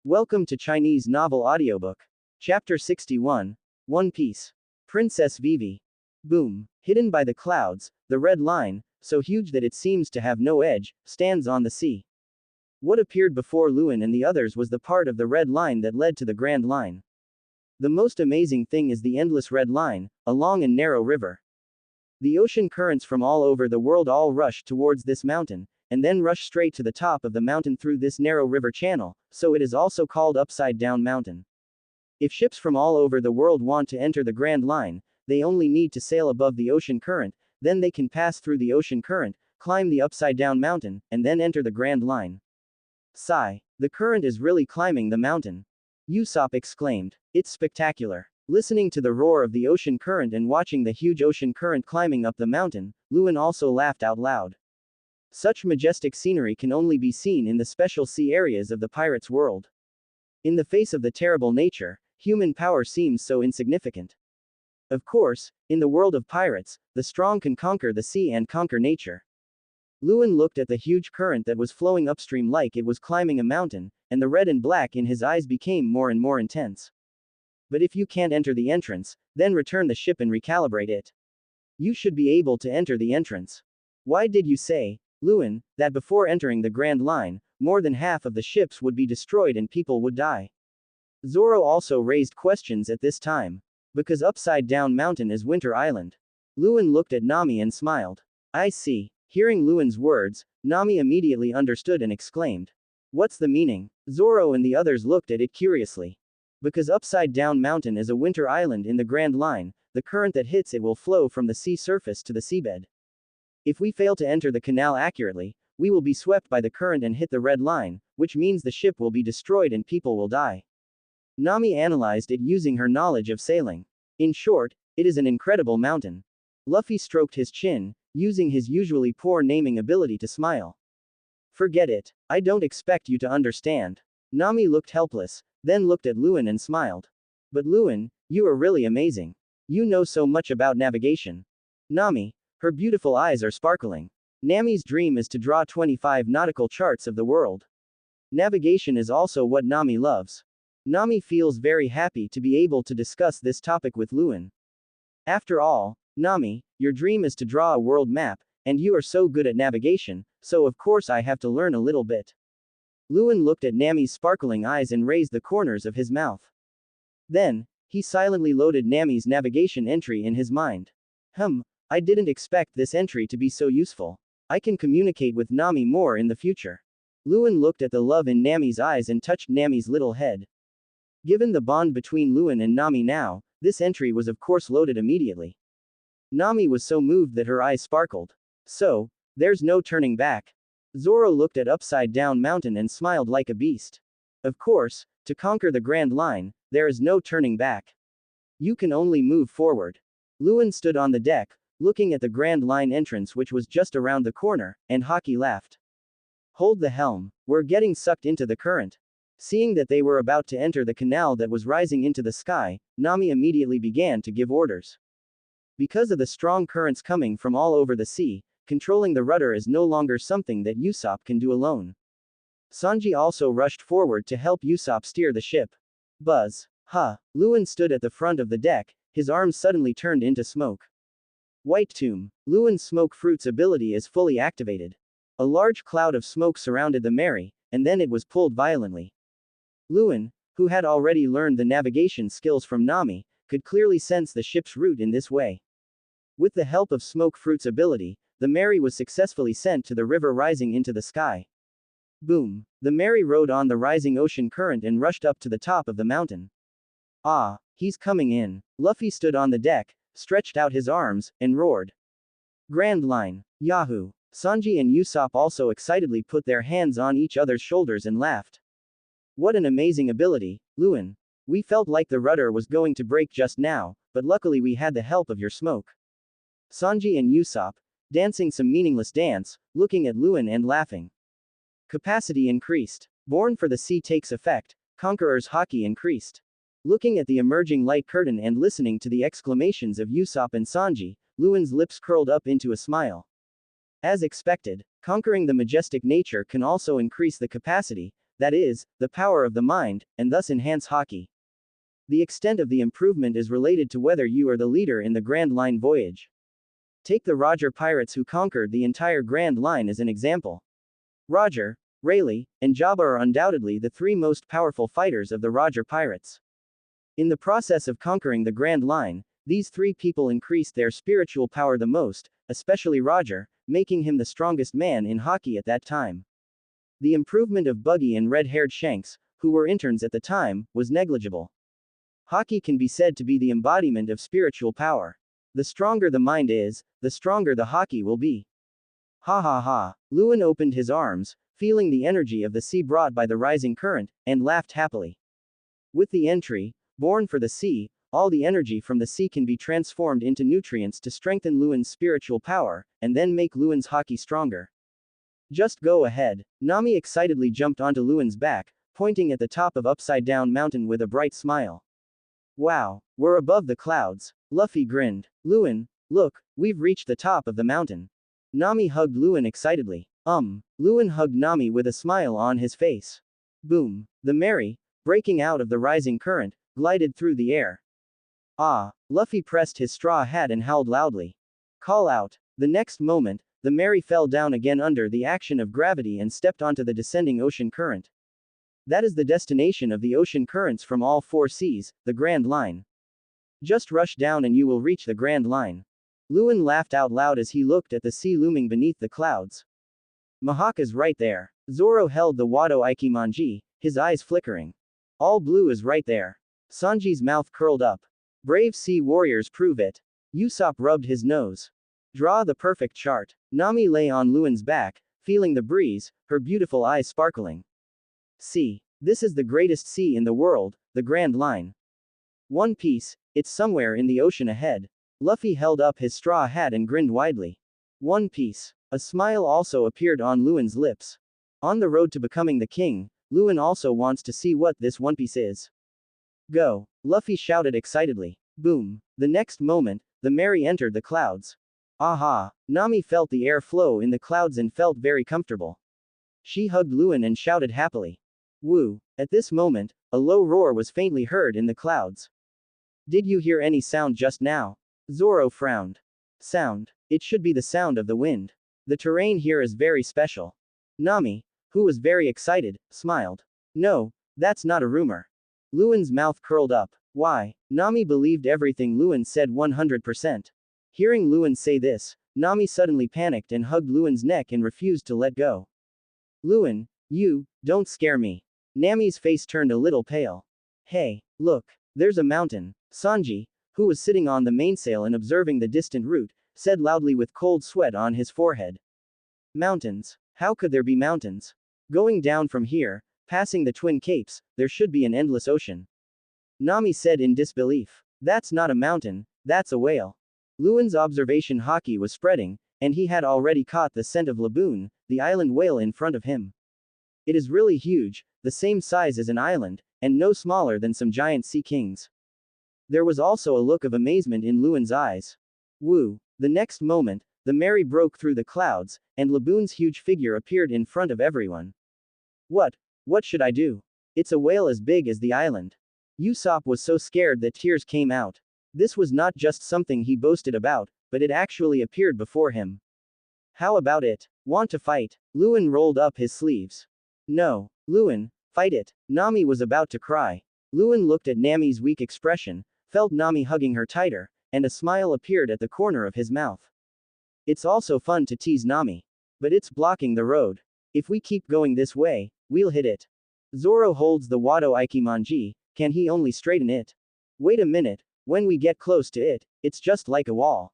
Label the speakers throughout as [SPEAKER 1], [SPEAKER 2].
[SPEAKER 1] Welcome to Chinese Novel Audiobook. Chapter 61. One Piece. Princess Vivi. Boom. Hidden by the clouds, the red line, so huge that it seems to have no edge, stands on the sea. What appeared before Luen and the others was the part of the red line that led to the Grand Line. The most amazing thing is the endless red line, a long and narrow river. The ocean currents from all over the world all rush towards this mountain, and then rush straight to the top of the mountain through this narrow river channel, so it is also called Upside Down Mountain. If ships from all over the world want to enter the Grand Line, they only need to sail above the ocean current, then they can pass through the ocean current, climb the Upside Down Mountain, and then enter the Grand Line. Sigh. The current is really climbing the mountain. Usopp exclaimed. It's spectacular. Listening to the roar of the ocean current and watching the huge ocean current climbing up the mountain, Luen also laughed out loud. Such majestic scenery can only be seen in the special sea areas of the pirates' world. In the face of the terrible nature, human power seems so insignificant. Of course, in the world of pirates, the strong can conquer the sea and conquer nature. Luen looked at the huge current that was flowing upstream like it was climbing a mountain, and the red and black in his eyes became more and more intense. But if you can't enter the entrance, then return the ship and recalibrate it. You should be able to enter the entrance. Why did you say, Luen, that before entering the Grand Line, more than half of the ships would be destroyed and people would die? Zoro also raised questions at this time. Because Upside Down Mountain is Winter Island. Luen looked at Nami and smiled. I see. Hearing Luen's words, Nami immediately understood and exclaimed. What's the meaning? Zoro and the others looked at it curiously. Because Upside Down Mountain is a winter island in the Grand Line, the current that hits it will flow from the sea surface to the seabed. If we fail to enter the canal accurately, we will be swept by the current and hit the red line, which means the ship will be destroyed and people will die. Nami analyzed it using her knowledge of sailing. In short, it is an incredible mountain. Luffy stroked his chin, using his usually poor naming ability to smile. Forget it. I don't expect you to understand. Nami looked helpless, then looked at Luen and smiled. But Luen, you are really amazing. You know so much about navigation. Nami, her beautiful eyes are sparkling. Nami's dream is to draw 25 nautical charts of the world. Navigation is also what Nami loves. Nami feels very happy to be able to discuss this topic with Luen. After all, Nami, your dream is to draw a world map, and you are so good at navigation, so of course I have to learn a little bit. Luen looked at Nami's sparkling eyes and raised the corners of his mouth. Then, he silently loaded Nami's navigation entry in his mind. I didn't expect this entry to be so useful. I can communicate with Nami more in the future. Luen looked at the love in Nami's eyes and touched Nami's little head. Given the bond between Luen and Nami now, this entry was of course loaded immediately. Nami was so moved that her eyes sparkled. So, there's no turning back. Zoro looked at Upside Down Mountain and smiled like a beast. Of course, to conquer the Grand Line, there is no turning back. You can only move forward. Luen stood on the deck, looking at the Grand Line entrance which was just around the corner, and Haki laughed. Hold the helm, we're getting sucked into the current. Seeing that they were about to enter the canal that was rising into the sky, Nami immediately began to give orders. Because of the strong currents coming from all over the sea, controlling the rudder is no longer something that Usopp can do alone. Sanji also rushed forward to help Usopp steer the ship. Buzz. Luen stood at the front of the deck, his arms suddenly turned into smoke. White Tomb. Luen's smoke fruit's ability is fully activated. A large cloud of smoke surrounded the Mary, and then it was pulled violently. Luen, who had already learned the navigation skills from Nami, could clearly sense the ship's route in this way. With the help of smoke fruit's ability, the Mary was successfully sent to the river rising into the sky. Boom. The Mary rode on the rising ocean current and rushed up to the top of the mountain. Ah, he's coming in. Luffy stood on the deck, stretched out his arms, and roared. Grand Line. Yahoo! Sanji and Usopp also excitedly put their hands on each other's shoulders and laughed. What an amazing ability, Luen. We felt like the rudder was going to break just now, but luckily we had the help of your smoke. Sanji and Usopp, dancing some meaningless dance, looking at Luen and laughing. Capacity increased. Born for the Sea takes effect, Conqueror's Haki increased. Looking at the emerging light curtain and listening to the exclamations of Usopp and Sanji, Luen's lips curled up into a smile. As expected, conquering the majestic nature can also increase the capacity, that is, the power of the mind, and thus enhance hockey. The extent of the improvement is related to whether you are the leader in the Grand Line voyage. Take the Roger pirates who conquered the entire Grand Line as an example. Roger, Rayleigh, and Jabba are undoubtedly the three most powerful fighters of the Roger pirates. In the process of conquering the Grand Line, these three people increased their spiritual power the most, especially Roger, making him the strongest man in hockey at that time. The improvement of Buggy and red-haired Shanks, who were interns at the time, was negligible. Hockey can be said to be the embodiment of spiritual power. The stronger the mind is, the stronger the hockey will be. Ha ha ha. Luen opened his arms, feeling the energy of the sea brought by the rising current, and laughed happily. With the entry, born for the sea, all the energy from the sea can be transformed into nutrients to strengthen Luen's spiritual power, and then make Luen's hockey stronger. Just go ahead. Nami excitedly jumped onto Luen's back, pointing at the top of Upside Down Mountain with a bright smile. Wow, we're above the clouds. Luffy grinned. Luen, look, we've reached the top of the mountain. Nami hugged Luen excitedly. Luen hugged Nami with a smile on his face. Boom. The Mary, breaking out of the rising current, glided through the air. Ah, Luffy pressed his straw hat and howled loudly. Call out. The next moment, the Mary fell down again under the action of gravity and stepped onto the descending ocean current. That is the destination of the ocean currents from all four seas, the Grand Line. Just rush down and you will reach the Grand Line. Luen laughed out loud as he looked at the sea looming beneath the clouds. Mahak is right there. Zoro held the Wado Ikimonji, his eyes flickering. All blue is right there. Sanji's mouth curled up. Brave sea warriors prove it. Usopp rubbed his nose. Draw the perfect chart. Nami lay on Luen's back, feeling the breeze, her beautiful eyes sparkling. See. This is the greatest sea in the world, the Grand Line. One Piece, it's somewhere in the ocean ahead. Luffy held up his straw hat and grinned widely. One Piece. A smile also appeared on Luen's lips. On the road to becoming the king, Luen also wants to see what this One Piece is. Go. Luffy shouted excitedly. Boom. The next moment, the Mary entered the clouds. Aha. Nami felt the air flow in the clouds and felt very comfortable. She hugged Luen and shouted happily. Woo. At this moment, a low roar was faintly heard in the clouds. Did you hear any sound just now? Zoro frowned. Sound. It should be the sound of the wind. The terrain here is very special. Nami, who was very excited, smiled. No, that's not a rumor. Luen's mouth curled up. Why? Nami believed everything Luen said 100%. Hearing Luen say this, Nami suddenly panicked and hugged Luen's neck and refused to let go. Luen, you, don't scare me. Nami's face turned a little pale. Hey, look, there's a mountain. Sanji, who was sitting on the mainsail and observing the distant route, said loudly with cold sweat on his forehead. Mountains. How could there be mountains? Going down from here, passing the Twin Capes, there should be an endless ocean. Nami said in disbelief. That's not a mountain, that's a whale. Luen's observation haki was spreading, and he had already caught the scent of Laboon, the island whale in front of him. It is really huge, the same size as an island, and no smaller than some giant sea kings. There was also a look of amazement in Luen's eyes. Woo. The next moment, the Mary broke through the clouds, and Laboon's huge figure appeared in front of everyone. What should I do? It's a whale as big as the island. Usopp was so scared that tears came out. This was not just something he boasted about, but it actually appeared before him. How about it? Want to fight? Luen rolled up his sleeves. No. Luen, fight it. Nami was about to cry. Luen looked at Nami's weak expression, felt Nami hugging her tighter, and a smile appeared at the corner of his mouth. It's also fun to tease Nami. But it's blocking the road. If we keep going this way, we'll hit it. Zoro holds the Wado Ikimonji, can he only straighten it? Wait a minute, when we get close to it, it's just like a wall.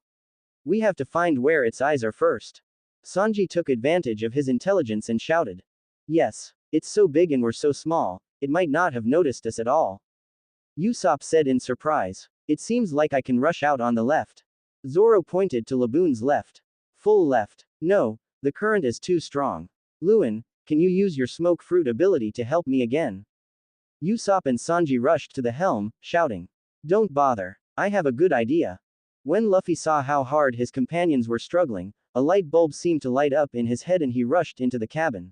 [SPEAKER 1] We have to find where its eyes are first. Sanji took advantage of his intelligence and shouted. Yes, it's so big and we're so small, it might not have noticed us at all. Usopp said in surprise. It seems like I can rush out on the left. Zoro pointed to Laboon's left. Full left. No, the current is too strong. Luen, can you use your smoke fruit ability to help me again? Usopp and Sanji rushed to the helm, shouting. Don't bother. I have a good idea. When Luffy saw how hard his companions were struggling, a light bulb seemed to light up in his head and he rushed into the cabin.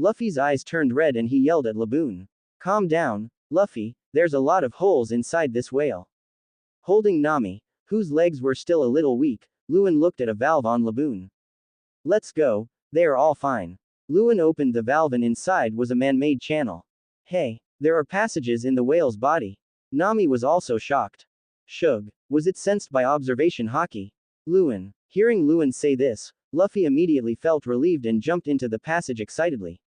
[SPEAKER 1] Luffy's eyes turned red and he yelled at Laboon. Calm down, Luffy, there's a lot of holes inside this whale. Holding Nami, whose legs were still a little weak, Luen looked at a valve on Laboon. Let's go, they are all fine. Luen opened the valve and inside was a man-made channel. Hey, there are passages in the whale's body. Nami was also shocked. Shug, was it sensed by observation haki? Luen. Hearing Luen say this, Luffy immediately felt relieved and jumped into the passage excitedly.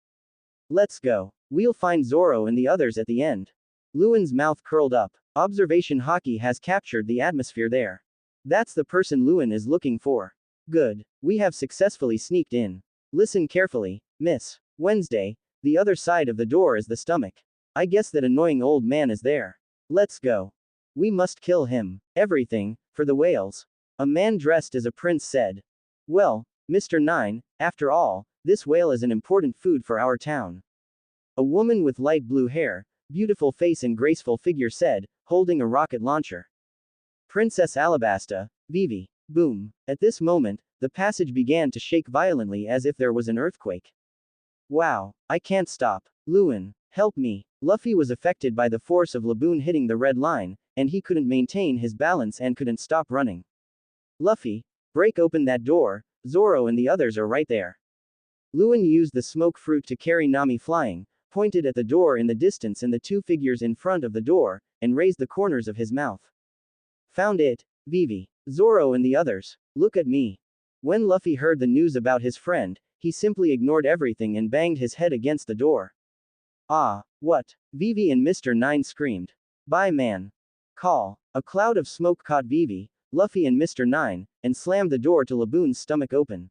[SPEAKER 1] Let's go. We'll find Zoro and the others at the end. Luen's mouth curled up. Observation haki has captured the atmosphere there. That's the person Luen is looking for. Good. We have successfully sneaked in. Listen carefully, Miss Wednesday. The other side of the door is the stomach. I guess that annoying old man is there. Let's go. We must kill him. Everything, for the whales. A man dressed as a prince said. Well, Mr. 9, after all, this whale is an important food for our town. A woman with light blue hair, beautiful face and graceful figure said, holding a rocket launcher. Princess Alabasta, Vivi. Boom. At this moment, the passage began to shake violently as if there was an earthquake. Wow, I can't stop. Luen, help me. Luffy was affected by the force of Laboon hitting the red line, and he couldn't maintain his balance and couldn't stop running. Luffy, break open that door, Zoro and the others are right there. Luen used the smoke fruit to carry Nami flying, pointed at the door in the distance and the two figures in front of the door, and raised the corners of his mouth. Found it, Vivi. Zoro and the others. Look at me. When Luffy heard the news about his friend, he simply ignored everything and banged his head against the door. Ah, what? Vivi and Mr. 9 screamed. Bye man. Call. A cloud of smoke caught Vivi. Luffy and Mr. 9, and slammed the door to Laboon's stomach open.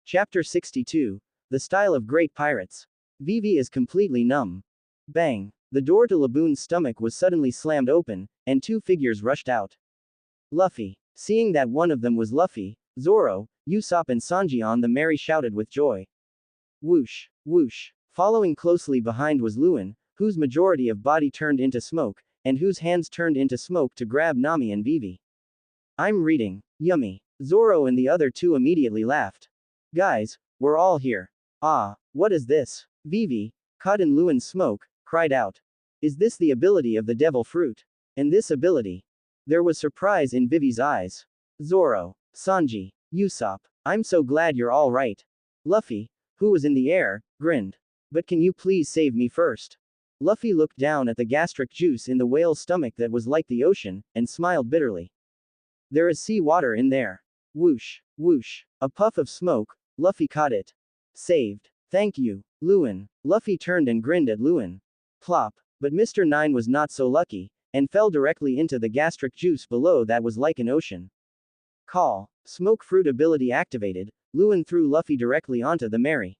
[SPEAKER 1] Chapter 62. The Style of Great Pirates. Vivi is completely numb. Bang! The door to Laboon's stomach was suddenly slammed open, and two figures rushed out. Luffy. Seeing that one of them was Luffy, Zoro, Usopp and Sanji on the Merry shouted with joy. Whoosh! Whoosh! Following closely behind was Luen, whose majority of body turned into smoke, and whose hands turned into smoke to grab Nami and Vivi. I'm reading. Yummy. Zoro and the other two immediately laughed. Guys, we're all here. Ah, what is this? Vivi, caught in Luen's smoke, cried out. Is this the ability of the devil fruit? And this ability? There was surprise in Vivi's eyes. Zoro, Sanji, Usopp, I'm so glad you're all right. Luffy, who was in the air, grinned. But can you please save me first? Luffy looked down at the gastric juice in the whale's stomach that was like the ocean, and smiled bitterly. There is sea water in there. Whoosh, whoosh. A puff of smoke, Luffy caught it. Saved. Thank you, Luen. Luffy turned and grinned at Luen. Plop. But Mr. 9 was not so lucky, and fell directly into the gastric juice below that was like an ocean. Call. Smoke fruit ability activated, Luen threw Luffy directly onto the Merry.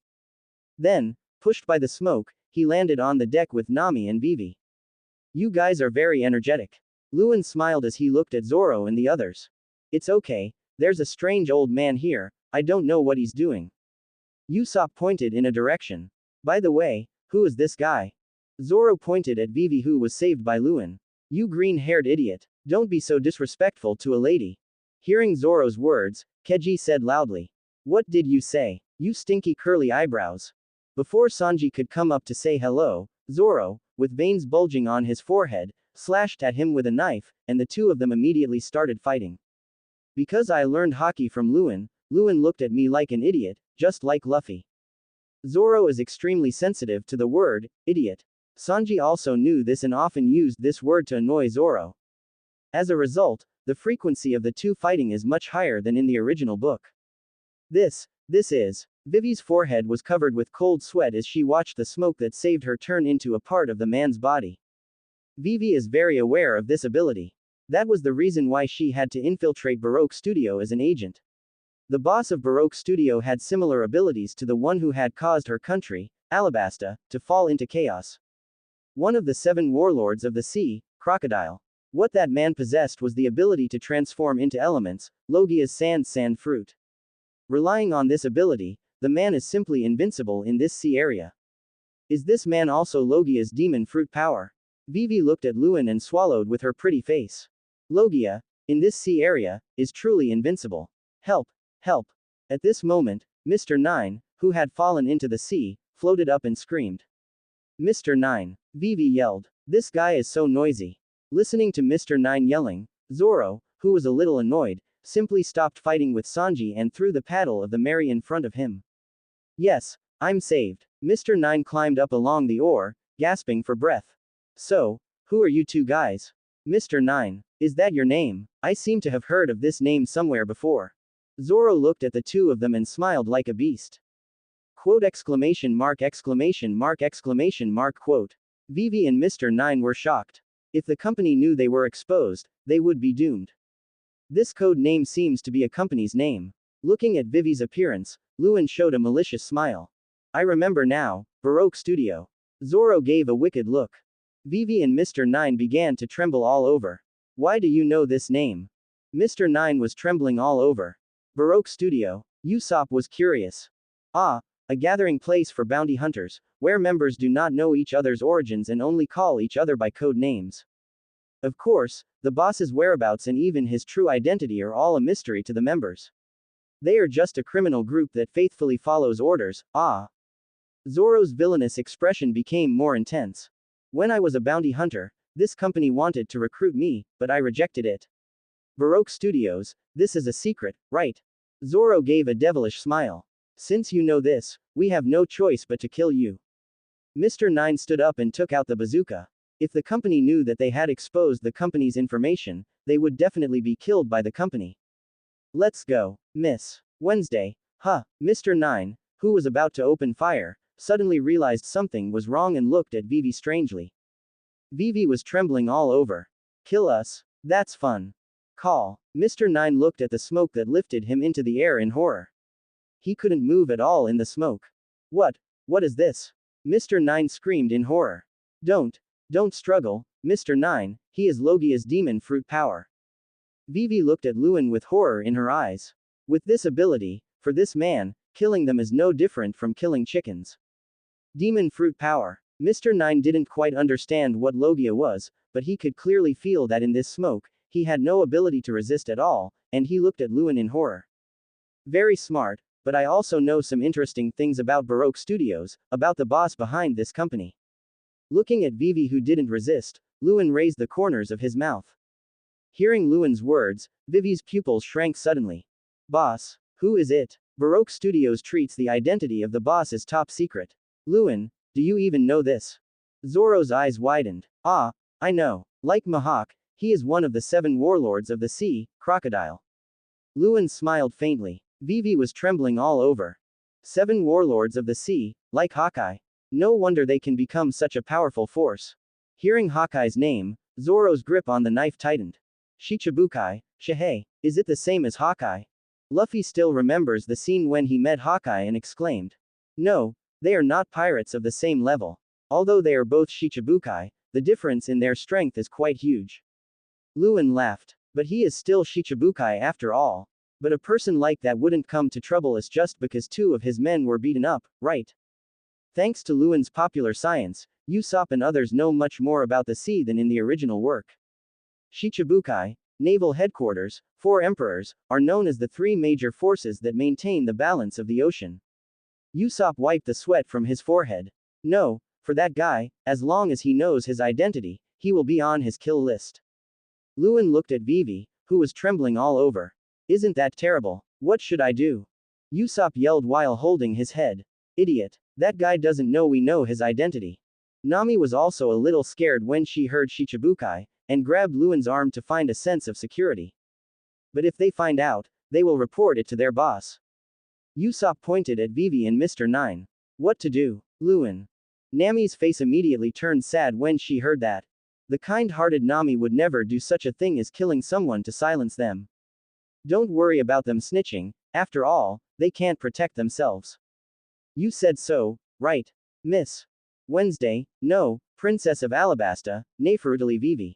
[SPEAKER 1] Then, pushed by the smoke, he landed on the deck with Nami and Vivi. You guys are very energetic. Luen smiled as he looked at Zoro and the others. It's okay, there's a strange old man here, I don't know what he's doing. Usopp pointed in a direction. By the way, who is this guy? Zoro pointed at Vivi who was saved by Luen. You green-haired idiot, don't be so disrespectful to a lady. Hearing Zoro's words, Keiji said loudly. What did you say? You stinky curly eyebrows. Before Sanji could come up to say hello, Zoro, with veins bulging on his forehead, slashed at him with a knife, and the two of them immediately started fighting. Because I learned hockey from Luen, Luen looked at me like an idiot, just like Luffy. Zoro is extremely sensitive to the word, idiot. Sanji also knew this and often used this word to annoy Zoro. As a result, the frequency of the two fighting is much higher than in the original book. This is. Vivi's forehead was covered with cold sweat as she watched the smoke that saved her turn into a part of the man's body. Vivi is very aware of this ability. That was the reason why she had to infiltrate Baroque Studio as an agent. The boss of Baroque Studio had similar abilities to the one who had caused her country, Alabasta, to fall into chaos. One of the 7 warlords of the sea, Crocodile. What that man possessed was the ability to transform into elements, Logia's sand fruit. Relying on this ability, the man is simply invincible in this sea area. Is this man also Logia's demon fruit power? Vivi looked at Luen and swallowed with her pretty face. Logia, in this sea area, is truly invincible. Help! Help! At this moment, Mr. 9, who had fallen into the sea, floated up and screamed. Mr. 9. Vivi yelled. This guy is so noisy. Listening to Mr. 9 yelling, Zoro, who was a little annoyed, simply stopped fighting with Sanji and threw the paddle of the Merry in front of him. Yes, I'm saved. Mr. 9 climbed up along the oar, gasping for breath. So, who are you two guys? Mr. 9. Is that your name? I seem to have heard of this name somewhere before. Zoro looked at the two of them and smiled like a beast. Quote exclamation mark exclamation mark exclamation mark quote. Vivi and Mr. 9 were shocked. If the company knew they were exposed, they would be doomed. This code name seems to be a company's name. Looking at Vivi's appearance, Luen showed a malicious smile. I remember now, Baroque Studio. Zoro gave a wicked look. Vivi and Mr. 9 began to tremble all over. Why do you know this name? Mr. 9 was trembling all over. Baroque Studio. Usopp was curious. Ah, a gathering place for bounty hunters, where members do not know each other's origins and only call each other by code names. Of course, the boss's whereabouts and even his true identity are all a mystery to the members. They are just a criminal group that faithfully follows orders. Ah. Zoro's villainous expression became more intense. When I was a bounty hunter, this company wanted to recruit me, but I rejected it. Baroque Studios, this is a secret, right? Zoro gave a devilish smile. Since you know this, we have no choice but to kill you. Mr. 9 stood up and took out the bazooka. If the company knew that they had exposed the company's information, they would definitely be killed by the company. Let's go, Miss. Wednesday. Huh, Mr. 9, who was about to open fire, suddenly realized something was wrong and looked at Vivi strangely. Vivi was trembling all over. Kill us? That's fun. Call. Mr. Nine looked at the smoke that lifted him into the air in horror. He couldn't move at all in the smoke. What is this? Mr. Nine screamed in horror. Don't struggle, Mr. Nine, he is Logia's demon fruit power. Vivi looked at Luen with horror in her eyes. With this ability, for this man, killing them is no different from killing chickens. Demon fruit power. Mr. Nine didn't quite understand what Logia was, but he could clearly feel that in this smoke, he had no ability to resist at all, and he looked at Luen in horror. Very smart, but I also know some interesting things about Baroque Studios, about the boss behind this company. Looking at Vivi who didn't resist, Luen raised the corners of his mouth. Hearing Luen's words, Vivi's pupils shrank suddenly. Boss, who is it? Baroque Studios treats the identity of the boss as top secret. Luen, do you even know this? Zoro's eyes widened. Ah, I know. Like Mahawk, he is one of the 7 warlords of the sea, crocodile. Luen smiled faintly. Vivi was trembling all over. 7 warlords of the sea, like Hawkeye. No wonder they can become such a powerful force. Hearing Hawkeye's name, Zoro's grip on the knife tightened. Shichibukai, Shihei, is it the same as Hawkeye? Luffy still remembers the scene when he met Hawkeye and exclaimed. No, they are not pirates of the same level. Although they are both Shichibukai, the difference in their strength is quite huge. Luen laughed. But he is still Shichibukai after all. But a person like that wouldn't come to trouble us just because 2 of his men were beaten up, right? Thanks to Luen's popular science, Usopp and others know much more about the sea than in the original work. Shichibukai, naval headquarters, 4 emperors, are known as the 3 major forces that maintain the balance of the ocean. Usopp wiped the sweat from his forehead. No, for that guy, as long as he knows his identity, he will be on his kill list. Luen looked at Vivi, who was trembling all over. Isn't that terrible? What should I do? Usopp yelled while holding his head. Idiot. That guy doesn't know we know his identity. Nami was also a little scared when she heard Shichibukai, and grabbed Luen's arm to find a sense of security. But if they find out, they will report it to their boss. Usopp pointed at Vivi and Mr. Nine. What to do? Luen. Nami's face immediately turned sad when she heard that. The kind-hearted Nami would never do such a thing as killing someone to silence them. Don't worry about them snitching, after all, they can't protect themselves. You said so, right? Miss Wednesday, no, Princess of Alabasta, Nefertiti Vivi.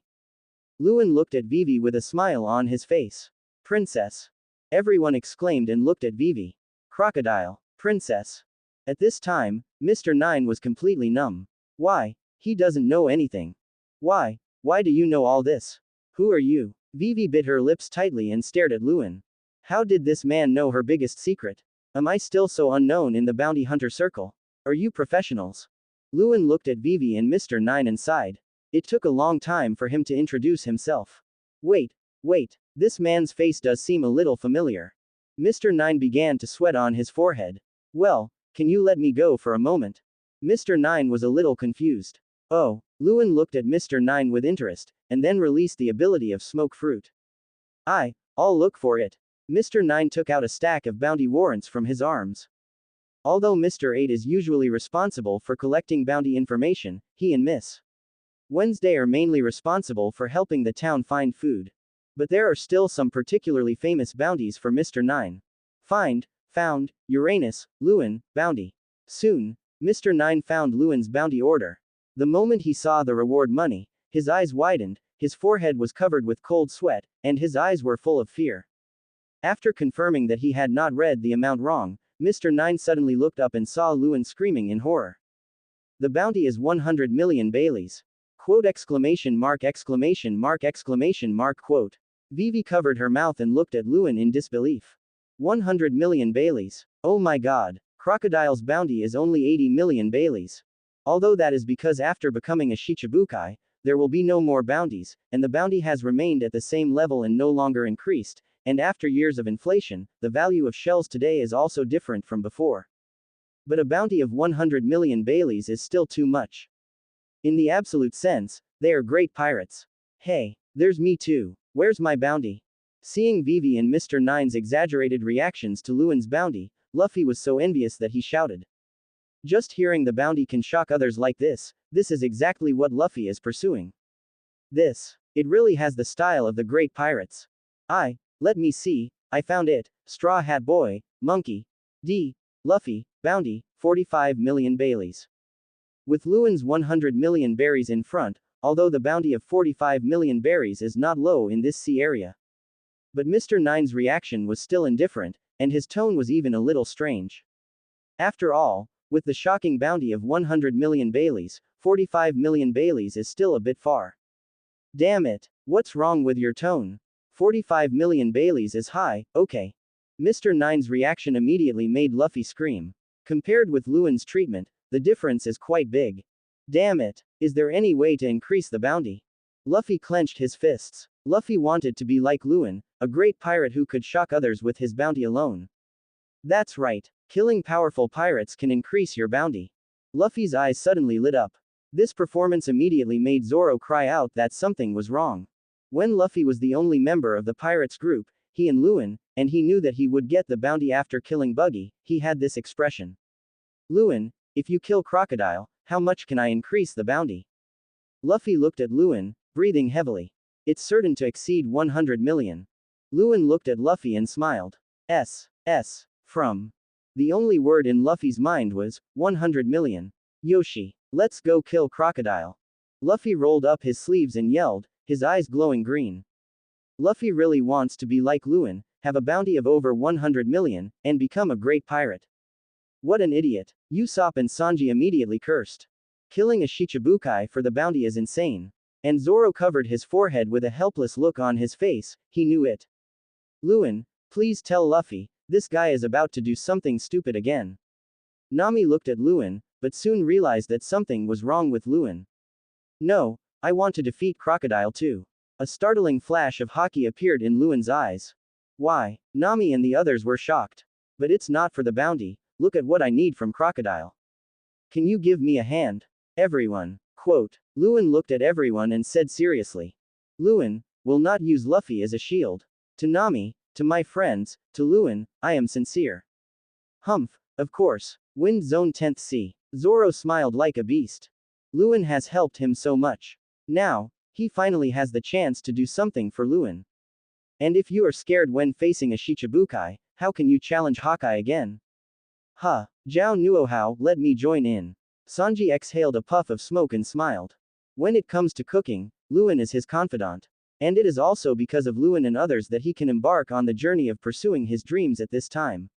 [SPEAKER 1] Luen looked at Vivi with a smile on his face. Princess. Everyone exclaimed and looked at Vivi. Crocodile. Princess. At this time, Mr. Nine was completely numb. Why? He doesn't know anything. Why do you know all this? Who are you? Vivi bit her lips tightly and stared at Luen. How did this man know her biggest secret? Am I still so unknown in the bounty hunter circle? Are you professionals? Luen looked at Vivi and Mr. Nine and sighed. It took a long time for him to introduce himself. Wait, this man's face does seem a little familiar. Mr. Nine began to sweat on his forehead. Well, can you let me go for a moment? Mr. Nine was a little confused. Oh, Luen looked at Mr. Nine with interest, and then released the ability of smoke fruit. I'll look for it. Mr. Nine took out a stack of bounty warrants from his arms. Although Mr. 8 is usually responsible for collecting bounty information, he and Miss Wednesday are mainly responsible for helping the town find food. But there are still some particularly famous bounties for Mr. 9. Find, found, Uranus, Luen, bounty. Soon, Mr. 9 found Luen's bounty order. The moment he saw the reward money, his eyes widened, his forehead was covered with cold sweat, and his eyes were full of fear. After confirming that he had not read the amount wrong, Mr. 9 suddenly looked up and saw Luen screaming in horror. The bounty is 100 million Baileys. Quote exclamation mark exclamation mark exclamation mark quote. Vivi covered her mouth and looked at Luen in disbelief. 100 million Baileys. Oh my god. Crocodile's bounty is only 80 million Baileys. Although that is because after becoming a Shichibukai, there will be no more bounties, and the bounty has remained at the same level and no longer increased, and after years of inflation, the value of shells today is also different from before. But a bounty of 100 million Baileys is still too much. In the absolute sense, they are great pirates. Hey, there's me too. Where's my bounty? Seeing Vivi and Mr. Nine's exaggerated reactions to Luen's bounty, Luffy was so envious that he shouted. Just hearing the bounty can shock others like this is exactly what Luffy is pursuing. It really has the style of the great pirates. Let me see, I found it, Straw Hat Boy, Monkey. D. Luffy, bounty, 45 million Baileys. With Luen's 100 million berries in front, although the bounty of 45 million berries is not low in this sea area. But Mr. Nine's reaction was still indifferent, and his tone was even a little strange. After all, with the shocking bounty of 100 million Baileys, 45 million Baileys is still a bit far. Damn it, what's wrong with your tone? 45 million Baileys is high, okay. Mr. Nine's reaction immediately made Luffy scream. Compared with Luen's treatment, the difference is quite big. Damn it, is there any way to increase the bounty? Luffy clenched his fists. Luffy wanted to be like Luen, a great pirate who could shock others with his bounty alone. That's right, killing powerful pirates can increase your bounty. Luffy's eyes suddenly lit up. This performance immediately made Zoro cry out that something was wrong. When Luffy was the only member of the pirates group, he and Luen, and he knew that he would get the bounty after killing Buggy, he had this expression. Luen, if you kill Crocodile, how much can I increase the bounty? Luffy looked at Luen, breathing heavily. It's certain to exceed 100 million. Luen looked at Luffy and smiled. From. The only word in Luffy's mind was, 100 million. Yoshi, let's go kill Crocodile. Luffy rolled up his sleeves and yelled, his eyes glowing green. Luffy really wants to be like Luen, have a bounty of over 100 million, and become a great pirate. What an idiot. Usopp and Sanji immediately cursed. Killing a Shichibukai for the bounty is insane. And Zoro covered his forehead with a helpless look on his face, he knew it. Luen, please tell Luffy, this guy is about to do something stupid again. Nami looked at Luen, but soon realized that something was wrong with Luen. No, I want to defeat Crocodile too. A startling flash of haki appeared in Luen's eyes. Why? Nami and the others were shocked. But it's not for the bounty, look at what I need from Crocodile. Can you give me a hand? Everyone. Quote. Luen looked at everyone and said seriously. Luen, will not use Luffy as a shield. To Nami, to my friends, to Luen, I am sincere. Humph, of course. Wind Zone 10th Sea. Zoro smiled like a beast. Luen has helped him so much. Now, he finally has the chance to do something for Luen. And if you are scared when facing a Shichibukai, how can you challenge Hawkeye again? Ha, Jiao Nuohao, let me join in. Sanji exhaled a puff of smoke and smiled. When it comes to cooking, Luen is his confidant. And it is also because of Luen and others that he can embark on the journey of pursuing his dreams at this time.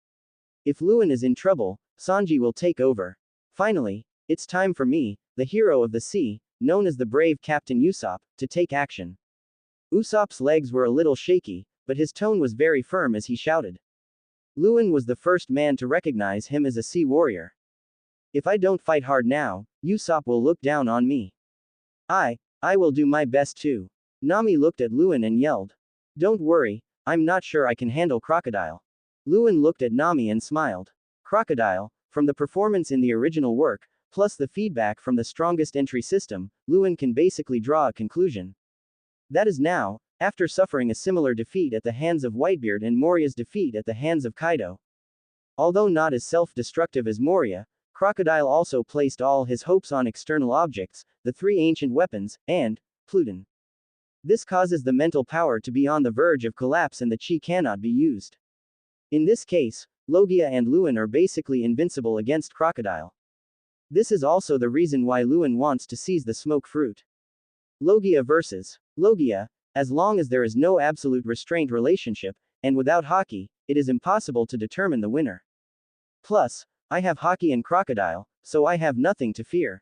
[SPEAKER 1] If Luen is in trouble, Sanji will take over. Finally, it's time for me, the hero of the sea, known as the brave Captain Usopp, to take action. Usopp's legs were a little shaky, but his tone was very firm as he shouted. Luen was the first man to recognize him as a sea warrior. If I don't fight hard now, Usopp will look down on me. I will do my best too. Nami looked at Luen and yelled. Don't worry, I'm not sure I can handle Crocodile. Luen looked at Nami and smiled. Crocodile, from the performance in the original work, plus the feedback from the strongest entry system, Luen can basically draw a conclusion. That is now, after suffering a similar defeat at the hands of Whitebeard and Moria's defeat at the hands of Kaido. Although not as self-destructive as Moria, Crocodile also placed all his hopes on external objects, the three ancient weapons, and Pluton. This causes the mental power to be on the verge of collapse and the chi cannot be used. In this case, Logia and Luen are basically invincible against Crocodile. This is also the reason why Luen wants to seize the smoke fruit. Logia versus Logia, as long as there is no absolute restraint relationship, and without haki, it is impossible to determine the winner. Plus, I have haki and Crocodile, so I have nothing to fear.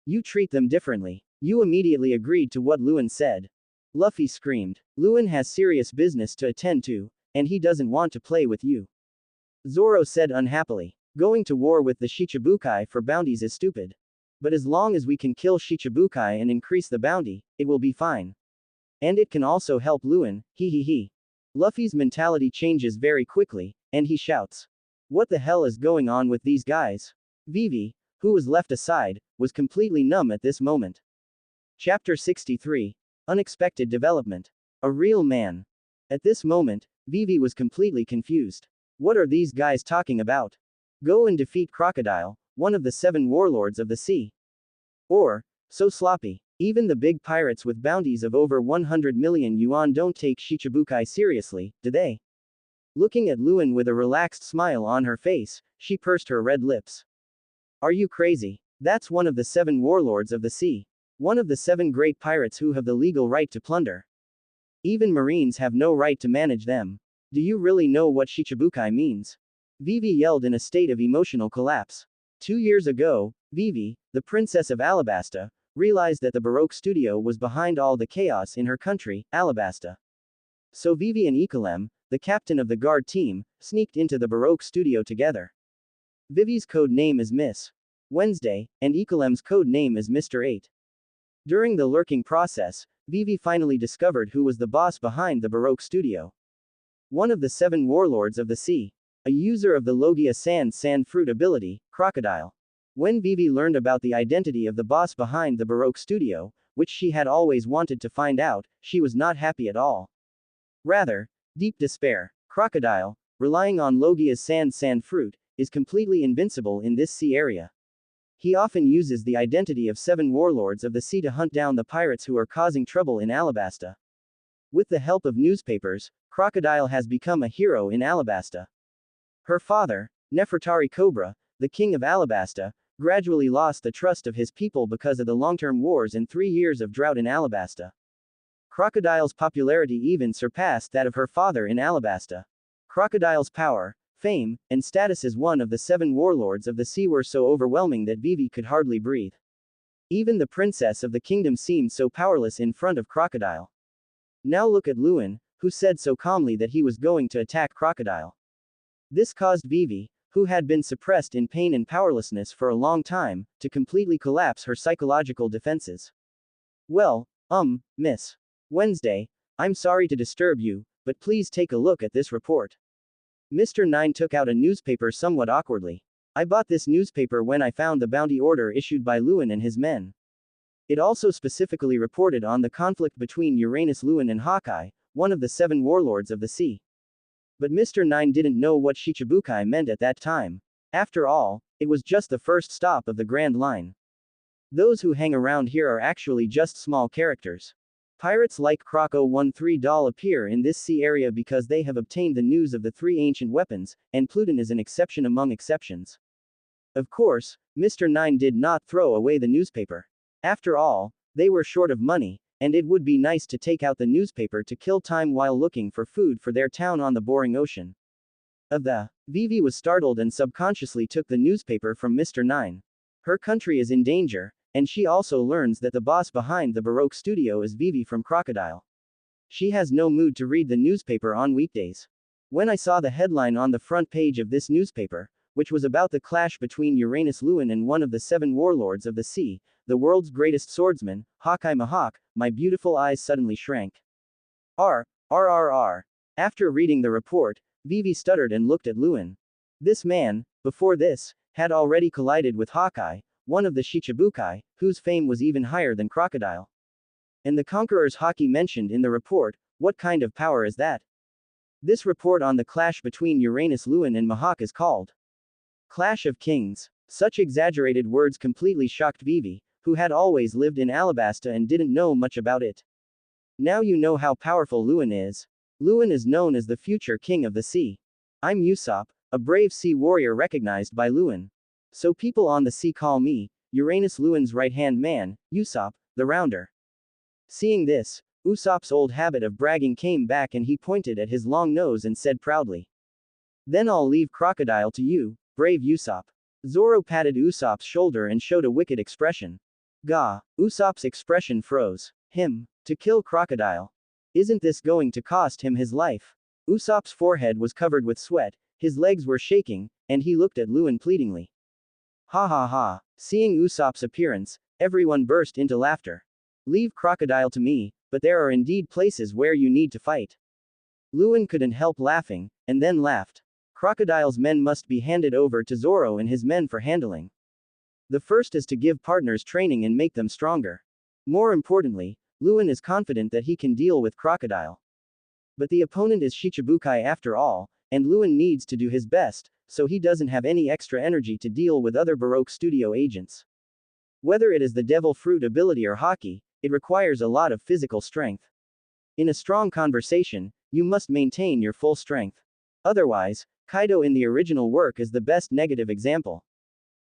[SPEAKER 1] You treat them differently. You immediately agreed to what Luen said. Luffy screamed. Luen has serious business to attend to, and he doesn't want to play with you. Zoro said unhappily. Going to war with the Shichibukai for bounties is stupid. But as long as we can kill Shichibukai and increase the bounty, it will be fine. And it can also help Luen, he. Luffy's mentality changes very quickly, and he shouts. What the hell is going on with these guys? Vivi, who was left aside, was completely numb at this moment. Chapter 63. Unexpected development. A real man. At this moment, Vivi was completely confused. What are these guys talking about? Go and defeat Crocodile, one of the 7 warlords of the sea. Or, so sloppy. Even the big pirates with bounties of over 100 million yuan don't take Shichibukai seriously, do they? Looking at Luen with a relaxed smile on her face, she pursed her red lips. Are you crazy? That's one of the 7 warlords of the sea. One of the 7 great pirates who have the legal right to plunder. Even marines have no right to manage them. Do you really know what Shichibukai means? Vivi yelled in a state of emotional collapse. 2 years ago, Vivi, the princess of Alabasta, realized that the Baroque studio was behind all the chaos in her country, Alabasta. So Vivi and Ikalem, the captain of the guard team, sneaked into the Baroque studio together. Vivi's code name is Miss Wednesday, and Ikalem's code name is Mr. 8. During the lurking process, Vivi finally discovered who was the boss behind the Baroque studio. One of the 7 warlords of the sea. A user of the Logia sand fruit ability, Crocodile. When Vivi learned about the identity of the boss behind the Baroque studio, which she had always wanted to find out, she was not happy at all. Rather, deep despair. Crocodile, relying on Logia's sand fruit, is completely invincible in this sea area. He often uses the identity of 7 warlords of the sea to hunt down the pirates who are causing trouble in Alabasta. With the help of newspapers, Crocodile has become a hero in Alabasta. Her father, Nefertari Cobra, the king of Alabasta, gradually lost the trust of his people because of the long-term wars and 3 years of drought in Alabasta. Crocodile's popularity even surpassed that of her father in Alabasta. Crocodile's power, fame, and status as one of the 7 warlords of the sea were so overwhelming that Vivi could hardly breathe. Even the princess of the kingdom seemed so powerless in front of Crocodile. Now look at Luen, who said so calmly that he was going to attack Crocodile. This caused Vivi, who had been suppressed in pain and powerlessness for a long time, to completely collapse her psychological defenses. Well, Miss Wednesday, I'm sorry to disturb you, but please take a look at this report. Mr. 9 took out a newspaper somewhat awkwardly. I bought this newspaper when I found the bounty order issued by Luen and his men. It also specifically reported on the conflict between Uranus, Luen and Hawkeye, one of the 7 warlords of the sea. But Mr. 9 didn't know what Shichibukai meant at that time. After all, it was just the first stop of the Grand Line. Those who hang around here are actually just small characters. Pirates like Croco 13 appear in this sea area because they have obtained the news of the 3 ancient weapons, and Pluton is an exception among exceptions. Of course, Mr. 9 did not throw away the newspaper. After all, they were short of money, and it would be nice to take out the newspaper to kill time while looking for food for their town on the boring ocean. Vivi was startled and subconsciously took the newspaper from Mr. 9. Her country is in danger, and she also learns that the boss behind the Baroque studio is Vivi from Crocodile. She has no mood to read the newspaper on weekdays. When I saw the headline on the front page of this newspaper, which was about the clash between Uranus Luen and one of the 7 warlords of the sea, the world's greatest swordsman, Hawkeye Mahawk, my beautiful eyes suddenly shrank. R. After reading the report, Vivi stuttered and looked at Luen. This man, before this, had already collided with Hawkeye, one of the Shichibukai, whose fame was even higher than Crocodile. And the Conqueror's Haki mentioned in the report, what kind of power is that? This report on the clash between Uranus Luen and Mahawk is called Clash of Kings. Such exaggerated words completely shocked Vivi, who had always lived in Alabasta and didn't know much about it. Now you know how powerful Luen is. Luen is known as the future king of the sea. I'm Usopp, a brave sea warrior recognized by Luen. So people on the sea call me, Uranus Luen's right-hand man, Usopp, the Rounder. Seeing this, Usopp's old habit of bragging came back and he pointed at his long nose and said proudly. Then I'll leave Crocodile to you, brave Usopp. Zoro patted Usopp's shoulder and showed a wicked expression. Gah, Usopp's expression froze. To kill Crocodile. Isn't this going to cost him his life? Usopp's forehead was covered with sweat, his legs were shaking, and he looked at Luen pleadingly. Ha ha ha. Seeing Usopp's appearance, everyone burst into laughter. Leave Crocodile to me, but there are indeed places where you need to fight. Luen couldn't help laughing, and then laughed. Crocodile's men must be handed over to Zoro and his men for handling. The first is to give partners training and make them stronger. More importantly, Luen is confident that he can deal with Crocodile. But the opponent is Shichibukai after all, and Luen needs to do his best, so he doesn't have any extra energy to deal with other Baroque studio agents. Whether it is the devil fruit ability or Haki, it requires a lot of physical strength. In a strong conversation, you must maintain your full strength. Otherwise, Kaido in the original work is the best negative example.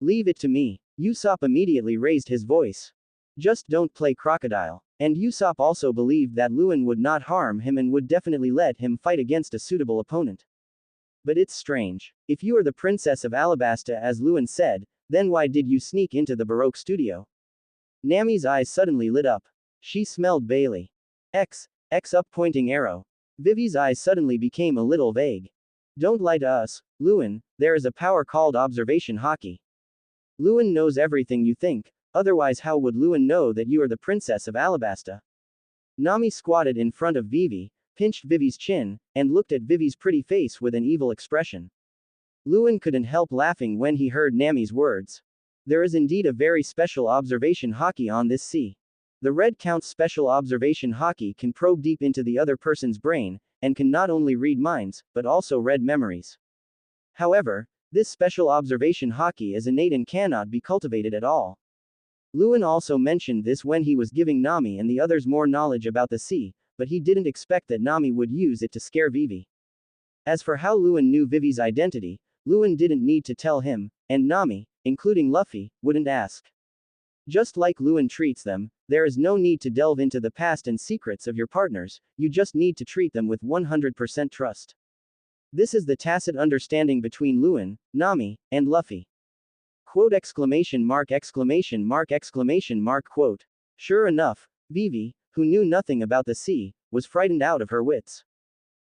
[SPEAKER 1] Leave it to me. Usopp immediately raised his voice. Just don't play crocodile. And Usopp also believed that Luen would not harm him and would definitely let him fight against a suitable opponent. But it's strange. If you are the Princess of Alabasta as Luen said, then why did you sneak into the Baroque studio? Nami's eyes suddenly lit up. She smelled Beli. X up pointing arrow. Vivi's eyes suddenly became a little vague. Don't lie to us, Luen, there is a power called observation haki. Luen knows everything you think, otherwise how would Luen know that you are the Princess of Alabasta? Nami squatted in front of Vivi, pinched Vivi's chin, and looked at Vivi's pretty face with an evil expression. Luen couldn't help laughing when he heard Nami's words. There is indeed a very special observation haki on this sea. The Red Count's special observation haki can probe deep into the other person's brain, and can not only read minds, but also read memories. However, this special observation haki is innate and cannot be cultivated at all. Luen also mentioned this when he was giving Nami and the others more knowledge about the sea, but he didn't expect that Nami would use it to scare Vivi. As for how Luen knew Vivi's identity, Luen didn't need to tell him, and Nami, including Luffy, wouldn't ask. Just like Luen treats them, there is no need to delve into the past and secrets of your partners, you just need to treat them with 100% trust. This is the tacit understanding between Luen, Nami, and Luffy. Quote exclamation mark exclamation mark exclamation mark quote. Sure enough, Vivi, who knew nothing about the sea, was frightened out of her wits.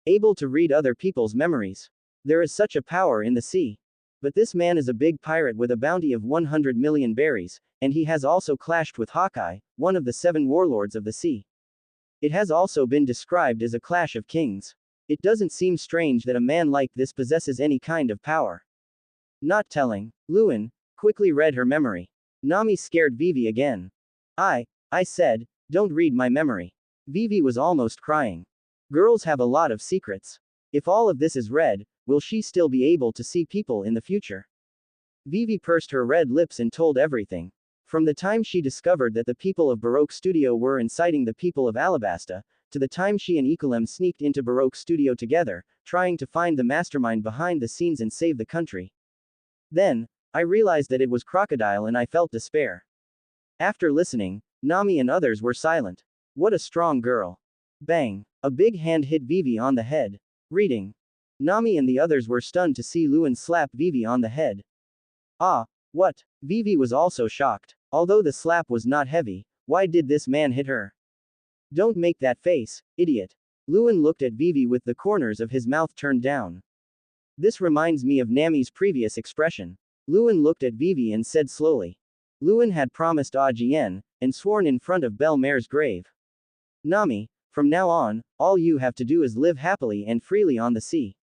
[SPEAKER 1] Able to read other people's memories. There is such a power in the sea. But this man is a big pirate with a bounty of 100 million berries, and he has also clashed with Hawkeye, one of the 7 warlords of the sea. It has also been described as a clash of kings. It doesn't seem strange that a man like this possesses any kind of power. Not telling. Luen quickly read her memory. Nami scared Vivi again. I said, don't read my memory. Vivi was almost crying. Girls have a lot of secrets. If all of this is read, will she still be able to see people in the future? Vivi pursed her red lips and told everything. From the time she discovered that the people of Baroque Studio were inciting the people of Alabasta, to the time she and Equilem sneaked into Baroque Studio together, trying to find the mastermind behind the scenes and save the country. Then, I realized that it was Crocodile and I felt despair. After listening, Nami and others were silent. What a strong girl. Bang. A big hand hit Vivi on the head. Reading. Nami and the others were stunned to see Luen slap Vivi on the head. Ah, what? Vivi was also shocked. Although the slap was not heavy, why did this man hit her? Don't make that face, idiot. Luen looked at Vivi with the corners of his mouth turned down. This reminds me of Nami's previous expression. Luen looked at Vivi and said slowly. Luen had promised Ajien, and sworn in front of Belle Mare's grave. Nami, from now on, all you have to do is live happily and freely on the sea.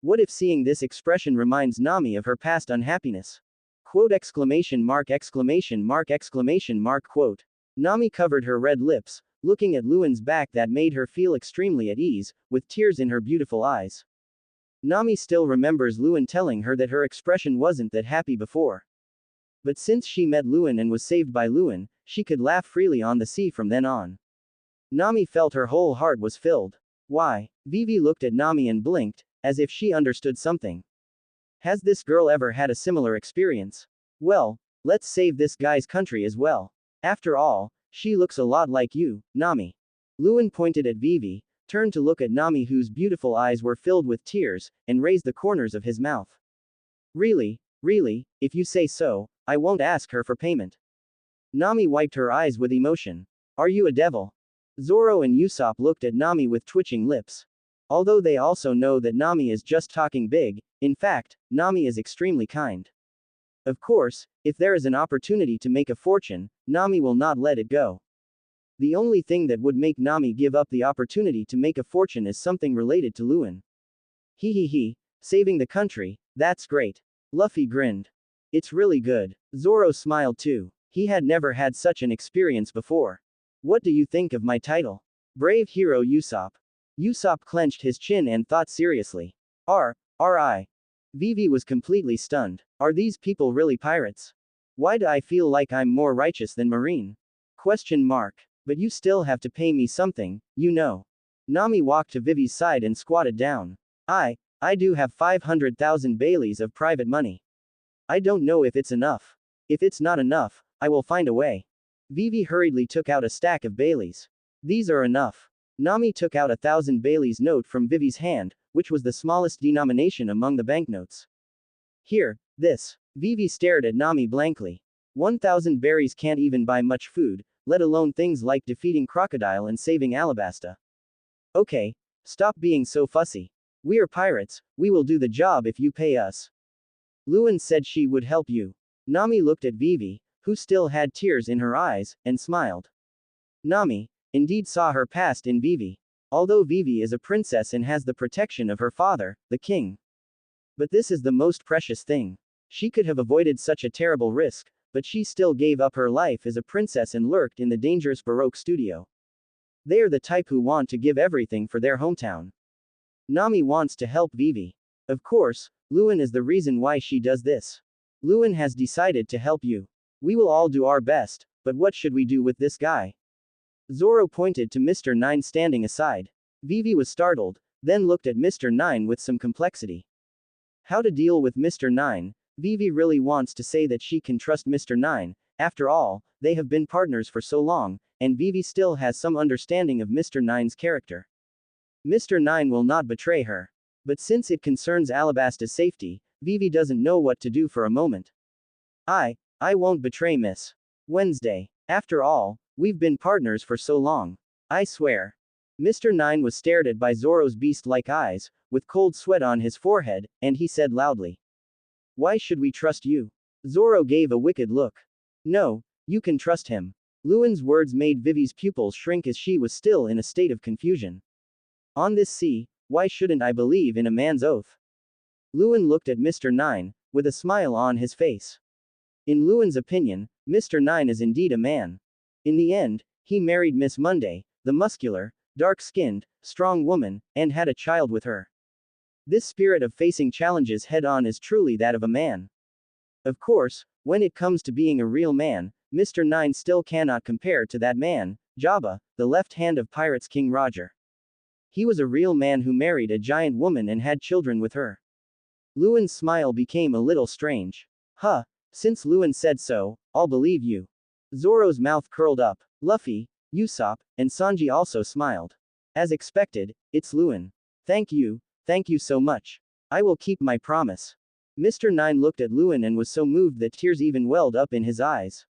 [SPEAKER 1] What if seeing this expression reminds Nami of her past unhappiness? Quote exclamation mark exclamation mark exclamation mark quote. Nami covered her red lips, looking at Luen's back that made her feel extremely at ease, with tears in her beautiful eyes. Nami still remembers Luen telling her that her expression wasn't that happy before. But since she met Luen and was saved by Luen, she could laugh freely on the sea from then on. Nami felt her whole heart was filled. Why? Vivi looked at Nami and blinked, as if she understood something. Has this girl ever had a similar experience? Well, let's save this guy's country as well. After all, she looks a lot like you, Nami. Luen pointed at Vivi, turned to look at Nami whose beautiful eyes were filled with tears, and raised the corners of his mouth. Really, if you say so, I won't ask her for payment. Nami wiped her eyes with emotion. Are you a devil? Zoro and Usopp looked at Nami with twitching lips. Although they also know that Nami is just talking big, in fact, Nami is extremely kind. Of course, if there is an opportunity to make a fortune, Nami will not let it go. The only thing that would make Nami give up the opportunity to make a fortune is something related to Luen. Saving the country, that's great. Luffy grinned. It's really good. Zoro smiled too. He had never had such an experience before. What do you think of my title? Brave Hero Usopp. Usopp clenched his chin and thought seriously. R.I. Vivi was completely stunned. Are these people really pirates? Why do I feel like I'm more righteous than Marine? Question mark. But you still have to pay me something, you know. Nami walked to Vivi's side and squatted down. I do have 500,000 Baileys of private money. I don't know if it's enough. If it's not enough, I will find a way. Vivi hurriedly took out a stack of Baileys. These are enough. Nami took out 1,000 Baileys note from Vivi's hand, which was the smallest denomination among the banknotes. Here, this. Vivi stared at Nami blankly. 1,000 berries can't even buy much food, let alone things like defeating Crocodile and saving Alabasta. Okay, stop being so fussy. We are pirates, we will do the job if you pay us. Luen said she would help you. Nami looked at Vivi, who still had tears in her eyes, and smiled. Nami, indeed saw her past in Vivi. Although Vivi is a princess and has the protection of her father, the king. But this is the most precious thing. She could have avoided such a terrible risk, but she still gave up her life as a princess and lurked in the dangerous Baroque studio. They are the type who want to give everything for their hometown. Nami wants to help Vivi. Of course, Luen is the reason why she does this. Luen has decided to help you. We will all do our best, but what should we do with this guy? Zoro pointed to Mr. Nine standing aside. Vivi was startled, then looked at Mr. Nine with some complexity. How to deal with Mr. Nine? Vivi really wants to say that she can trust Mr. Nine. After all, they have been partners for so long, and Vivi still has some understanding of Mr. Nine's character. Mr. Nine will not betray her. But since it concerns Alabasta's safety, Vivi doesn't know what to do for a moment. I won't betray Miss Wednesday. After all, we've been partners for so long. I swear. Mr. Nine was stared at by Zoro's beast-like eyes, with cold sweat on his forehead, and he said loudly. Why should we trust you? Zoro gave a wicked look. No, you can trust him. Luen's words made Vivi's pupils shrink as she was still in a state of confusion. On this sea, why shouldn't I believe in a man's oath? Luen looked at Mr. Nine, with a smile on his face. In Luen's opinion, Mr. Nine is indeed a man. In the end, he married Miss Monday, the muscular, dark-skinned, strong woman, and had a child with her. This spirit of facing challenges head-on is truly that of a man. Of course, when it comes to being a real man, Mr. Nine still cannot compare to that man, Jabba, the left hand of Pirates King Roger. He was a real man who married a giant woman and had children with her. Luen's smile became a little strange. Huh, since Luen said so, I'll believe you. Zoro's mouth curled up. Luffy, Usopp, and Sanji also smiled. As expected, it's Luen. Thank you so much. I will keep my promise. Mr. Nine looked at Luen and was so moved that tears even welled up in his eyes.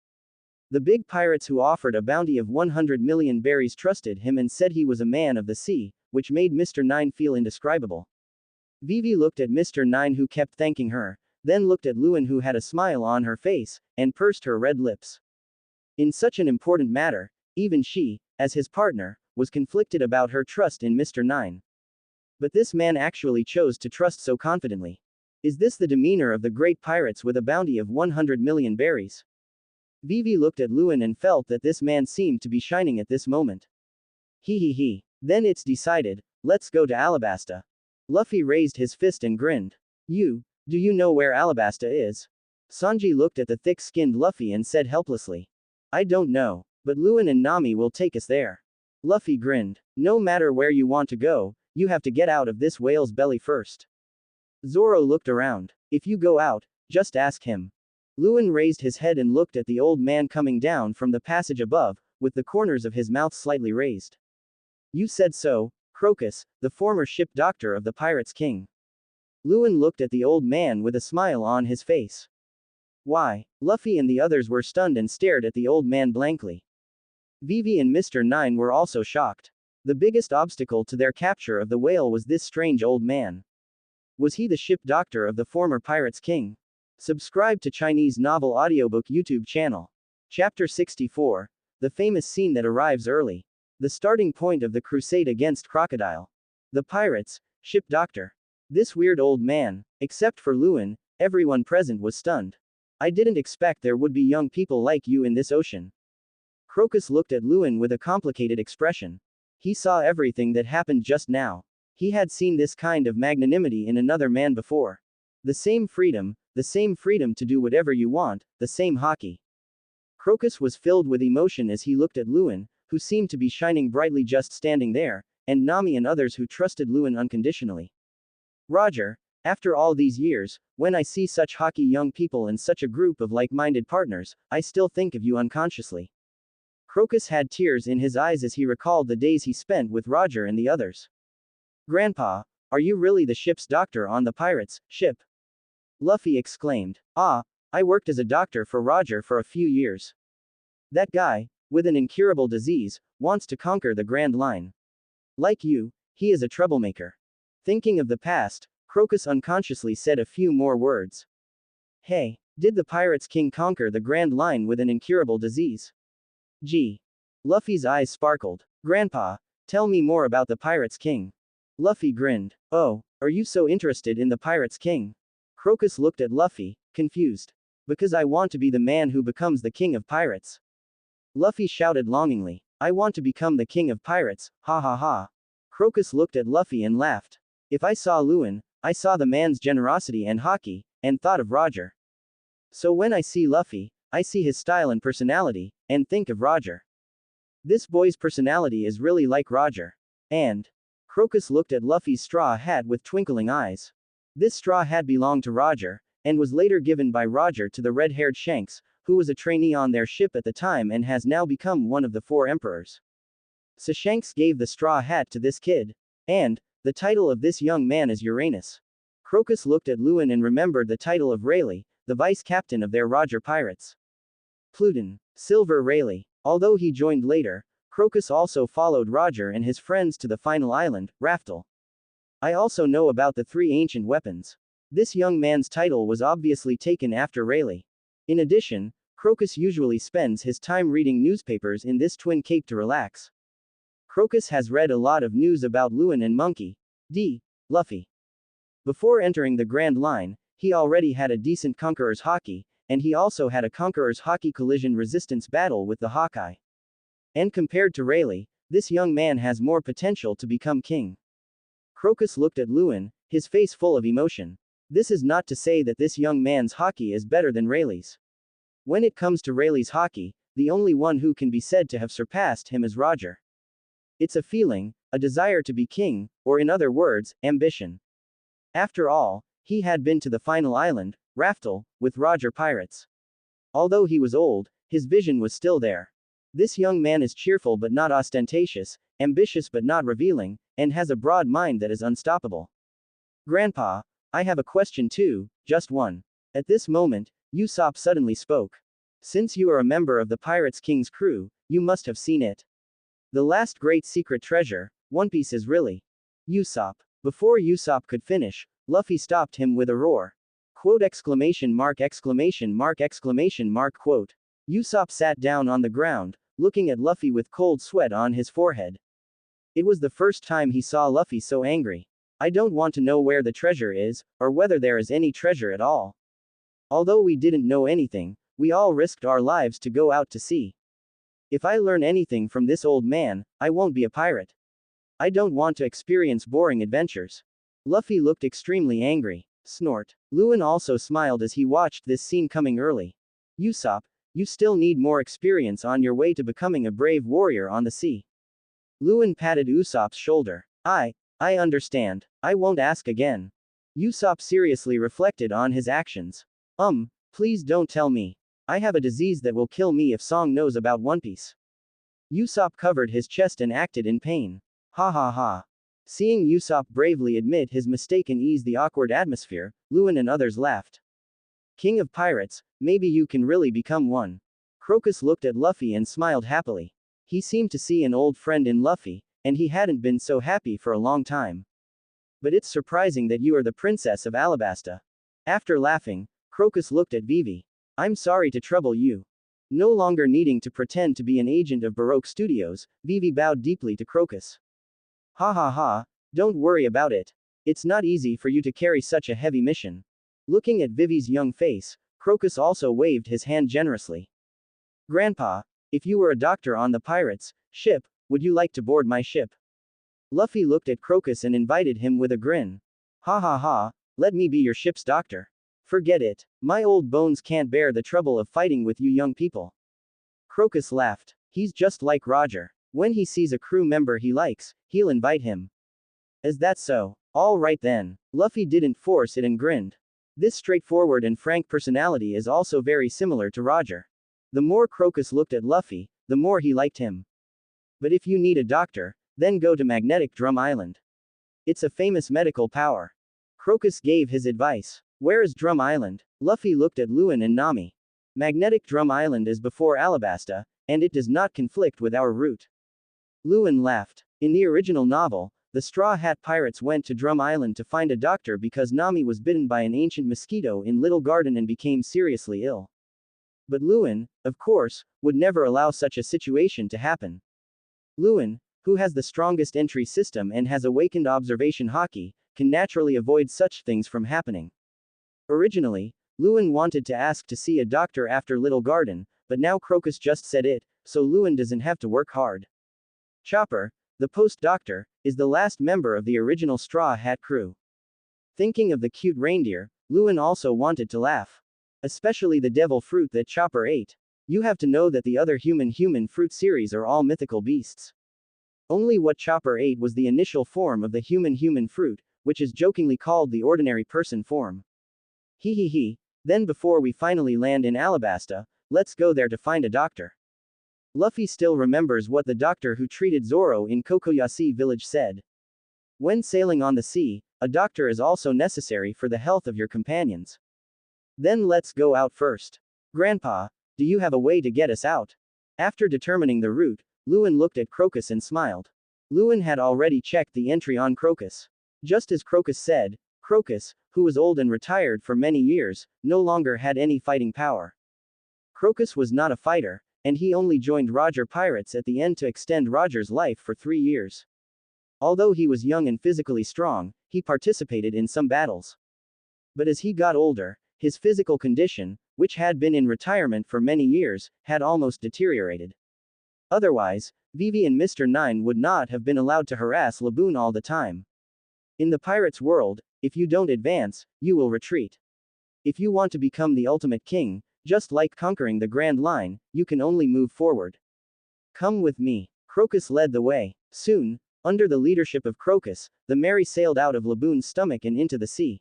[SPEAKER 1] The big pirates who offered a bounty of 100 million berries trusted him and said he was a man of the sea, which made Mr. Nine feel indescribable. Vivi looked at Mr. Nine who kept thanking her, then looked at Luen who had a smile on her face, and pursed her red lips. In such an important matter, even she, as his partner, was conflicted about her trust in Mr. Nine. But this man actually chose to trust so confidently. Is this the demeanor of the great pirates with a bounty of 100 million berries? Vivi looked at Luen and felt that this man seemed to be shining at this moment. He. Then it's decided, let's go to Alabasta. Luffy raised his fist and grinned. Do you know where Alabasta is? Sanji looked at the thick-skinned Luffy and said helplessly. I don't know, but Luen and Nami will take us there. Luffy grinned. No matter where you want to go, you have to get out of this whale's belly first. Zoro looked around. If you go out, just ask him. Luen raised his head and looked at the old man coming down from the passage above, with the corners of his mouth slightly raised. You said so, Crocus, the former ship doctor of the Pirates King. Luen looked at the old man with a smile on his face. Why? Luffy and the others were stunned and stared at the old man blankly. Vivi and Mr. Nine were also shocked. The biggest obstacle to their capture of the whale was this strange old man. Was he the ship doctor of the former Pirates King? Subscribe to Chinese Novel Audiobook YouTube channel. Chapter 64. The famous scene that arrives early. The starting point of the crusade against Crocodile. The pirates, ship doctor. This weird old man, except for Luen, everyone present was stunned. I didn't expect there would be young people like you in this ocean. Crocus looked at Luen with a complicated expression. He saw everything that happened just now. He had seen this kind of magnanimity in another man before. The same freedom to do whatever you want, the same hockey. Crocus was filled with emotion as he looked at Luen, who seemed to be shining brightly just standing there, and Nami and others who trusted Luen unconditionally. Roger, after all these years, when I see such hockey young people and such a group of like-minded partners, I still think of you unconsciously. Crocus had tears in his eyes as he recalled the days he spent with Roger and the others. Grandpa, are you really the ship's doctor on the pirates' ship? Luffy exclaimed. Ah, I worked as a doctor for Roger for a few years. That guy, with an incurable disease, wants to conquer the Grand Line. Like you, he is a troublemaker. Thinking of the past, Crocus unconsciously said a few more words. Hey, did the Pirates King conquer the Grand Line with an incurable disease? Gee. Luffy's eyes sparkled. Grandpa, tell me more about the Pirates King. Luffy grinned. Oh, are you so interested in the Pirates King? Crocus looked at Luffy, confused. Because I want to be the man who becomes the king of pirates. Luffy shouted longingly. I want to become the king of pirates, ha ha ha. Crocus looked at Luffy and laughed. If I saw Luen, I saw the man's generosity and hockey, and thought of Roger. So when I see Luffy, I see his style and personality, and think of Roger. This boy's personality is really like Roger. And Crocus looked at Luffy's straw hat with twinkling eyes. This straw hat belonged to Roger, and was later given by Roger to the red-haired Shanks, who was a trainee on their ship at the time and has now become one of the 4 emperors. So Shanks gave the straw hat to this kid. And the title of this young man is Uranus. Crocus looked at Luen and remembered the title of Rayleigh, the vice-captain of their Roger pirates. Pluton, Silver Rayleigh. Although he joined later, Crocus also followed Roger and his friends to the final island, Raftel. I also know about the 3 ancient weapons. This young man's title was obviously taken after Rayleigh. In addition, Crocus usually spends his time reading newspapers in this twin cape to relax. Crocus has read a lot of news about Luen and Monkey D. Luffy. Before entering the Grand Line, he already had a decent Conqueror's hockey, and he also had a Conqueror's hockey collision resistance battle with the Hawkeye. And compared to Rayleigh, this young man has more potential to become king. Crocus looked at Luen, his face full of emotion. This is not to say that this young man's hockey is better than Rayleigh's. When it comes to Rayleigh's hockey, the only one who can be said to have surpassed him is Roger. It's a feeling, a desire to be king, or in other words, ambition. After all, he had been to the final island, Raftel, with Roger pirates. Although he was old, his vision was still there. This young man is cheerful but not ostentatious, ambitious but not revealing, and has a broad mind that is unstoppable. Grandpa, I have a question too, just one. At this moment, Usopp suddenly spoke. Since you are a member of the Pirates King's crew, you must have seen it. The last great secret treasure, One Piece is really. Usopp. Before Usopp could finish, Luffy stopped him with a roar. Quote exclamation mark exclamation mark exclamation mark quote. Usopp sat down on the ground, looking at Luffy with cold sweat on his forehead. It was the first time he saw Luffy so angry. I don't want to know where the treasure is, or whether there is any treasure at all. Although we didn't know anything, we all risked our lives to go out to sea. If I learn anything from this old man, I won't be a pirate. I don't want to experience boring adventures. Luffy looked extremely angry. Snort. Luen also smiled as he watched this scene coming early. Usopp, you still need more experience on your way to becoming a brave warrior on the sea. Luen patted Usopp's shoulder. I understand. I won't ask again. Usopp seriously reflected on his actions. Please don't tell me. I have a disease that will kill me if Song knows about One Piece. Usopp covered his chest and acted in pain. Ha ha ha. Seeing Usopp bravely admit his mistake and ease the awkward atmosphere, Luen and others laughed. King of Pirates, maybe you can really become one. Crocus looked at Luffy and smiled happily. He seemed to see an old friend in Luffy, and he hadn't been so happy for a long time. But it's surprising that you are the princess of Alabasta. After laughing, Crocus looked at Vivi. I'm sorry to trouble you. No longer needing to pretend to be an agent of Baroque Studios, Vivi bowed deeply to Crocus. Ha ha ha, don't worry about it. It's not easy for you to carry such a heavy mission. Looking at Vivi's young face, Crocus also waved his hand generously. Grandpa, if you were a doctor on the pirates' ship, would you like to board my ship? Luffy looked at Crocus and invited him with a grin. Ha ha ha, let me be your ship's doctor. Forget it. My old bones can't bear the trouble of fighting with you young people. Crocus laughed. He's just like Roger. When he sees a crew member he likes, he'll invite him. Is that so? All right then. Luffy didn't force it and grinned. This straightforward and frank personality is also very similar to Roger. The more Crocus looked at Luffy, the more he liked him. But if you need a doctor, then go to Magnetic Drum Island. It's a famous medical power. Crocus gave his advice. Where is Drum Island? Luffy looked at Luen and Nami. Magnetic Drum Island is before Alabasta, and it does not conflict with our route. Luen laughed. In the original novel, the Straw Hat Pirates went to Drum Island to find a doctor because Nami was bitten by an ancient mosquito in Little Garden and became seriously ill. But Luen, of course, would never allow such a situation to happen. Luen, who has the strongest entry system and has awakened observation haki, can naturally avoid such things from happening. Originally, Luen wanted to ask to see a doctor after Little Garden, but now Crocus just said it, so Luen doesn't have to work hard. Chopper, the post-doctor, is the last member of the original Straw Hat crew. Thinking of the cute reindeer, Luen also wanted to laugh. Especially the devil fruit that Chopper ate. You have to know that the other human fruit series are all mythical beasts. Only what Chopper ate was the initial form of the human fruit, which is jokingly called the ordinary person form. He. Then before we finally land in Alabasta, let's go there to find a doctor. Luffy still remembers what the doctor who treated Zoro in Kokoyasi village said. When sailing on the sea, a doctor is also necessary for the health of your companions. Then let's go out first. Grandpa, do you have a way to get us out? After determining the route, Luen looked at Crocus and smiled. Luen had already checked the entry on Crocus. Just as Crocus said, Crocus, who was old and retired for many years, no longer had any fighting power. Crocus was not a fighter, and he only joined Roger Pirates at the end to extend Roger's life for 3 years. Although he was young and physically strong, he participated in some battles. But as he got older, his physical condition, which had been in retirement for many years, had almost deteriorated. Otherwise, Vivi and Mr. Nine would not have been allowed to harass Laboon all the time. In the pirates' world, if you don't advance, you will retreat. If you want to become the ultimate king, just like conquering the Grand Line, you can only move forward. Come with me. Crocus led the way. Soon, under the leadership of Crocus, the Mary sailed out of Laboon's stomach and into the sea.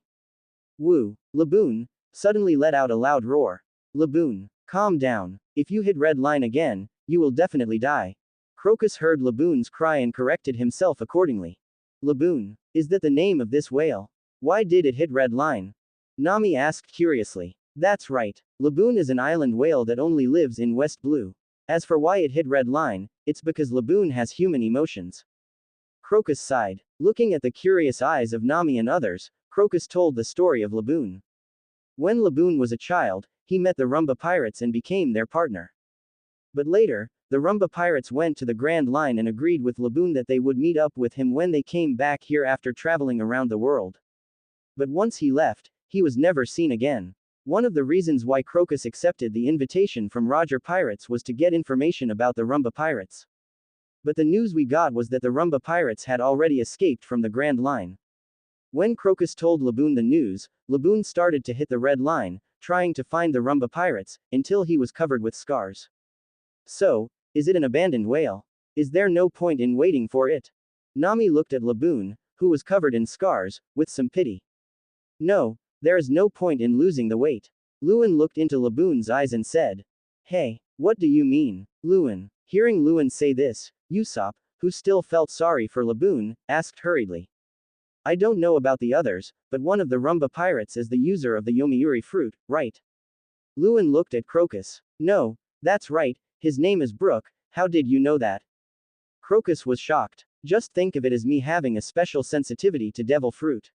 [SPEAKER 1] Woo! Laboon suddenly let out a loud roar. Laboon, calm down. If you hit red line again, you will definitely die. Crocus heard Laboon's cry and corrected himself accordingly. Laboon, is that the name of this whale? Why did it hit red line? Nami asked curiously. That's right. Laboon is an island whale that only lives in West Blue. As for why it hit red line, it's because Laboon has human emotions. Crocus sighed. Looking at the curious eyes of Nami and others, Crocus told the story of Laboon. When Laboon was a child, he met the Rumba Pirates and became their partner. But later, the Rumba Pirates went to the Grand Line and agreed with Laboon that they would meet up with him when they came back here after traveling around the world. But once he left, he was never seen again. One of the reasons why Crocus accepted the invitation from Roger Pirates was to get information about the Rumba Pirates. But the news we got was that the Rumba Pirates had already escaped from the Grand Line. When Crocus told Laboon the news, Laboon started to hit the red line, trying to find the Rumba Pirates, until he was covered with scars. So, is it an abandoned whale? Is there no point in waiting for it? Nami looked at Laboon, who was covered in scars, with some pity. No, there is no point in losing the weight. Luen looked into Laboon's eyes and said. Hey, what do you mean, Luen? Hearing Luen say this, Usopp, who still felt sorry for Laboon, asked hurriedly. I don't know about the others, but one of the Rumba Pirates is the user of the Yomiuri fruit, right? Luen looked at Crocus. No, that's right, his name is Brook, how did you know that? Crocus was shocked. Just think of it as me having a special sensitivity to devil fruit.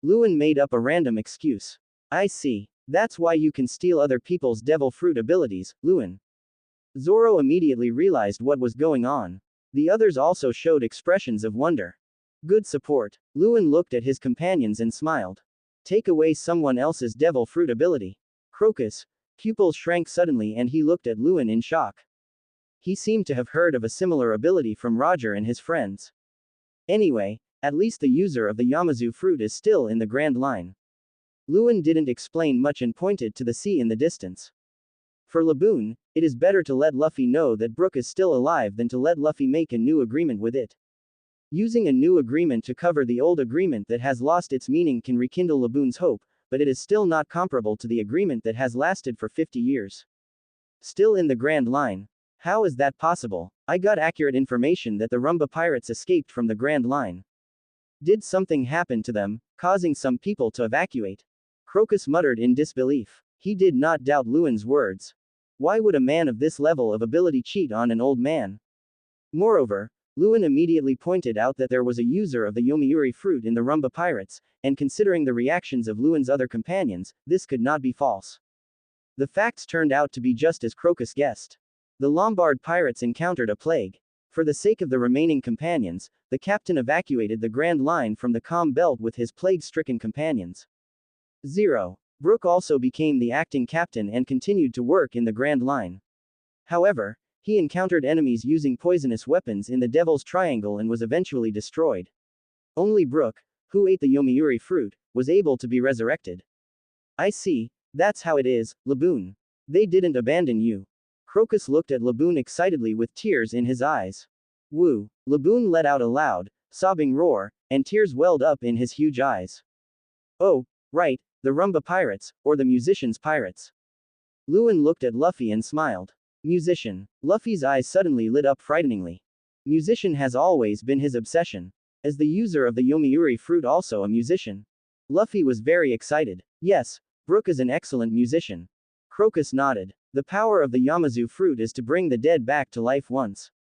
[SPEAKER 1] Luen made up a random excuse. I see. That's why you can steal other people's devil fruit abilities, Luen. Zoro immediately realized what was going on. The others also showed expressions of wonder. Good support. Luen looked at his companions and smiled. Take away someone else's devil fruit ability. Crocus' pupils shrank suddenly and he looked at Luen in shock. He seemed to have heard of a similar ability from Roger and his friends. Anyway, at least the user of the Yamazu fruit is still in the Grand Line. Luen didn't explain much and pointed to the sea in the distance. For Laboon, It is better to let Luffy know that Brook is still alive than to let Luffy make a new agreement with it. Using a new agreement to cover the old agreement that has lost its meaning can rekindle Laboon's hope, but it is still not comparable to the agreement that has lasted for 50 years. Still in the Grand Line. How is that possible? I got accurate information that the Rumba pirates escaped from the Grand Line. Did something happen to them, causing some people to evacuate? Crocus muttered in disbelief. He did not doubt Luen's words. Why would a man of this level of ability cheat on an old man? Moreover, Luen immediately pointed out that there was a user of the Yomiuri fruit in the Rumba pirates, and considering the reactions of Luen's other companions, this could not be false. The facts turned out to be just as Crocus guessed. The Lombard pirates encountered a plague. For the sake of the remaining companions, the captain evacuated the Grand Line from the Calm Belt with his plague-stricken companions. 0. Brook also became the acting captain and continued to work in the Grand Line. However, he encountered enemies using poisonous weapons in the Devil's Triangle and was eventually destroyed. Only Brook, who ate the Yomiuri fruit, was able to be resurrected. I see, that's how it is, Laboon. They didn't abandon you. Crocus looked at Laboon excitedly with tears in his eyes. Woo! Laboon let out a loud, sobbing roar, and tears welled up in his huge eyes. Oh, right, the Rumba pirates, or the musicians' pirates. Luen looked at Luffy and smiled. Musician. Luffy's eyes suddenly lit up frighteningly. Musician has always been his obsession. As the user of the Yomiuri fruit also a musician. Luffy was very excited. Yes, Brook is an excellent musician. Crocus nodded. The power of the Yamazu fruit is to bring the dead back to life once.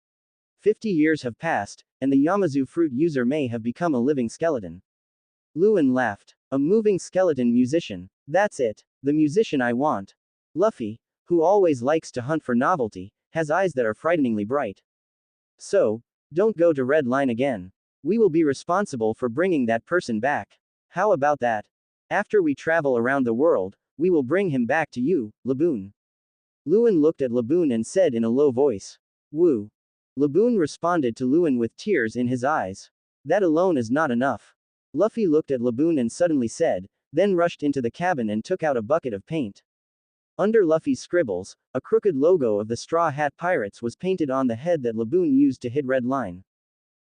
[SPEAKER 1] 50 years have passed, and the Yamazu fruit user may have become a living skeleton. Luen laughed. A moving skeleton musician. That's it. The musician I want. Luffy, who always likes to hunt for novelty, has eyes that are frighteningly bright. So, don't go to Red Line again. We will be responsible for bringing that person back. How about that? After we travel around the world, we will bring him back to you, Laboon. Luen looked at Laboon and said in a low voice. Woo. Laboon responded to Luen with tears in his eyes. That alone is not enough. Luffy looked at Laboon and suddenly said, then rushed into the cabin and took out a bucket of paint. Under Luffy's scribbles, a crooked logo of the Straw Hat Pirates was painted on the head that Laboon used to hit Red Line.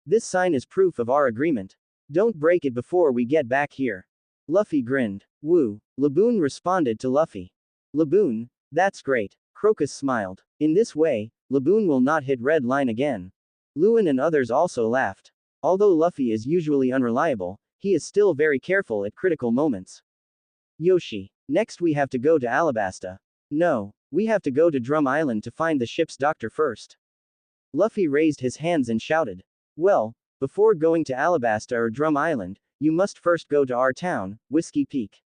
[SPEAKER 1] This sign is proof of our agreement. Don't break it before we get back here. Luffy grinned. Woo. Laboon responded to Luffy. Laboon, that's great. Crocus smiled. In this way, Laboon will not hit Red Line again. Luen and others also laughed. Although Luffy is usually unreliable, he is still very careful at critical moments. Yoshi. Next we have to go to Alabasta. No, we have to go to Drum Island to find the ship's doctor first. Luffy raised his hands and shouted. Well, before going to Alabasta or Drum Island, you must first go to our town, Whiskey Peak.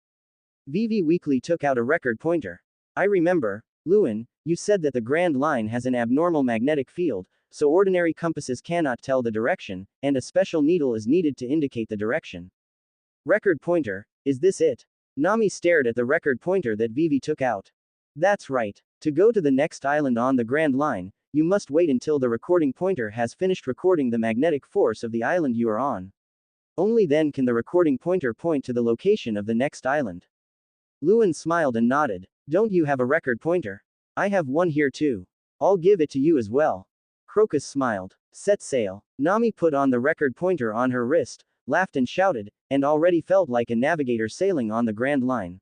[SPEAKER 1] Vivi weakly took out a record pointer. I remember, Luen, you said that the Grand Line has an abnormal magnetic field, so ordinary compasses cannot tell the direction, and a special needle is needed to indicate the direction. Record pointer, is this it? Nami stared at the record pointer that Vivi took out. That's right. To go to the next island on the Grand Line, you must wait until the recording pointer has finished recording the magnetic force of the island you are on. Only then can the recording pointer point to the location of the next island. Luen smiled and nodded. Don't you have a record pointer? I have one here too. I'll give it to you as well. Crocus smiled. Set sail. Nami put on the record pointer on her wrist, laughed and shouted, and already felt like a navigator sailing on the Grand Line.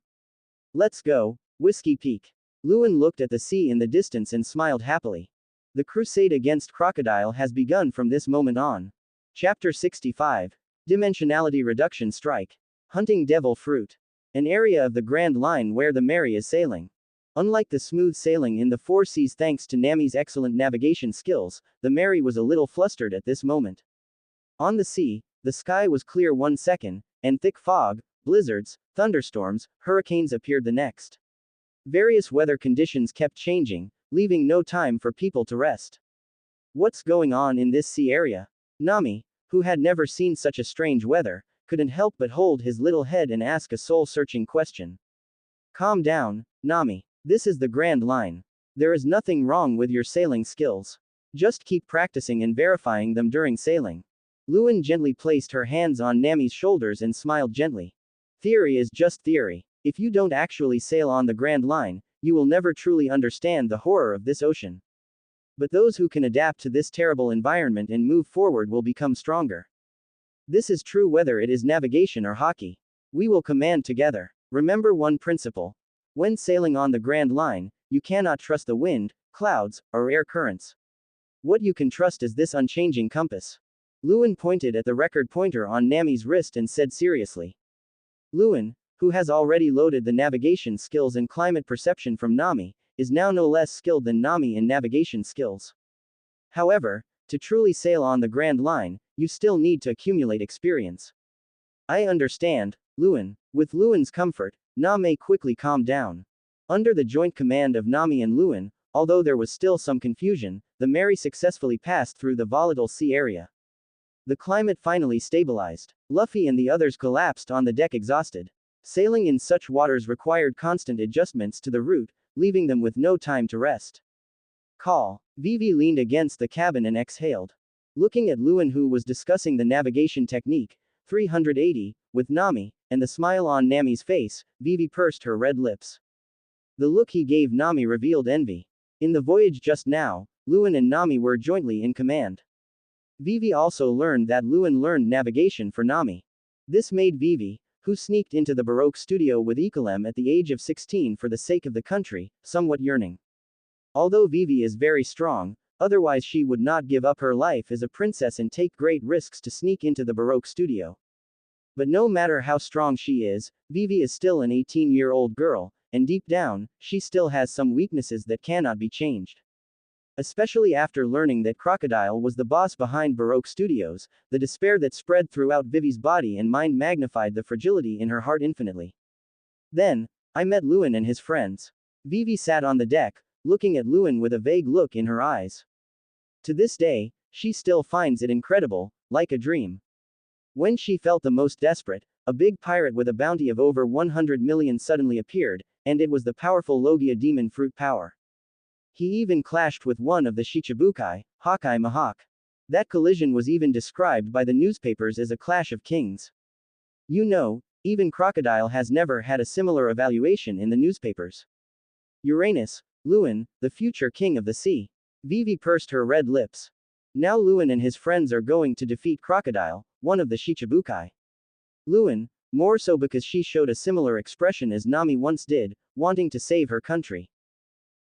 [SPEAKER 1] Let's go, Whiskey Peak. Luen looked at the sea in the distance and smiled happily. The crusade against Crocodile has begun from this moment on. Chapter 65. Dimensionality Reduction Strike. Hunting Devil Fruit. An area of the Grand Line where the Mary is sailing. Unlike the smooth sailing in the Four Seas thanks to Nami's excellent navigation skills, the Mary was a little flustered at this moment. On the sea, the sky was clear 1 second, and thick fog, blizzards, thunderstorms, hurricanes appeared the next. Various weather conditions kept changing, leaving no time for people to rest. What's going on in this sea area? Nami, who had never seen such a strange weather, couldn't help but hold his little head and ask a soul-searching question. Calm down, Nami. This is the Grand Line. There is nothing wrong with your sailing skills. Just keep practicing and verifying them during sailing. Luen gently placed her hands on Nami's shoulders and smiled gently. Theory is just theory. If you don't actually sail on the Grand Line, you will never truly understand the horror of this ocean. But those who can adapt to this terrible environment and move forward will become stronger. This is true whether it is navigation or hockey. We will command together. Remember one principle. When sailing on the Grand Line, you cannot trust the wind, clouds, or air currents. What you can trust is this unchanging compass. Luen pointed at the record pointer on Nami's wrist and said seriously. Luen, who has already loaded the navigation skills and climate perception from Nami, is now no less skilled than Nami in navigation skills. However, to truly sail on the Grand Line, you still need to accumulate experience. I understand, Luen. With Luen's comfort, Nami quickly calmed down. Under the joint command of Nami and Luen, although there was still some confusion, the Mary successfully passed through the volatile sea area. The climate finally stabilized. Luffy and the others collapsed on the deck exhausted. Sailing in such waters required constant adjustments to the route, leaving them with no time to rest. Call. Vivi leaned against the cabin and exhaled. Looking at Luen, who was discussing the navigation technique, 380, with Nami, and the smile on Nami's face, Vivi pursed her red lips. The look he gave Nami revealed envy. In the voyage just now, Luen and Nami were jointly in command. Vivi also learned that Luen learned navigation for Nami. This made Vivi, who sneaked into the Baroque studio with Ikalem at the age of 16 for the sake of the country, somewhat yearning. Although Vivi is very strong, otherwise she would not give up her life as a princess and take great risks to sneak into the Baroque studio. But no matter how strong she is, Vivi is still an 18-year-old girl, and deep down, she still has some weaknesses that cannot be changed. Especially after learning that Crocodile was the boss behind Baroque Studios, the despair that spread throughout Vivi's body and mind magnified the fragility in her heart infinitely. Then, I met Luen and his friends. Vivi sat on the deck, looking at Luen with a vague look in her eyes. To this day, she still finds it incredible, like a dream. When she felt the most desperate, a big pirate with a bounty of over 100 million suddenly appeared, and it was the powerful Logia demon fruit power. He even clashed with one of the Shichibukai, Hawkeye Mahawk. That collision was even described by the newspapers as a clash of kings. You know, even Crocodile has never had a similar evaluation in the newspapers. Uranus, Luen, the future king of the sea. Vivi pursed her red lips. Now Luen and his friends are going to defeat Crocodile, one of the Shichibukai. Luen, more so because she showed a similar expression as Nami once did, wanting to save her country.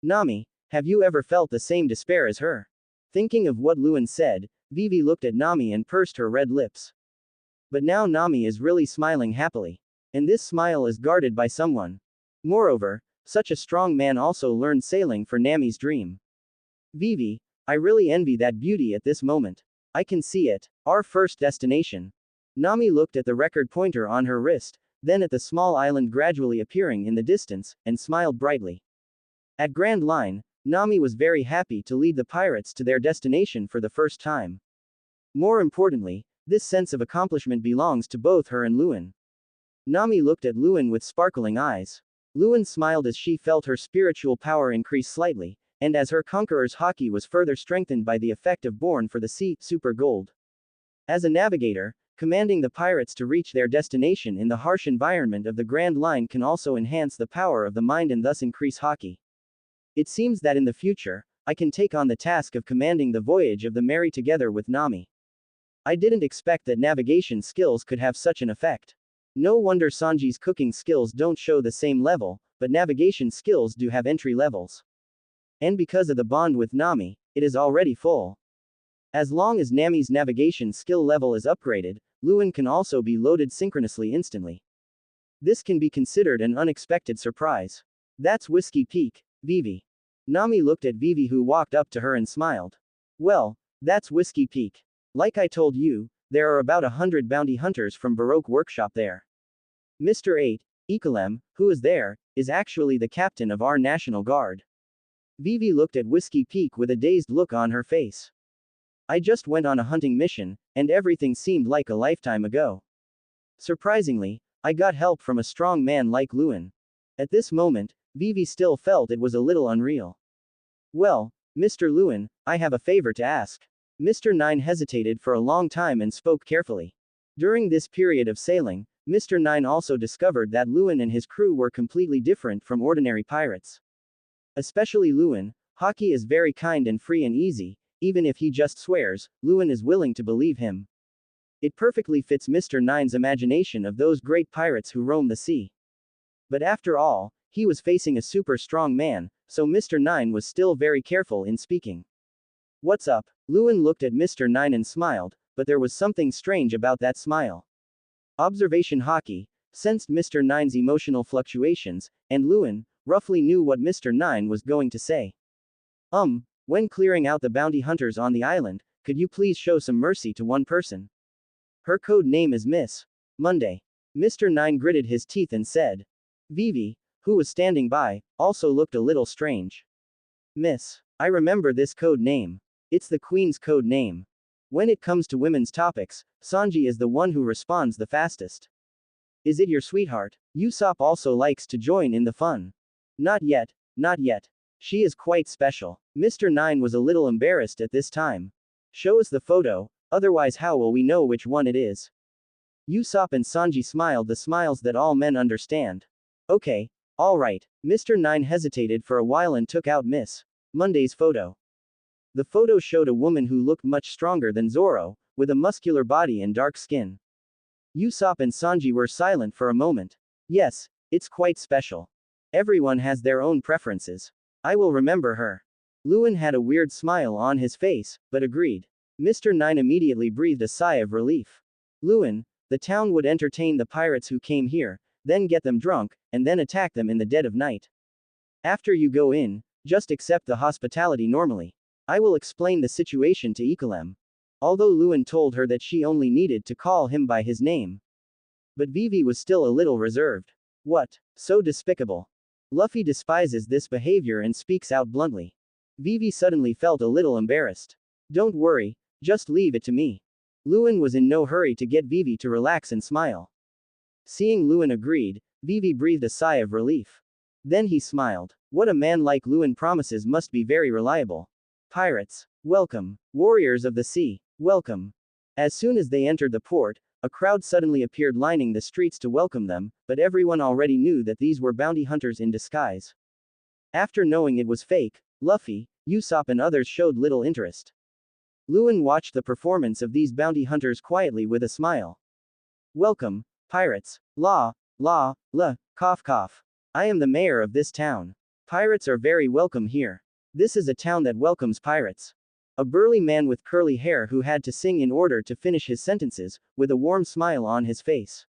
[SPEAKER 1] Nami, have you ever felt the same despair as her? Thinking of what Luen said, Vivi looked at Nami and pursed her red lips. But now Nami is really smiling happily. And this smile is guarded by someone. Moreover, such a strong man also learned sailing for Nami's dream. Vivi, I really envy that beauty at this moment. I can see it. Our first destination. Nami looked at the record pointer on her wrist, then at the small island gradually appearing in the distance, and smiled brightly. At Grand Line, Nami was very happy to lead the pirates to their destination for the first time. More importantly, this sense of accomplishment belongs to both her and Luen. Nami looked at Luen with sparkling eyes. Luen smiled as she felt her spiritual power increase slightly, and as her conqueror's haki was further strengthened by the effect of Born for the Sea, Super Gold. As a navigator, commanding the pirates to reach their destination in the harsh environment of the Grand Line can also enhance the power of the mind and thus increase haki. It seems that in the future, I can take on the task of commanding the voyage of the Mary together with Nami. I didn't expect that navigation skills could have such an effect. No wonder Sanji's cooking skills don't show the same level, but navigation skills do have entry levels. And because of the bond with Nami, it is already full. As long as Nami's navigation skill level is upgraded, Luen can also be loaded synchronously instantly. This can be considered an unexpected surprise. That's Whiskey Peak, Vivi. Nami looked at Vivi, who walked up to her and smiled. Well, that's Whiskey Peak. Like I told you, there are about 100 bounty hunters from Baroque Workshop there. Mr. 8, Ikalem, who is there, is actually the captain of our National Guard. Vivi looked at Whiskey Peak with a dazed look on her face. I just went on a hunting mission, and everything seemed like a lifetime ago. Surprisingly, I got help from a strong man like Luen. At this moment, Vivi still felt it was a little unreal. Well, Mr. Luen, I have a favor to ask. Mr. 9 hesitated for a long time and spoke carefully. During this period of sailing, Mr. 9 also discovered that Luen and his crew were completely different from ordinary pirates. Especially Luen, Hockey is very kind and free and easy, even if he just swears, Luen is willing to believe him. It perfectly fits Mr. Nine's imagination of those great pirates who roam the sea. But after all, he was facing a super strong man, so Mr. Nine was still very careful in speaking. What's up? Luen looked at Mr. Nine and smiled, but there was something strange about that smile. Observation Hockey sensed Mr. Nine's emotional fluctuations, and Luen roughly knew what Mr. Nine was going to say. When clearing out the bounty hunters on the island, could you please show some mercy to one person? Her code name is Miss Monday. Mr. Nine gritted his teeth and said. Vivi, who was standing by, also looked a little strange. Miss, I remember this code name. It's the Queen's code name. When it comes to women's topics, Sanji is the one who responds the fastest. Is it your sweetheart? Usopp also likes to join in the fun. Not yet, not yet. She is quite special. Mr. Nine was a little embarrassed at this time. Show us the photo, otherwise how will we know which one it is? Usopp and Sanji smiled the smiles that all men understand. Okay, alright. Mr. Nine hesitated for a while and took out Miss Monday's photo. The photo showed a woman who looked much stronger than Zoro, with a muscular body and dark skin. Usopp and Sanji were silent for a moment. Yes, it's quite special. Everyone has their own preferences. I will remember her. Luen had a weird smile on his face, but agreed. Mr. Nine immediately breathed a sigh of relief. Luen, the town would entertain the pirates who came here, then get them drunk, and then attack them in the dead of night. After you go in, just accept the hospitality normally. I will explain the situation to Ikalem. Although Luen told her that she only needed to call him by his name. But Vivi was still a little reserved. What? So despicable. Luffy despises this behavior and speaks out bluntly. Vivi suddenly felt a little embarrassed. Don't worry, just leave it to me. Luen was in no hurry to get Vivi to relax and smile. Seeing Luen agreed, Vivi breathed a sigh of relief. Then he smiled. What a man like Luen promises must be very reliable. Pirates, welcome. Warriors of the sea, welcome. As soon as they entered the port, a crowd suddenly appeared lining the streets to welcome them, but everyone already knew that these were bounty hunters in disguise. After knowing it was fake, Luffy, Usopp and others showed little interest. Luen watched the performance of these bounty hunters quietly with a smile. Welcome, pirates, cough cough. I am the mayor of this town. Pirates are very welcome here. This is a town that welcomes pirates. A burly man with curly hair who had to sing in order to finish his sentences, with a warm smile on his face.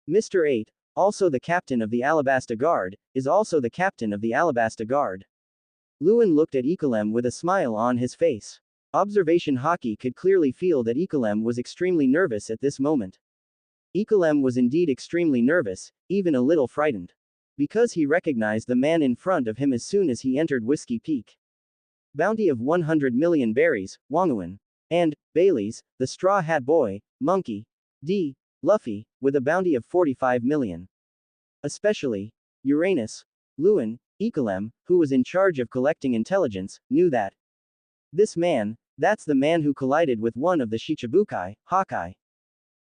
[SPEAKER 1] Mr. 8, also the captain of the Alabasta Guard, is also the captain of the Alabasta Guard. Luen looked at Ikalem with a smile on his face. Observation Hockey could clearly feel that Ikalem was extremely nervous at this moment. Ikalem was indeed extremely nervous, even a little frightened. Because he recognized the man in front of him as soon as he entered Whiskey Peak. Bounty of 100 million berries, Wangwon. And, Beli's, the Straw Hat Boy, Monkey. D. Luffy, with a bounty of 45 million. Especially, Uranus, Luen, Ikalem, who was in charge of collecting intelligence, knew that. This man, that's the man who collided with one of the Shichibukai, Hawkeye.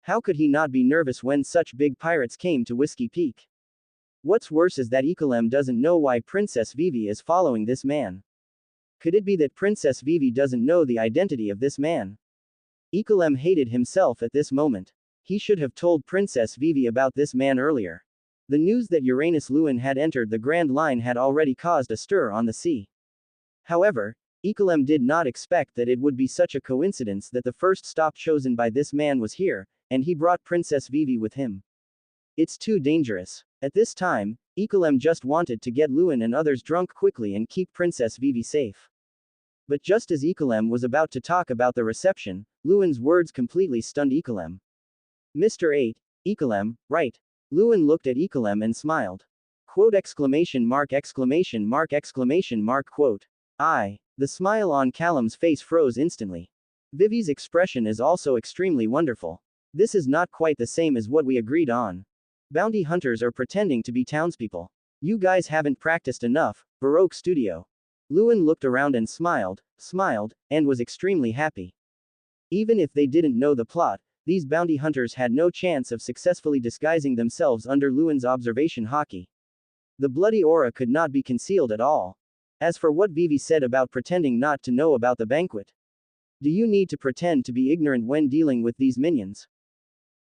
[SPEAKER 1] How could he not be nervous when such big pirates came to Whiskey Peak? What's worse is that Ikalem doesn't know why Princess Vivi is following this man. Could it be that Princess Vivi doesn't know the identity of this man? Ikalem hated himself at this moment. He should have told Princess Vivi about this man earlier. The news that Uranus Luen had entered the Grand Line had already caused a stir on the sea. However, Ikalem did not expect that it would be such a coincidence that the first stop chosen by this man was here, and he brought Princess Vivi with him. It's too dangerous. At this time, Ikalem just wanted to get Luen and others drunk quickly and keep Princess Vivi safe. But just as Ikalem was about to talk about the reception, Luen's words completely stunned Ikalem. Mr. 8, Ikalem, right. Luen looked at Ikalem and smiled. Quote exclamation mark exclamation mark exclamation mark quote. The smile on Callum's face froze instantly. Vivi's expression is also extremely wonderful. This is not quite the same as what we agreed on. Bounty hunters are pretending to be townspeople. You guys haven't practiced enough, Baroque Studio. Luen looked around and smiled, and was extremely happy. Even if they didn't know the plot, these bounty hunters had no chance of successfully disguising themselves under Luen's observation Hockey. The bloody aura could not be concealed at all. As for what Vivi said about pretending not to know about the banquet. Do you need to pretend to be ignorant when dealing with these minions?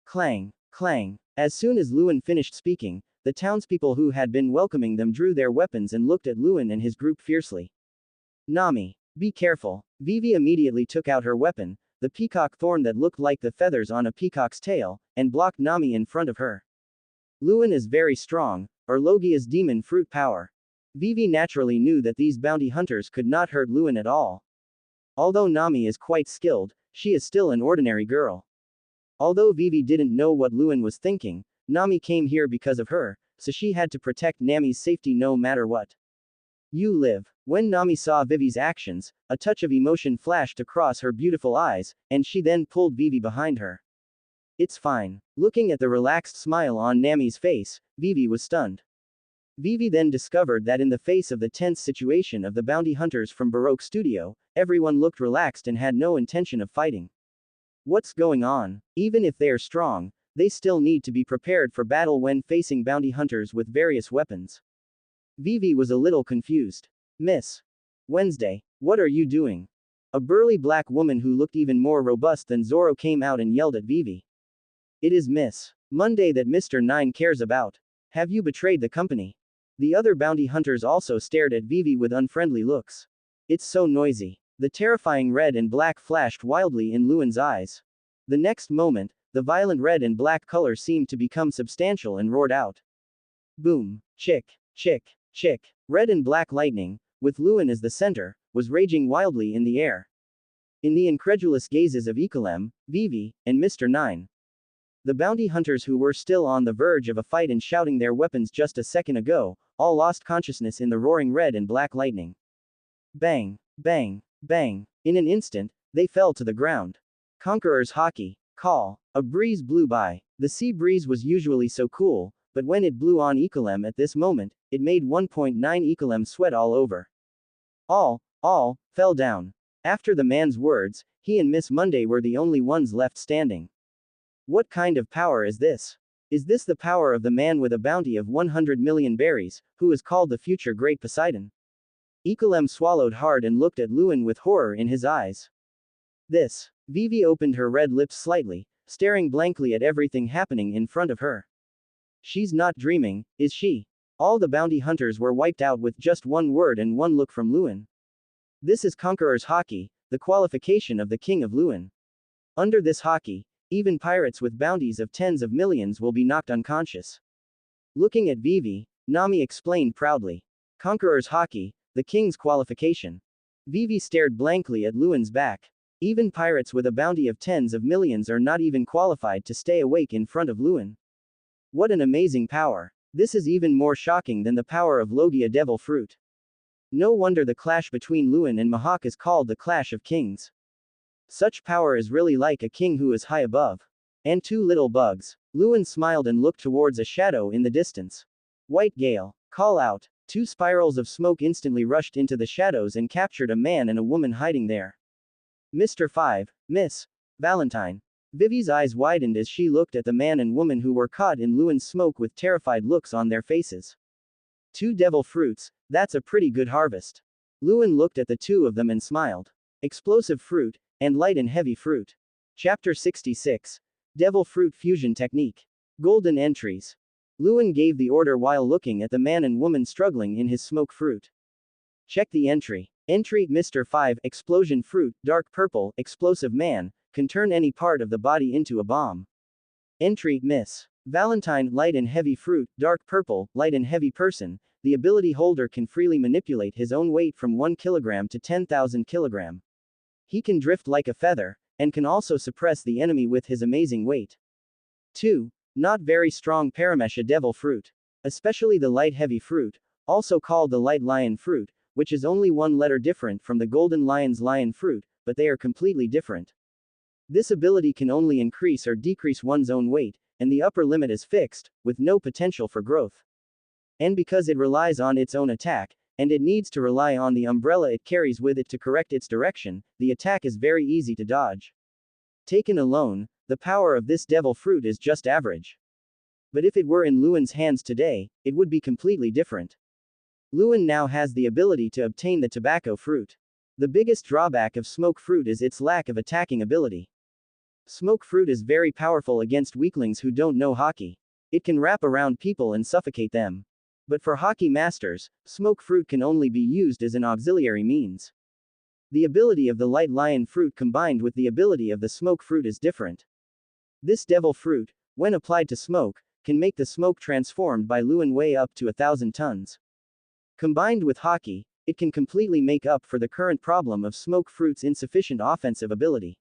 [SPEAKER 1] Clang, clang. As soon as Luen finished speaking, the townspeople who had been welcoming them drew their weapons and looked at Luen and his group fiercely. Nami, be careful. Vivi immediately took out her weapon, the peacock thorn that looked like the feathers on a peacock's tail, and blocked Nami in front of her. Luen is very strong, or Logia's demon fruit power. Vivi naturally knew that these bounty hunters could not hurt Luen at all. Although Nami is quite skilled, she is still an ordinary girl. Although Vivi didn't know what Luen was thinking, Nami came here because of her, so she had to protect Nami's safety no matter what. You live. When Nami saw Vivi's actions, a touch of emotion flashed across her beautiful eyes, and she then pulled Vivi behind her. It's fine. Looking at the relaxed smile on Nami's face, Vivi was stunned. Vivi then discovered that in the face of the tense situation of the bounty hunters from Baroque Studio, everyone looked relaxed and had no intention of fighting. What's going on? Even if they are strong, they still need to be prepared for battle when facing bounty hunters with various weapons. Vivi was a little confused. Miss Wednesday, what are you doing? A burly black woman who looked even more robust than Zoro came out and yelled at Vivi. It is Miss Monday that Mr. Nine cares about. Have you betrayed the company? The other bounty hunters also stared at Vivi with unfriendly looks. It's so noisy. The terrifying red and black flashed wildly in Luen's eyes. The next moment, the violent red and black color seemed to become substantial and roared out. Boom, chick, chick, chick. Red and black lightning, with Luen as the center, was raging wildly in the air. In the incredulous gazes of Ikalem, Vivi, and Mr. Nine. The bounty hunters who were still on the verge of a fight and shouting their weapons just a second ago, all lost consciousness in the roaring red and black lightning. Bang, bang, bang. In an instant, they fell to the ground. Conqueror's hockey. Call. A breeze blew by. The sea breeze was usually so cool, but when it blew on Ikalem at this moment, it made 1.9 Ikalem sweat all over. All, fell down. After the man's words, he and Miss Monday were the only ones left standing. What kind of power is this? Is this the power of the man with a bounty of 100 million berries, who is called the future Great Poseidon? Ikalem swallowed hard and looked at Luen with horror in his eyes. This. Vivi opened her red lips slightly, staring blankly at everything happening in front of her. She's not dreaming, is she? All the bounty hunters were wiped out with just one word and one look from Luen. This is Conqueror's hockey, the qualification of the King of Luen. Under this hockey, even pirates with bounties of tens of millions will be knocked unconscious. Looking at Vivi, Nami explained proudly. Conqueror's hockey, the King's qualification. Vivi stared blankly at Luen's back. Even pirates with a bounty of tens of millions are not even qualified to stay awake in front of Luen. What an amazing power. This is even more shocking than the power of Logia Devil Fruit. No wonder the clash between Luen and Mahawk is called the Clash of Kings. Such power is really like a king who is high above. And two little bugs. Luen smiled and looked towards a shadow in the distance. White Gale. Call out. Two spirals of smoke instantly rushed into the shadows and captured a man and a woman hiding there. Mr. 5, Miss Valentine. Vivi's eyes widened as she looked at the man and woman who were caught in Luen's smoke with terrified looks on their faces. Two devil fruits, that's a pretty good harvest. Luen looked at the two of them and smiled. Explosive fruit, and light and heavy fruit. Chapter 66. Devil Fruit Fusion Technique. Golden Entries. Luen gave the order while looking at the man and woman struggling in his smoke fruit. Check the entry. Entry Mr. 5 Explosion Fruit, Dark Purple, Explosive Man, can turn any part of the body into a bomb. Entry Miss Valentine Light and Heavy Fruit, Dark Purple, Light and Heavy Person, the ability holder can freely manipulate his own weight from 1 kilogram to 10,000 kilogram. He can drift like a feather, and can also suppress the enemy with his amazing weight. 2. Not very strong Paramesha Devil Fruit. Especially the Light Heavy Fruit, also called the Light Lion Fruit, which is only one letter different from the Golden Lion's Lion Fruit, but they are completely different. This ability can only increase or decrease one's own weight, and the upper limit is fixed, with no potential for growth. And because it relies on its own attack, and it needs to rely on the umbrella it carries with it to correct its direction, the attack is very easy to dodge. Taken alone, the power of this devil fruit is just average. But if it were in Luen's hands today, it would be completely different. Luen now has the ability to obtain the tobacco fruit. The biggest drawback of smoke fruit is its lack of attacking ability. Smoke fruit is very powerful against weaklings who don't know hockey. It can wrap around people and suffocate them. But for hockey masters, smoke fruit can only be used as an auxiliary means. The ability of the light lion fruit combined with the ability of the smoke fruit is different. This devil fruit, when applied to smoke, can make the smoke transformed by Luen weigh up to 1,000 tons. Combined with hockey, it can completely make up for the current problem of smoke fruit's insufficient offensive ability.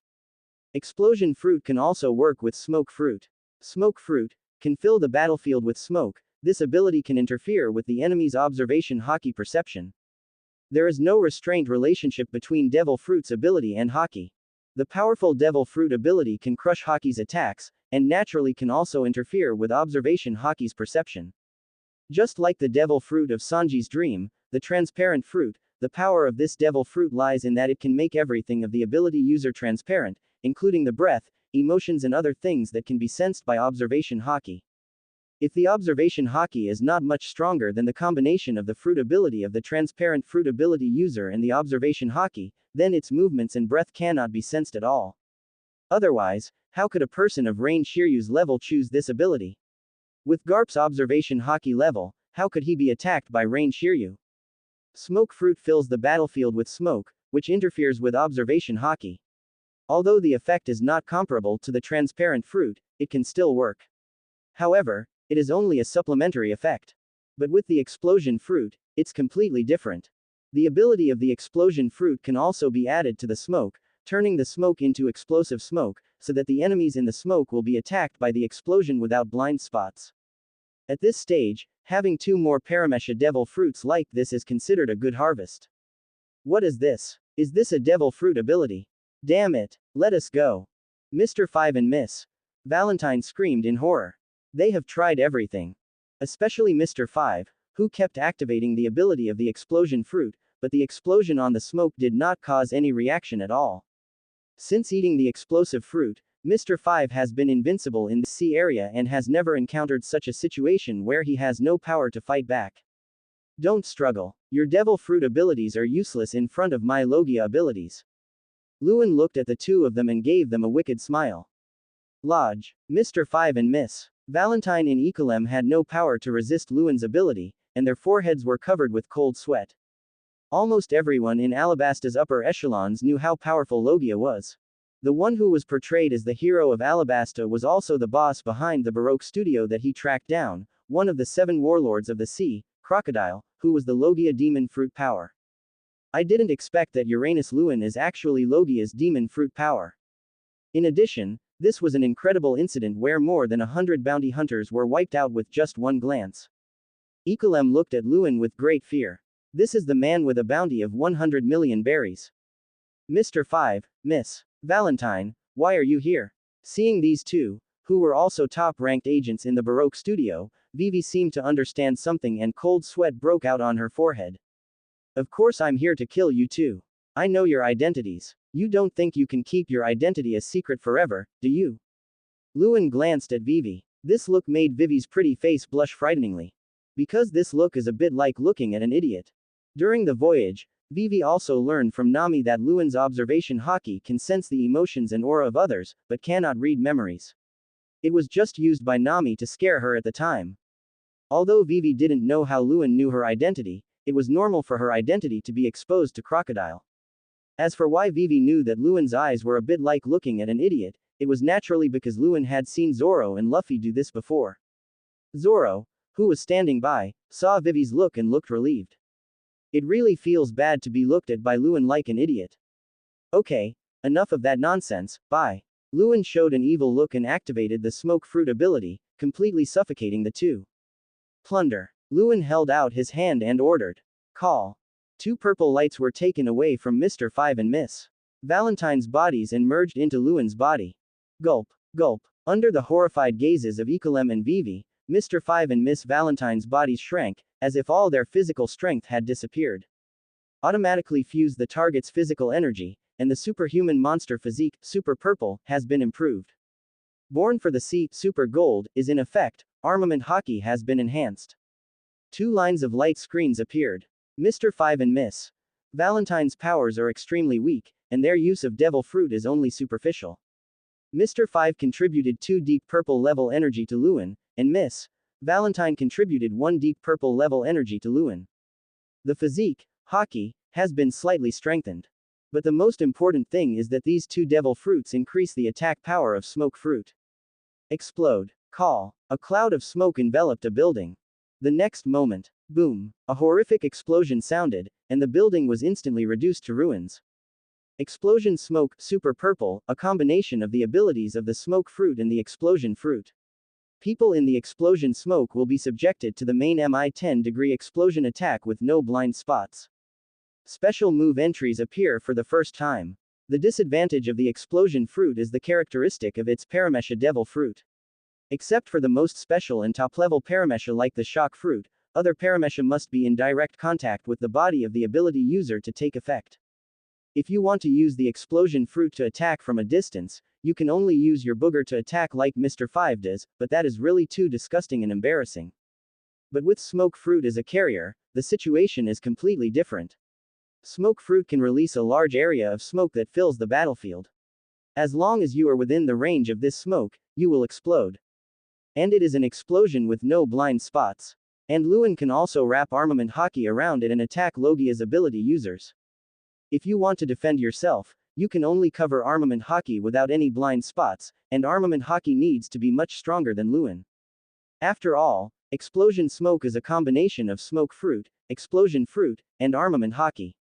[SPEAKER 1] Explosion fruit can also work with smoke fruit. Smoke fruit can fill the battlefield with smoke. This ability can interfere with the enemy's observation hockey perception. There is no restraint relationship between devil fruit's ability and hockey. The powerful devil fruit ability can crush hockey's attacks, and naturally can also interfere with observation hockey's perception. Just like the devil fruit of Sanji's dream, the transparent fruit, the power of this devil fruit lies in that it can make everything of the ability user transparent, including the breath, emotions and other things that can be sensed by observation hockey. If the observation hockey is not much stronger than the combination of the fruit ability of the transparent fruit ability user and the observation hockey, then its movements and breath cannot be sensed at all. Otherwise, how could a person of Rain Shiryu's level choose this ability? With Garp's observation hockey level, how could he be attacked by Rain Shiryu? Smoke fruit fills the battlefield with smoke, which interferes with observation hockey. Although the effect is not comparable to the transparent fruit, it can still work. However, it is only a supplementary effect. But with the explosion fruit, it's completely different. The ability of the explosion fruit can also be added to the smoke, turning the smoke into explosive smoke, so that the enemies in the smoke will be attacked by the explosion without blind spots. At this stage, having 2 more Paramesha devil fruits like this is considered a good harvest. What is this? Is this a devil fruit ability? Damn it! Let us go! Mr. 5 and Miss Valentine screamed in horror. They have tried everything. Especially Mr. 5, who kept activating the ability of the explosion fruit, but the explosion on the smoke did not cause any reaction at all. Since eating the explosive fruit, Mr. 5 has been invincible in the sea area and has never encountered such a situation where he has no power to fight back. Don't struggle. Your devil fruit abilities are useless in front of my Logia abilities. Luen looked at the 2 of them and gave them a wicked smile. Lodge. Mr. 5 and Miss Valentine in Ecolem had no power to resist Luen's ability, and their foreheads were covered with cold sweat. Almost everyone in Alabasta's upper echelons knew how powerful Logia was. The one who was portrayed as the hero of Alabasta was also the boss behind the Baroque studio that he tracked down, one of the 7 warlords of the sea, Crocodile, who was the Logia demon fruit power. I didn't expect that Uranus Luen is actually Logia's demon fruit power. In addition, this was an incredible incident where more than 100 bounty hunters were wiped out with just one glance. Ecolem looked at Luen with great fear. This is the man with a bounty of 100 million berries. Mr. 5, Miss Valentine, why are you here? Seeing these 2, who were also top-ranked agents in the Baroque studio, Vivi seemed to understand something and cold sweat broke out on her forehead. Of course I'm here to kill you too. I know your identities. You don't think you can keep your identity a secret forever, do you? Luen glanced at Vivi. This look made Vivi's pretty face blush frighteningly. Because this look is a bit like looking at an idiot. During the voyage, Vivi also learned from Nami that Luen's observation hockey can sense the emotions and aura of others, but cannot read memories. It was just used by Nami to scare her at the time. Although Vivi didn't know how Luen knew her identity, it was normal for her identity to be exposed to Crocodile. As for why Vivi knew that Luen's eyes were a bit like looking at an idiot, it was naturally because Luen had seen Zoro and Luffy do this before. Zoro, who was standing by, saw Vivi's look and looked relieved. It really feels bad to be looked at by Luen like an idiot. Okay, enough of that nonsense, bye. Luen showed an evil look and activated the smoke fruit ability, completely suffocating the 2. Plunder. Luen held out his hand and ordered. Call. 2 purple lights were taken away from Mr. 5 and Miss Valentine's bodies and merged into Luen's body. Gulp. Gulp. Under the horrified gazes of Ecolem and Vivi, Mr. 5 and Miss Valentine's bodies shrank, as if all their physical strength had disappeared. Automatically fuse the target's physical energy, and the superhuman monster physique, Super Purple, has been improved. Born for the Sea, Super Gold, is in effect, armament hockey has been enhanced. Two lines of light screens appeared. Mr. 5 and Miss Valentine's powers are extremely weak, and their use of devil fruit is only superficial. Mr. 5 contributed 2 deep purple level energy to Luen, and Miss Valentine contributed 1 deep purple level energy to Luen. The physique, hockey, has been slightly strengthened. But the most important thing is that these 2 devil fruits increase the attack power of smoke fruit. Explode. Call. A cloud of smoke enveloped a building. The next moment, boom, a horrific explosion sounded, and the building was instantly reduced to ruins. Explosion smoke, super purple, a combination of the abilities of the smoke fruit and the explosion fruit. People in the explosion smoke will be subjected to the main MI 10-degree explosion attack with no blind spots. Special move entries appear for the first time. The disadvantage of the explosion fruit is the characteristic of its paramesha devil fruit. Except for the most special and top-level paramesha like the shock fruit, other paramesha must be in direct contact with the body of the ability user to take effect. If you want to use the explosion fruit to attack from a distance, you can only use your booger to attack like Mr. 5 does, but that is really too disgusting and embarrassing. But with smoke fruit as a carrier, the situation is completely different. Smoke fruit can release a large area of smoke that fills the battlefield. As long as you are within the range of this smoke, you will explode. And it is an explosion with no blind spots. And Luen can also wrap armament hockey around it and attack Logia's ability users. If you want to defend yourself, you can only cover armament hockey without any blind spots, and armament hockey needs to be much stronger than Luen. After all, explosion smoke is a combination of smoke fruit, explosion fruit, and armament hockey.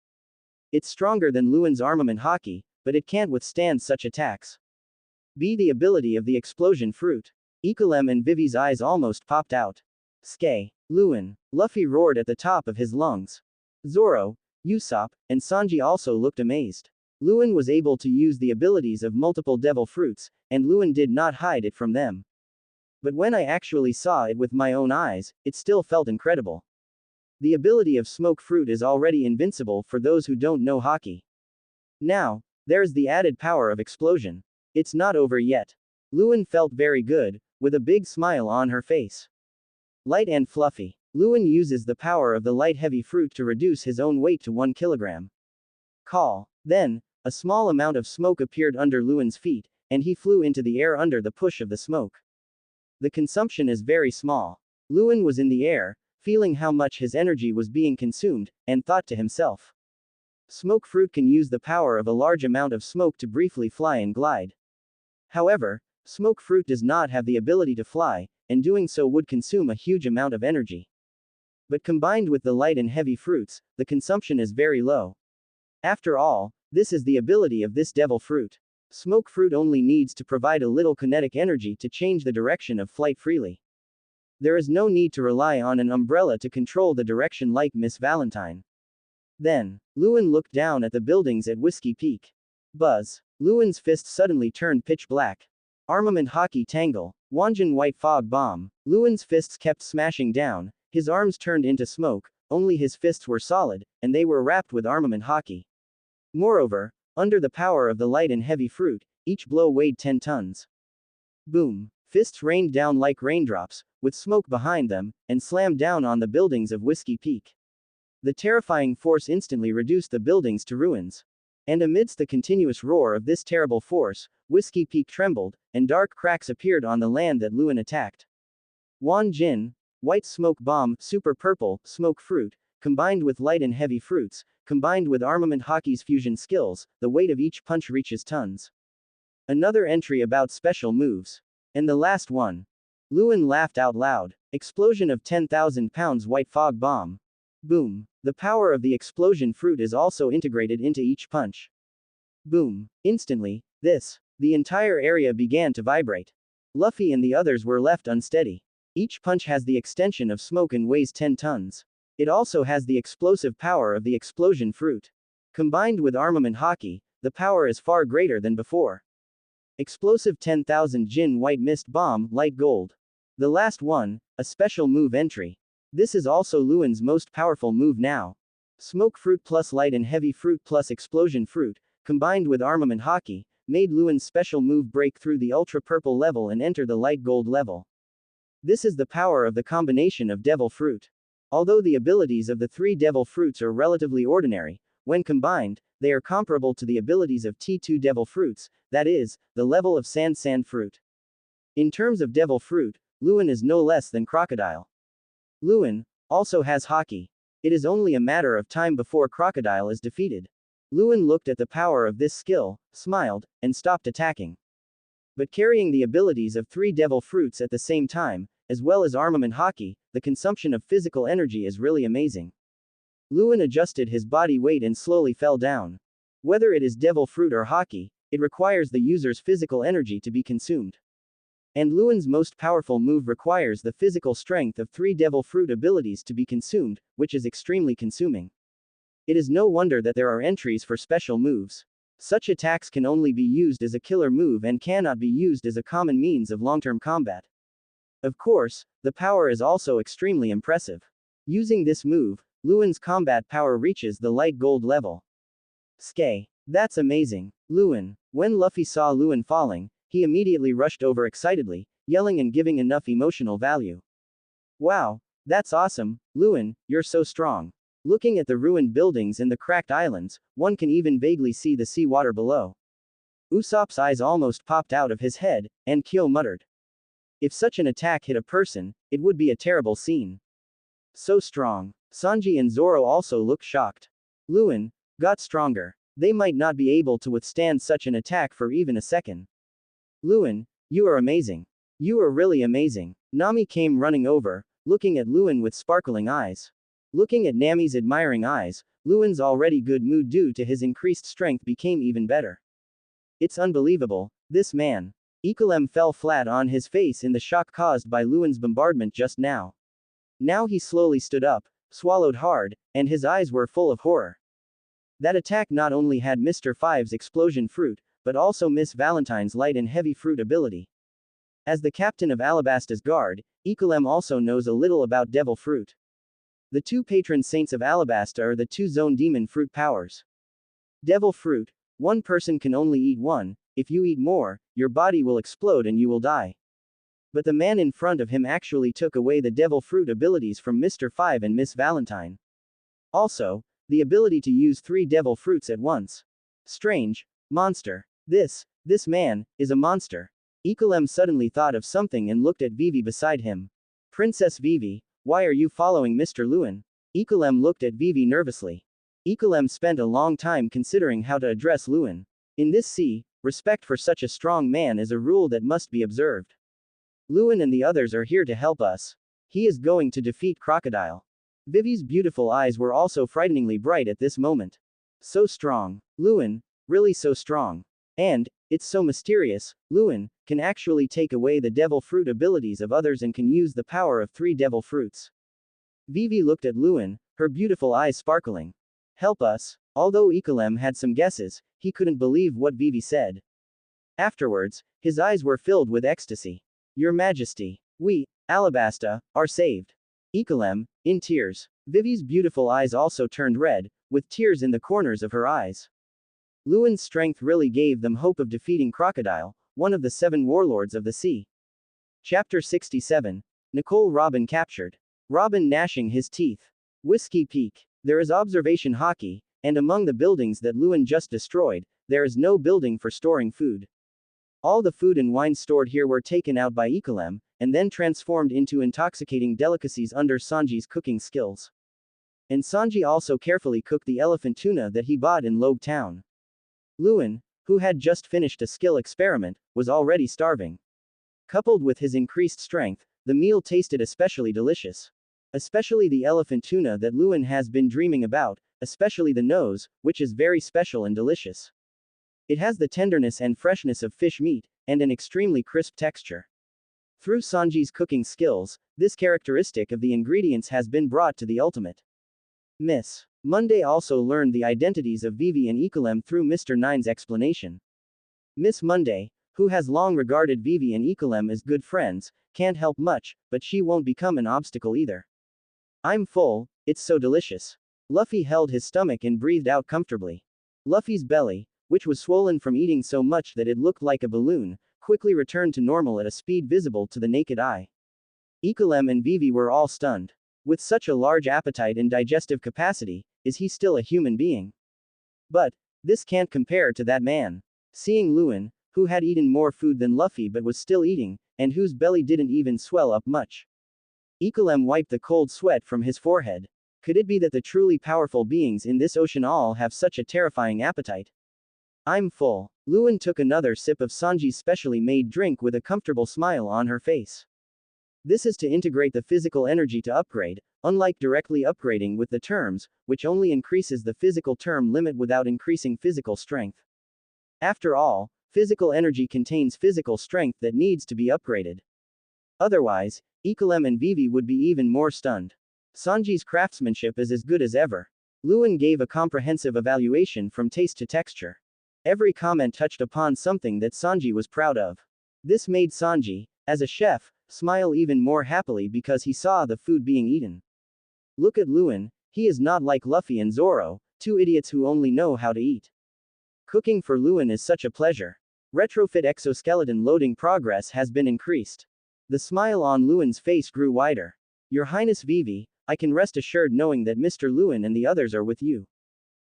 [SPEAKER 1] It's stronger than Luen's armament hockey, but it can't withstand such attacks. B. The ability of the explosion fruit. Ikolem and Vivi's eyes almost popped out. Skay. Luen. Luffy roared at the top of his lungs. Zoro, Usopp, and Sanji also looked amazed. Luen was able to use the abilities of multiple devil fruits, and Luen did not hide it from them. But when I actually saw it with my own eyes, it still felt incredible. The ability of smoke fruit is already invincible for those who don't know hockey. Now, there's the added power of explosion. It's not over yet. Luen felt very good, with a big smile on her face. Light and fluffy. Luen uses the power of the light heavy fruit to reduce his own weight to 1 kilogram. Call. Then, a small amount of smoke appeared under Luen's feet, and he flew into the air under the push of the smoke. The consumption is very small. Luen was in the air, feeling how much his energy was being consumed, and thought to himself. Smoke fruit can use the power of a large amount of smoke to briefly fly and glide. However, smoke fruit does not have the ability to fly, and doing so would consume a huge amount of energy. But combined with the light and heavy fruits, the consumption is very low. After all, this is the ability of this devil fruit. Smoke fruit only needs to provide a little kinetic energy to change the direction of flight freely. There is no need to rely on an umbrella to control the direction like Miss Valentine. Then, Luen looked down at the buildings at Whiskey Peak. Buzz. Luen's fist suddenly turned pitch black. Armament hockey tangle. Wanjin white fog bomb. Luen's fists kept smashing down, his arms turned into smoke, only his fists were solid, and they were wrapped with armament hockey. Moreover, under the power of the light and heavy fruit, each blow weighed 10 tons. Boom. Fists rained down like raindrops, with smoke behind them, and slammed down on the buildings of Whiskey Peak. The terrifying force instantly reduced the buildings to ruins. And amidst the continuous roar of this terrible force, Whiskey Peak trembled, and dark cracks appeared on the land that Luen attacked. Wan Jin, white smoke bomb, super purple, smoke fruit, combined with light and heavy fruits, combined with armament hockey's fusion skills, the weight of each punch reaches tons. Another entry about special moves. And the last one. Luen laughed out loud. Explosion of 10,000 pounds white fog bomb. Boom. The power of the explosion fruit is also integrated into each punch. Boom. Instantly, the entire area began to vibrate. Luffy and the others were left unsteady. Each punch has the extension of smoke and weighs 10 tons. It also has the explosive power of the explosion fruit. Combined with armament hockey, the power is far greater than before. Explosive 10,000 Jin white mist bomb, light gold. The last one, a special move entry. This is also Luen's most powerful move now. Smoke fruit plus light and heavy fruit plus explosion fruit, combined with armament hockey, made Luen's special move break through the ultra purple level and enter the light gold level. This is the power of the combination of devil fruit. Although the abilities of the three devil fruits are relatively ordinary, when combined, they are comparable to the abilities of T2 devil fruits, that is, the level of sand fruit. In terms of devil fruit, Luen is no less than crocodile. Luen also has haki. It is only a matter of time before crocodile is defeated. Luen looked at the power of this skill, smiled, and stopped attacking. But carrying the abilities of three devil fruits at the same time, as well as armament haki, the consumption of physical energy is really amazing. Luen adjusted his body weight and slowly fell down. Whether it is devil fruit or haki, it requires the user's physical energy to be consumed. And Luen's most powerful move requires the physical strength of three devil fruit abilities to be consumed, which is extremely consuming. It is no wonder that there are entries for special moves. Such attacks can only be used as a killer move and cannot be used as a common means of long-term combat. Of course, the power is also extremely impressive. Using this move, Luen's combat power reaches the light gold level. Skay. That's amazing. Luen. When Luffy saw Luen falling, he immediately rushed over excitedly, yelling and giving enough emotional value. Wow, that's awesome, Luen, you're so strong. Looking at the ruined buildings and the cracked islands, one can even vaguely see the seawater below. Usopp's eyes almost popped out of his head, and Kyo muttered. If such an attack hit a person, it would be a terrible scene. So strong. Sanji and Zoro also looked shocked. Luen got stronger. They might not be able to withstand such an attack for even a second. Luen, you are amazing. You are really amazing. Nami came running over, looking at Luen with sparkling eyes. Looking at Nami's admiring eyes, Luen's already good mood due to his increased strength became even better. It's unbelievable, this man. Ikulem fell flat on his face in the shock caused by Luen's bombardment just now. Now he slowly stood up, swallowed hard, and his eyes were full of horror. That attack not only had Mr. Five's explosion fruit, but also Miss Valentine's light and heavy fruit ability. As the captain of Alabasta's guard, Ikulem also knows a little about devil fruit. The two patron saints of Alabasta are the two zone demon fruit powers. Devil fruit, one person can only eat one, if you eat more, your body will explode and you will die. But the man in front of him actually took away the devil fruit abilities from Mr. Five and Miss Valentine. Also, the ability to use three devil fruits at once. Strange. Monster. This man, is a monster. Ikulem suddenly thought of something and looked at Vivi beside him. Princess Vivi, why are you following Mr. Luen? Ikulem looked at Vivi nervously. Ikulem spent a long time considering how to address Luen. In this sea, respect for such a strong man is a rule that must be observed. Luen and the others are here to help us. He is going to defeat Crocodile. Vivi's beautiful eyes were also frighteningly bright at this moment. So strong. Luen, really so strong. And, it's so mysterious, Luen can actually take away the devil fruit abilities of others and can use the power of three devil fruits. Vivi looked at Luen, her beautiful eyes sparkling. Help us. Although Ikulem had some guesses, he couldn't believe what Vivi said. Afterwards, his eyes were filled with ecstasy. Your Majesty, we, Alabasta, are saved. Ikulem, in tears. Vivi's beautiful eyes also turned red, with tears in the corners of her eyes. Luen's strength really gave them hope of defeating Crocodile, one of the 7 warlords of the sea. Chapter 67. Nicole Robin captured. Robin gnashing his teeth. Whiskey Peak. There is observation haki, and among the buildings that Luen just destroyed, there is no building for storing food. All the food and wine stored here were taken out by Ikulem, and then transformed into intoxicating delicacies under Sanji's cooking skills. And Sanji also carefully cooked the elephant tuna that he bought in Logue Town. Luen, who had just finished a skill experiment, was already starving. Coupled with his increased strength, the meal tasted especially delicious. Especially the elephant tuna that Luen has been dreaming about, especially the nose, which is very special and delicious. It has the tenderness and freshness of fish meat, and an extremely crisp texture. Through Sanji's cooking skills, this characteristic of the ingredients has been brought to the ultimate. Miss Monday also learned the identities of Vivi and Ikulem through Mr. Nine's explanation. Miss Monday, who has long regarded Vivi and Ikulem as good friends, can't help much, but she won't become an obstacle either. I'm full, it's so delicious. Luffy held his stomach and breathed out comfortably. Luffy's belly, which was swollen from eating so much that it looked like a balloon, quickly returned to normal at a speed visible to the naked eye. Ikulem and Vivi were all stunned. With such a large appetite and digestive capacity, is he still a human being? But, this can't compare to that man. Seeing Luen, who had eaten more food than Luffy but was still eating, and whose belly didn't even swell up much. Ikolem wiped the cold sweat from his forehead. Could it be that the truly powerful beings in this ocean all have such a terrifying appetite? I'm full. Luen took another sip of Sanji's specially made drink with a comfortable smile on her face. This is to integrate the physical energy to upgrade, unlike directly upgrading with the terms, which only increases the physical term limit without increasing physical strength. After all, physical energy contains physical strength that needs to be upgraded. Otherwise, Ikolem and Vivi would be even more stunned. Sanji's craftsmanship is as good as ever. Luen gave a comprehensive evaluation from taste to texture. Every comment touched upon something that Sanji was proud of. This made Sanji, as a chef, smile even more happily because he saw the food being eaten. Look at Luen, he is not like Luffy and Zoro, two idiots who only know how to eat. Cooking for Luen is such a pleasure. Retrofit exoskeleton loading progress has been increased. The smile on Luen's face grew wider. Your Highness Vivi, I can rest assured knowing that Mr. Luen and the others are with you.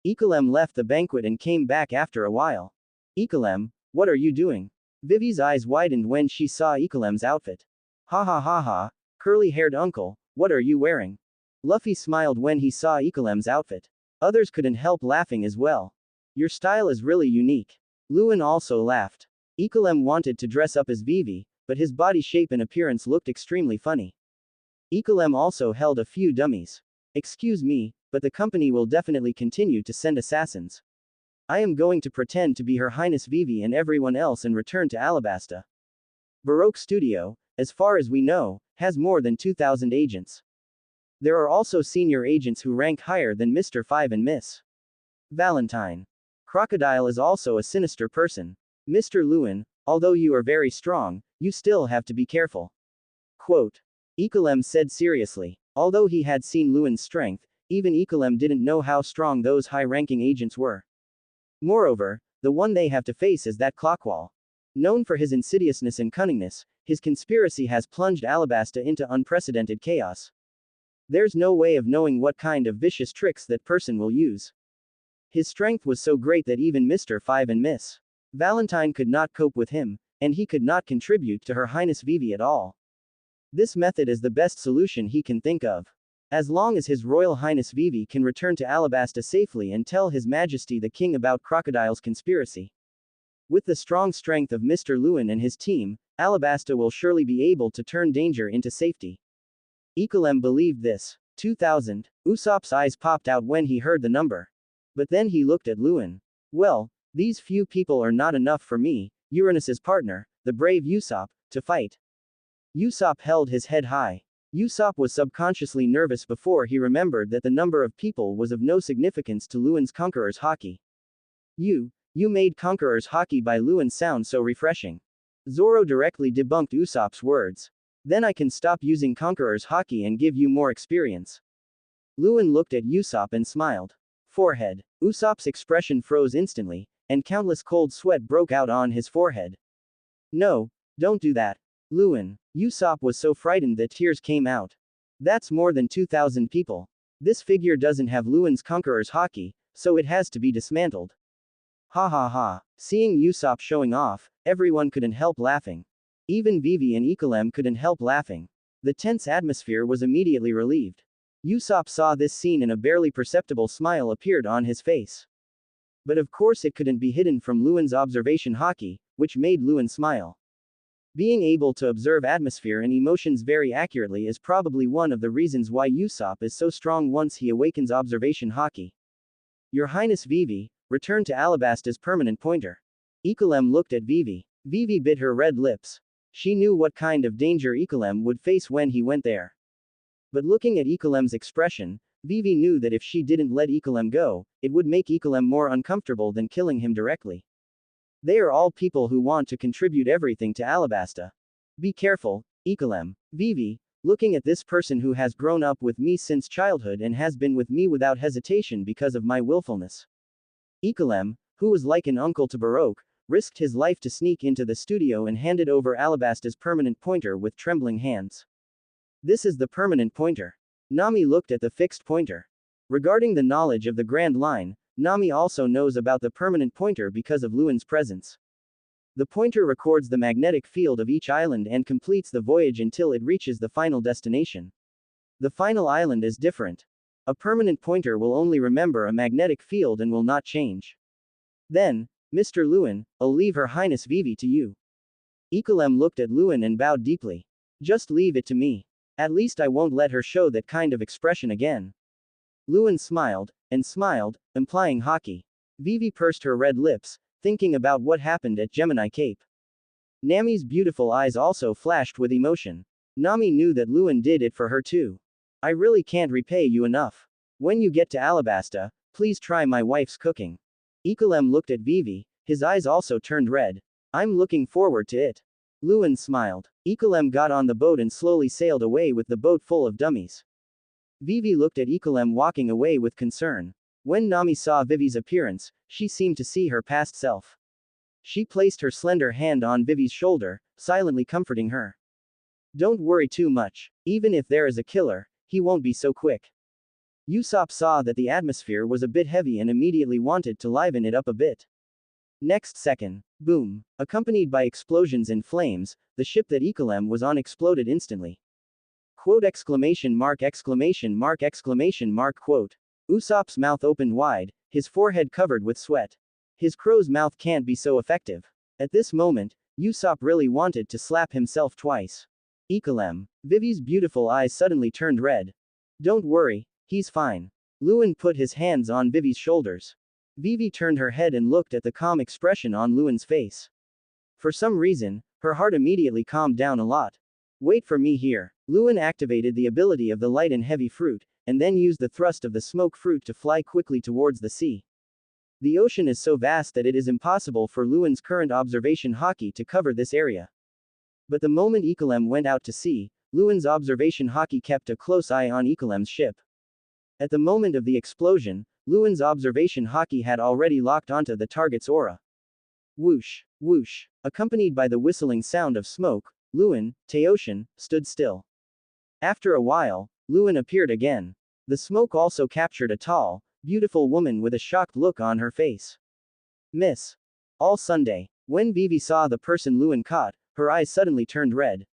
[SPEAKER 1] Ikolem left the banquet and came back after a while. Ikolem, what are you doing? Vivi's eyes widened when she saw Ikolem's outfit. Ha ha ha ha, curly-haired uncle, what are you wearing? Luffy smiled when he saw Ikolem's outfit. Others couldn't help laughing as well. Your style is really unique. Luen also laughed. Ikolem wanted to dress up as Vivi, but his body shape and appearance looked extremely funny. Ikolem also held a few dummies. Excuse me, but the company will definitely continue to send assassins. I am going to pretend to be Her Highness Vivi and everyone else and return to Alabasta. Baroque Studio, as far as we know, has more than 2,000 agents. There are also senior agents who rank higher than Mr. 5 and Miss Valentine. Crocodile is also a sinister person. Mr. Luen, although you are very strong, you still have to be careful. Quote. Ikolem said seriously. Although he had seen Luen's strength, even Ikolem didn't know how strong those high-ranking agents were. Moreover, the one they have to face is that Clockwall. Known for his insidiousness and cunningness, his conspiracy has plunged Alabasta into unprecedented chaos. There's no way of knowing what kind of vicious tricks that person will use. His strength was so great that even Mr. 5 and Miss Valentine could not cope with him, and he could not contribute to Her Highness Vivi at all. This method is the best solution he can think of. As long as His Royal Highness Vivi can return to Alabasta safely and tell His Majesty the King about Crocodile's conspiracy. With the strong strength of Mr. Luen and his team, Alabasta will surely be able to turn danger into safety. Ikolem believed this. 2,000. Usopp's eyes popped out when he heard the number. But then he looked at Luen. Well, these few people are not enough for me, Uranus's partner, the brave Usopp, to fight. Usopp held his head high. Usopp was subconsciously nervous before he remembered that the number of people was of no significance to Luen's Conqueror's Haki. You made Conqueror's Haki by Luen sound so refreshing. Zoro directly debunked Usopp's words. Then I can stop using Conqueror's Haki and give you more experience. Luen looked at Usopp and smiled. Forehead. Usopp's expression froze instantly, and countless cold sweat broke out on his forehead. No, don't do that. Luen. Usopp was so frightened that tears came out. That's more than 2,000 people. This figure doesn't have Luen's Conqueror's Haki, so it has to be dismantled. Ha ha ha. Seeing Usopp showing off, everyone couldn't help laughing. Even Vivi and Ikolem couldn't help laughing. The tense atmosphere was immediately relieved. Usopp saw this scene and a barely perceptible smile appeared on his face. But of course it couldn't be hidden from Luen's observation Haki, which made Luen smile. Being able to observe atmosphere and emotions very accurately is probably one of the reasons why Usopp is so strong once he awakens observation Haki. Your Highness Vivi, return to Alabasta's permanent pointer. Ikolem looked at Vivi. Vivi bit her red lips. She knew what kind of danger Ikolem would face when he went there. But looking at Ikolem's expression, Vivi knew that if she didn't let Ikolem go, it would make Ikolem more uncomfortable than killing him directly. They are all people who want to contribute everything to Alabasta. Be careful, Ikolem. Vivi, looking at this person who has grown up with me since childhood and has been with me without hesitation because of my willfulness. Ikolem, who was like an uncle to Baroque, risked his life to sneak into the studio and handed over Alabasta's permanent pointer with trembling hands. This is the permanent pointer. Nami looked at the fixed pointer. Regarding the knowledge of the Grand Line, Nami also knows about the permanent pointer because of Luen's presence. The pointer records the magnetic field of each island and completes the voyage until it reaches the final destination. The final island is different. A permanent pointer will only remember a magnetic field and will not change. Then, Mr. Luen, I'll leave Her Highness Vivi to you. Ikolem looked at Luen and bowed deeply. Just leave it to me. At least I won't let her show that kind of expression again. Luen smiled, and smiled, implying hockey. Vivi pursed her red lips, thinking about what happened at Gemini Cape. Nami's beautiful eyes also flashed with emotion. Nami knew that Luen did it for her too. I really can't repay you enough. When you get to Alabasta, please try my wife's cooking. Ikolem looked at Vivi, his eyes also turned red. I'm looking forward to it. Luen smiled. Ikolem got on the boat and slowly sailed away with the boat full of dummies. Vivi looked at Ikolem walking away with concern. When Nami saw Vivi's appearance, she seemed to see her past self. She placed her slender hand on Vivi's shoulder, silently comforting her. Don't worry too much. Even if there is a killer, he won't be so quick. Usopp saw that the atmosphere was a bit heavy and immediately wanted to liven it up a bit. Next second, boom, accompanied by explosions and flames, the ship that Ikolem was on exploded instantly. Quote exclamation mark exclamation mark exclamation mark quote. Usopp's mouth opened wide, his forehead covered with sweat. His crow's mouth can't be so effective. At this moment, Usopp really wanted to slap himself twice. Ikolem. Vivi's beautiful eyes suddenly turned red. Don't worry, he's fine. Luen put his hands on Vivi's shoulders. Vivi turned her head and looked at the calm expression on Luen's face. For some reason, her heart immediately calmed down a lot. Wait for me here. Luen activated the ability of the light and heavy fruit, and then used the thrust of the smoke fruit to fly quickly towards the sea. The ocean is so vast that it is impossible for Luen's current observation hockey to cover this area. But the moment Ikolem went out to sea, Luen's observation hockey kept a close eye on Ikolem's ship. At the moment of the explosion, Luen's observation hockey had already locked onto the target's aura. Whoosh, whoosh, accompanied by the whistling sound of smoke, Luen, Taoshin, stood still. After a while, Luen appeared again. The smoke also captured a tall, beautiful woman with a shocked look on her face. Miss. All Sunday. When Vivi saw the person Luen caught, her eyes suddenly turned red.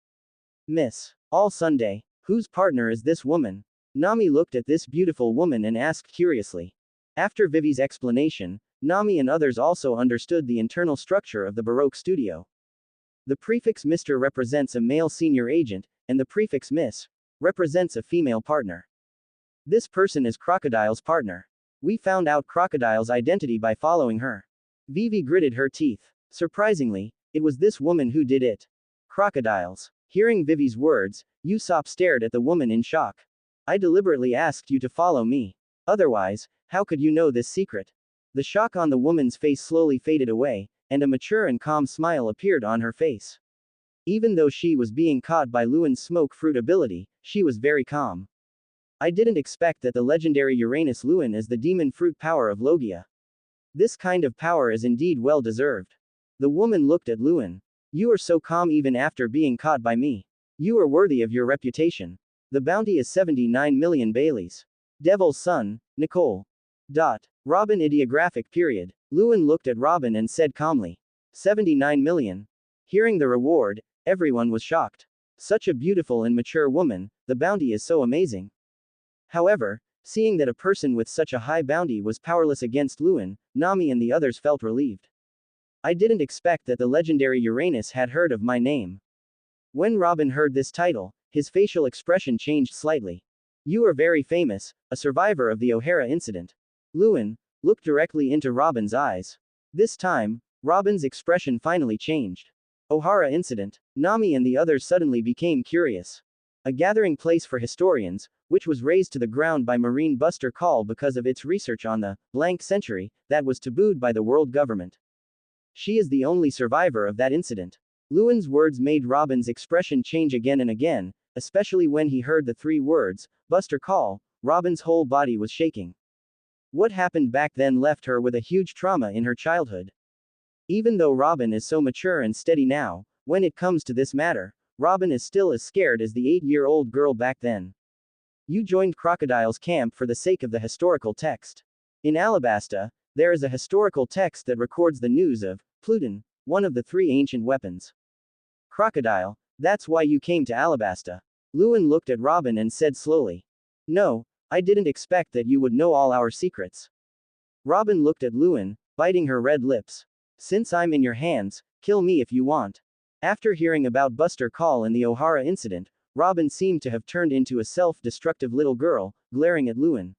[SPEAKER 1] Miss. All Sunday. Whose partner is this woman? Nami looked at this beautiful woman and asked curiously. After Vivi's explanation, Nami and others also understood the internal structure of the Baroque studio. The prefix Mr. represents a male senior agent, and the prefix Miss represents a female partner. This person is Crocodile's partner. We found out Crocodile's identity by following her. Vivi gritted her teeth. Surprisingly, it was this woman who did it. Crocodiles. Hearing Vivi's words, Usopp stared at the woman in shock. I deliberately asked you to follow me. Otherwise, how could you know this secret? The shock on the woman's face slowly faded away, and a mature and calm smile appeared on her face. Even though she was being caught by Luen's smoke fruit ability, she was very calm. I didn't expect that the legendary Uranus Luen is the demon fruit power of Logia. This kind of power is indeed well deserved. The woman looked at Luen. You are so calm even after being caught by me. You are worthy of your reputation. The bounty is 79 million Baileys. Devil's Son, Nicole. Robin ideographic period. Luen looked at Robin and said calmly. 79 million. Hearing the reward, everyone was shocked. Such a beautiful and mature woman, the bounty is so amazing. However, seeing that a person with such a high bounty was powerless against Luen, Nami and the others felt relieved. I didn't expect that the legendary Uranus had heard of my name. When Robin heard this title, his facial expression changed slightly. You are very famous, a survivor of the O'Hara incident. Luen looked directly into Robin's eyes. This time, Robin's expression finally changed. O'Hara incident. Nami and the others suddenly became curious. A gathering place for historians, which was razed to the ground by Marine Buster Call because of its research on the blank century that was tabooed by the world government. She is the only survivor of that incident. Luen's words made Robin's expression change again and again, especially when he heard the three words, Buster Call. Robin's whole body was shaking. What happened back then left her with a huge trauma in her childhood. Even though Robin is so mature and steady now, when it comes to this matter, Robin is still as scared as the 8-year-old girl back then. You joined Crocodile's camp for the sake of the historical text. In Alabasta, there is a historical text that records the news of Pluden, one of the 3 ancient weapons. Crocodile, that's why you came to Alabasta. Luen looked at Robin and said slowly. No, I didn't expect that you would know all our secrets. Robin looked at Luen, biting her red lips. Since I'm in your hands, kill me if you want. After hearing about Buster Call and the O'Hara incident, Robin seemed to have turned into a self-destructive little girl, glaring at Luen.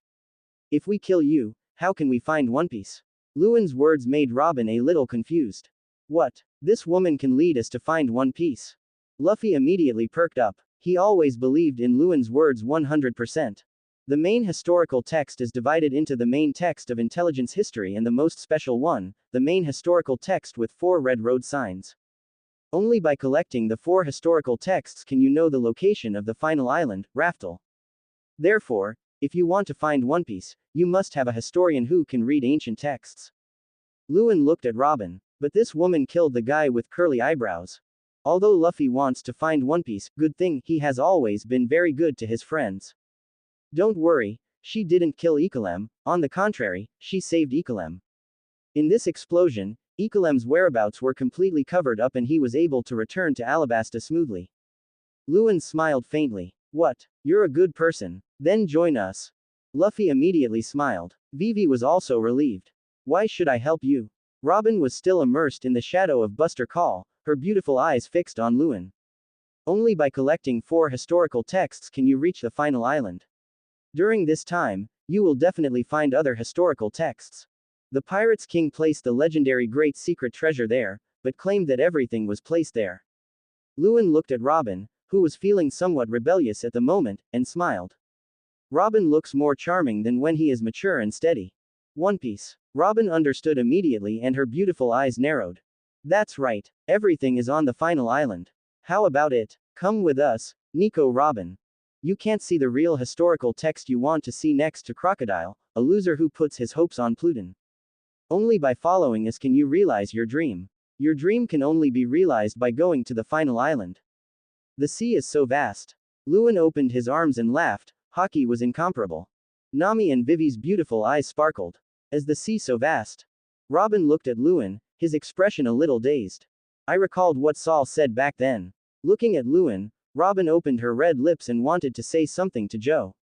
[SPEAKER 1] If we kill you, how can we find One Piece? Luen's words made Robin a little confused. What? This woman can lead us to find One Piece. Luffy immediately perked up. He always believed in Luen's words 100%. The main historical text is divided into the main text of intelligence history and the most special one, the main historical text with 4 red road signs. Only by collecting the 4 historical texts can you know the location of the final island, Raftel. Therefore, if you want to find One Piece, you must have a historian who can read ancient texts. Luen looked at Robin. But this woman killed the guy with curly eyebrows. Although Luffy wants to find One Piece, good thing he has always been very good to his friends. Don't worry, she didn't kill Ekalem, on the contrary, she saved Ekalem. In this explosion, Ekalem's whereabouts were completely covered up and he was able to return to Alabasta smoothly. Luen smiled faintly. What? You're a good person. Then join us. Luffy immediately smiled. Vivi was also relieved. Why should I help you? Robin was still immersed in the shadow of Buster Call, her beautiful eyes fixed on Luen. Only by collecting 4 historical texts can you reach the final island. During this time, you will definitely find other historical texts. The Pirates King placed the legendary Great Secret Treasure there, but claimed that everything was placed there. Luen looked at Robin, who was feeling somewhat rebellious at the moment, and smiled. Robin looks more charming than when he is mature and steady. One Piece. Robin understood immediately and her beautiful eyes narrowed. That's right, everything is on the final island. How about it? Come with us, Nico Robin. You can't see the real historical text you want to see next to Crocodile, a loser who puts his hopes on Pluden. Only by following us can you realize your dream. Your dream can only be realized by going to the final island. The sea is so vast. Luen opened his arms and laughed. Haki was incomparable. Nami and Vivi's beautiful eyes sparkled. As the sea so vast. Robin looked at Luen, his expression a little dazed. I recalled what Saul said back then. Looking at Luen, Robin opened her red lips and wanted to say something to Joe.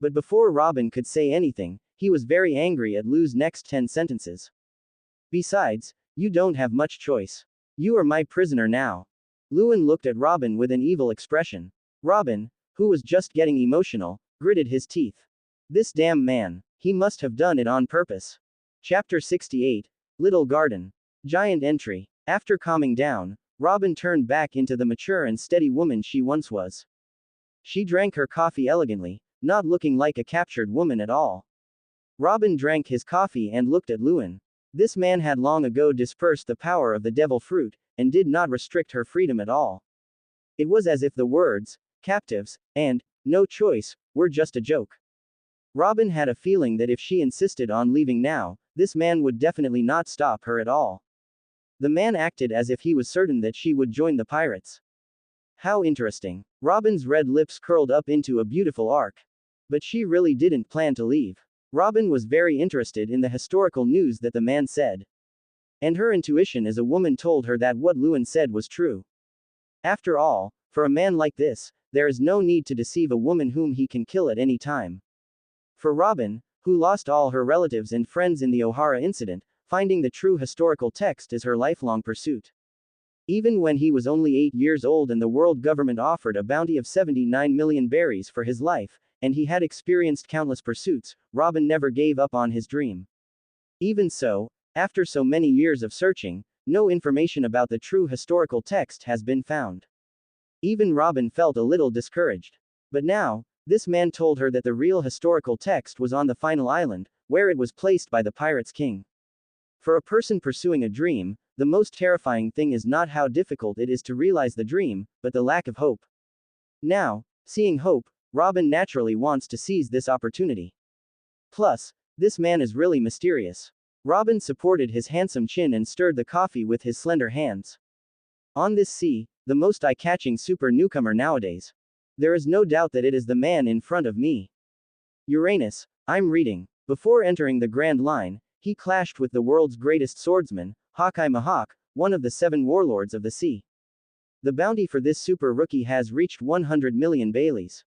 [SPEAKER 1] But before Robin could say anything, he was very angry at Lu's next 10 sentences. Besides, you don't have much choice. You are my prisoner now. Luen looked at Robin with an evil expression. Robin, who was just getting emotional, gritted his teeth. This damn man, he must have done it on purpose. Chapter 68, Little Garden. Giant entry. After calming down, Robin turned back into the mature and steady woman she once was. She drank her coffee elegantly, not looking like a captured woman at all. Robin drank his coffee and looked at Luen. This man had long ago dispersed the power of the devil fruit, and did not restrict her freedom at all. It was as if the words, captives, and, no choice, were just a joke. Robin had a feeling that if she insisted on leaving now, this man would definitely not stop her at all. The man acted as if he was certain that she would join the pirates. How interesting. Robin's red lips curled up into a beautiful arc. But she really didn't plan to leave. Robin was very interested in the historical news that the man said. And her intuition as a woman told her that what Luen said was true. After all, for a man like this, there is no need to deceive a woman whom he can kill at any time. For Robin, who lost all her relatives and friends in the O'Hara incident, finding the true historical text is her lifelong pursuit. Even when he was only 8 years old and the world government offered a bounty of 79 million berries for his life, and he had experienced countless pursuits, Robin never gave up on his dream. Even so, after so many years of searching, no information about the true historical text has been found. Even Robin felt a little discouraged. But now, this man told her that the real historical text was on the final island, where it was placed by the Pirates King. For a person pursuing a dream, the most terrifying thing is not how difficult it is to realize the dream, but the lack of hope. Now, seeing hope, Robin naturally wants to seize this opportunity. Plus, this man is really mysterious. Robin supported his handsome chin and stirred the coffee with his slender hands. On this sea, the most eye-catching super newcomer nowadays. There is no doubt that it is the man in front of me. Uranus, I'm reading. Before entering the Grand Line, he clashed with the world's greatest swordsman, Hawkeye Mahawk, one of the 7 warlords of the sea. The bounty for this super rookie has reached 100 million Belis.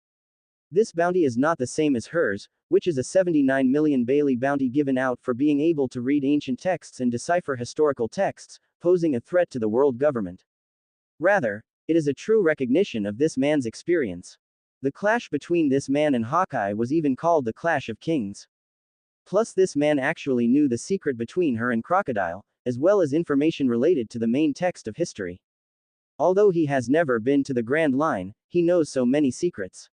[SPEAKER 1] This bounty is not the same as hers, which is a 79 million Beli bounty given out for being able to read ancient texts and decipher historical texts, posing a threat to the world government. Rather, it is a true recognition of this man's experience. The clash between this man and Hawkeye was even called the Clash of Kings. Plus, this man actually knew the secret between her and Crocodile, as well as information related to the main text of history. Although he has never been to the Grand Line, he knows so many secrets.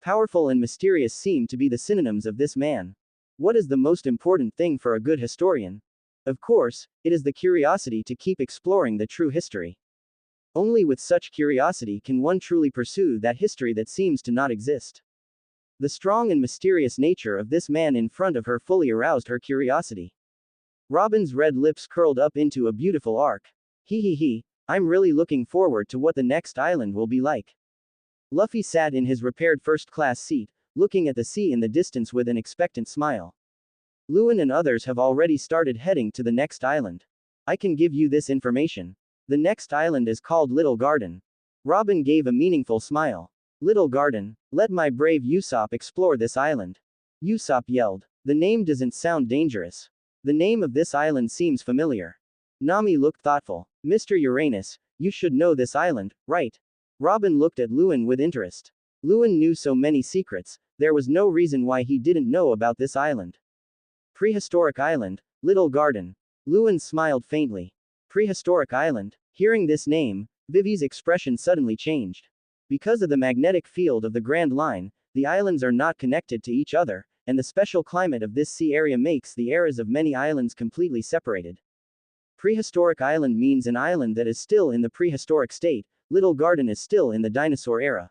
[SPEAKER 1] Powerful and mysterious seem to be the synonyms of this man. What is the most important thing for a good historian? Of course, it is the curiosity to keep exploring the true history. Only with such curiosity can one truly pursue that history that seems to not exist. The strong and mysterious nature of this man in front of her fully aroused her curiosity. Robin's red lips curled up into a beautiful arc. He, I'm really looking forward to what the next island will be like. Luffy sat in his repaired first-class seat, looking at the sea in the distance with an expectant smile. Luen and others have already started heading to the next island. I can give you this information. The next island is called Little Garden. Robin gave a meaningful smile. Little Garden, let my brave Usopp explore this island. Usopp yelled. The name doesn't sound dangerous. The name of this island seems familiar. Nami looked thoughtful. Mr. Uranus, you should know this island, right? Robin looked at Luen with interest. Luen knew so many secrets, there was no reason why he didn't know about this island. Prehistoric Island, Little Garden. Luen smiled faintly. Prehistoric Island. Hearing this name, Vivi's expression suddenly changed. Because of the magnetic field of the Grand Line, the islands are not connected to each other, and the special climate of this sea area makes the eras of many islands completely separated. Prehistoric Island means an island that is still in the prehistoric state. Little Garden is still in the dinosaur era.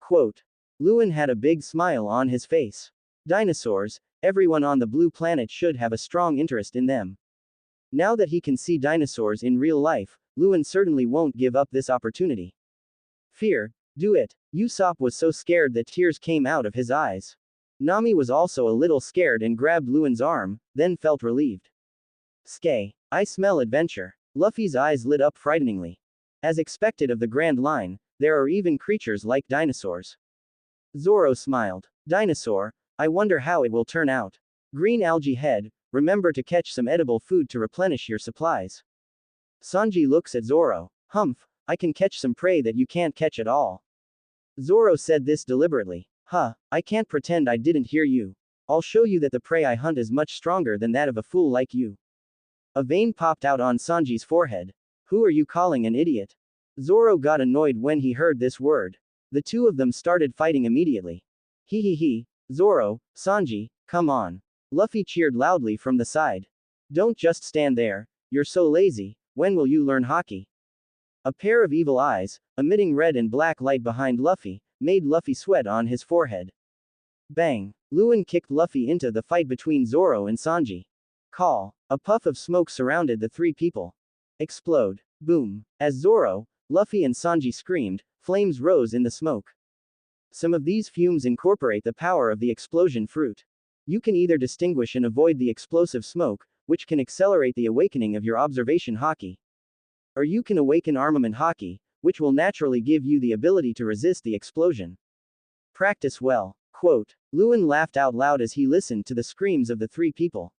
[SPEAKER 1] Quote. Luen had a big smile on his face. Dinosaurs, everyone on the blue planet should have a strong interest in them. Now that he can see dinosaurs in real life, Luen certainly won't give up this opportunity. Fear, do it. Usopp was so scared that tears came out of his eyes. Nami was also a little scared and grabbed Luen's arm, then felt relieved. Skay, I smell adventure. Luffy's eyes lit up frighteningly. As expected of the Grand Line, there are even creatures like dinosaurs. Zoro smiled. Dinosaur, I wonder how it will turn out. Green algae head, remember to catch some edible food to replenish your supplies. Sanji looks at Zoro. Humph, I can catch some prey that you can't catch at all. Zoro said this deliberately. I can't pretend I didn't hear you. I'll show you that the prey I hunt is much stronger than that of a fool like you. A vein popped out on Sanji's forehead. Who are you calling an idiot? Zoro got annoyed when he heard this word. The two of them started fighting immediately. Zoro, Sanji, come on. Luffy cheered loudly from the side. Don't just stand there, you're so lazy, when will you learn hockey? A pair of evil eyes, emitting red and black light behind Luffy, made Luffy sweat on his forehead. Bang! Luen kicked Luffy into the fight between Zoro and Sanji. Call. A puff of smoke surrounded the three people. Explode. Boom. As Zoro, Luffy and Sanji screamed, flames rose in the smoke. Some of these fumes incorporate the power of the explosion fruit. You can either distinguish and avoid the explosive smoke, which can accelerate the awakening of your observation haki. Or you can awaken armament haki, which will naturally give you the ability to resist the explosion. Practice well. Quote. Luen laughed out loud as he listened to the screams of the three people.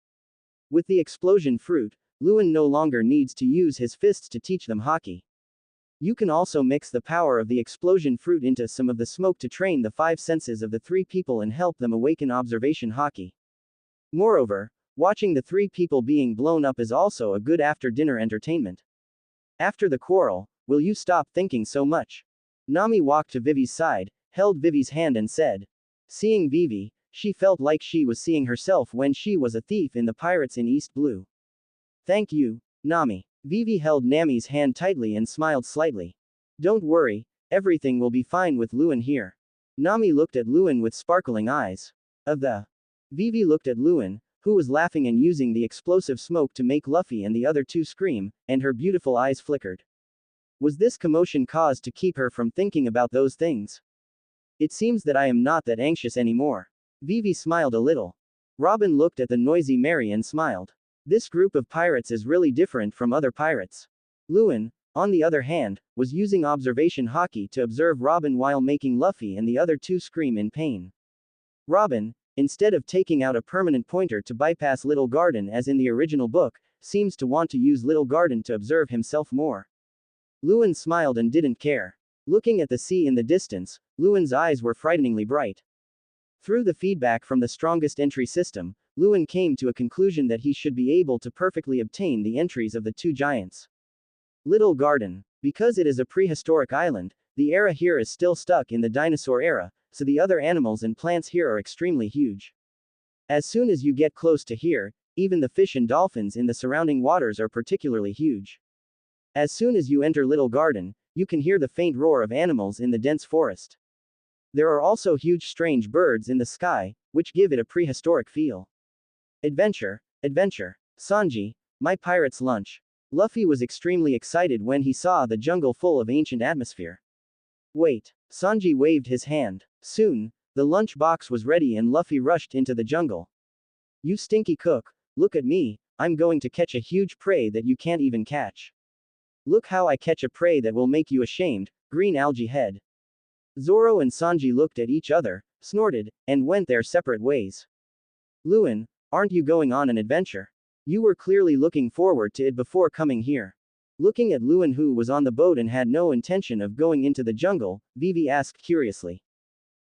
[SPEAKER 1] With the explosion fruit, Luen no longer needs to use his fists to teach them haki. You can also mix the power of the explosion fruit into some of the smoke to train the 5 senses of the three people and help them awaken observation haki. Moreover, watching the three people being blown up is also a good after-dinner entertainment. After the quarrel, will you stop thinking so much? Nami walked to Vivi's side, held Vivi's hand and said. Seeing Vivi, she felt like she was seeing herself when she was a thief in the Pirates in East Blue. Thank you, Nami. Vivi held Nami's hand tightly and smiled slightly. Don't worry, everything will be fine with Luen here. Nami looked at Luen with sparkling eyes. Vivi looked at Luen, who was laughing and using the explosive smoke to make Luffy and the other two scream, and her beautiful eyes flickered. Was this commotion caused to keep her from thinking about those things? It seems that I am not that anxious anymore. Vivi smiled a little. Robin looked at the noisy Mary and smiled. This group of pirates is really different from other pirates. Luen, on the other hand, was using observation hockey to observe Robin while making Luffy and the other two scream in pain. Robin, instead of taking out a permanent pointer to bypass Little Garden as in the original book, seems to want to use Little Garden to observe himself more. Luen smiled and didn't care. Looking at the sea in the distance, Luen's eyes were frighteningly bright. Through the feedback from the strongest entry system, Luen came to a conclusion that he should be able to perfectly obtain the entries of the two giants. Little Garden. Because it is a prehistoric island, the era here is still stuck in the dinosaur era, so the other animals and plants here are extremely huge. As soon as you get close to here, even the fish and dolphins in the surrounding waters are particularly huge. As soon as you enter Little Garden, you can hear the faint roar of animals in the dense forest. There are also huge strange birds in the sky, which give it a prehistoric feel. Adventure, adventure. Sanji, my pirate's lunch. Luffy was extremely excited when he saw the jungle full of ancient atmosphere. Wait. Sanji waved his hand. Soon, the lunch box was ready and Luffy rushed into the jungle. You stinky cook, look at me, I'm going to catch a huge prey that you can't even catch. Look how I catch a prey that will make you ashamed, green algae head. Zoro and Sanji looked at each other, snorted, and went their separate ways. Luen, aren't you going on an adventure? You were clearly looking forward to it before coming here. Looking at Luen, who was on the boat and had no intention of going into the jungle, Vivi asked curiously.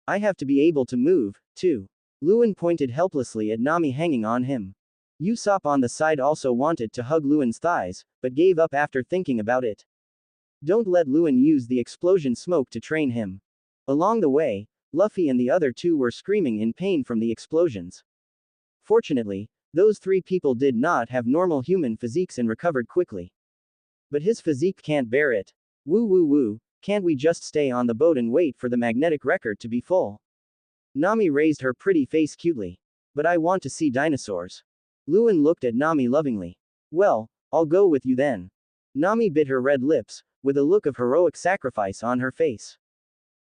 [SPEAKER 1] I have to be able to move, too. Luen pointed helplessly at Nami hanging on him. Usopp on the side also wanted to hug Luen's thighs, but gave up after thinking about it. Don't let Luen use the explosion smoke to train him. Along the way, Luffy and the other two were screaming in pain from the explosions. Fortunately, those three people did not have normal human physiques and recovered quickly. But his physique can't bear it. Woo woo woo, can't we just stay on the boat and wait for the magnetic record to be full? Nami raised her pretty face cutely. But I want to see dinosaurs. Luen looked at Nami lovingly. Well, I'll go with you then. Nami bit her red lips, with a look of heroic sacrifice on her face.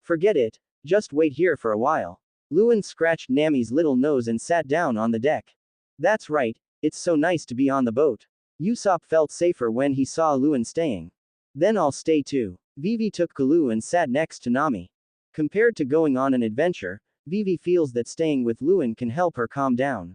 [SPEAKER 1] Forget it, just wait here for a while. Luen scratched Nami's little nose and sat down on the deck. That's right, it's so nice to be on the boat. Usopp felt safer when he saw Luen staying. Then I'll stay too. Vivi took Kalu and sat next to Nami. Compared to going on an adventure, Vivi feels that staying with Luen can help her calm down.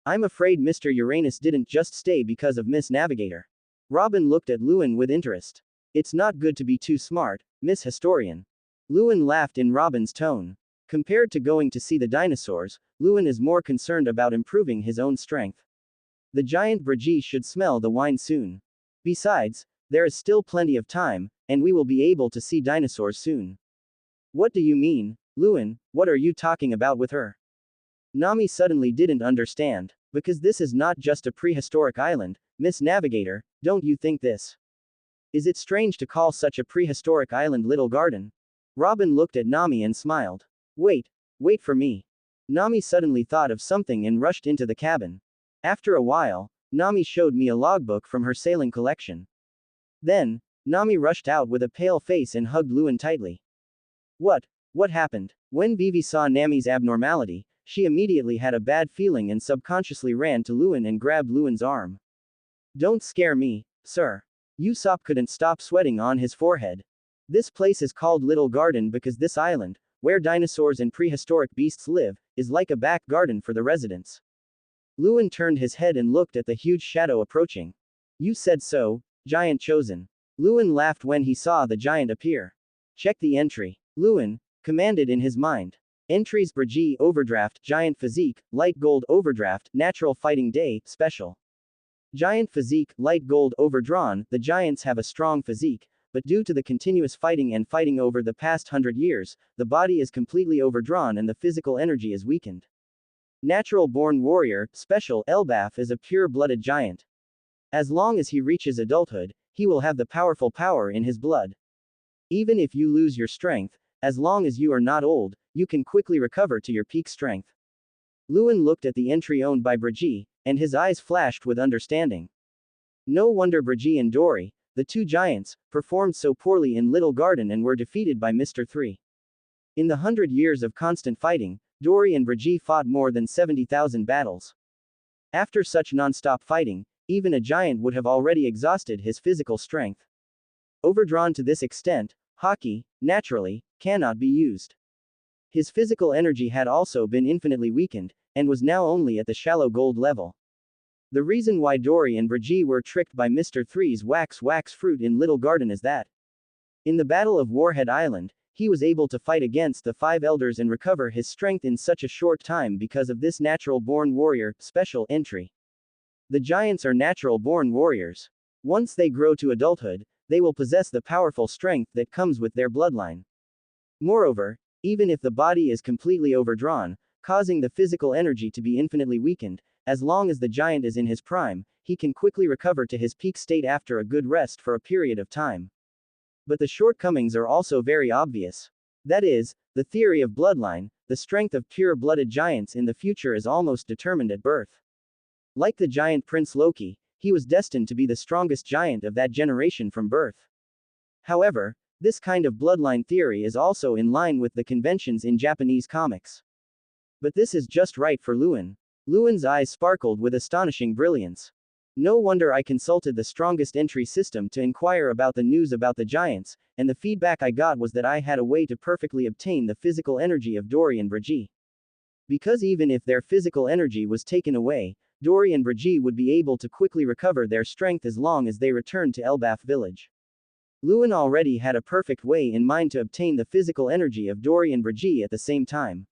[SPEAKER 1] I'm afraid Mr. Uranus didn't just stay because of Miss Navigator. Robin looked at Luen with interest. It's not good to be too smart, Miss Historian. Luen laughed in Robin's tone. Compared to going to see the dinosaurs, Luen is more concerned about improving his own strength. The giant Brigitte should smell the wine soon. Besides, there is still plenty of time, and we will be able to see dinosaurs soon. What do you mean, Luen, what are you talking about with her? Nami suddenly didn't understand. Because this is not just a prehistoric island, Miss Navigator, don't you think this? Is it strange to call such a prehistoric island Little Garden? Robin looked at Nami and smiled. Wait for me. Nami suddenly thought of something and rushed into the cabin. After a while, Nami showed me a logbook from her sailing collection. Then, Nami rushed out with a pale face and hugged Luen tightly. What happened? When Vivi saw Nami's abnormality, she immediately had a bad feeling and subconsciously ran to Luen and grabbed Luen's arm. Don't scare me, sir. Usopp couldn't stop sweating on his forehead. This place is called Little Garden because this island, where dinosaurs and prehistoric beasts live, is like a back garden for the residents. Luen turned his head and looked at the huge shadow approaching. You said so, giant chosen. Luen laughed when he saw the giant appear. Check the entry. Luen commanded in his mind. Entries: Brigitte Overdraft, Giant Physique, Light Gold Overdraft, Natural Fighting Day, Special. Giant Physique, Light Gold Overdrawn. The giants have a strong physique, but due to the continuous fighting over the past 100 years, the body is completely overdrawn and the physical energy is weakened. Natural Born Warrior, Special. Elbaf is a pure-blooded giant. As long as he reaches adulthood, he will have the powerful power in his blood. Even if you lose your strength, as long as you are not old, you can quickly recover to your peak strength. Luen looked at the entry owned by Brigitte, and his eyes flashed with understanding. No wonder Brigitte and Dory, the two giants, performed so poorly in Little Garden and were defeated by Mr. 3. In the 100 years of constant fighting, Dory and Brigitte fought more than 70,000 battles. After such non-stop fighting, even a giant would have already exhausted his physical strength. Overdrawn to this extent, hockey, naturally, cannot be used. His physical energy had also been infinitely weakened, and was now only at the shallow gold level. The reason why Dory and Brigitte were tricked by Mr. Three's wax fruit in Little Garden is that in the Battle of Warhead Island, he was able to fight against the 5 elders and recover his strength in such a short time because of this natural-born warrior special entry. The giants are natural-born warriors. Once they grow to adulthood, they will possess the powerful strength that comes with their bloodline. Moreover, even if the body is completely overdrawn, causing the physical energy to be infinitely weakened, as long as the giant is in his prime, he can quickly recover to his peak state after a good rest for a period of time. But the shortcomings are also very obvious. That is, the theory of bloodline, the strength of pure-blooded giants in the future is almost determined at birth. Like the giant Prince Loki, he was destined to be the strongest giant of that generation from birth. However, this kind of bloodline theory is also in line with the conventions in Japanese comics. But this is just right for Luen. Luen's eyes sparkled with astonishing brilliance. No wonder I consulted the strongest entry system to inquire about the news about the giants, and the feedback I got was that I had a way to perfectly obtain the physical energy of Dory and Brigitte. Because even if their physical energy was taken away, Dory and Brigitte would be able to quickly recover their strength as long as they returned to Elbaf village. Luen already had a perfect way in mind to obtain the physical energy of Dory and Brigitte at the same time.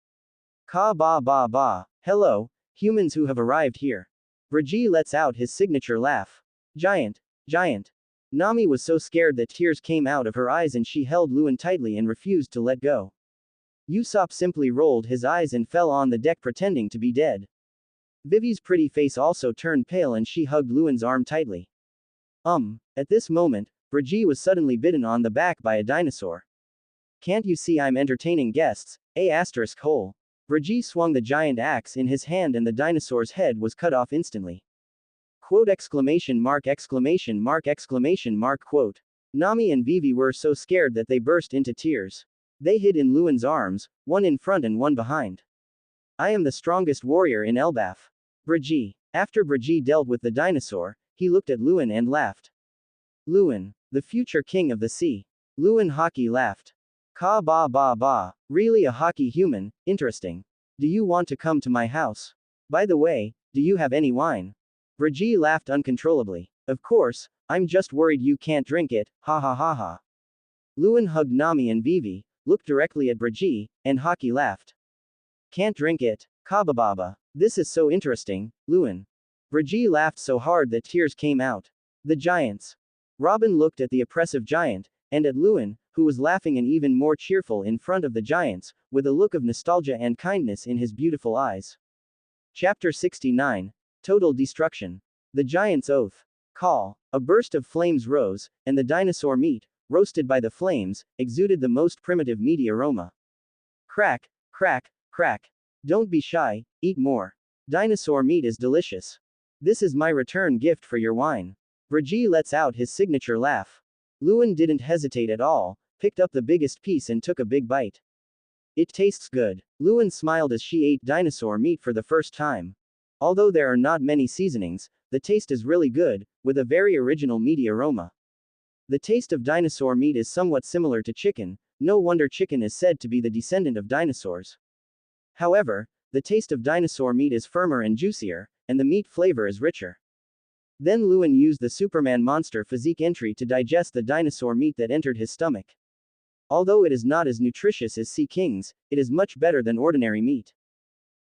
[SPEAKER 1] Ka ba ba ba. Hello, humans who have arrived here. Brigitte lets out his signature laugh. Giant. Nami was so scared that tears came out of her eyes and she held Luen tightly and refused to let go. Usopp simply rolled his eyes and fell on the deck pretending to be dead. Vivi's pretty face also turned pale and she hugged Luen's arm tightly. At this moment, Brigitte was suddenly bitten on the back by a dinosaur. Can't you see I'm entertaining guests? **. Brigitte swung the giant axe in his hand and the dinosaur's head was cut off instantly. Quote! Quote. Nami and Vivi were so scared that they burst into tears. They hid in Luen's arms, one in front and one behind. I am the strongest warrior in Elbaf. Brigitte. After Brigitte dealt with the dinosaur, he looked at Luen and laughed. Luen, the future king of the sea. Luen Hockey laughed. Ka ba ba ba. Really a hockey human, interesting. Do you want to come to my house? By the way, do you have any wine? Brigitte laughed uncontrollably. Of course, I'm just worried you can't drink it, ha ha ha ha. Luen hugged Nami and Vivi, looked directly at Brigitte, and Hockey laughed. Can't drink it, Kabababa. This is so interesting, Luen. Brigitte laughed so hard that tears came out. The giants. Robin looked at the oppressive giant, and at Luen, who was laughing and even more cheerful in front of the giants, with a look of nostalgia and kindness in his beautiful eyes. Chapter 69. Total Destruction. The Giant's Oath. Call. A burst of flames rose, and the dinosaur meat, roasted by the flames, exuded the most primitive meaty aroma. Crack, crack, crack. Don't be shy, eat more. Dinosaur meat is delicious. This is my return gift for your wine. Brigitte lets out his signature laugh. Luen didn't hesitate at all, picked up the biggest piece and took a big bite. It tastes good. Luen smiled as she ate dinosaur meat for the first time. Although there are not many seasonings, the taste is really good, with a very original meaty aroma. The taste of dinosaur meat is somewhat similar to chicken, no wonder chicken is said to be the descendant of dinosaurs. However, the taste of dinosaur meat is firmer and juicier, and the meat flavor is richer. Then Luen used the Superman monster physique entry to digest the dinosaur meat that entered his stomach. Although it is not as nutritious as Sea King's, it is much better than ordinary meat.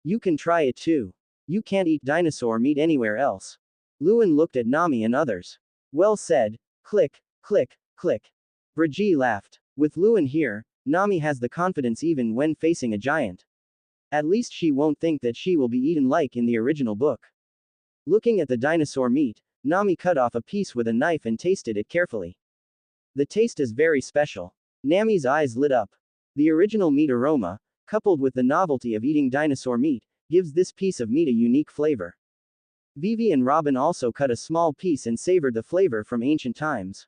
[SPEAKER 1] You can try it too. You can't eat dinosaur meat anywhere else. Luen looked at Nami and others. Well said. Click, click, click. Brigitte laughed. With Luen here, Nami has the confidence even when facing a giant. At least she won't think that she will be eaten like in the original book. Looking at the dinosaur meat, Nami cut off a piece with a knife and tasted it carefully. The taste is very special. Nami's eyes lit up. The original meat aroma, coupled with the novelty of eating dinosaur meat, gives this piece of meat a unique flavor. Vivi and Robin also cut a small piece and savored the flavor from ancient times.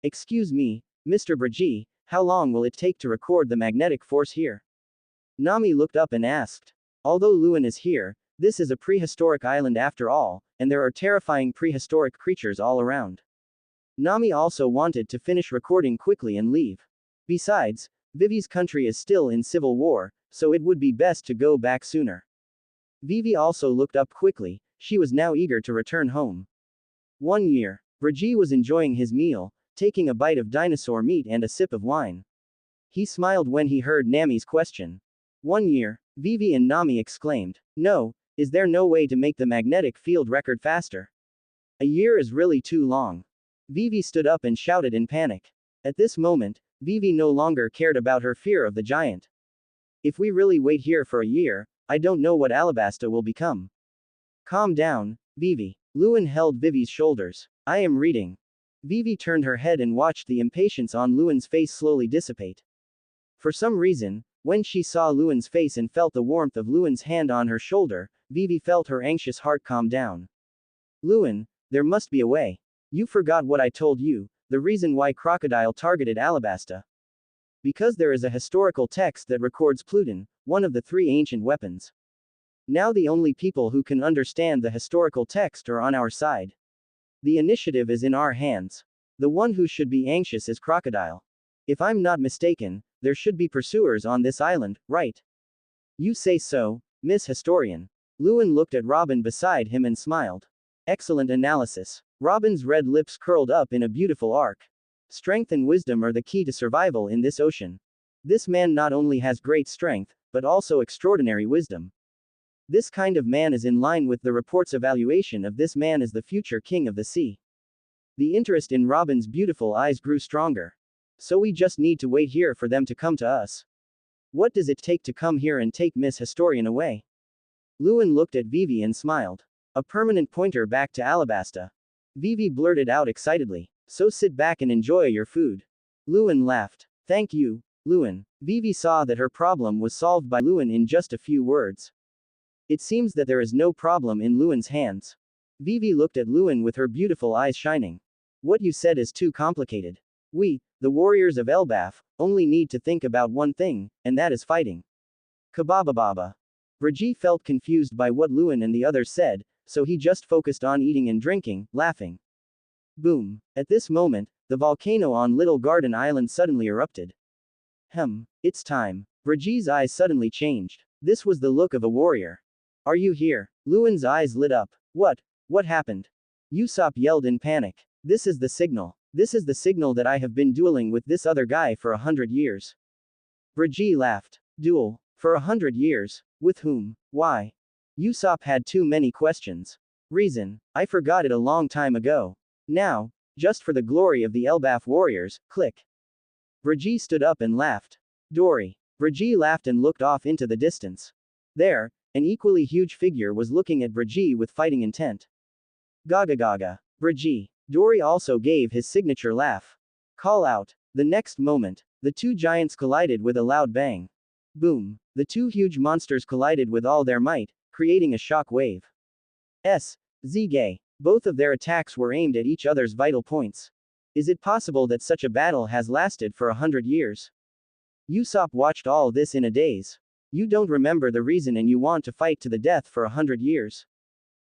[SPEAKER 1] Excuse me, Mr. Brigitte, how long will it take to record the magnetic force here? Nami looked up and asked. Although Luen is here, this is a prehistoric island after all, and there are terrifying prehistoric creatures all around. Nami also wanted to finish recording quickly and leave. Besides, Vivi's country is still in civil war, so it would be best to go back sooner. Vivi also looked up quickly, she was now eager to return home. 1 year. Raji was enjoying his meal, taking a bite of dinosaur meat and a sip of wine. He smiled when he heard Nami's question. 1 year, Vivi and Nami exclaimed. No, is there no way to make the magnetic field record faster? A year is really too long. Vivi stood up and shouted in panic. At this moment, Vivi no longer cared about her fear of the giant. If we really wait here for a year, I don't know what Alabasta will become. Calm down, Vivi. Luen held Vivi's shoulders. I am reading. Vivi turned her head and watched the impatience on Luen's face slowly dissipate. For some reason, when she saw Luen's face and felt the warmth of Luen's hand on her shoulder, Vivi felt her anxious heart calm down. Luen, there must be a way. You forgot what I told you, the reason why Crocodile targeted Alabasta. Because there is a historical text that records Pluton, one of the 3 ancient weapons. Now the only people who can understand the historical text are on our side. The initiative is in our hands. The one who should be anxious is Crocodile. If I'm not mistaken, there should be pursuers on this island, right? You say so, Miss Historian. Luen looked at Robin beside him and smiled. Excellent analysis. Robin's red lips curled up in a beautiful arc. Strength and wisdom are the key to survival in this ocean. This man not only has great strength, but also extraordinary wisdom. This kind of man is in line with the report's evaluation of this man as the future king of the sea. The interest in Robin's beautiful eyes grew stronger. So we just need to wait here for them to come to us. What does it take to come here and take Miss Historian away? Luen looked at Vivi and smiled. A permanent pointer back to Alabasta. Vivi blurted out excitedly. So sit back and enjoy your food. Luen laughed. Thank you, Luen. Vivi saw that her problem was solved by Luen in just a few words. It seems that there is no problem in Luen's hands. Vivi looked at Luen with her beautiful eyes shining. What you said is too complicated. We, the warriors of Elbaf, only need to think about one thing, and that is fighting. Kababababa. Raji felt confused by what Luen and the others said, so he just focused on eating and drinking, laughing. Boom. At this moment, the volcano on Little Garden Island suddenly erupted. It's time. Raji's eyes suddenly changed. This was the look of a warrior. Are you here? Luen's eyes lit up. What happened? Usopp yelled in panic. This is the signal. This is the signal that I have been dueling with this other guy for 100 years. Raji laughed. Duel? For 100 years? With whom? Why? Usopp had too many questions. Reason? I forgot it a long time ago. Now, just for the glory of the Elbaf warriors, click. Raji stood up and laughed. Dory. Raji laughed and looked off into the distance. There, an equally huge figure was looking at Raji with fighting intent. Gaga gaga. Raji. Dory also gave his signature laugh. Call out. The next moment, the 2 giants collided with a loud bang. Boom. The 2 huge monsters collided with all their might, creating a shock wave. Zgay. Both of their attacks were aimed at each other's vital points. Is it possible that such a battle has lasted for 100 years? Usopp watched all this in a daze. You don't remember the reason and you want to fight to the death for 100 years.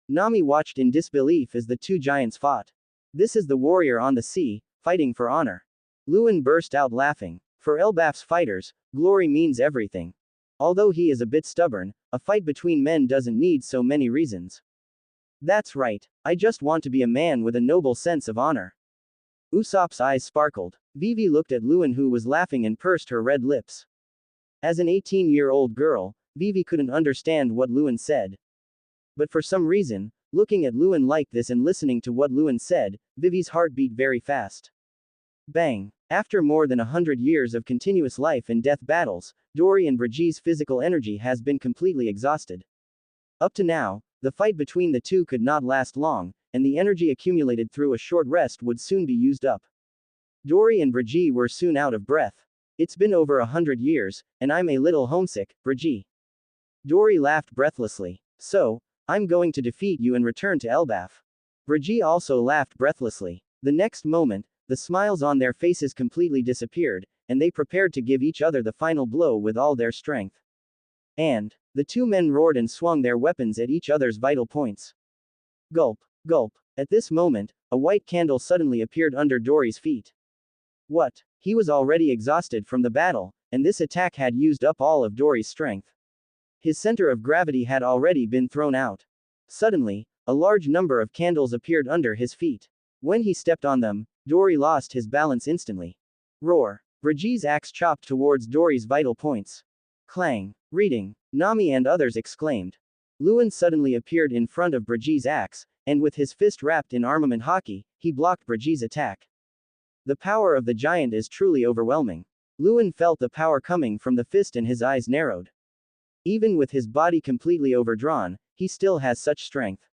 [SPEAKER 1] Nami watched in disbelief as the 2 giants fought. This is the warrior on the sea, fighting for honor. Luen burst out laughing. For Elbaf's fighters, glory means everything. Although he is a bit stubborn, a fight between men doesn't need so many reasons. That's right, I just want to be a man with a noble sense of honor. Usopp's eyes sparkled. Vivi looked at Luen who was laughing and pursed her red lips. As an 18-year-old girl, Vivi couldn't understand what Luen said. But for some reason, looking at Luen like this and listening to what Luen said, Vivi's heart beat very fast. Bang! After more than 100 years of continuous life and death battles, Dory and Raji's physical energy has been completely exhausted. Up to now, the fight between the 2 could not last long, and the energy accumulated through a short rest would soon be used up. Dory and Raji were soon out of breath. It's been over 100 years, and I'm a little homesick, Raji. Dory laughed breathlessly. So, I'm going to defeat you and return to Elbaf. Raji also laughed breathlessly. The next moment, the smiles on their faces completely disappeared, and they prepared to give each other the final blow with all their strength. And the two men roared and swung their weapons at each other's vital points. Gulp, gulp. At this moment, a white candle suddenly appeared under Dory's feet. What? He was already exhausted from the battle, and this attack had used up all of Dory's strength. His center of gravity had already been thrown out. Suddenly, a large number of candles appeared under his feet. When he stepped on them, Dory lost his balance instantly. Roar. Brigi's axe chopped towards Dory's vital points. Clang. Reading. Nami and others exclaimed. Luen suddenly appeared in front of Brigi's axe, and with his fist wrapped in armament hockey, he blocked Brigi's attack. The power of the giant is truly overwhelming. Luen felt the power coming from the fist and his eyes narrowed. Even with his body completely overdrawn, he still has such strength.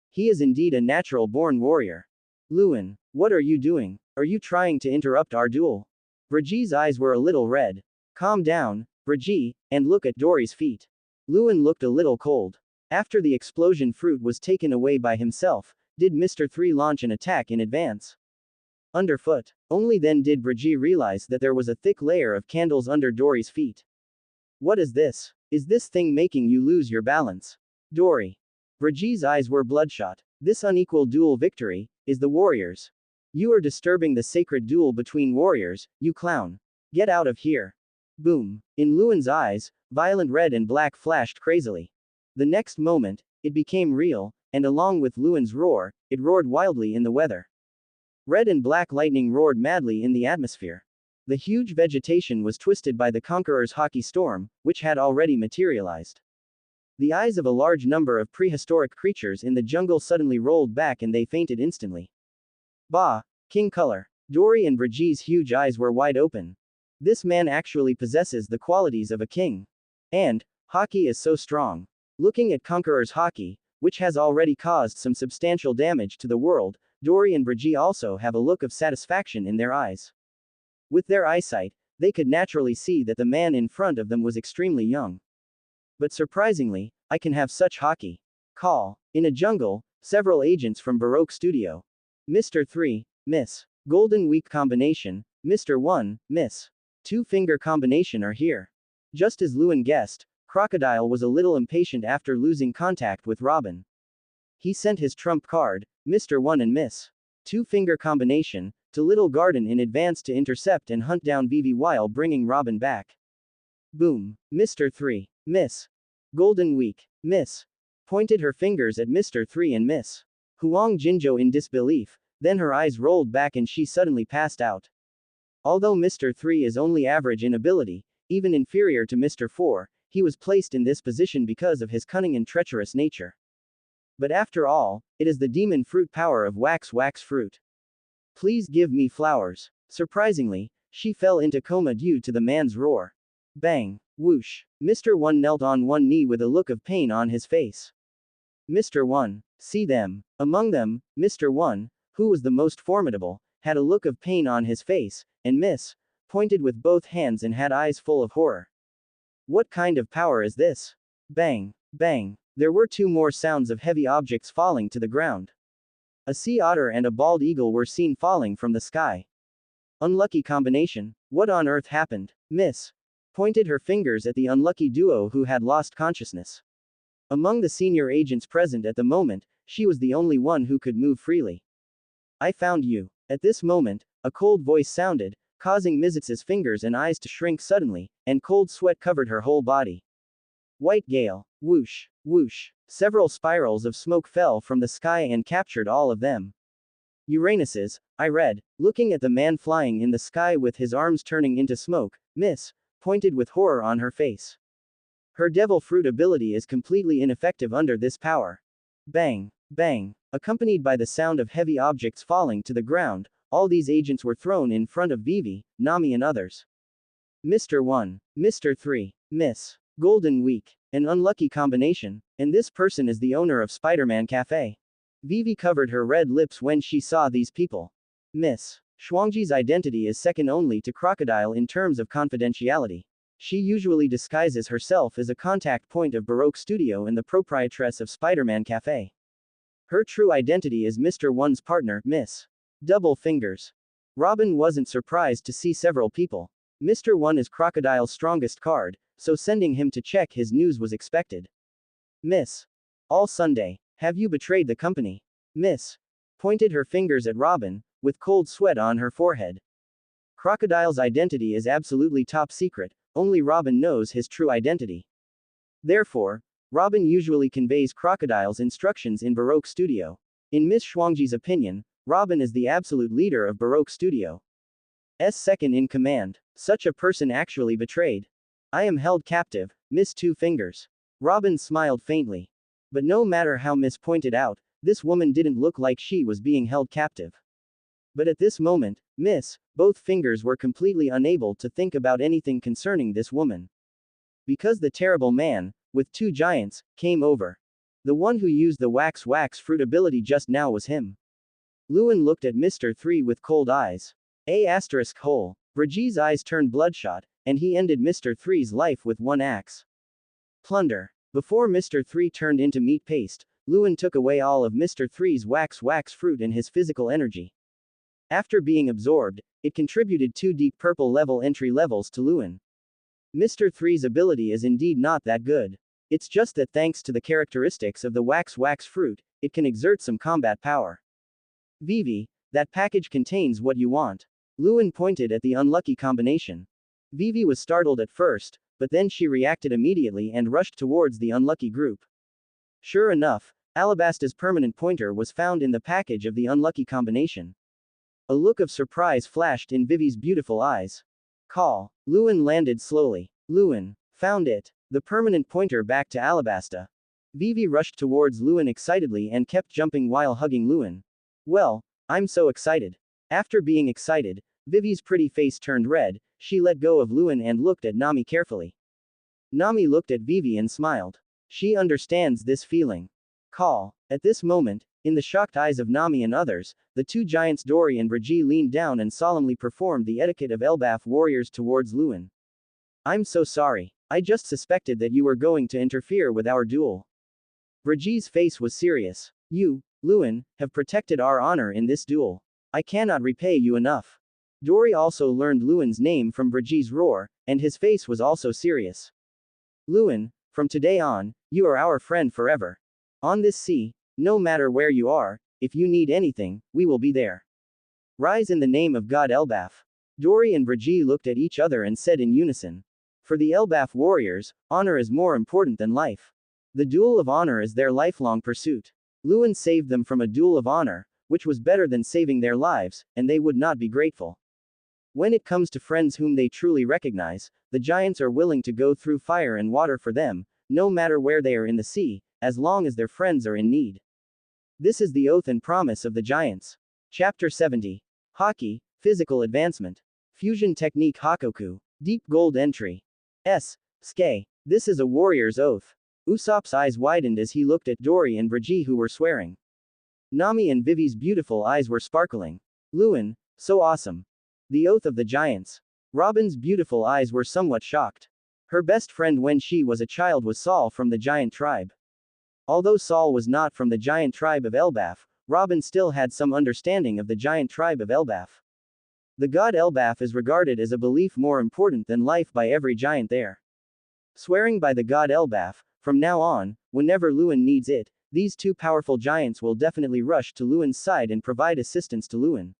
[SPEAKER 1] He is indeed a natural-born warrior. Luen, what are you doing? Are you trying to interrupt our duel? Brigi's eyes were a little red. Calm down, Brigi, and look at Dory's feet. Luen looked a little cold. After the explosion fruit was taken away by himself, did Mr. 3 launch an attack in advance? Underfoot. Only then did Brigi realize that there was a thick layer of candles under Dory's feet. What is this? Is this thing making you lose your balance? Dory. Brigi's eyes were bloodshot. This unequal duel victory is the warriors. You are disturbing the sacred duel between warriors, you clown. Get out of here. Boom. In Luen's eyes, violent red and black flashed crazily. The next moment, it became real, and along with Luen's roar, it roared wildly in the weather. Red and black lightning roared madly in the atmosphere. The huge vegetation was twisted by the conqueror's hockey storm, which had already materialized. The eyes of a large number of prehistoric creatures in the jungle suddenly rolled back and they fainted instantly. Bah! King color. Dory and Brigi's huge eyes were wide open. This man actually possesses the qualities of a king. And hockey is so strong. Looking at Conqueror's hockey, which has already caused some substantial damage to the world, Dory and Brigi also have a look of satisfaction in their eyes. With their eyesight, they could naturally see that the man in front of them was extremely young. But surprisingly, I can have such hockey. Call. In a jungle, several agents from Baroque Studio. Mr. 3, Miss. Golden Week combination, Mr. 1, Miss. Two-finger combination are here. Just as Luen guessed, Crocodile was a little impatient after losing contact with Robin. He sent his trump card, Mr. 1 and Miss. Two-finger combination, to Little Garden in advance to intercept and hunt down Vivi while bringing Robin back. Boom. Mr. 3, Miss. Golden Week, Miss. Pointed her fingers at Mr. 3 and Miss. Huang Jinzhou in disbelief, then her eyes rolled back and she suddenly passed out. Although Mr. 3 is only average in ability, even inferior to Mr. 4, he was placed in this position because of his cunning and treacherous nature. But after all, it is the demon fruit power of wax fruit. Please give me flowers. Surprisingly, she fell into coma due to the man's roar. Bang. Whoosh. Mr. 1 knelt on one knee with a look of pain on his face. Mr. 1. See them. Among them, Mr. 1, who was the most formidable, had a look of pain on his face, and Miss, pointed with both hands and had eyes full of horror. What kind of power is this? Bang. Bang. There were two more sounds of heavy objects falling to the ground. A sea otter and a bald eagle were seen falling from the sky. Unlucky combination. What on earth happened? Miss pointed her fingers at the unlucky duo who had lost consciousness. Among the senior agents present at the moment, she was the only one who could move freely. I found you. At this moment, a cold voice sounded, causing Mizitz's fingers and eyes to shrink suddenly, and cold sweat covered her whole body. White gale. Whoosh. Whoosh. Several spirals of smoke fell from the sky and captured all of them. Uranus's, I read, looking at the man flying in the sky with his arms turning into smoke, Miss pointed with horror on her face. Her devil fruit ability is completely ineffective under this power. Bang. Bang. Accompanied by the sound of heavy objects falling to the ground, all these agents were thrown in front of Vivi, Nami and others. Mr. 1. Mr. 3. Miss. Golden Week. An unlucky combination, and this person is the owner of Spider-Man Cafe. Vivi covered her red lips when she saw these people. Miss Shuangji's identity is second only to Crocodile in terms of confidentiality. She usually disguises herself as a contact point of Baroque Studio and the proprietress of Spider-Man Cafe. Her true identity is Mr. 1's partner, Miss Double Fingers. Robin wasn't surprised to see several people. Mr. 1 is Crocodile's strongest card, so sending him to check his news was expected. Miss. All Sunday. Have you betrayed the company? Miss. Pointed her fingers at Robin, with cold sweat on her forehead. Crocodile's identity is absolutely top secret, only Robin knows his true identity. Therefore, Robin usually conveys Crocodile's instructions in Baroque Studio. In Miss Shuangji's opinion, Robin is the absolute leader of Baroque Studio. Second in command. Such a person actually betrayed. I am held captive, Miss Two Fingers. Robin smiled faintly. But no matter how Miss pointed out, this woman didn't look like she was being held captive. But at this moment, Miss, both fingers were completely unable to think about anything concerning this woman. Because the terrible man, with two giants, came over. The one who used the wax fruit ability just now was him. Luen looked at Mr. 3 with cold eyes. Hole. Brigi's eyes turned bloodshot, and he ended Mr. 3's life with one axe. Plunder. Before Mr. 3 turned into meat paste, Luen took away all of Mr. 3's wax fruit and his physical energy. After being absorbed, it contributed 2 deep purple level entry levels to Luen. Mr. 3's ability is indeed not that good. It's just that thanks to the characteristics of the wax fruit, it can exert some combat power. Vivi, that package contains what you want. Luen pointed at the unlucky combination. Vivi was startled at first, but then she reacted immediately and rushed towards the unlucky group. Sure enough, Alabasta's permanent pointer was found in the package of the unlucky combination. A look of surprise flashed in Vivi's beautiful eyes. Call. Luen landed slowly. Luen. Found it. The permanent pointer back to Alabasta. Vivi rushed towards Luen excitedly and kept jumping while hugging Luen. Well, I'm so excited. After being excited, Vivi's pretty face turned red, she let go of Luen and looked at Nami carefully. Nami looked at Vivi and smiled. She understands this feeling. Call. At this moment, in the shocked eyes of Nami and others, the two giants Dory and Brigi leaned down and solemnly performed the etiquette of Elbaf warriors towards Luen. I'm so sorry. I just suspected that you were going to interfere with our duel. Brigi's face was serious. You, Luen, have protected our honor in this duel. I cannot repay you enough. Dory also learned Luen's name from Brigi's roar, and his face was also serious. Luen, from today on, you are our friend forever. On this sea, no matter where you are, if you need anything, we will be there. Rise in the name of God Elbaf. Dory and Brigi looked at each other and said in unison. For the Elbaf warriors, honor is more important than life. The duel of honor is their lifelong pursuit. Luen saved them from a duel of honor, which was better than saving their lives, and they would not be grateful. When it comes to friends whom they truly recognize, the giants are willing to go through fire and water for them, no matter where they are in the sea, as long as their friends are in need. This is the oath and promise of the giants. Chapter 70. Haki, Physical Advancement. Fusion Technique Hakoku. Deep Gold Entry. Ske. This is a warrior's oath. Usopp's eyes widened as he looked at Dory and Brigi who were swearing. Nami and Vivi's beautiful eyes were sparkling. Luen, so awesome. The oath of the giants. Robin's beautiful eyes were somewhat shocked. Her best friend when she was a child was Saul from the giant tribe. Although Saul was not from the giant tribe of Elbaf, Robin still had some understanding of the giant tribe of Elbaf. The god Elbaf is regarded as a belief more important than life by every giant there. Swearing by the god Elbaf, from now on, whenever Luen needs it, these two powerful giants will definitely rush to Luen's side and provide assistance to Luen.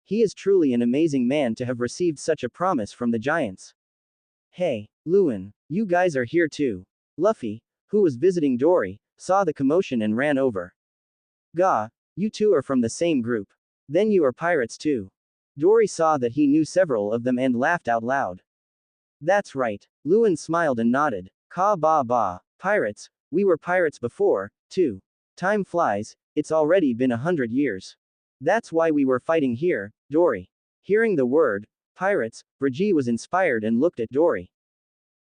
[SPEAKER 1] He is truly an amazing man to have received such a promise from the giants. Hey, Luen, you guys are here too. Luffy, who was visiting Dory, saw the commotion and ran over. Gah, you two are from the same group. Then you are pirates too. Dory saw that he knew several of them and laughed out loud. That's right. Luen smiled and nodded. Pirates, we were pirates before, too. Time flies, it's already been 100 years. That's why we were fighting here, Dory. Hearing the word, pirates, Brigi was inspired and looked at Dory.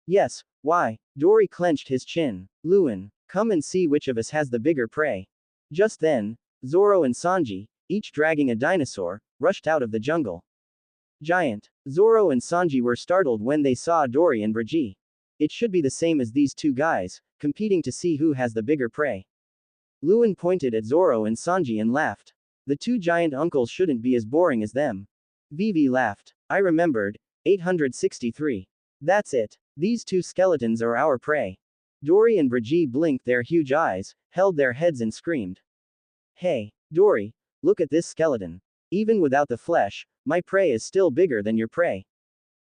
[SPEAKER 1] Yes, why? Dory clenched his chin. Luen, come and see which of us has the bigger prey. Just then, Zoro and Sanji, each dragging a dinosaur, rushed out of the jungle. Giant. Zoro and Sanji were startled when they saw Dory and Brigi. It should be the same as these two guys, competing to see who has the bigger prey. Luen pointed at Zoro and Sanji and laughed. The two giant uncles shouldn't be as boring as them. Vivi laughed. I remembered. 863. That's it. These two skeletons are our prey. Dory and Brigitte blinked their huge eyes, held their heads and screamed. Hey, Dory, look at this skeleton. Even without the flesh, my prey is still bigger than your prey.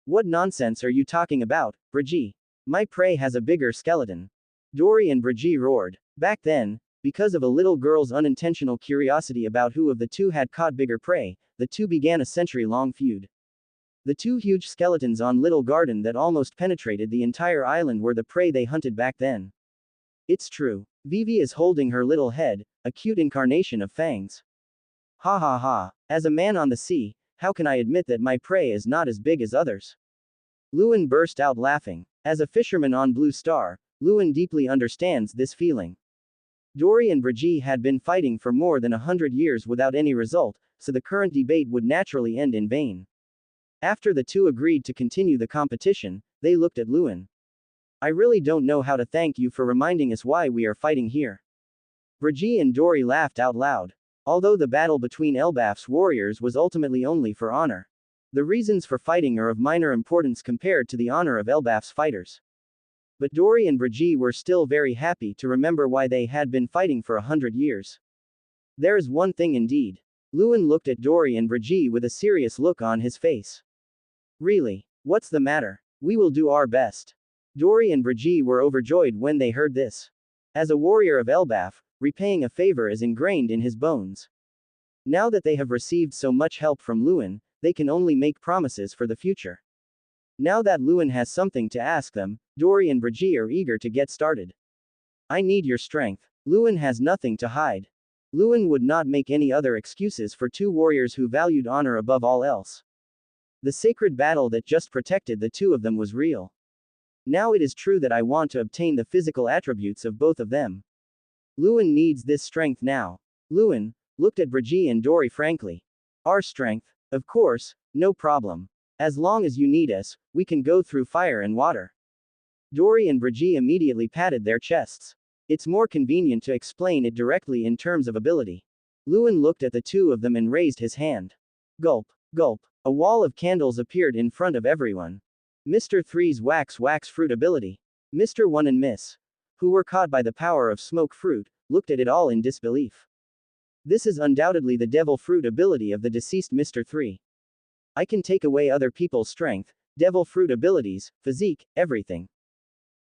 [SPEAKER 1] What nonsense are you talking about, Brigitte? My prey has a bigger skeleton. Dory and Brigitte roared. Back then, because of a little girl's unintentional curiosity about who of the two had caught bigger prey, the two began a century-long feud. The two huge skeletons on Little Garden that almost penetrated the entire island were the prey they hunted back then. It's true. Vivi is holding her little head, a cute incarnation of fangs. Ha ha ha. As a man on the sea, how can I admit that my prey is not as big as others? Luen burst out laughing. As a fisherman on Blue Star, Luen deeply understands this feeling. Dory and Brigitte had been fighting for more than 100 years without any result, so the current debate would naturally end in vain. After the two agreed to continue the competition, they looked at Luen. I really don't know how to thank you for reminding us why we are fighting here. Brigitte and Dory laughed out loud. Although the battle between Elbaf's warriors was ultimately only for honor, the reasons for fighting are of minor importance compared to the honor of Elbaf's fighters. But Dory and Brigitte were still very happy to remember why they had been fighting for 100 years. There is one thing indeed. Luen looked at Dory and Brigitte with a serious look on his face. Really? What's the matter? We will do our best. Dory and Brigitte were overjoyed when they heard this. As a warrior of Elbaf, repaying a favor is ingrained in his bones. Now that they have received so much help from Luen, they can only make promises for the future. Now that Luen has something to ask them, Dory and Brigitte are eager to get started. I need your strength. Luen has nothing to hide. Luen would not make any other excuses for two warriors who valued honor above all else. The sacred battle that just protected the two of them was real. Now it is true that I want to obtain the physical attributes of both of them. Luen needs this strength now. Luen looked at Brigitte and Dory frankly. Our strength? Of course, no problem. As long as you need us, we can go through fire and water. Dory and Brigitte immediately patted their chests. It's more convenient to explain it directly in terms of ability. Luen looked at the two of them and raised his hand. Gulp, gulp. A wall of candles appeared in front of everyone. Mr. 3's wax fruit ability. Mr. 1 and Miss, who were caught by the power of smoke fruit, looked at it all in disbelief. This is undoubtedly the devil fruit ability of the deceased Mr. 3. I can take away other people's strength, devil fruit abilities, physique, everything.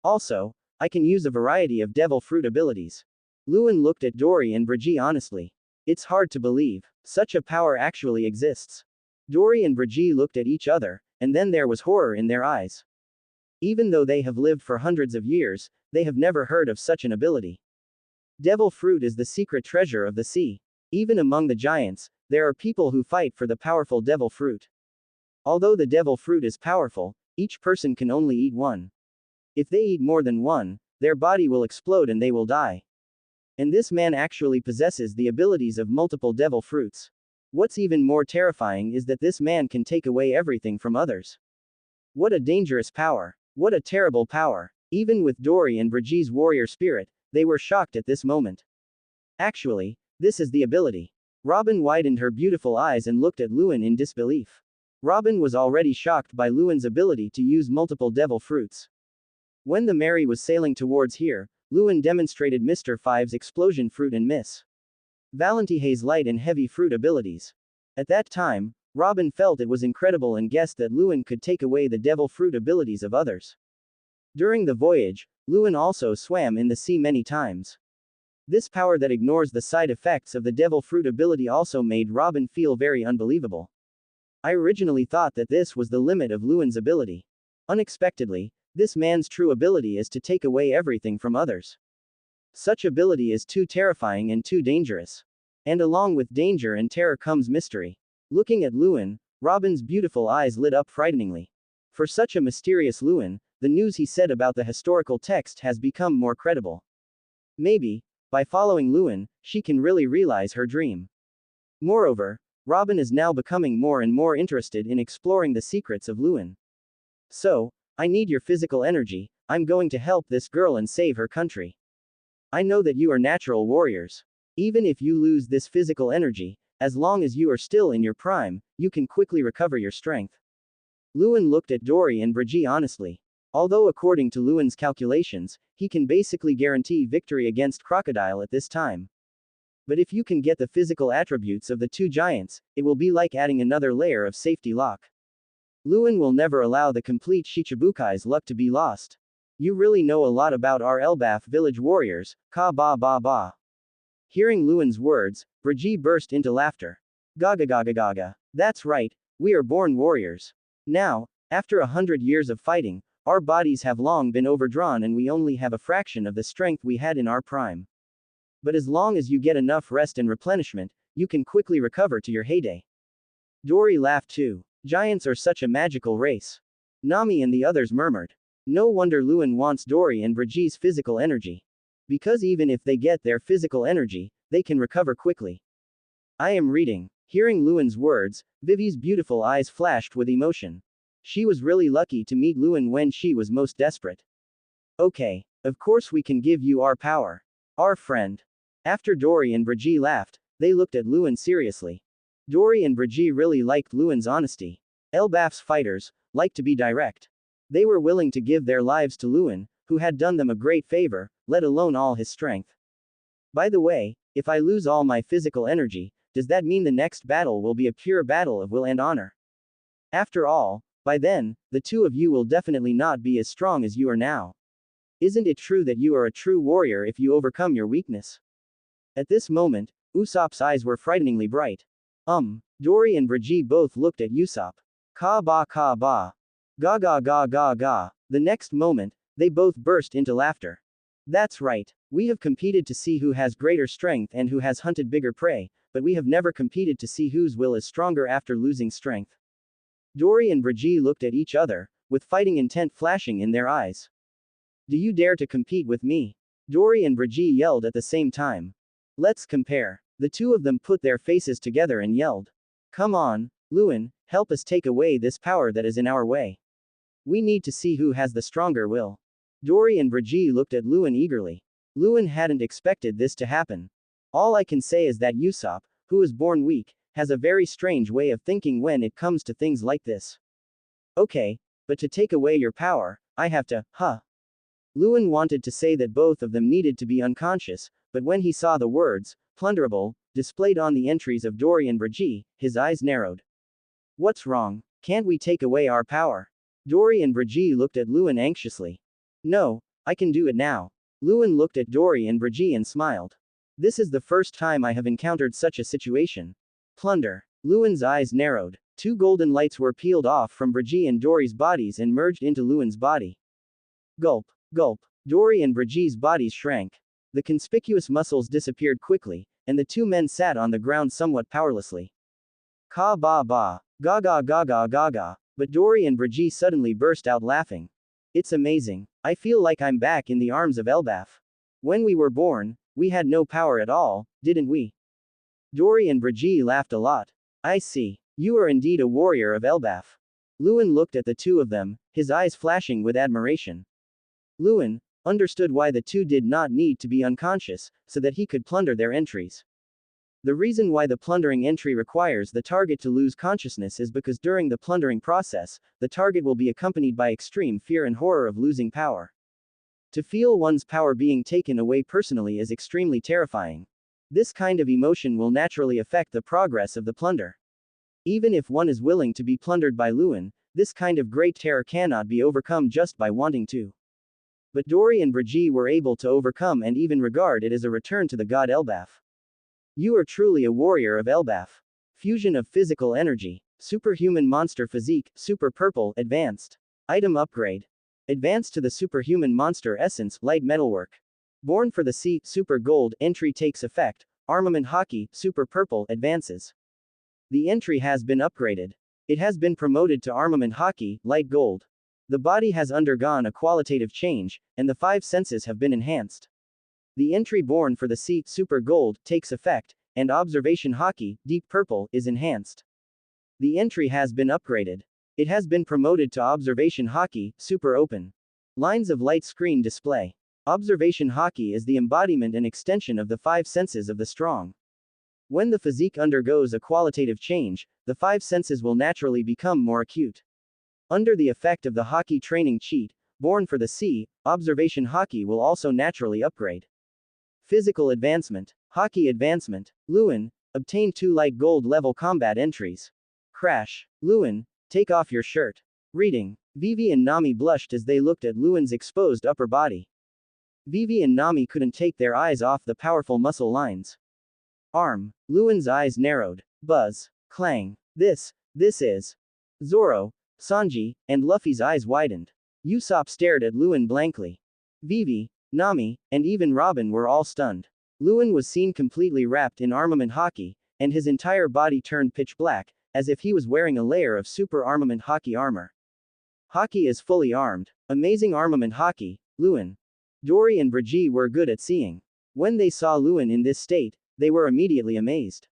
[SPEAKER 1] Also, I can use a variety of devil fruit abilities. Luen looked at Dory and Brigitte honestly. It's hard to believe. Such a power actually exists. Dory and Brigitte looked at each other, and then there was horror in their eyes. Even though they have lived for hundreds of years, they have never heard of such an ability. Devil fruit is the secret treasure of the sea. Even among the giants, there are people who fight for the powerful devil fruit. Although the devil fruit is powerful, each person can only eat one. If they eat more than one, their body will explode and they will die. And this man actually possesses the abilities of multiple devil fruits. What's even more terrifying is that this man can take away everything from others. What a dangerous power. What a terrible power. Even with Dory and Brigitte's warrior spirit, they were shocked at this moment. Actually, this is the ability. Robin widened her beautiful eyes and looked at Luen in disbelief. Robin was already shocked by Luen's ability to use multiple devil fruits. When the Mary was sailing towards here, Luen demonstrated Mr. 5's explosion fruit and Miss Valentine's light and heavy fruit abilities. At that time, Robin felt it was incredible and guessed that Luen could take away the devil fruit abilities of others. During the voyage, Luen also swam in the sea many times. This power that ignores the side effects of the devil fruit ability also made Robin feel very unbelievable. I originally thought that this was the limit of Luen's ability. Unexpectedly, this man's true ability is to take away everything from others. Such ability is too terrifying and too dangerous. And along with danger and terror comes mystery. Looking at Luen, Robin's beautiful eyes lit up frighteningly. For such a mysterious Luen, the news he said about the historical text has become more credible. Maybe, by following Luen, she can really realize her dream. Moreover, Robin is now becoming more and more interested in exploring the secrets of Luen. So, I need your physical energy. I'm going to help this girl and save her country. I know that you are natural warriors. Even if you lose this physical energy, As long as you are still in your prime, you can quickly recover your strength. Luen looked at Dory and Brigitte honestly. Although according to Luen's calculations, he can basically guarantee victory against Crocodile at this time. But if you can get the physical attributes of the two giants, it will be like adding another layer of safety lock. Luen will never allow the complete Shichibukai's luck to be lost. You really know a lot about our Elbaf village warriors, ka ba ba ba. Hearing Luen's words, Brigitte burst into laughter. Gaga gaga gaga. That's right, we are born warriors. Now, after 100 years of fighting, our bodies have long been overdrawn and we only have a fraction of the strength we had in our prime. But as long as you get enough rest and replenishment, you can quickly recover to your heyday. Dory laughed too. Giants are such a magical race. Nami and the others murmured. No wonder Luen wants Dory and Brigitte's physical energy. Because even if they get their physical energy, they can recover quickly. I am reading. Hearing Luen's words, Vivi's beautiful eyes flashed with emotion. She was really lucky to meet Luen when she was most desperate. Okay, of course we can give you our power. Our friend. After Dory and Brigitte laughed, they looked at Luen seriously. Dory and Brigitte really liked Luen's honesty. Elbaf's fighters like to be direct. They were willing to give their lives to Luen, who had done them a great favor, let alone all his strength. By the way, if I lose all my physical energy, does that mean the next battle will be a pure battle of will and honor? After all, by then, the two of you will definitely not be as strong as you are now. Isn't it true that you are a true warrior if you overcome your weakness? At this moment, Usopp's eyes were frighteningly bright. Dory and Brigitte both looked at Usopp. Ka ba ka ba. Ga ga ga ga ga. The next moment, they both burst into laughter. That's right, we have competed to see who has greater strength and who has hunted bigger prey, but we have never competed to see whose will is stronger after losing strength. Dory and Brigitte looked at each other, with fighting intent flashing in their eyes. Do you dare to compete with me? Dory and Brigitte yelled at the same time. Let's compare. The two of them put their faces together and yelled. Come on, Luen, help us take away this power that is in our way. We need to see who has the stronger will. Dory and Brigitte looked at Luen eagerly. Luen hadn't expected this to happen. All I can say is that Usopp, who was born weak, has a very strange way of thinking when it comes to things like this. Okay, but to take away your power, I have to, Luen wanted to say that both of them needed to be unconscious, but when he saw the words, plunderable, displayed on the entries of Dory and Brigitte, his eyes narrowed. What's wrong? Can't we take away our power? Dory and Brigitte looked at Luen anxiously. No, I can do it now. Luen looked at Dory and Brigitte and smiled. This is the first time I have encountered such a situation. Plunder. Luen's eyes narrowed. Two golden lights were peeled off from Brigitte and Dory's bodies and merged into Luen's body. Gulp. Gulp. Dory and Brigitte's bodies shrank. The conspicuous muscles disappeared quickly, and the two men sat on the ground somewhat powerlessly. Ka ba ba. Ga ga ga ga ga ga. But Dory and Brigitte suddenly burst out laughing. It's amazing. I feel like I'm back in the arms of Elbaf. When we were born, we had no power at all, didn't we? Dory and Brigitte laughed a lot. I see. You are indeed a warrior of Elbaf. Luen looked at the two of them, his eyes flashing with admiration. Luen understood why the two did not need to be unconscious, so that he could plunder their entries. The reason why the plundering entry requires the target to lose consciousness is because during the plundering process, the target will be accompanied by extreme fear and horror of losing power. To feel one's power being taken away personally is extremely terrifying. This kind of emotion will naturally affect the progress of the plunder. Even if one is willing to be plundered by Luen, this kind of great terror cannot be overcome just by wanting to. But Dory and Brigitte were able to overcome and even regard it as a return to the god Elbaf. You are truly a warrior of Elbaf. Fusion of physical energy. Superhuman monster physique, super purple, advanced. Item upgrade. Advanced to the superhuman monster essence, light metalwork. Born for the sea, super gold, entry takes effect. Armament hockey, super purple, advances. The entry has been upgraded. It has been promoted to armament hockey, light gold. The body has undergone a qualitative change, and the 5 senses have been enhanced. The entry born for the sea, super gold, takes effect, and observation hockey, deep purple, is enhanced. The entry has been upgraded. It has been promoted to observation hockey, super open. Lines of light screen display. Observation hockey is the embodiment and extension of the 5 senses of the strong. When the physique undergoes a qualitative change, the five senses will naturally become more acute. Under the effect of the hockey training cheat, born for the sea, observation hockey will also naturally upgrade. Physical advancement. Hockey advancement. Luen, obtain 2 light gold level combat entries. Crash. Luen, take off your shirt. Reading. Vivi and Nami blushed as they looked at Luen's exposed upper body. Vivi and Nami couldn't take their eyes off the powerful muscle lines. Arm. Luen's eyes narrowed. Buzz. Clang. This is. Zoro, Sanji, and Luffy's eyes widened. Usopp stared at Luen blankly. Vivi, Nami, and even Robin were all stunned. Luen was seen completely wrapped in armament hockey, and his entire body turned pitch black, as if he was wearing a layer of super armament hockey armor. Hockey is fully armed. Amazing armament hockey, Luen. Dory and Brigitte were good at seeing. When they saw Luen in this state, they were immediately amazed.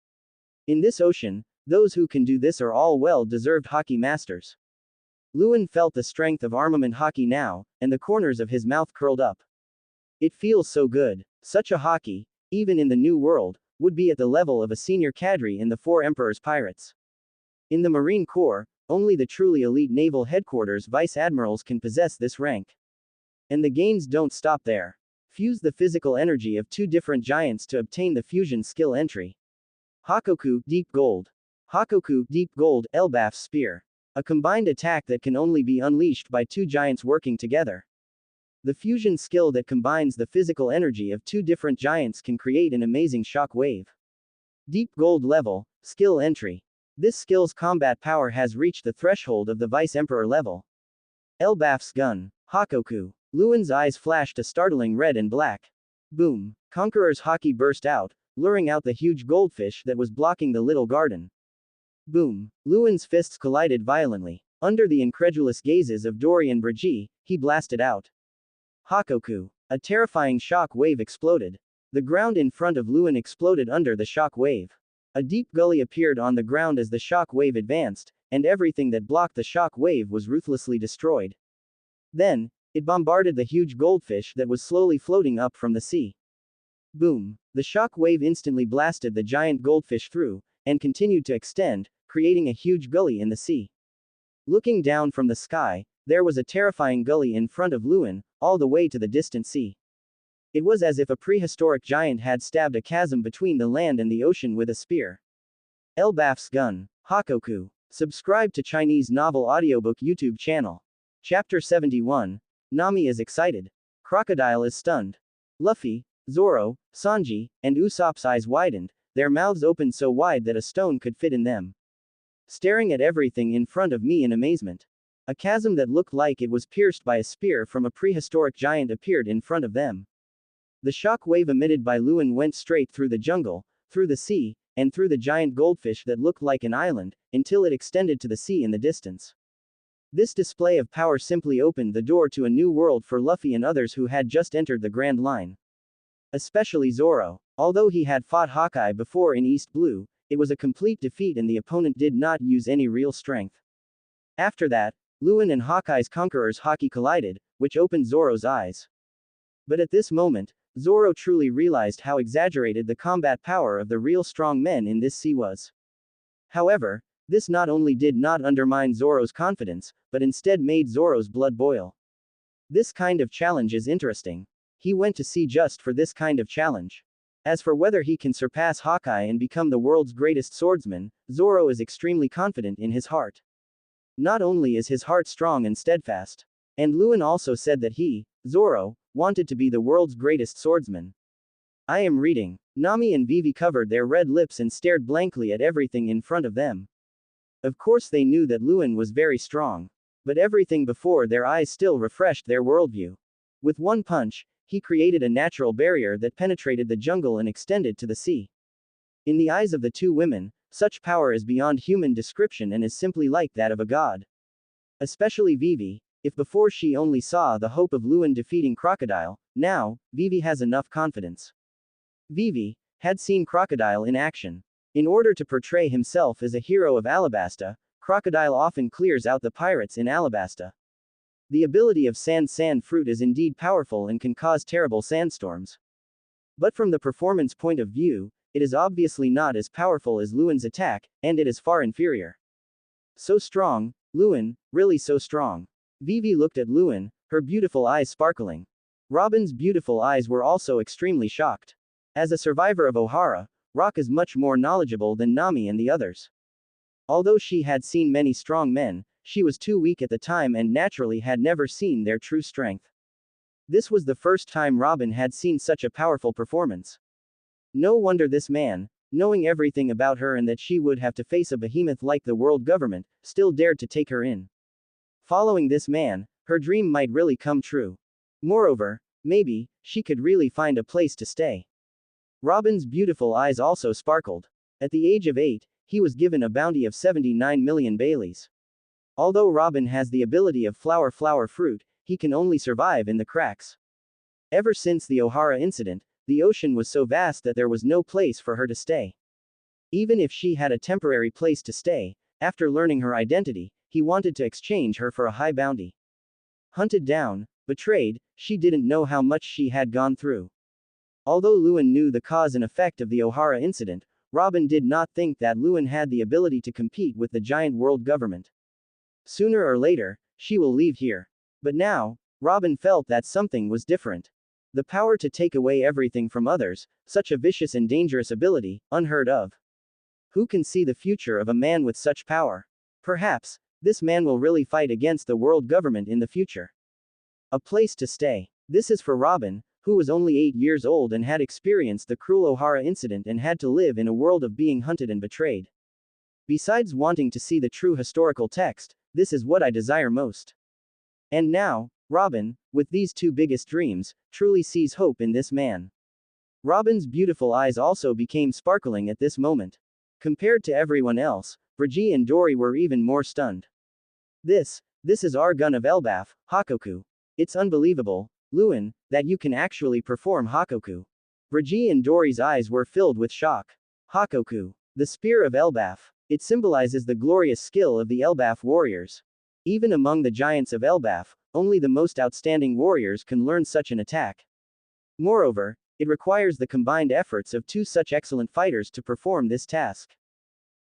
[SPEAKER 1] In this ocean, those who can do this are all well-deserved hockey masters. Luen felt the strength of armament hockey now, and the corners of his mouth curled up. It feels so good. Such a hockey, even in the New World, would be at the level of a senior cadre in the Four Emperors Pirates. In the Marine Corps, only the truly elite naval headquarters vice admirals can possess this rank. And the gains don't stop there. Fuse the physical energy of 2 different giants to obtain the fusion skill entry. Hakoku, Deep Gold. Hakoku, Deep Gold, Elbaf's Spear. A combined attack that can only be unleashed by 2 giants working together. The fusion skill that combines the physical energy of 2 different giants can create an amazing shock wave. Deep Gold level, skill entry. This skill's combat power has reached the threshold of the Vice Emperor level. Elbaf's Gun. Hakoku. Luen's eyes flashed a startling red and black. Boom. Conqueror's hockey burst out, luring out the huge goldfish that was blocking the little garden. Boom. Luen's fists collided violently. Under the incredulous gazes of Dory and Brigitte, he blasted out. Hakoku. A terrifying shock wave exploded. The ground in front of Luen exploded under the shock wave. A deep gully appeared on the ground as the shock wave advanced, and everything that blocked the shock wave was ruthlessly destroyed. Then, it bombarded the huge goldfish that was slowly floating up from the sea. Boom. The shock wave instantly blasted the giant goldfish through, and continued to extend, creating a huge gully in the sea. Looking down from the sky, there was a terrifying gully in front of Luen, all the way to the distant sea. It was as if a prehistoric giant had stabbed a chasm between the land and the ocean with a spear. Elbaf's Gun. Hakoku. Subscribe to Chinese Novel Audiobook YouTube channel. Chapter 71. Nami is excited. Crocodile is stunned. Luffy, Zoro, Sanji, and Usopp's eyes widened, their mouths opened so wide that a stone could fit in them. Staring at everything in front of me in amazement. A chasm that looked like it was pierced by a spear from a prehistoric giant appeared in front of them. The shock wave emitted by Luen went straight through the jungle, through the sea, and through the giant goldfish that looked like an island, until it extended to the sea in the distance. This display of power simply opened the door to a new world for Luffy and others who had just entered the Grand Line. Especially Zoro. Although he had fought Hawkeye before in East Blue, it was a complete defeat and the opponent did not use any real strength. After that, Luen and Hawkeye's Conqueror's hockey collided, which opened Zoro's eyes. But at this moment, Zoro truly realized how exaggerated the combat power of the real strong men in this sea was. However, this not only did not undermine Zoro's confidence, but instead made Zoro's blood boil. This kind of challenge is interesting. He went to sea just for this kind of challenge. As for whether he can surpass Hawkeye and become the world's greatest swordsman, Zoro is extremely confident in his heart. Not only is his heart strong and steadfast. And Luen also said that he, Zoro, wanted to be the world's greatest swordsman. I am reading. Nami and Vivi covered their red lips and stared blankly at everything in front of them. Of course they knew that Luen was very strong. But everything before their eyes still refreshed their worldview. With one punch, he created a natural barrier that penetrated the jungle and extended to the sea. In the eyes of the two women, such power is beyond human description and is simply like that of a god. Especially Vivi, if before she only saw the hope of Luen defeating Crocodile, now, Vivi has enough confidence. Vivi had seen Crocodile in action. In order to portray himself as a hero of Alabasta, Crocodile often clears out the pirates in Alabasta. The ability of sand fruit is indeed powerful and can cause terrible sandstorms. But from the performance point of view, it is obviously not as powerful as Luen's attack, and it is far inferior. So strong, Luen, really so strong. Vivi looked at Luen, her beautiful eyes sparkling. Robin's beautiful eyes were also extremely shocked. As a survivor of Ohara, Rock is much more knowledgeable than Nami and the others. Although she had seen many strong men, she was too weak at the time and naturally had never seen their true strength. This was the first time Robin had seen such a powerful performance. No wonder this man, knowing everything about her and that she would have to face a behemoth like the world government, still dared to take her in. Following this man, her dream might really come true. Moreover, maybe, she could really find a place to stay. Robin's beautiful eyes also sparkled. At the age of 8, he was given a bounty of 79 million Baileys. Although Robin has the ability of flower fruit, he can only survive in the cracks. Ever since the Ohara incident, the ocean was so vast that there was no place for her to stay. Even if she had a temporary place to stay, after learning her identity, he wanted to exchange her for a high bounty. Hunted down, betrayed, she didn't know how much she had gone through. Although Luen knew the cause and effect of the Ohara incident, Robin did not think that Luen had the ability to compete with the giant world government. Sooner or later, she will leave here. But now, Robin felt that something was different. The power to take away everything from others, such a vicious and dangerous ability, unheard of. Who can see the future of a man with such power? Perhaps, this man will really fight against the world government in the future. A place to stay. This is for Robin, who was only 8 years old and had experienced the cruel Ohara incident and had to live in a world of being hunted and betrayed. Besides wanting to see the true historical text, this is what I desire most. And now, Robin, with these two biggest dreams, truly sees hope in this man. Robin's beautiful eyes also became sparkling at this moment. Compared to everyone else, Brigitte and Dory were even more stunned. This is our gun of Elbaf, Hakoku. It's unbelievable, Luen, that you can actually perform Hakoku. Brigitte and Dory's eyes were filled with shock. Hakoku. The spear of Elbaf. It symbolizes the glorious skill of the Elbaf warriors. Even among the giants of Elbaf, only the most outstanding warriors can learn such an attack. Moreover, it requires the combined efforts of two such excellent fighters to perform this task.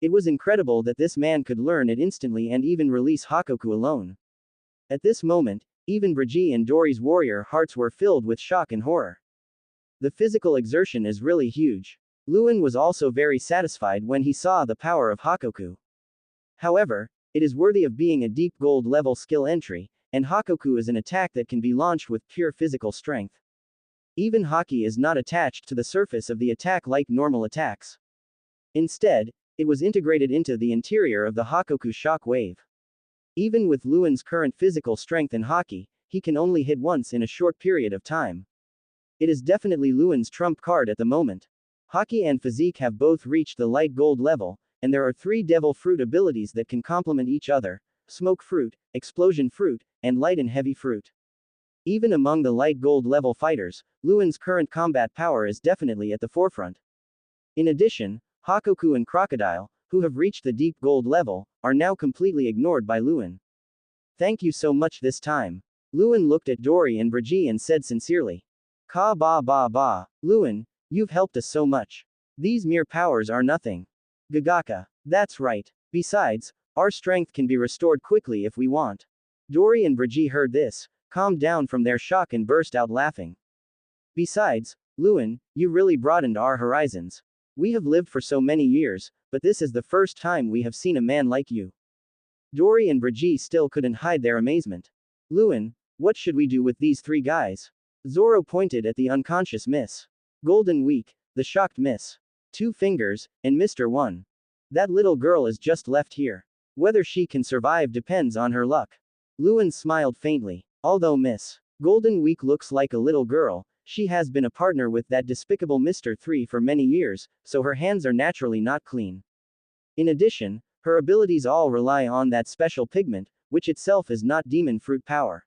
[SPEAKER 1] It was incredible that this man could learn it instantly and even release Hakoku alone. At this moment, even Brigitte and Dory's warrior hearts were filled with shock and horror. The physical exertion is really huge. Luen was also very satisfied when he saw the power of Hakoku. However, it is worthy of being a deep gold level skill entry, and Hakoku is an attack that can be launched with pure physical strength. Even Haki is not attached to the surface of the attack like normal attacks. Instead, it was integrated into the interior of the Hakoku shock wave. Even with Luen's current physical strength and Haki, he can only hit once in a short period of time. It is definitely Luen's trump card at the moment. Haki and physique have both reached the light gold level, and there are 3 devil fruit abilities that can complement each other: smoke fruit, explosion fruit, and light and heavy fruit. Even among the light gold level fighters, Luen's current combat power is definitely at the forefront. In addition, Hakoku and Crocodile, who have reached the deep gold level, are now completely ignored by Luen. Thank you so much this time. Luen looked at Dory and Brigitte and said sincerely. Ka ba ba ba, Luen, you've helped us so much. These mere powers are nothing. Gagaka. That's right. Besides, our strength can be restored quickly if we want. Dory and Brigitte heard this, calmed down from their shock and burst out laughing. Besides, Luen, you really broadened our horizons. We have lived for so many years, but this is the first time we have seen a man like you. Dory and Brigitte still couldn't hide their amazement. Luen, what should we do with these 3 guys? Zoro pointed at the unconscious Miss Golden Week, the shocked Miss 2 Fingers, and Mr. 1. That little girl is just left here. Whether she can survive depends on her luck. Luen smiled faintly. Although Miss Golden Week looks like a little girl, she has been a partner with that despicable Mr. 3 for many years, so her hands are naturally not clean. In addition, her abilities all rely on that special pigment, which itself is not demon fruit power.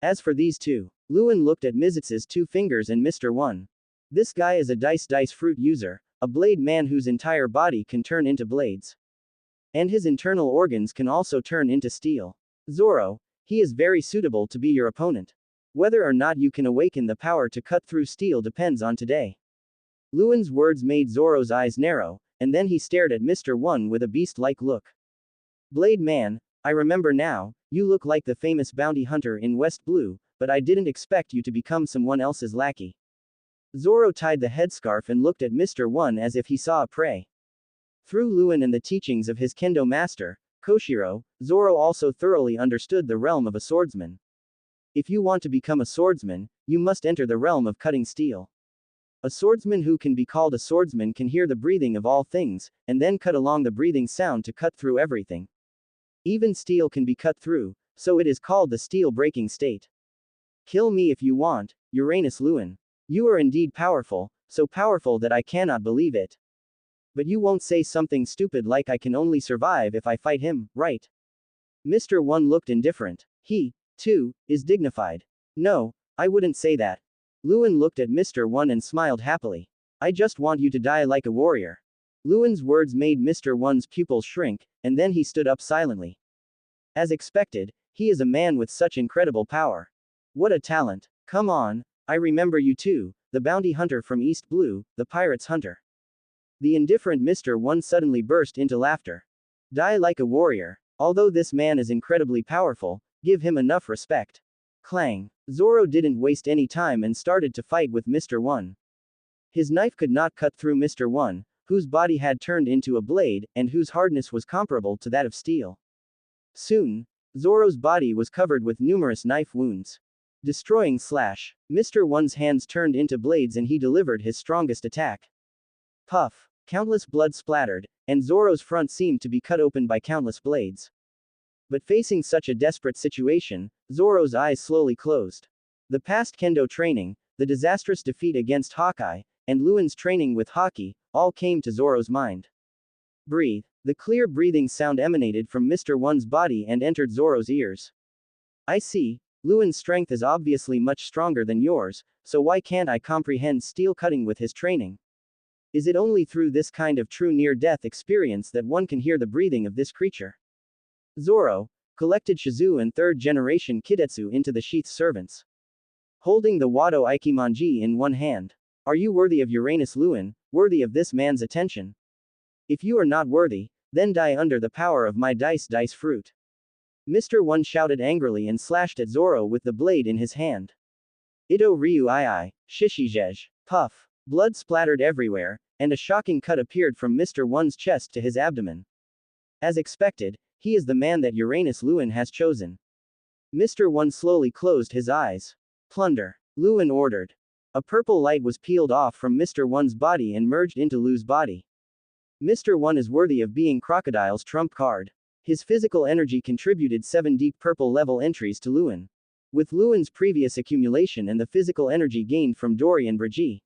[SPEAKER 1] As for these 2, Luen looked at Mizitz's 2 Fingers and Mr. 1. This guy is a dice fruit user, a blade man whose entire body can turn into blades. And his internal organs can also turn into steel. Zoro, he is very suitable to be your opponent. Whether or not you can awaken the power to cut through steel depends on today. Luen's words made Zoro's eyes narrow, and then he stared at Mr. One with a beast-like look. Blade Man, I remember now, you look like the famous bounty hunter in West Blue, but I didn't expect you to become someone else's lackey. Zoro tied the headscarf and looked at Mr. One as if he saw a prey. Through Luen and the teachings of his kendo master, Koshiro, Zoro also thoroughly understood the realm of a swordsman. If you want to become a swordsman, you must enter the realm of cutting steel. A swordsman who can be called a swordsman can hear the breathing of all things, and then cut along the breathing sound to cut through everything. Even steel can be cut through, so it is called the steel-breaking state. Kill me if you want, Uranus Luen. You are indeed powerful, so powerful that I cannot believe it. But you won't say something stupid like I can only survive if I fight him, right? Mr. One looked indifferent. He, too, is dignified. No, I wouldn't say that. Luen looked at Mr. One and smiled happily. I just want you to die like a warrior. Luen's words made Mr. One's pupils shrink, and then he stood up silently. As expected, he is a man with such incredible power. What a talent. Come on, I remember you too, the bounty hunter from East Blue, the pirate's hunter. The indifferent Mr. One suddenly burst into laughter. Die like a warrior. Although this man is incredibly powerful, give him enough respect. Clang. Zoro didn't waste any time and started to fight with Mr. One. His knife could not cut through Mr. One, whose body had turned into a blade, and whose hardness was comparable to that of steel. Soon, Zoro's body was covered with numerous knife wounds. Destroying slash. Mr. One's hands turned into blades and he delivered his strongest attack. Puff. Countless blood splattered, and Zoro's front seemed to be cut open by countless blades. But facing such a desperate situation, Zoro's eyes slowly closed. The past kendo training, the disastrous defeat against Hawkeye, and Luen's training with Haki, all came to Zoro's mind. Breathe. The clear breathing sound emanated from Mr. One's body and entered Zoro's ears. I see, Luen's strength is obviously much stronger than yours, so why can't I comprehend steel cutting with his training? Is it only through this kind of true near-death experience that one can hear the breathing of this creature? Zoro collected Shizu and third-generation Kidetsu into the sheath's servants. Holding the Wado Ikimonji in one hand. Are you worthy of Uranus Luen, worthy of this man's attention? If you are not worthy, then die under the power of my dice fruit. Mr. One shouted angrily and slashed at Zoro with the blade in his hand. Ito Ryu Ii, Shishijej. Puff. Blood splattered everywhere, and a shocking cut appeared from Mr. One's chest to his abdomen. As expected, he is the man that Uranus Luen has chosen. Mr. One slowly closed his eyes. Plunder. Luen ordered. A purple light was peeled off from Mr. One's body and merged into Lu's body. Mr. One is worthy of being Crocodile's trump card. His physical energy contributed 7 deep purple level entries to Luen. With Luen's previous accumulation and the physical energy gained from Dory and Brigitte.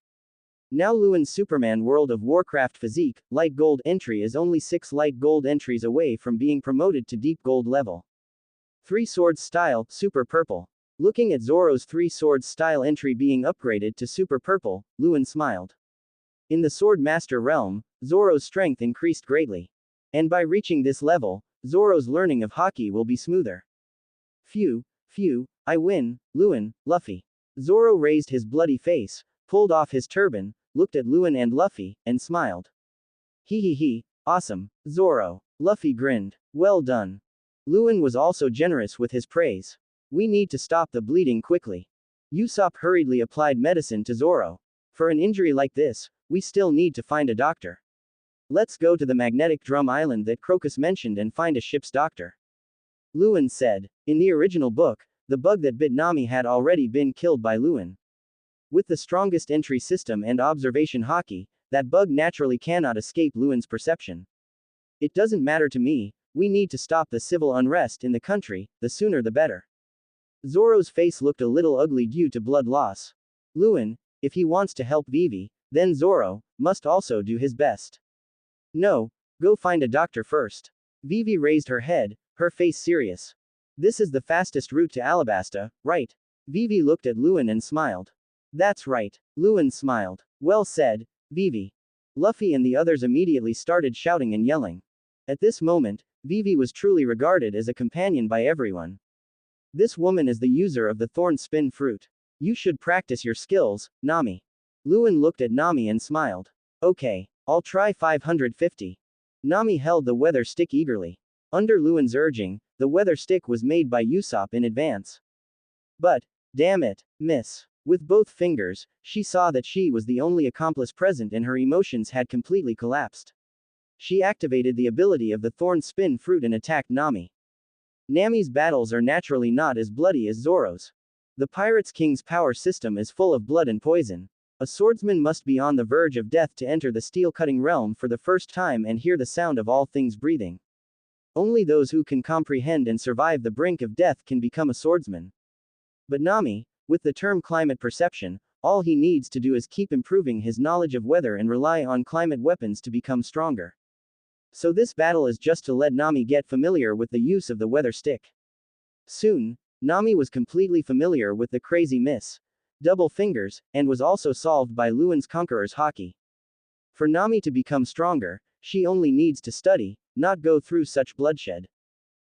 [SPEAKER 1] Now Luen's Superman World of Warcraft physique, light gold entry is only 6 light gold entries away from being promoted to deep gold level. 3 swords style, super purple. Looking at Zoro's 3 swords style entry being upgraded to super purple, Luen smiled. In the Sword Master realm, Zoro's strength increased greatly. And by reaching this level, Zoro's learning of Haki will be smoother. Phew, I win, Luen, Luffy. Zoro raised his bloody face, pulled off his turban, looked at Luen and Luffy, and smiled. He, awesome, Zoro. Luffy grinned. Well done. Luen was also generous with his praise. We need to stop the bleeding quickly. Usopp hurriedly applied medicine to Zoro. For an injury like this, we still need to find a doctor. Let's go to the magnetic drum island that Crocus mentioned and find a ship's doctor. Luen said. In the original book, the bug that bit Nami had already been killed by Luen. With the strongest entry system and observation Haki, that bug naturally cannot escape Luen's perception. It doesn't matter to me, we need to stop the civil unrest in the country, the sooner the better. Zoro's face looked a little ugly due to blood loss. Luen, if he wants to help Vivi, then Zoro must also do his best. No, go find a doctor first. Vivi raised her head, her face serious. This is the fastest route to Alabasta, right? Vivi looked at Luen and smiled. That's right. Luen smiled. Well said, Vivi. Luffy and the others immediately started shouting and yelling. At this moment, Vivi was truly regarded as a companion by everyone. This woman is the user of the thorn spin fruit. You should practice your skills, Nami. Luen looked at Nami and smiled. Okay, I'll try 550. Nami held the weather stick eagerly. Under Luen's urging, the weather stick was made by Usopp in advance. But, damn it, miss. With both fingers, she saw that she was the only accomplice present and her emotions had completely collapsed. She activated the ability of the thorn spin fruit and attacked Nami. Nami's battles are naturally not as bloody as Zoro's. The Pirates King's power system is full of blood and poison. A swordsman must be on the verge of death to enter the steel-cutting realm for the first time and hear the sound of all things breathing. Only those who can comprehend and survive the brink of death can become a swordsman. But Nami, with the term climate perception, all he needs to do is keep improving his knowledge of weather and rely on climate weapons to become stronger. So this battle is just to let Nami get familiar with the use of the weather stick. Soon, Nami was completely familiar with the crazy miss, double fingers, and was also solved by Luen's Conqueror's Haki. For Nami to become stronger, she only needs to study, not go through such bloodshed.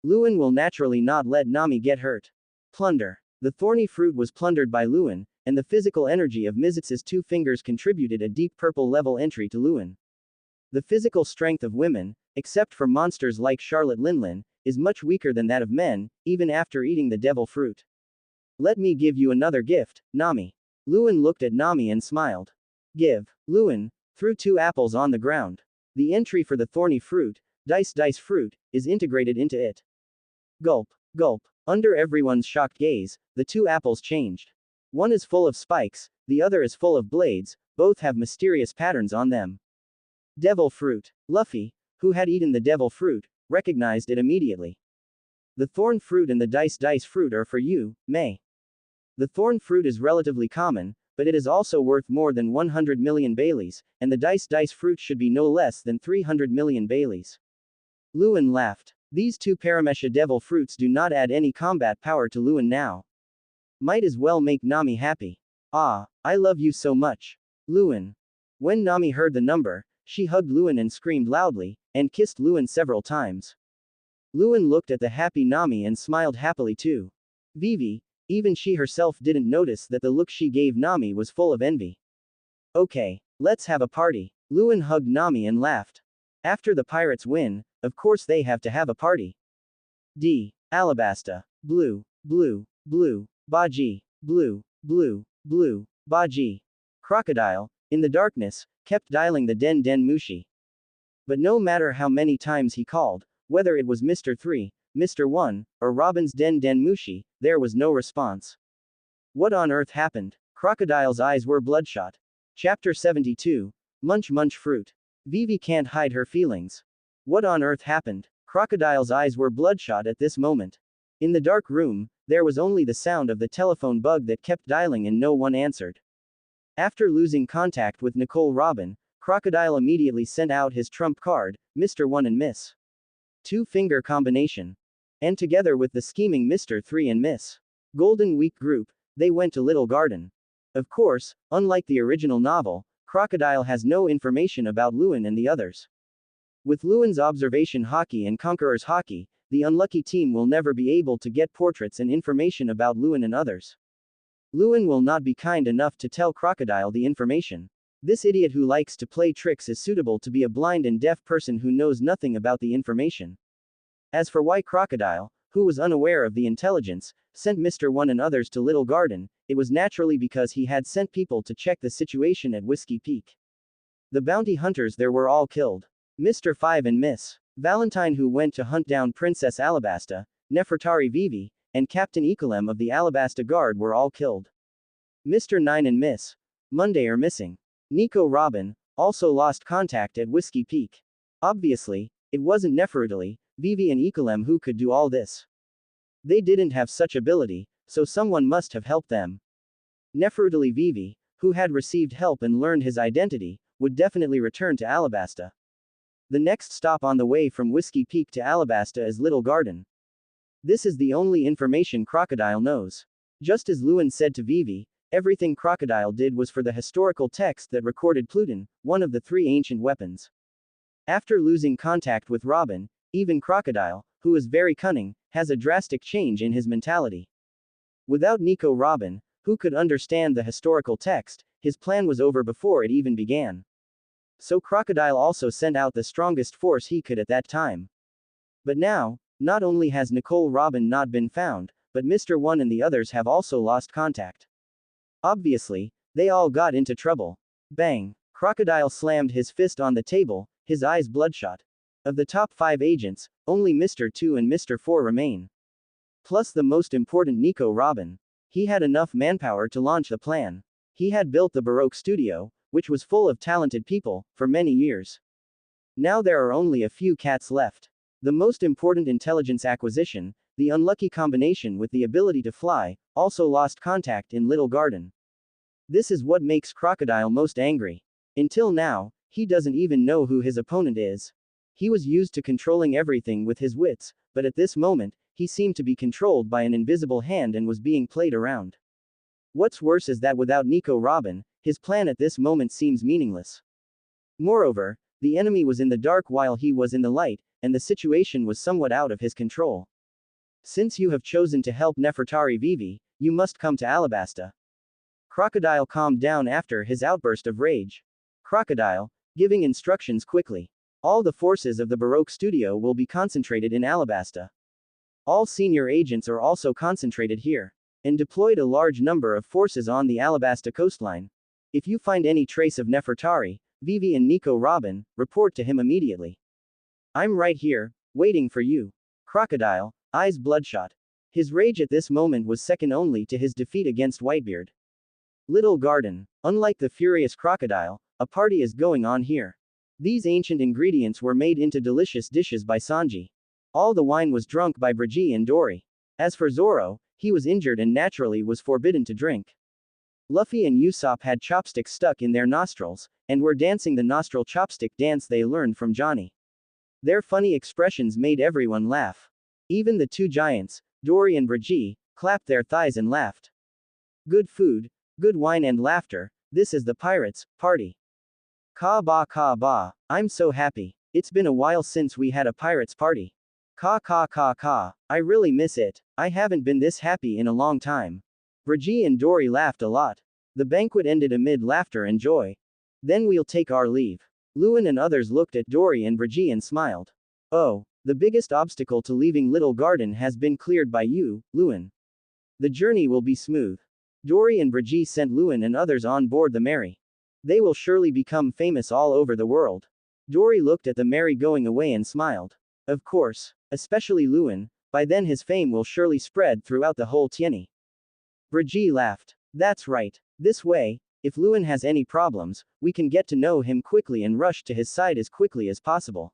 [SPEAKER 1] Luen will naturally not let Nami get hurt. Plunder. The thorny fruit was plundered by Luen, and the physical energy of Mizitz's two fingers contributed a deep purple level entry to Luen. The physical strength of women, except for monsters like Charlotte Linlin, is much weaker than that of men, even after eating the devil fruit. Let me give you another gift, Nami. Luen looked at Nami and smiled. Give. Luen threw 2 apples on the ground. The entry for the thorny fruit, dice fruit, is integrated into it. Gulp. Gulp. Under everyone's shocked gaze, the 2 apples changed. One is full of spikes, the other is full of blades, both have mysterious patterns on them. Devil fruit. Luffy, who had eaten the devil fruit, recognized it immediately. The thorn fruit and the dice fruit are for you, May. The thorn fruit is relatively common, but it is also worth more than 100 million Baileys, and the dice fruit should be no less than 300 million Baileys. Luen laughed. These 2 Paramesha devil fruits do not add any combat power to Luen now. Might as well make Nami happy. Ah, I love you so much. Luen. When Nami heard the number, she hugged Luen and screamed loudly, and kissed Luen several times. Luen looked at the happy Nami and smiled happily too. Vivi, even she herself didn't notice that the look she gave Nami was full of envy. Okay, let's have a party. Luen hugged Nami and laughed. After the pirates win, of course they have to have a party. Alabasta. Blue, blue, blue, Baji, blue, blue, blue, Baji. Crocodile, in the darkness, kept dialing the Den Mushi. But no matter how many times he called, whether it was Mr. 3, Mr. 1, or Robin's Den Mushi, there was no response. What on earth happened? Crocodile's eyes were bloodshot. Chapter 72. Munch Fruit. Vivi can't hide her feelings. What on earth happened? Crocodile's eyes were bloodshot at this moment. In the dark room, there was only the sound of the telephone bug that kept dialing and no one answered. After losing contact with Nicole Robin, Crocodile immediately sent out his trump card, Mr. 1 and Miss 2 finger combination. And together with the scheming Mr. 3 and Miss Golden Week group, they went to Little Garden. Of course, unlike the original novel, Crocodile has no information about Luen and the others. With Luen's observation Haki and Conqueror's Haki, the unlucky team will never be able to get portraits and information about Luen and others. Luen will not be kind enough to tell Crocodile the information. This idiot who likes to play tricks is suitable to be a blind and deaf person who knows nothing about the information. As for why Crocodile, who was unaware of the intelligence, sent Mr. 1 and others to Little Garden, it was naturally because he had sent people to check the situation at Whiskey Peak. The bounty hunters there were all killed. Mr. 5 and Miss Valentine, who went to hunt down Princess Alabasta, Nefertari Vivi, and Captain Ecolem of the Alabasta Guard were all killed. Mr. 9 and Miss Monday are missing. Nico Robin also lost contact at Whiskey Peak. Obviously, it wasn't Nefertari, Vivi and Ecolem who could do all this. They didn't have such ability, so someone must have helped them. Nefertari Vivi, who had received help and learned his identity, would definitely return to Alabasta. The next stop on the way from Whiskey Peak to Alabasta is Little Garden. This is the only information Crocodile knows. Just as Luen said to Vivi, everything Crocodile did was for the historical text that recorded Pluton, one of the 3 ancient weapons. After losing contact with Robin, even Crocodile, who is very cunning, has a drastic change in his mentality. Without Nico Robin, who could understand the historical text, his plan was over before it even began. So Crocodile also sent out the strongest force he could at that time. But now, not only has Nicole Robin not been found, but Mr. One and the others have also lost contact. Obviously, they all got into trouble. Bang! Crocodile slammed his fist on the table, his eyes bloodshot. Of the top 5 agents, only Mr. 2 and Mr. 4 remain. Plus the most important Nico Robin. He had enough manpower to launch the plan. He had built the Baroque studio, which was full of talented people, for many years. Now there are only a few cats left. The most important intelligence acquisition, the unlucky combination with the ability to fly, also lost contact in Little Garden. This is what makes Crocodile most angry. Until now, he doesn't even know who his opponent is. He was used to controlling everything with his wits, but at this moment, he seemed to be controlled by an invisible hand and was being played around. What's worse is that without Nico Robin, his plan at this moment seems meaningless. Moreover, the enemy was in the dark while he was in the light, and the situation was somewhat out of his control. Since you have chosen to help Nefertari Vivi, you must come to Alabasta. Crocodile calmed down after his outburst of rage. Crocodile, giving instructions quickly. All the forces of the Baroque studio will be concentrated in Alabasta. All senior agents are also concentrated here, and deployed a large number of forces on the Alabasta coastline. If you find any trace of Nefertari, Vivi and Nico Robin, report to him immediately. I'm right here, waiting for you. Crocodile, eyes bloodshot. His rage at this moment was second only to his defeat against Whitebeard. Little Garden. Unlike the furious Crocodile, a party is going on here. These ancient ingredients were made into delicious dishes by Sanji. All the wine was drunk by Brigitte and Dory. As for Zoro, he was injured and naturally was forbidden to drink. Luffy and Usopp had chopsticks stuck in their nostrils, and were dancing the nostril chopstick dance they learned from Johnny. Their funny expressions made everyone laugh. Even the 2 giants, Dory and Brigitte, clapped their thighs and laughed. Good food, good wine and laughter, this is the pirates' party. Ka ba, I'm so happy. It's been a while since we had a pirates' party. Ka, I really miss it. I haven't been this happy in a long time. Brigitte and Dory laughed a lot. The banquet ended amid laughter and joy. Then we'll take our leave. Luen and others looked at Dory and Brigitte and smiled. Oh, the biggest obstacle to leaving Little Garden has been cleared by you, Luen. The journey will be smooth. Dory and Brigitte sent Luen and others on board the Mary. They will surely become famous all over the world. Dory looked at the Mary going away and smiled. Of course, especially Luen, by then his fame will surely spread throughout the whole Tieni. Brigitte laughed. That's right. This way, if Luen has any problems, we can get to know him quickly and rush to his side as quickly as possible.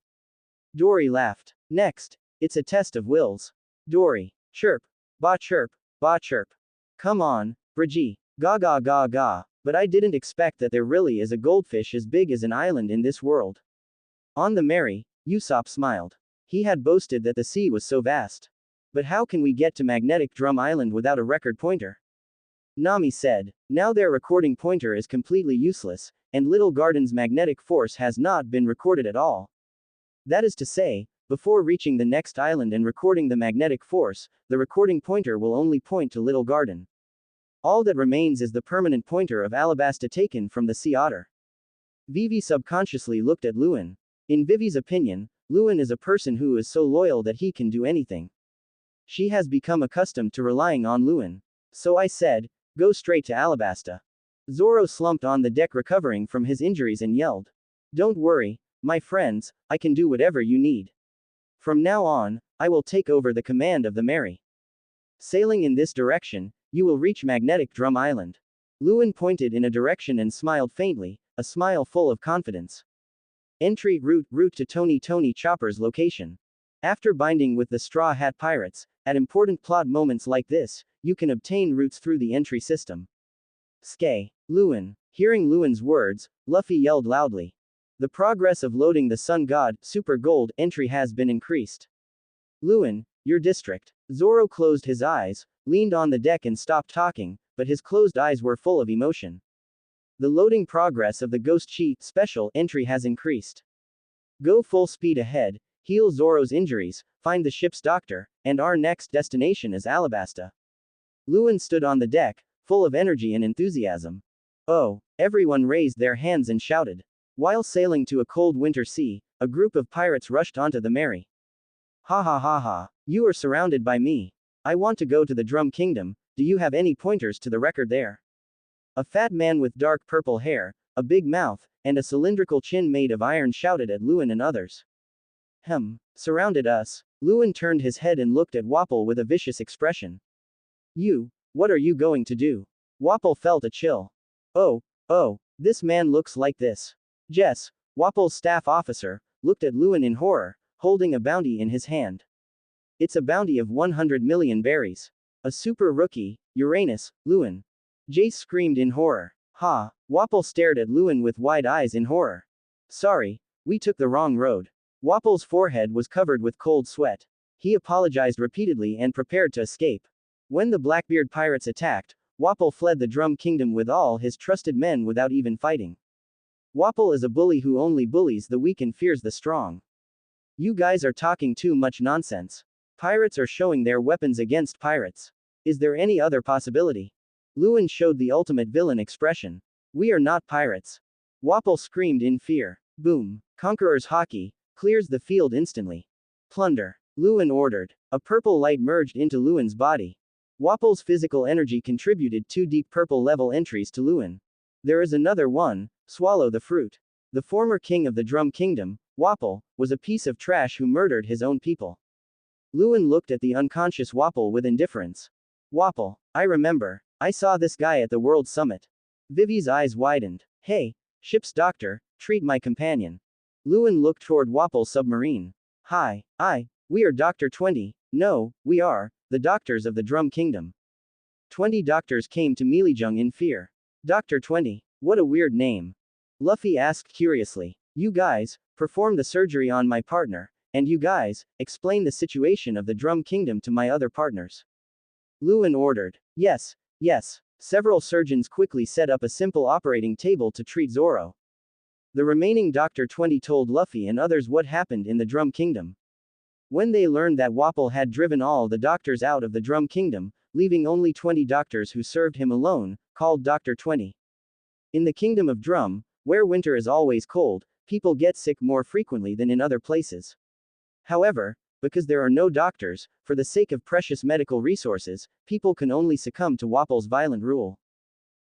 [SPEAKER 1] Dory laughed. Next, it's a test of wills. Dory. Chirp. Ba chirp. Ba chirp. Come on, Brigitte. Ga. But I didn't expect that there really is a goldfish as big as an island in this world. On the Mary, Usopp smiled. He had boasted that the sea was so vast. But how can we get to Magnetic Drum Island without a record pointer? Nami said. Now their recording pointer is completely useless, and Little Garden's magnetic force has not been recorded at all. That is to say, before reaching the next island and recording the magnetic force, the recording pointer will only point to Little Garden. All that remains is the permanent pointer of Alabasta taken from the sea otter. Vivi subconsciously looked at Luen. In Vivi's opinion, Luen is a person who is so loyal that he can do anything. She has become accustomed to relying on Luen. So I said, go straight to Alabasta. Zoro slumped on the deck recovering from his injuries and yelled. Don't worry, my friends, I can do whatever you need. From now on, I will take over the command of the Mary. Sailing in this direction, you will reach Magnetic Drum Island. Luen pointed in a direction and smiled faintly, a smile full of confidence. Entry route to Tony Chopper's location. After binding with the Straw Hat Pirates, at important plot moments like this, you can obtain routes through the entry system. Skay. Luen. Hearing Luen's words, Luffy yelled loudly. The progress of loading the Sun God, Super Gold, entry has been increased. Luen, your district. Zoro closed his eyes, leaned on the deck and stopped talking, but his closed eyes were full of emotion. The loading progress of the Ghost Chi special entry has increased. Go full speed ahead, heal Zoro's injuries, find the ship's doctor, and our next destination is Alabasta. Luen stood on the deck, full of energy and enthusiasm. Oh, Everyone raised their hands and shouted. While sailing to a cold winter sea, a group of pirates rushed onto the Mary. Ha ha ha ha. You are surrounded by me. I want to go to the Drum Kingdom. Do you have any pointers to the record there? A fat man with dark purple hair, a big mouth, and a cylindrical chin made of iron shouted at Luen and others. Surrounded us. Luen turned his head and looked at Wapol with a vicious expression. What are you going to do? Wapol felt a chill. Oh, this man looks like this. Jess, Wapol's staff officer, looked at Luen in horror, holding a bounty in his hand. It's a bounty of 100 million berries. A super rookie, Uranus, Luen. Jace screamed in horror. Ha! Wapol stared at Luen with wide eyes in horror. Sorry, we took the wrong road. Wapol's forehead was covered with cold sweat. He apologized repeatedly and prepared to escape. When the Blackbeard pirates attacked, Wapol fled the Drum Kingdom with all his trusted men without even fighting. Wapol is a bully who only bullies the weak and fears the strong. You guys are talking too much nonsense. Pirates are showing their weapons against pirates. Is there any other possibility? Luen showed the ultimate villain expression. We are not pirates. Wapol screamed in fear. Boom. Conqueror's hockey clears the field instantly. Plunder. Luen ordered. A purple light merged into Luen's body. Wapol's physical energy contributed 2 deep purple level entries to Luen. There is another one. Swallow the fruit. The former king of the Drum Kingdom, Wapol, was a piece of trash who murdered his own people. Luen looked at the unconscious Wapol with indifference. Wapol, I remember. I saw this guy at the World Summit. Vivi's eyes widened. Hey, ship's doctor, treat my companion. Luen looked toward Wapol's submarine. Hi, we are Dr. 20. No, we are the doctors of the Drum Kingdom. 20 doctors came to Mealyjung in fear. Dr. 20, what a weird name. Luffy asked curiously. You guys, perform the surgery on my partner, and you guys, explain the situation of the Drum Kingdom to my other partners. Luen ordered. Yes. Several surgeons quickly set up a simple operating table to treat Zoro. The remaining Dr. 20 told Luffy and others what happened in the Drum Kingdom. When they learned that Wapol had driven all the doctors out of the Drum Kingdom, leaving only 20 doctors who served him alone, called Dr. 20. In the Kingdom of Drum, where winter is always cold, people get sick more frequently than in other places. However, because there are no doctors, for the sake of precious medical resources, people can only succumb to Wapol's violent rule.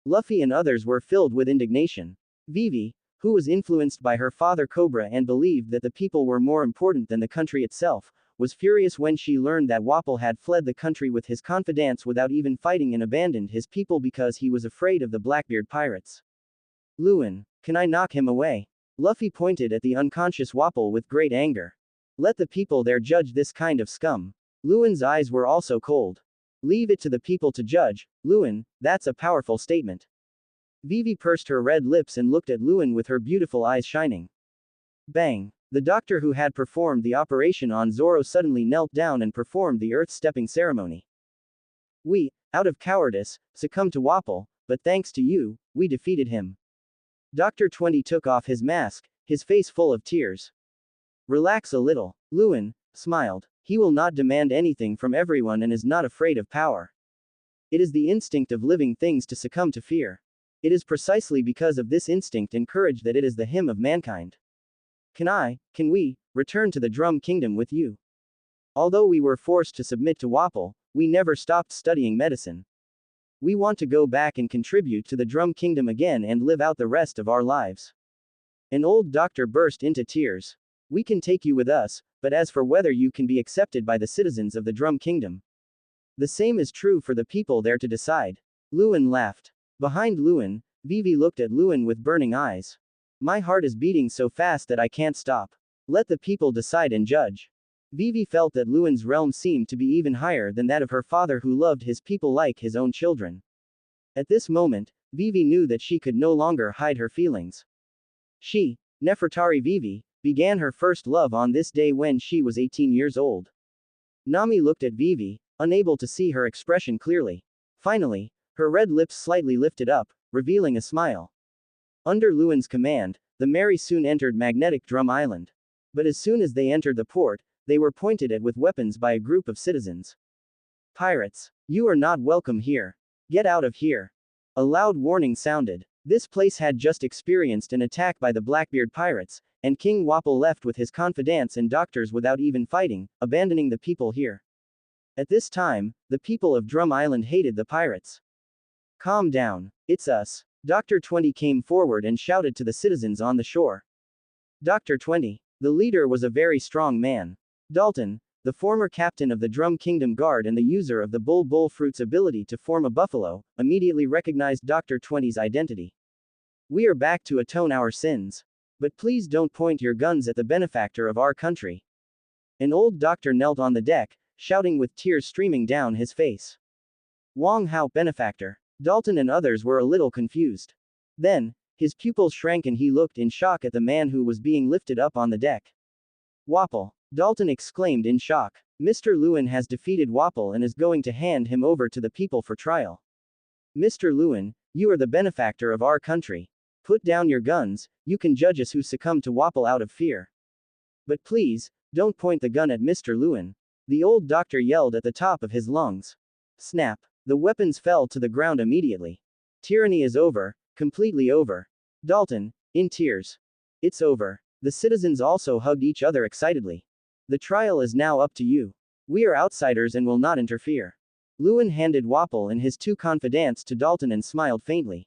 [SPEAKER 1] Luffy and others were filled with indignation. Vivi, who was influenced by her father Cobra and believed that the people were more important than the country itself, was furious when she learned that Wapol had fled the country with his confidants without even fighting and abandoned his people because he was afraid of the Blackbeard pirates. Luen, can I knock him away? Luffy pointed at the unconscious Wapol with great anger. Let the people there judge this kind of scum. Luen's eyes were also cold. Leave it to the people to judge, Luen, that's a powerful statement. Vivi pursed her red lips and looked at Luen with her beautiful eyes shining. Bang! The doctor who had performed the operation on Zoro suddenly knelt down and performed the earth-stepping ceremony. We, out of cowardice, succumbed to Wapol, but thanks to you, we defeated him. Dr. 20 took off his mask, his face full of tears. Relax a little. Luen smiled. He will not demand anything from everyone and is not afraid of power. It is the instinct of living things to succumb to fear. It is precisely because of this instinct and courage that it is the hymn of mankind. Can we, return to the Drum Kingdom with you? Although we were forced to submit to Wapol, we never stopped studying medicine. We want to go back and contribute to the Drum Kingdom again and live out the rest of our lives. An old doctor burst into tears. We can take you with us, but as for whether you can be accepted by the citizens of the Drum Kingdom, the same is true for the people there to decide. Luen laughed. Behind Luen, Vivi looked at Luen with burning eyes. My heart is beating so fast that I can't stop. Let the people decide and judge. Vivi felt that Luen's realm seemed to be even higher than that of her father who loved his people like his own children. At this moment, Vivi knew that she could no longer hide her feelings. She, Nefertari Vivi, began her first love on this day when she was 18 years old. Nami looked at Vivi, unable to see her expression clearly. Finally, her red lips slightly lifted up, revealing a smile. Under Luen's command, the Mary soon entered Magnetic Drum Island. But as soon as they entered the port, they were pointed at with weapons by a group of citizens. Pirates, you are not welcome here. Get out of here. A loud warning sounded. This place had just experienced an attack by the Blackbeard pirates, and King Wapol left with his confidants and doctors without even fighting, abandoning the people here. At this time, the people of Drum Island hated the pirates. Calm down. It's us. Dr. 20 came forward and shouted to the citizens on the shore. Dr. 20. The leader was a very strong man. Dalton, the former captain of the Drum Kingdom Guard and the user of the Bull Fruit's ability to form a buffalo, immediately recognized Dr. 20's identity. We are back to atone our sins. But please don't point your guns at the benefactor of our country. An old doctor knelt on the deck, shouting with tears streaming down his face. Wang Hao, benefactor. Dalton and others were a little confused. Then, his pupils shrank and he looked in shock at the man who was being lifted up on the deck. Wapol. Dalton exclaimed in shock. Mr. Luen has defeated Wapol and is going to hand him over to the people for trial. Mr. Luen, you are the benefactor of our country. Put down your guns, you can judge us who succumbed to Wapol out of fear. But please, don't point the gun at Mr. Luen. The old doctor yelled at the top of his lungs. Snap. The weapons fell to the ground immediately. Tyranny is over, completely over. Dalton, in tears. It's over. The citizens also hugged each other excitedly. The trial is now up to you. We are outsiders and will not interfere. Luen handed Wapol and his two confidants to Dalton and smiled faintly.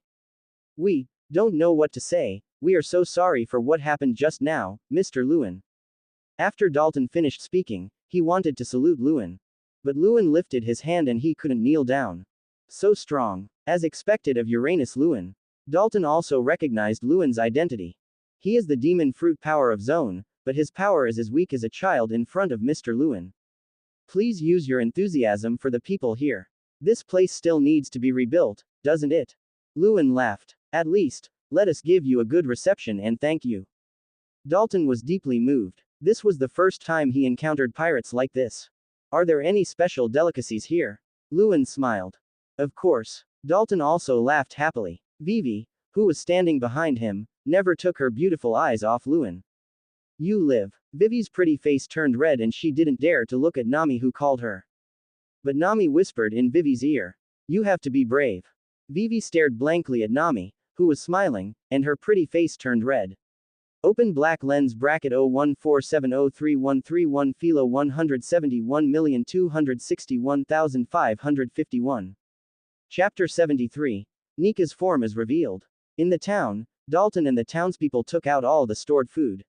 [SPEAKER 1] We don't know what to say. We are so sorry for what happened just now, Mr. Luen. After Dalton finished speaking, he wanted to salute Luen. But Luen lifted his hand and he couldn't kneel down. So strong. As expected of Uranus Luen. Dalton also recognized Luen's identity. He is the demon fruit power of Zone, but his power is as weak as a child in front of Mr. Luen. Please use your enthusiasm for the people here. This place still needs to be rebuilt, doesn't it? Luen laughed. At least, let us give you a good reception and thank you. Dalton was deeply moved. This was the first time he encountered pirates like this. Are there any special delicacies here? Luen smiled. Of course. Dalton also laughed happily. Vivi, who was standing behind him, never took her beautiful eyes off Luen. You live. Vivi's pretty face turned red and she didn't dare to look at Nami who called her. But Nami whispered in Vivi's ear. You have to be brave. Vivi stared blankly at Nami, who was smiling, and her pretty face turned red. Open black lens bracket 014703131 Philo 171,261,551. Chapter 73. Nika's form is revealed. In the town, Dalton and the townspeople took out all the stored food.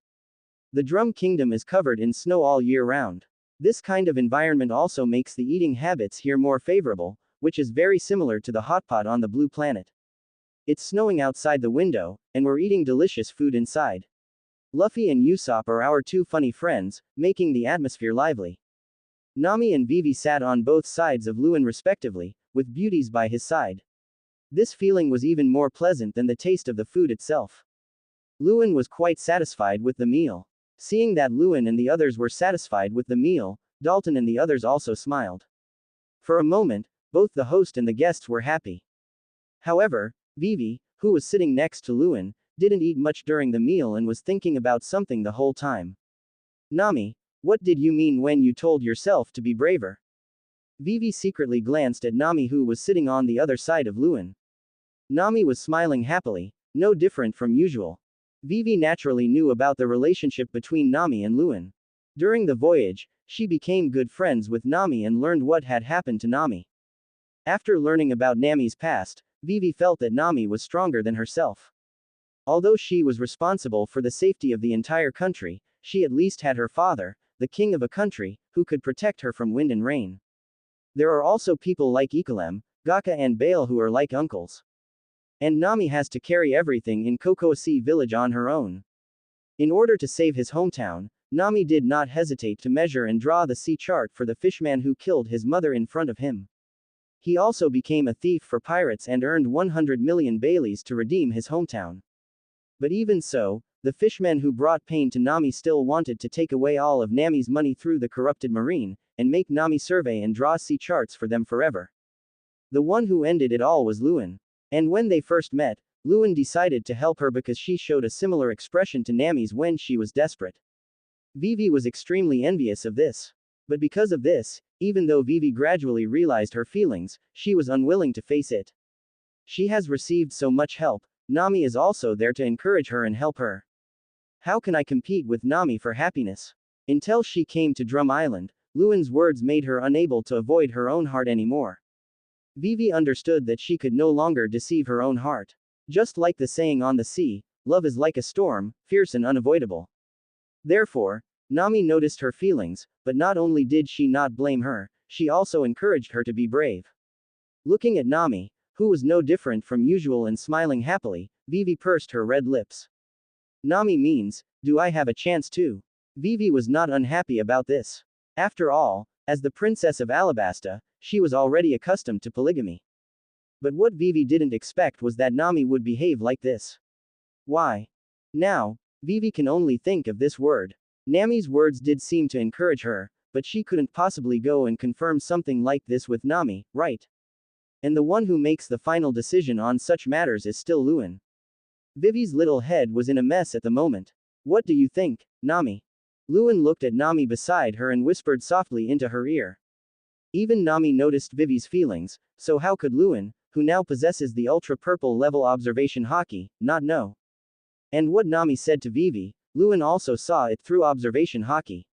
[SPEAKER 1] The Drum Kingdom is covered in snow all year round. This kind of environment also makes the eating habits here more favorable, which is very similar to the hotpot on the blue planet. It's snowing outside the window, and we're eating delicious food inside. Luffy and Usopp are our two funny friends, making the atmosphere lively. Nami and Vivi sat on both sides of Luen respectively, with beauties by his side. This feeling was even more pleasant than the taste of the food itself. Luen was quite satisfied with the meal. Seeing that Luen and the others were satisfied with the meal, Dalton and the others also smiled. For a moment, both the host and the guests were happy. However, Vivi, who was sitting next to Luen, didn't eat much during the meal and was thinking about something the whole time. Nami, what did you mean when you told yourself to be braver? Vivi secretly glanced at Nami who was sitting on the other side of Luen. Nami was smiling happily, no different from usual. Vivi naturally knew about the relationship between Nami and Luen. During the voyage, she became good friends with Nami and learned what had happened to Nami. After learning about Nami's past, Vivi felt that Nami was stronger than herself. Although she was responsible for the safety of the entire country, she at least had her father, the king of a country, who could protect her from wind and rain. There are also people like Ikalem, Gaka and Bale who are like uncles. And Nami has to carry everything in Kokoasi village on her own. In order to save his hometown, Nami did not hesitate to measure and draw the sea chart for the fishman who killed his mother in front of him. He also became a thief for pirates and earned 100 million Belis to redeem his hometown. But even so, the fishmen who brought pain to Nami still wanted to take away all of Nami's money through the corrupted marine, and make Nami survey and draw sea charts for them forever. The one who ended it all was Luen. And when they first met, Luen decided to help her because she showed a similar expression to Nami's when she was desperate. Vivi was extremely envious of this. But because of this, even though Vivi gradually realized her feelings, she was unwilling to face it. She has received so much help, Nami is also there to encourage her and help her. How can I compete with Nami for happiness? Until she came to Drum Island, Luen's words made her unable to avoid her own heart anymore. Vivi understood that she could no longer deceive her own heart. Just like the saying on the sea, love is like a storm, fierce and unavoidable. Therefore, Nami noticed her feelings, but not only did she not blame her, she also encouraged her to be brave. Looking at Nami, who was no different from usual and smiling happily, Vivi pursed her red lips. Nami means, do I have a chance too? Vivi was not unhappy about this. After all, as the princess of Alabasta, she was already accustomed to polygamy. But what Vivi didn't expect was that Nami would behave like this. Why? Now, Vivi can only think of this word. Nami's words did seem to encourage her, but she couldn't possibly go and confirm something like this with Nami, right? And the one who makes the final decision on such matters is still Luen. Vivi's little head was in a mess at the moment. What do you think, Nami? Luen looked at Nami beside her and whispered softly into her ear. Even Nami noticed Vivi's feelings, so how could Luen, who now possesses the ultra-purple level observation haki, not know? And what Nami said to Vivi, Luen also saw it through observation haki.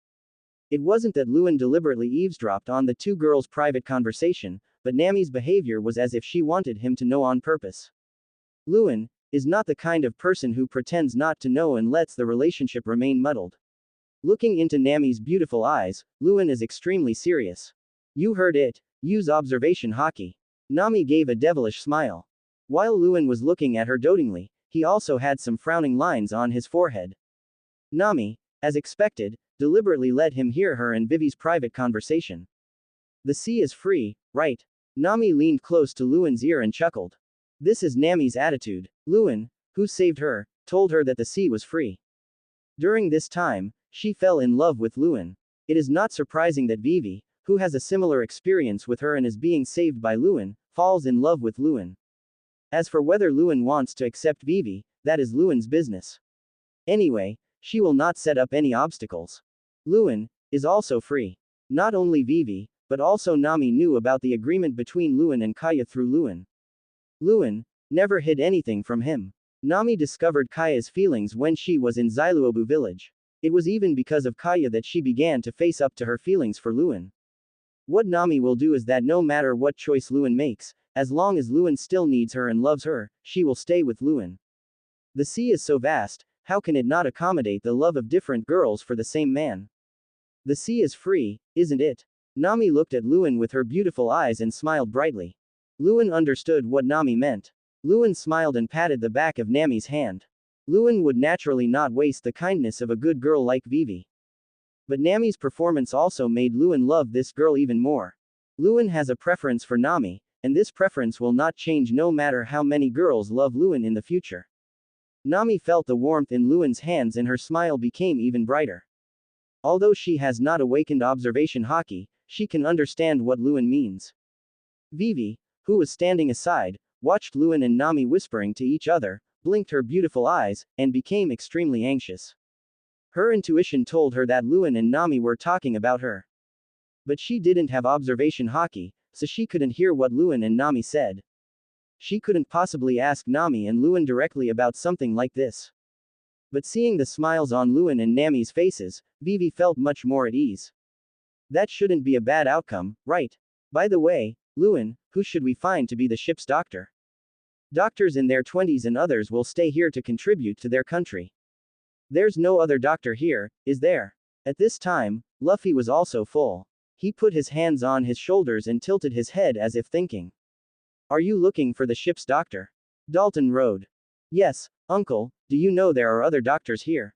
[SPEAKER 1] It wasn't that Luen deliberately eavesdropped on the two girls' private conversation, but Nami's behavior was as if she wanted him to know on purpose. Luen is not the kind of person who pretends not to know and lets the relationship remain muddled. Looking into Nami's beautiful eyes, Luen is extremely serious. You heard it, use observation haki. Nami gave a devilish smile. While Luen was looking at her dotingly, he also had some frowning lines on his forehead. Nami, as expected, deliberately let him hear her and Vivi's private conversation. The sea is free, right? Nami leaned close to Luen's ear and chuckled. This is Nami's attitude. Luen, who saved her, told her that the sea was free. During this time, she fell in love with Luen. It is not surprising that Vivi, who has a similar experience with her and is being saved by Luen, falls in love with Luen. As for whether Luen wants to accept Vivi, that is Luen's business. Anyway, she will not set up any obstacles. Luen is also free. Not only Vivi, but also Nami knew about the agreement between Luen and Kaya through Luen. Luen never hid anything from him. Nami discovered Kaya's feelings when she was in Xiluobu village. It was even because of Kaya that she began to face up to her feelings for Luen. What Nami will do is that no matter what choice Luen makes, as long as Luen still needs her and loves her, she will stay with Luen. The sea is so vast, how can it not accommodate the love of different girls for the same man? The sea is free, isn't it? Nami looked at Luen with her beautiful eyes and smiled brightly. Luen understood what Nami meant. Luen smiled and patted the back of Nami's hand. Luen would naturally not waste the kindness of a good girl like Vivi. But Nami's performance also made Luen love this girl even more. Luen has a preference for Nami, and this preference will not change no matter how many girls love Luen in the future. Nami felt the warmth in Luen's hands and her smile became even brighter. Although she has not awakened observation haki, she can understand what Luen means. Vivi, who was standing aside, watched Luen and Nami whispering to each other, blinked her beautiful eyes, and became extremely anxious. Her intuition told her that Luen and Nami were talking about her. But she didn't have observation haki, so she couldn't hear what Luen and Nami said. She couldn't possibly ask Nami and Luen directly about something like this. But seeing the smiles on Luen and Nami's faces, Vivi felt much more at ease. That shouldn't be a bad outcome, right? By the way, Luen, who should we find to be the ship's doctor? Doctors in their 20s and others will stay here to contribute to their country. There's no other doctor here, is there? At this time, Luffy was also full. He put his hands on his shoulders and tilted his head as if thinking. Are you looking for the ship's doctor? Dalton rode. Yes, uncle, do you know there are other doctors here?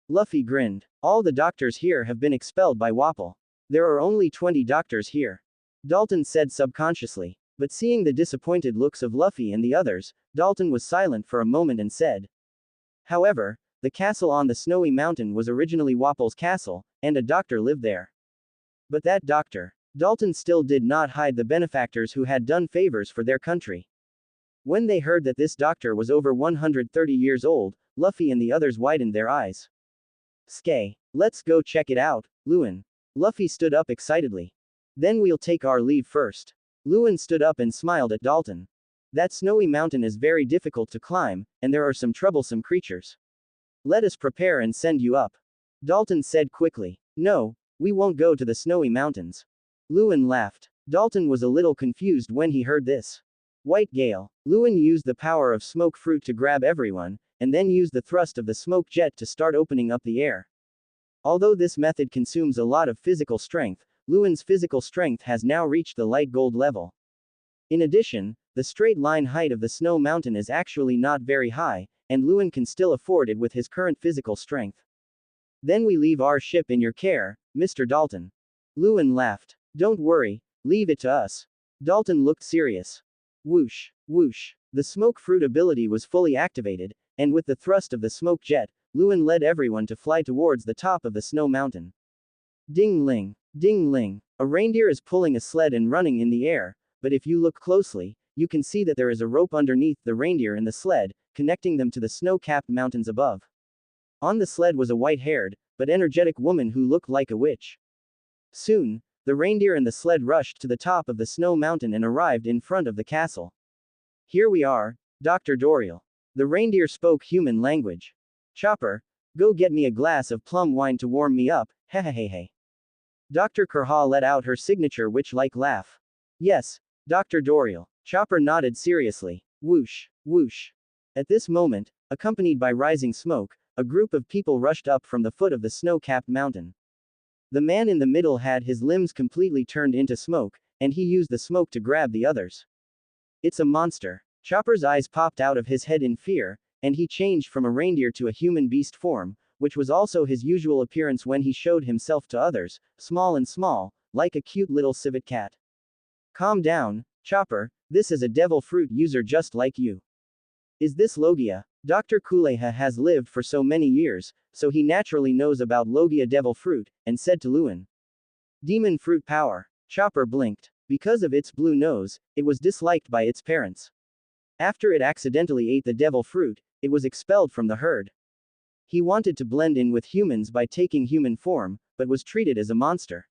[SPEAKER 1] Luffy grinned. All the doctors here have been expelled by Wapol. There are only 20 doctors here. Dalton said subconsciously. But seeing the disappointed looks of Luffy and the others, Dalton was silent for a moment and said. However, the castle on the snowy mountain was originally Wapol's castle, and a doctor lived there. But that doctor, Dalton still did not hide the benefactors who had done favors for their country. When they heard that this doctor was over 130 years old, Luffy and the others widened their eyes. Skay. Let's go check it out, Luen. Luffy stood up excitedly. Then we'll take our leave first. Luen stood up and smiled at Dalton. That snowy mountain is very difficult to climb, and there are some troublesome creatures. Let us prepare and send you up. Dalton said quickly. No, we won't go to the snowy mountains. Luen laughed. Dalton was a little confused when he heard this. White Gale. Luen used the power of smoke fruit to grab everyone, and then used the thrust of the smoke jet to start opening up the air. Although this method consumes a lot of physical strength, Luen's physical strength has now reached the light gold level. In addition, the straight line height of the snow mountain is actually not very high, and Luen can still afford it with his current physical strength. Then we leave our ship in your care, Mr. Dalton. Luen laughed. Don't worry, leave it to us. Dalton looked serious. Whoosh, whoosh. The smoke fruit ability was fully activated, and with the thrust of the smoke jet, Luen led everyone to fly towards the top of the snow mountain. Ding ling, ding ling. A reindeer is pulling a sled and running in the air, but if you look closely, you can see that there is a rope underneath the reindeer and the sled, connecting them to the snow-capped mountains above. On the sled was a white-haired, but energetic woman who looked like a witch. Soon, the reindeer and the sled rushed to the top of the snow mountain and arrived in front of the castle. Here we are, Dr. Doriel. The reindeer spoke human language. Chopper, go get me a glass of plum wine to warm me up, hehehehe. Dr. Kurha let out her signature witch-like laugh. Yes, Dr. Doriel. Chopper nodded seriously. Whoosh, whoosh. At this moment, accompanied by rising smoke, a group of people rushed up from the foot of the snow-capped mountain. The man in the middle had his limbs completely turned into smoke, and he used the smoke to grab the others. It's a monster. Chopper's eyes popped out of his head in fear, and he changed from a reindeer to a human beast form, which was also his usual appearance when he showed himself to others, small and small, like a cute little civet cat. Calm down, Chopper, this is a devil fruit user just like you. Is this Logia? Dr. Kuleha has lived for so many years, so he naturally knows about Logia devil fruit, and said to Luen. Demon fruit power. Chopper blinked. Because of its blue nose, it was disliked by its parents. After it accidentally ate the devil fruit, it was expelled from the herd. He wanted to blend in with humans by taking human form, but was treated as a monster.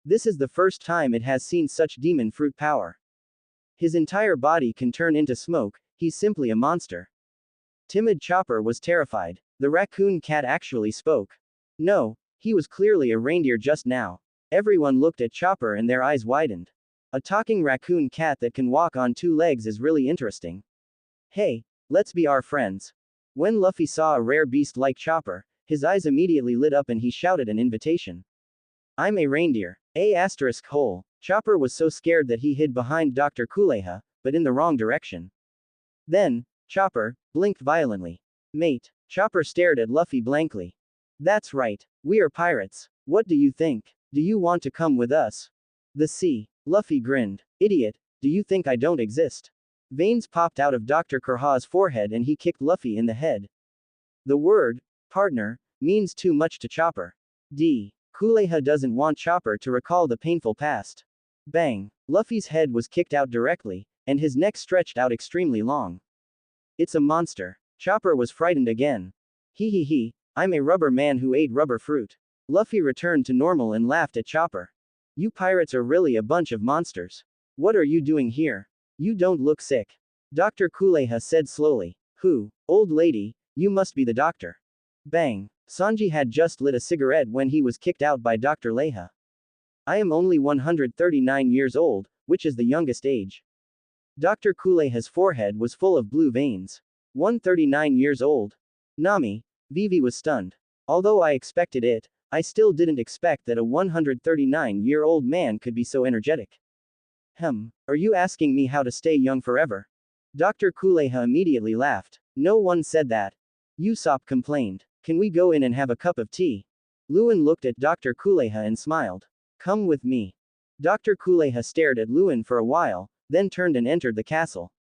[SPEAKER 1] This is the first time it has seen such demon fruit power. His entire body can turn into smoke, he's simply a monster. Timid Chopper was terrified. The raccoon cat actually spoke. No, he was clearly a reindeer just now. Everyone looked at Chopper and their eyes widened. A talking raccoon cat that can walk on two legs is really interesting. Hey, let's be our friends. When Luffy saw a rare beast like Chopper, his eyes immediately lit up and he shouted an invitation. I'm a reindeer. A*hole. Chopper was so scared that he hid behind Dr. Kuleha, but in the wrong direction. Then, Chopper blinked violently. Mate. Chopper stared at Luffy blankly. That's right. We are pirates. What do you think? Do you want to come with us? The sea. Luffy grinned. Idiot, do you think I don't exist? Veins popped out of Dr. Kurha's forehead and he kicked Luffy in the head. The word, partner, means too much to Chopper. Kuleha doesn't want Chopper to recall the painful past. Bang. Luffy's head was kicked out directly, and his neck stretched out extremely long. It's a monster. Chopper was frightened again. He, I'm a rubber man who ate rubber fruit. Luffy returned to normal and laughed at Chopper. You pirates are really a bunch of monsters. What are you doing here? You don't look sick. Dr. Kuleha said slowly. Who? Old lady, you must be the doctor. Bang. Sanji had just lit a cigarette when he was kicked out by Dr. Leha. I am only 139 years old, which is the youngest age. Dr. Kuleha's forehead was full of blue veins. 139 years old. Nami. Vivi was stunned. Although I expected it, I still didn't expect that a 139-year-old man could be so energetic. Are you asking me how to stay young forever? Dr. Kuleha immediately laughed. No one said that. Usopp complained. Can we go in and have a cup of tea? Luen looked at Dr. Kuleha and smiled. Come with me. Dr. Kuleha stared at Luen for a while, then turned and entered the castle.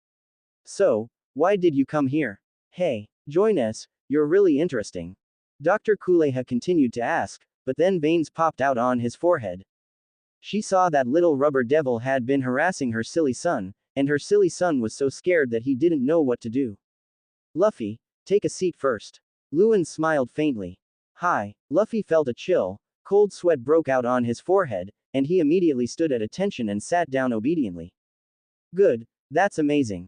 [SPEAKER 1] So, why did you come here? Hey, join us, you're really interesting. Dr. Kuleha continued to ask, but then veins popped out on his forehead. She saw that little rubber devil had been harassing her silly son, and her silly son was so scared that he didn't know what to do. Luffy, take a seat first. Luen smiled faintly. Hi. Luffy felt a chill, cold sweat broke out on his forehead, and he immediately stood at attention and sat down obediently. Good, that's amazing.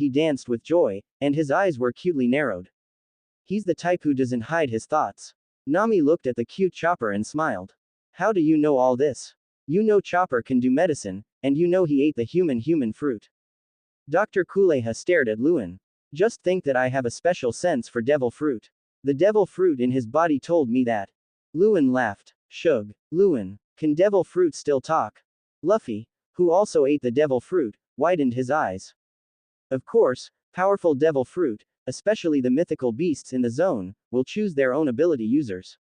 [SPEAKER 1] he danced with joy, and his eyes were cutely narrowed. He's the type who doesn't hide his thoughts. Nami looked at the cute Chopper and smiled. How do you know all this? You know Chopper can do medicine, and you know he ate the human fruit. Dr. Kuleha stared at Luen. Just think that I have a special sense for devil fruit. The devil fruit in his body told me that. Luen laughed. Shug. Luen, can devil fruit still talk? Luffy, who also ate the devil fruit, widened his eyes. Of course, powerful devil fruit, especially the mythical beasts in the zone, will choose their own ability users.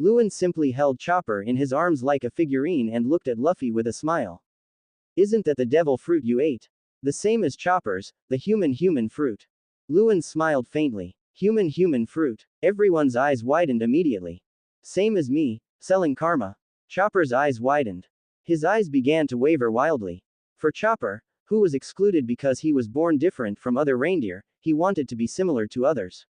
[SPEAKER 1] Luen simply held Chopper in his arms like a figurine and looked at Luffy with a smile. Isn't that the devil fruit you ate? The same as Chopper's, the human fruit. Luen smiled faintly. Human fruit. Everyone's eyes widened immediately. Same as me, selling karma. Chopper's eyes widened. His eyes began to waver wildly. For Chopper, who was excluded because he was born different from other reindeer, he wanted to be similar to others.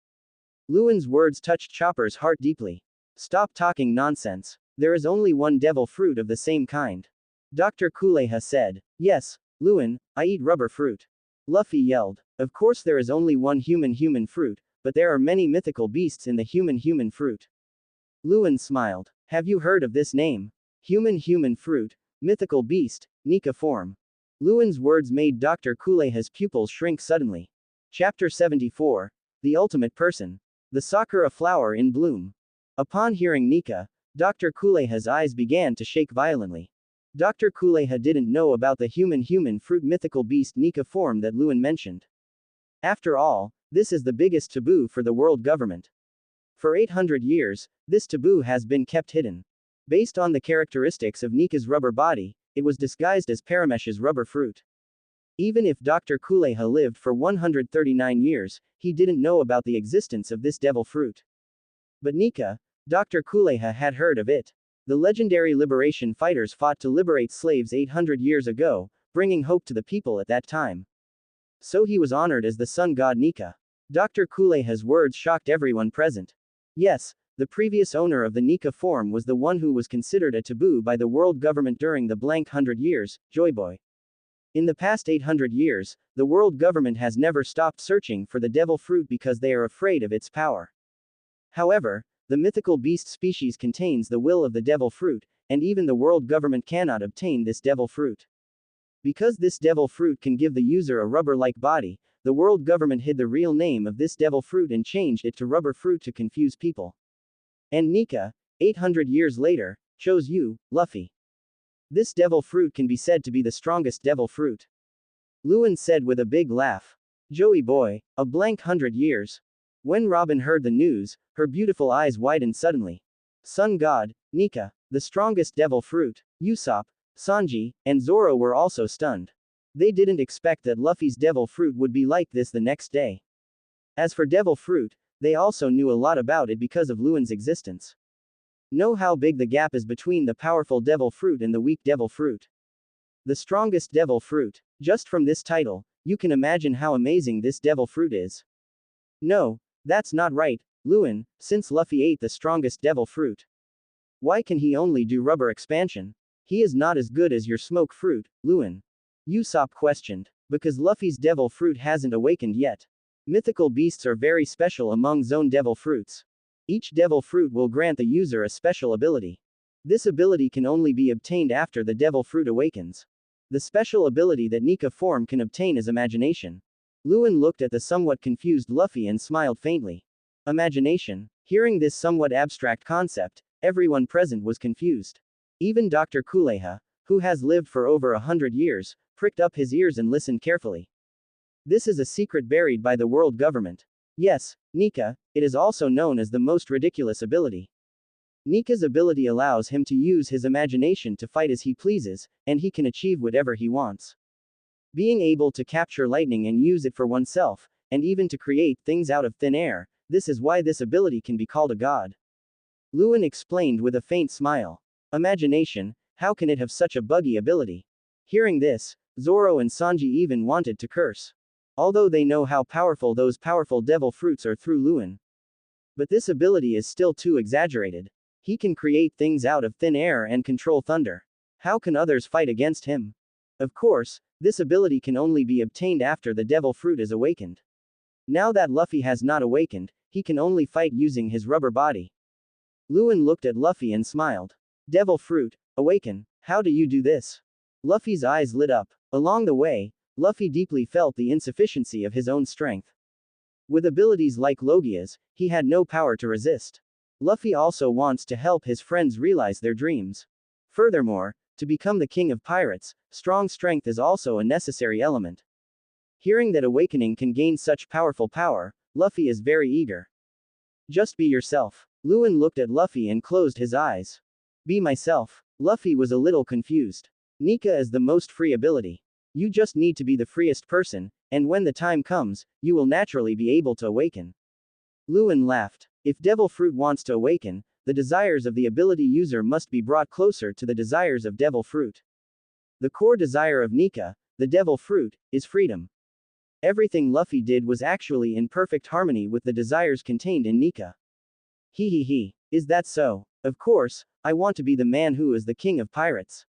[SPEAKER 1] Luen's words touched Chopper's heart deeply. Stop talking nonsense. There is only one devil fruit of the same kind. Dr. Kuleha said. Yes, Luen, I eat rubber fruit. Luffy yelled. Of course there is only one human fruit, but there are many mythical beasts in the human fruit. Luen smiled. Have you heard of this name? Human fruit, mythical beast, Nika form. Luen's words made Dr. Kuleha's pupils shrink suddenly. Chapter 74. The Ultimate Person. The Sakura Flower in Bloom. Upon hearing Nika, Dr. Kuleha's eyes began to shake violently. Dr. Kuleha didn't know about the human fruit mythical beast Nika form that Luen mentioned. After all, this is the biggest taboo for the world government. For 800 years, this taboo has been kept hidden. Based on the characteristics of Nika's rubber body, it was disguised as Paramesh's rubber fruit. Even if Dr. Kuleha lived for 139 years, he didn't know about the existence of this devil fruit. But Nika, Dr. Kuleha had heard of it. The legendary liberation fighters fought to liberate slaves 800 years ago, bringing hope to the people at that time. So he was honored as the sun god Nika. Dr. Kuleha's words shocked everyone present. Yes, the previous owner of the Nika form was the one who was considered a taboo by the world government during the blank 100 years, Joyboy. In the past 800 years, the world government has never stopped searching for the devil fruit because they are afraid of its power. However, the mythical beast species contains the will of the devil fruit, and even the world government cannot obtain this devil fruit. Because this devil fruit can give the user a rubber-like body, the world government hid the real name of this devil fruit and changed it to rubber fruit to confuse people. And Nika, 800 years later, chose you, Luffy. This devil fruit can be said to be the strongest devil fruit. Luen said with a big laugh. Joey boy, a blank 100 years. When Robin heard the news, her beautiful eyes widened suddenly. Sun God, Nika, the strongest devil fruit, Usopp, Sanji, and Zoro were also stunned. They didn't expect that Luffy's devil fruit would be like this the next day. As for devil fruit, they also knew a lot about it because of Luen's existence. Know how big the gap is between the powerful devil fruit and the weak devil fruit. The strongest devil fruit. Just from this title, you can imagine how amazing this devil fruit is. No, that's not right, Luen, since Luffy ate the strongest devil fruit. Why can he only do rubber expansion? He is not as good as your smoke fruit, Luen. Usopp questioned. Because Luffy's devil fruit hasn't awakened yet. Mythical beasts are very special among zone devil fruits. Each devil fruit will grant the user a special ability. This ability can only be obtained after the devil fruit awakens. The special ability that Nika form can obtain is imagination. Luen looked at the somewhat confused Luffy and smiled faintly. Imagination. Hearing this somewhat abstract concept, everyone present was confused. Even Dr. Kuleha, who has lived for over 100 years, pricked up his ears and listened carefully. This is a secret buried by the world government. Yes, Nika, it is also known as the most ridiculous ability. Nika's ability allows him to use his imagination to fight as he pleases, and he can achieve whatever he wants. Being able to capture lightning and use it for oneself, and even to create things out of thin air, this is why this ability can be called a god. Luen explained with a faint smile. Imagination, how can it have such a buggy ability? Hearing this, Zoro and Sanji even wanted to curse. Although they know how powerful those powerful devil fruits are through Luen. But this ability is still too exaggerated. He can create things out of thin air and control thunder. How can others fight against him? Of course, this ability can only be obtained after the devil fruit is awakened. Now that Luffy has not awakened, he can only fight using his rubber body. Luen looked at Luffy and smiled. Devil fruit, awaken, how do you do this? Luffy's eyes lit up. Along the way, Luffy deeply felt the insufficiency of his own strength. With abilities like Logia's, he had no power to resist. Luffy also wants to help his friends realize their dreams. Furthermore, to become the king of pirates, strong strength is also a necessary element. Hearing that awakening can gain such powerful power, Luffy is very eager. Just be yourself. Luen looked at Luffy and closed his eyes. Be myself. Luffy was a little confused. Nika is the most free ability. You just need to be the freest person, and when the time comes, you will naturally be able to awaken. Luen laughed. If devil fruit wants to awaken, the desires of the ability user must be brought closer to the desires of devil fruit. The core desire of Nika, the devil fruit, is freedom. Everything Luffy did was actually in perfect harmony with the desires contained in Nika. He. Is that so? Of course, I want to be the man who is the king of pirates.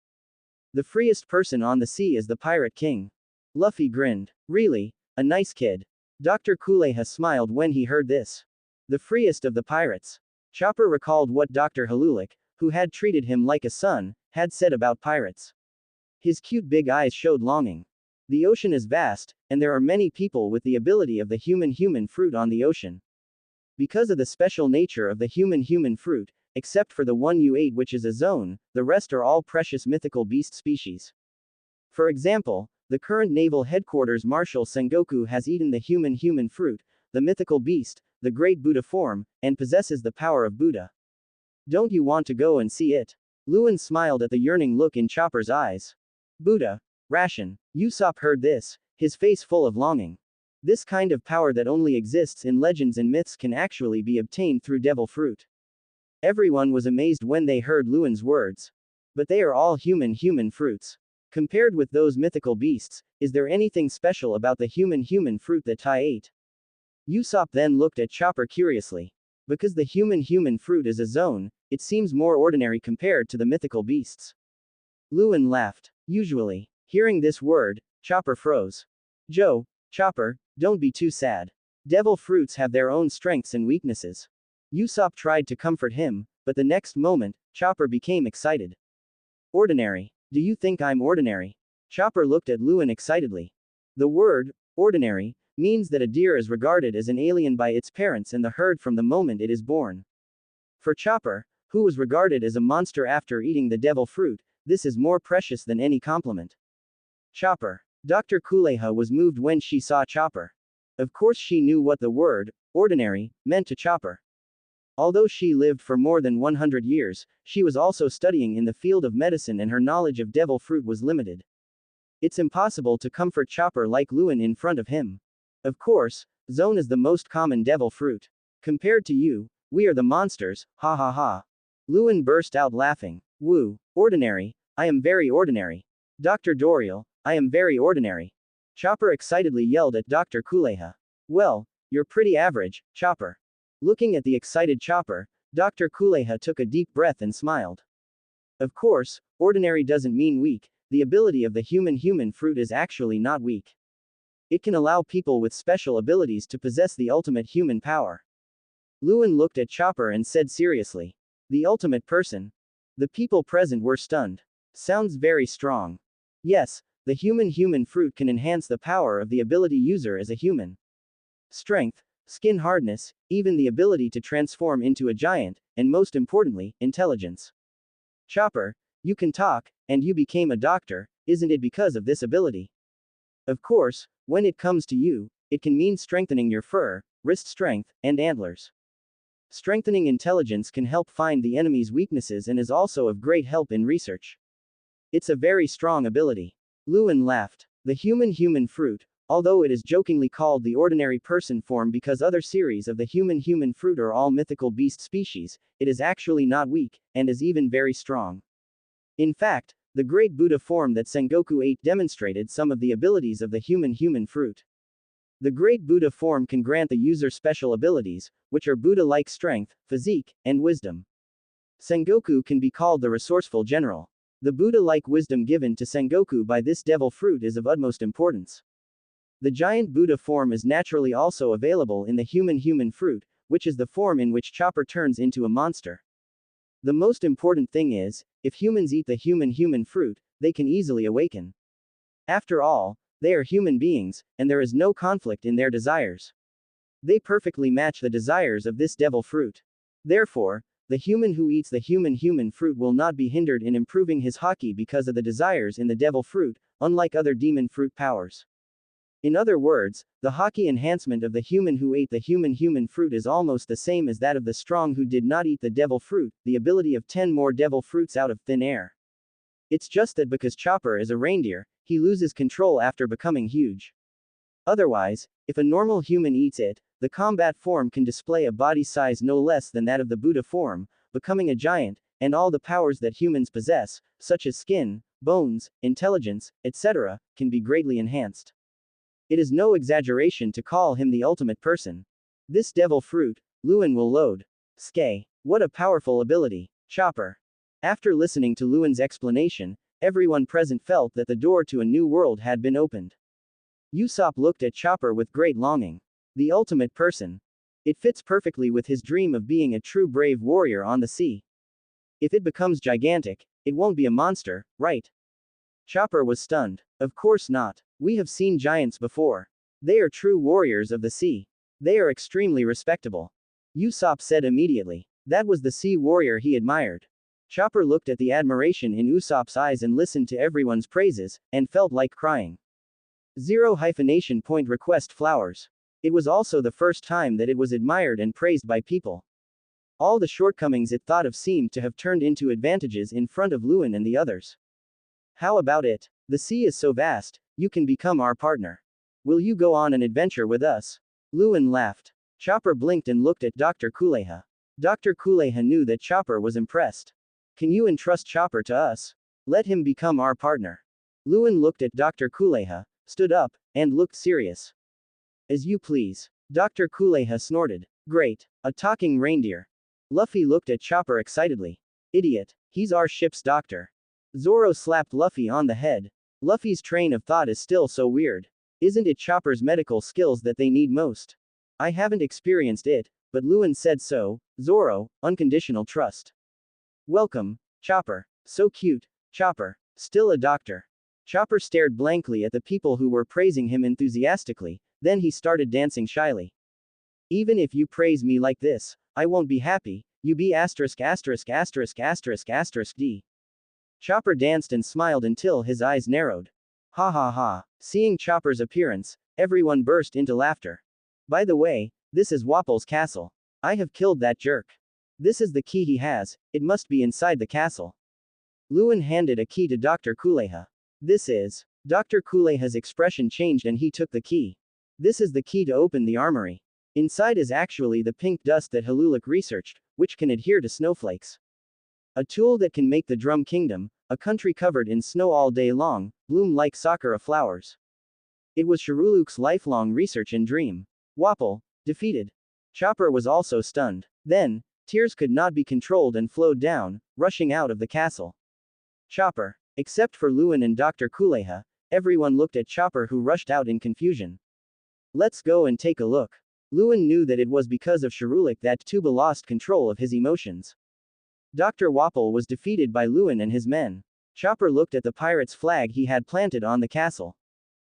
[SPEAKER 1] The freest person on the sea is the pirate king. Luffy grinned. Really? A nice kid. Dr. Kuleha smiled when he heard this. The freest of the pirates. Chopper recalled what Dr. Halulik, who had treated him like a son, had said about pirates. His cute big eyes showed longing. The ocean is vast, and there are many people with the ability of the human fruit on the ocean. Because of the special nature of the human fruit, except for the one you ate, which is a zone, the rest are all precious mythical beast species. For example, the current naval headquarters Marshal Sengoku has eaten the human fruit, the mythical beast, the great Buddha form, and possesses the power of Buddha. Don't you want to go and see it? Luen smiled at the yearning look in Chopper's eyes. Buddha. Ration. Usopp heard this, his face full of longing. This kind of power that only exists in legends and myths can actually be obtained through devil fruit. Everyone was amazed when they heard Luen's words. But they are all human fruits. Compared with those mythical beasts, is there anything special about the human fruit that Tai ate? Usopp then looked at Chopper curiously. Because the human fruit is a zone, it seems more ordinary compared to the mythical beasts. Luen laughed. Usually. Hearing this word, Chopper froze. Chopper, don't be too sad. Devil fruits have their own strengths and weaknesses. Usopp tried to comfort him, but the next moment, Chopper became excited. Ordinary. Do you think I'm ordinary? Chopper looked at Luen excitedly. The word, ordinary, means that a deer is regarded as an alien by its parents and the herd from the moment it is born. For Chopper, who was regarded as a monster after eating the devil fruit, this is more precious than any compliment. Chopper. Dr. Kuleha was moved when she saw Chopper. Of course she knew what the word, ordinary, meant to Chopper. Although she lived for more than 100 years, she was also studying in the field of medicine and her knowledge of devil fruit was limited. It's impossible to comfort Chopper like Luen in front of him. Of course, Zone is the most common devil fruit. Compared to you, we are the monsters, ha ha ha. Luen burst out laughing. Woo, ordinary, I am very ordinary. Dr. Doriel, I am very ordinary. Chopper excitedly yelled at Dr. Kuleha. Well, you're pretty average, Chopper. Looking at the excited Chopper, Dr. Kuleha took a deep breath and smiled. Of course, ordinary doesn't mean weak, the ability of the human fruit is actually not weak. It can allow people with special abilities to possess the ultimate human power. Luen looked at Chopper and said seriously. The ultimate person? The people present were stunned. Sounds very strong. Yes, the human fruit can enhance the power of the ability user as a human. Strength, skin hardness, even the ability to transform into a giant, and most importantly, intelligence. Chopper, you can talk, and you became a doctor, isn't it because of this ability? Of course, when it comes to you, it can mean strengthening your fur, wrist strength, and antlers. Strengthening intelligence can help find the enemy's weaknesses and is also of great help in research. It's a very strong ability. Luen laughed. The human fruit, although it is jokingly called the ordinary person form because other series of the human fruit are all mythical beast species, it is actually not weak, and is even very strong. In fact, the great Buddha form that Sengoku ate demonstrated some of the abilities of the human fruit. The great Buddha form can grant the user special abilities, which are Buddha-like strength, physique, and wisdom. Sengoku can be called the resourceful general. The Buddha-like wisdom given to Sengoku by this devil fruit is of utmost importance. The giant Buddha form is naturally also available in the human fruit, which is the form in which Chopper turns into a monster. The most important thing is, if humans eat the human fruit, they can easily awaken. After all, they are human beings, and there is no conflict in their desires. They perfectly match the desires of this devil fruit. Therefore, the human who eats the human fruit will not be hindered in improving his haki because of the desires in the devil fruit, unlike other demon fruit powers. In other words, the haki enhancement of the human who ate the human fruit is almost the same as that of the strong who did not eat the devil fruit, the ability of 10 more devil fruits out of thin air. It's just that because Chopper is a reindeer, he loses control after becoming huge. Otherwise, if a normal human eats it, the combat form can display a body size no less than that of the Buddha form, becoming a giant, and all the powers that humans possess, such as skin, bones, intelligence, etc., can be greatly enhanced. It is no exaggeration to call him the ultimate person. This devil fruit, Luen will load. Skay. What a powerful ability. Chopper. After listening to Luen's explanation, everyone present felt that the door to a new world had been opened. Usopp looked at Chopper with great longing. The ultimate person. It fits perfectly with his dream of being a true brave warrior on the sea. If it becomes gigantic, it won't be a monster, right? Chopper was stunned. Of course not. We have seen giants before. They are true warriors of the sea. They are extremely respectable. Usopp said immediately. That was the sea warrior he admired. Chopper looked at the admiration in Usopp's eyes and listened to everyone's praises, and felt like crying. 0-hyphenation point request flowers. It was also the first time that it was admired and praised by people. All the shortcomings it thought of seemed to have turned into advantages in front of Luen and the others. How about it? The sea is so vast, you can become our partner. Will you go on an adventure with us? Luen laughed. Chopper blinked and looked at Dr. Kuleha. Dr. Kuleha knew that Chopper was impressed. Can you entrust Chopper to us? Let him become our partner. Luen looked at Dr. Kuleha, stood up, and looked serious. As you please. Dr. Kuleha snorted. Great. A talking reindeer. Luffy looked at Chopper excitedly. Idiot. He's our ship's doctor. Zoro slapped Luffy on the head. Luffy's train of thought is still so weird. Isn't it Chopper's medical skills that they need most? I haven't experienced it, but Luen said so. Zoro, unconditional trust. Welcome, Chopper. So cute, Chopper. Still a doctor. Chopper stared blankly at the people who were praising him enthusiastically, then he started dancing shyly. Even if you praise me like this, I won't be happy, you be *********D. Chopper danced and smiled until his eyes narrowed. Ha ha ha. Seeing Chopper's appearance, everyone burst into laughter. By the way, this is Wapple's castle. I have killed that jerk. This is the key he has, it must be inside the castle. Luen handed a key to Dr. Kuleha. This is. Dr. Kuleha's expression changed and he took the key. This is the key to open the armory. Inside is actually the pink dust that Haluluk researched, which can adhere to snowflakes. A tool that can make the Drum Kingdom, a country covered in snow all day long, bloom like sakura flowers. It was Shiruluk's lifelong research and dream. Wapple, defeated. Chopper was also stunned. Then, tears could not be controlled and flowed down, rushing out of the castle. Chopper. Except for Luen and Dr. Kuleha, everyone looked at Chopper who rushed out in confusion. Let's go and take a look. Luen knew that it was because of Shiruluk that Tuba lost control of his emotions. Dr. Wapple was defeated by Luen and his men. Chopper looked at the pirate's flag he had planted on the castle.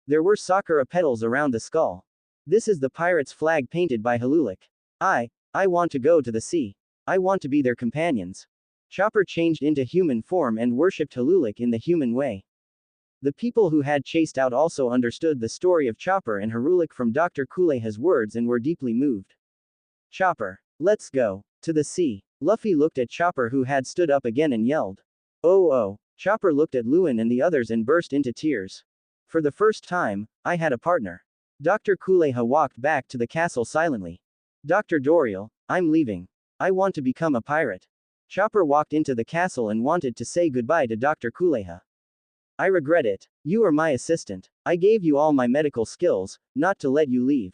[SPEAKER 1] There were sakura petals around the skull. This is the pirate's flag painted by Halulik. I want to go to the sea. I want to be their companions. Chopper changed into human form and worshipped Halulik in the human way. The people who had chased out also understood the story of Chopper and Harulik from Dr. Kuleha's words and were deeply moved. Chopper, let's go to the sea. Luffy looked at Chopper who had stood up again and yelled. Oh oh. Chopper looked at Luen and the others and burst into tears. For the first time, I had a partner. Dr. Kuleha walked back to the castle silently. Dr. Doriel, I'm leaving. I want to become a pirate. Chopper walked into the castle and wanted to say goodbye to Dr. Kuleha. I regret it. You are my assistant. I gave you all my medical skills, not to let you leave.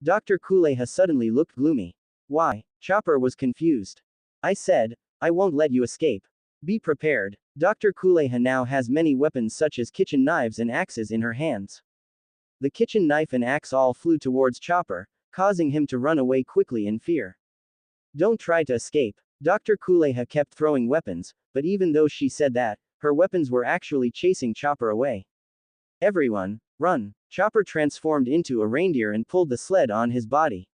[SPEAKER 1] Dr. Kuleha suddenly looked gloomy. Why? Chopper was confused. I said, I won't let you escape. Be prepared. Dr. Kuleha now has many weapons such as kitchen knives and axes in her hands. The kitchen knife and axe all flew towards Chopper, causing him to run away quickly in fear. Don't try to escape. Dr. Kuleha kept throwing weapons, but even though she said that, her weapons were actually chasing Chopper away. Everyone, run! Chopper transformed into a reindeer and pulled the sled on his body.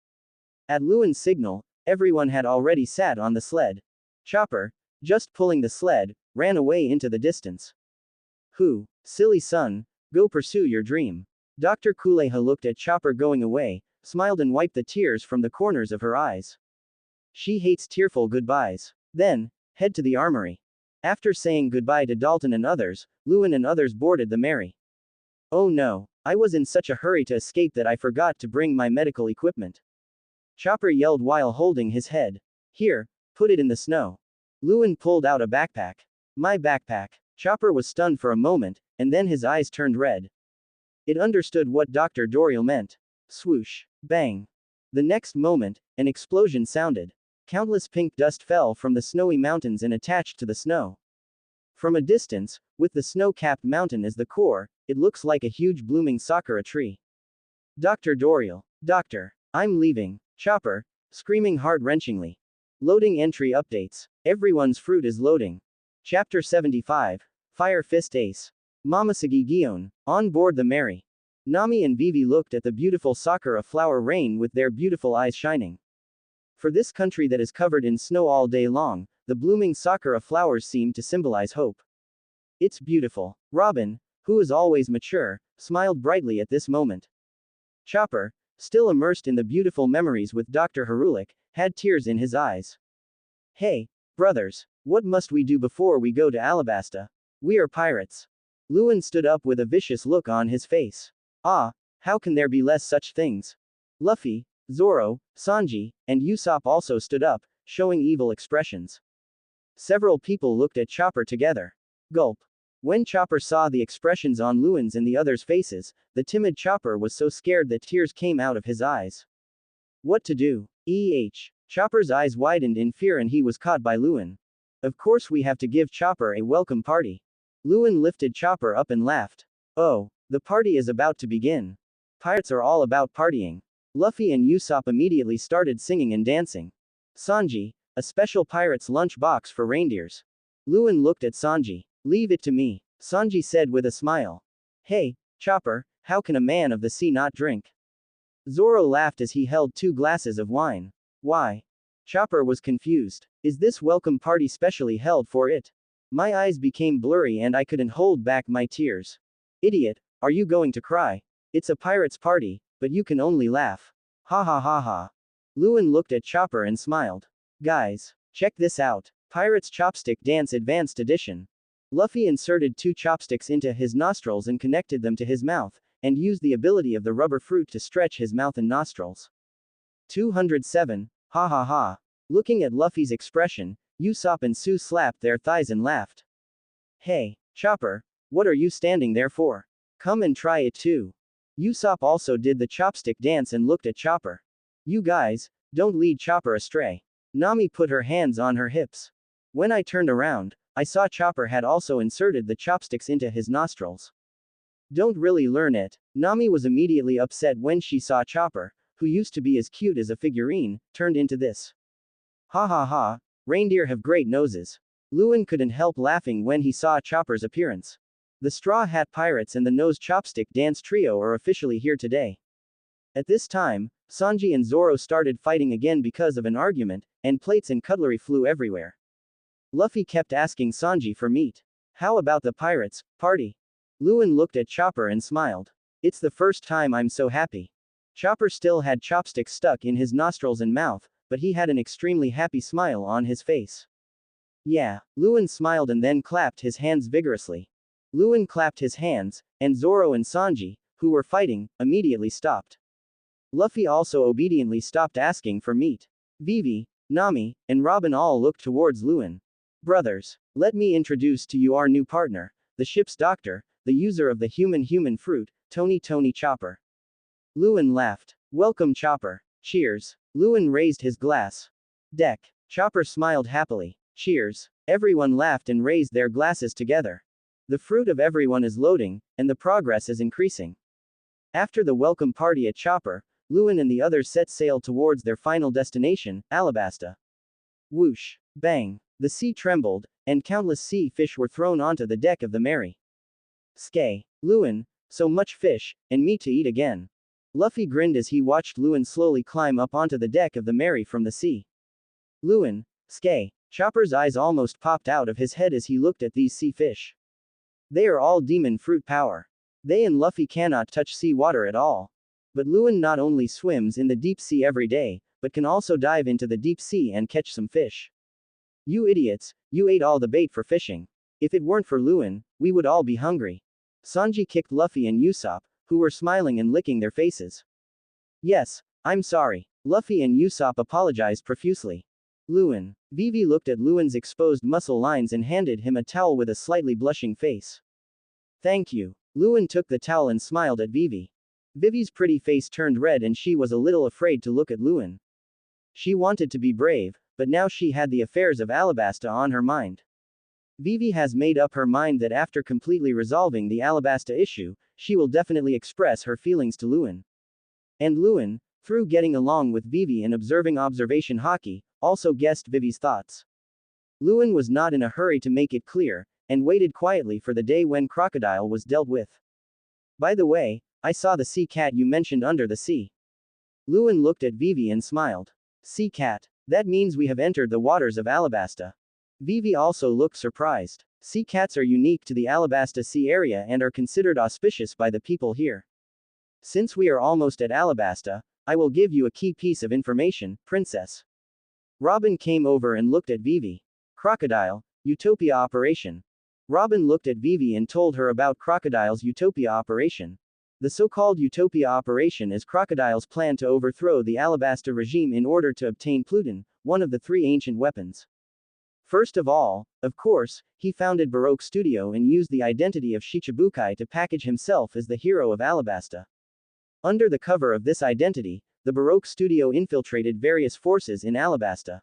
[SPEAKER 1] At Luen's signal, everyone had already sat on the sled. Chopper, just pulling the sled, ran away into the distance. Who, silly son, go pursue your dream. Dr. Kuleha looked at Chopper going away, smiled and wiped the tears from the corners of her eyes. She hates tearful goodbyes. Then, head to the armory. After saying goodbye to Dalton and others, Luen and others boarded the Mary. Oh no, I was in such a hurry to escape that I forgot to bring my medical equipment. Chopper yelled while holding his head. Here, put it in the snow. Luen pulled out a backpack. My backpack. Chopper was stunned for a moment, and then his eyes turned red. It understood what Dr. Doriel meant. Swoosh. Bang. The next moment, an explosion sounded. Countless pink dust fell from the snowy mountains and attached to the snow. From a distance, with the snow-capped mountain as the core, it looks like a huge blooming sakura tree. Dr. Doriel. Doctor. I'm leaving. Chopper, screaming heart-wrenchingly. Loading entry updates. Everyone's fruit is loading. Chapter 75. Fire Fist Ace. Mamasagi Gion. On board the Mary. Nami and Vivi looked at the beautiful sakura flower rain with their beautiful eyes shining. For this country that is covered in snow all day long, the blooming sakura flowers seem to symbolize hope. It's beautiful. Robin, who is always mature, smiled brightly at this moment. Chopper, still immersed in the beautiful memories with Dr. Harulik, had tears in his eyes. Hey, brothers, what must we do before we go to Alabasta? We are pirates. Luen stood up with a vicious look on his face. Ah, how can there be less such things? Luffy, Zoro, Sanji, and Usopp also stood up, showing evil expressions. Several people looked at Chopper together. Gulp. When Chopper saw the expressions on Luen's and the others' faces, the timid Chopper was so scared that tears came out of his eyes. What to do? Chopper's eyes widened in fear and he was caught by Luen. Of course we have to give Chopper a welcome party. Luen lifted Chopper up and laughed. Oh, the party is about to begin. Pirates are all about partying. Luffy and Usopp immediately started singing and dancing. Sanji, a special pirate's lunch box for reindeers. Luen looked at Sanji. Leave it to me, Sanji said with a smile. Hey, Chopper, how can a man of the sea not drink? Zoro laughed as he held 2 glasses of wine. Why? Chopper was confused. Is this welcome party specially held for it? My eyes became blurry and I couldn't hold back my tears. Idiot, are you going to cry? It's a pirate's party, but you can only laugh. Ha ha ha ha. Luen looked at Chopper and smiled. Guys, check this out. Pirate's Chopstick Dance Advanced Edition. Luffy inserted 2 chopsticks into his nostrils and connected them to his mouth, and used the ability of the rubber fruit to stretch his mouth and nostrils. 207. Ha ha ha. Looking at Luffy's expression, Usopp and Sue slapped their thighs and laughed. Hey, Chopper, what are you standing there for? Come and try it too. Usopp also did the chopstick dance and looked at Chopper. You guys, don't lead Chopper astray. Nami put her hands on her hips. When I turned around, I saw Chopper had also inserted the chopsticks into his nostrils. Don't really learn it. Nami was immediately upset when she saw Chopper, who used to be as cute as a figurine, turned into this. Ha ha ha, reindeer have great noses. Luen couldn't help laughing when he saw Chopper's appearance. The Straw Hat Pirates and the Nose Chopstick Dance Trio are officially here today. At this time, Sanji and Zoro started fighting again because of an argument, and plates and cutlery flew everywhere. Luffy kept asking Sanji for meat. How about the pirates' party? Luen looked at Chopper and smiled. It's the first time I'm so happy. Chopper still had chopsticks stuck in his nostrils and mouth, but he had an extremely happy smile on his face. Yeah, Luen smiled and then clapped his hands vigorously. Luen clapped his hands, and Zoro and Sanji, who were fighting, immediately stopped. Luffy also obediently stopped asking for meat. Vivi, Nami, and Robin all looked towards Luen. Brothers, let me introduce to you our new partner, the ship's doctor, the user of the human fruit, Tony Chopper. Luen laughed. Welcome Chopper. Cheers. Luen raised his glass. Deck. Chopper smiled happily. Cheers. Everyone laughed and raised their glasses together. The fruit of everyone is loading, and the progress is increasing. After the welcome party at Chopper, Luen and the others set sail towards their final destination, Alabasta. Whoosh. Bang. The sea trembled, and countless sea fish were thrown onto the deck of the Mary. Skay. Luen, so much fish, and meat to eat again. Luffy grinned as he watched Luen slowly climb up onto the deck of the Mary from the sea. Luen, Skay. Chopper's eyes almost popped out of his head as he looked at these sea fish. They are all demon fruit power. They and Luffy cannot touch sea water at all. But Luen not only swims in the deep sea every day, but can also dive into the deep sea and catch some fish. You idiots, you ate all the bait for fishing. If it weren't for Luen, we would all be hungry. Sanji kicked Luffy and Usopp, who were smiling and licking their faces. Yes, I'm sorry. Luffy and Usopp apologized profusely. Luen. Vivi looked at Luen's exposed muscle lines and handed him a towel with a slightly blushing face. Thank you. Luen took the towel and smiled at Vivi. Vivi's pretty face turned red and she was a little afraid to look at Luen. She wanted to be brave, but now she had the affairs of Alabasta on her mind. Vivi has made up her mind that after completely resolving the Alabasta issue, she will definitely express her feelings to Luen. And Luen, through getting along with Vivi and observing observation hockey, also guessed Vivi's thoughts. Luen was not in a hurry to make it clear, and waited quietly for the day when Crocodile was dealt with. By the way, I saw the sea cat you mentioned under the sea. Luen looked at Vivi and smiled. Sea cat. That means we have entered the waters of Alabasta. Vivi also looked surprised. Sea cats are unique to the Alabasta Sea area and are considered auspicious by the people here. Since we are almost at Alabasta, I will give you a key piece of information, Princess. Robin came over and looked at Vivi. Crocodile, Utopia Operation. Robin looked at Vivi and told her about Crocodile's Utopia Operation. The so-called Utopia Operation is Crocodile's plan to overthrow the Alabasta regime in order to obtain Pluton, one of the 3 ancient weapons. First of all, of course, he founded Baroque Studio and used the identity of Shichibukai to package himself as the hero of Alabasta. Under the cover of this identity, the Baroque Studio infiltrated various forces in Alabasta.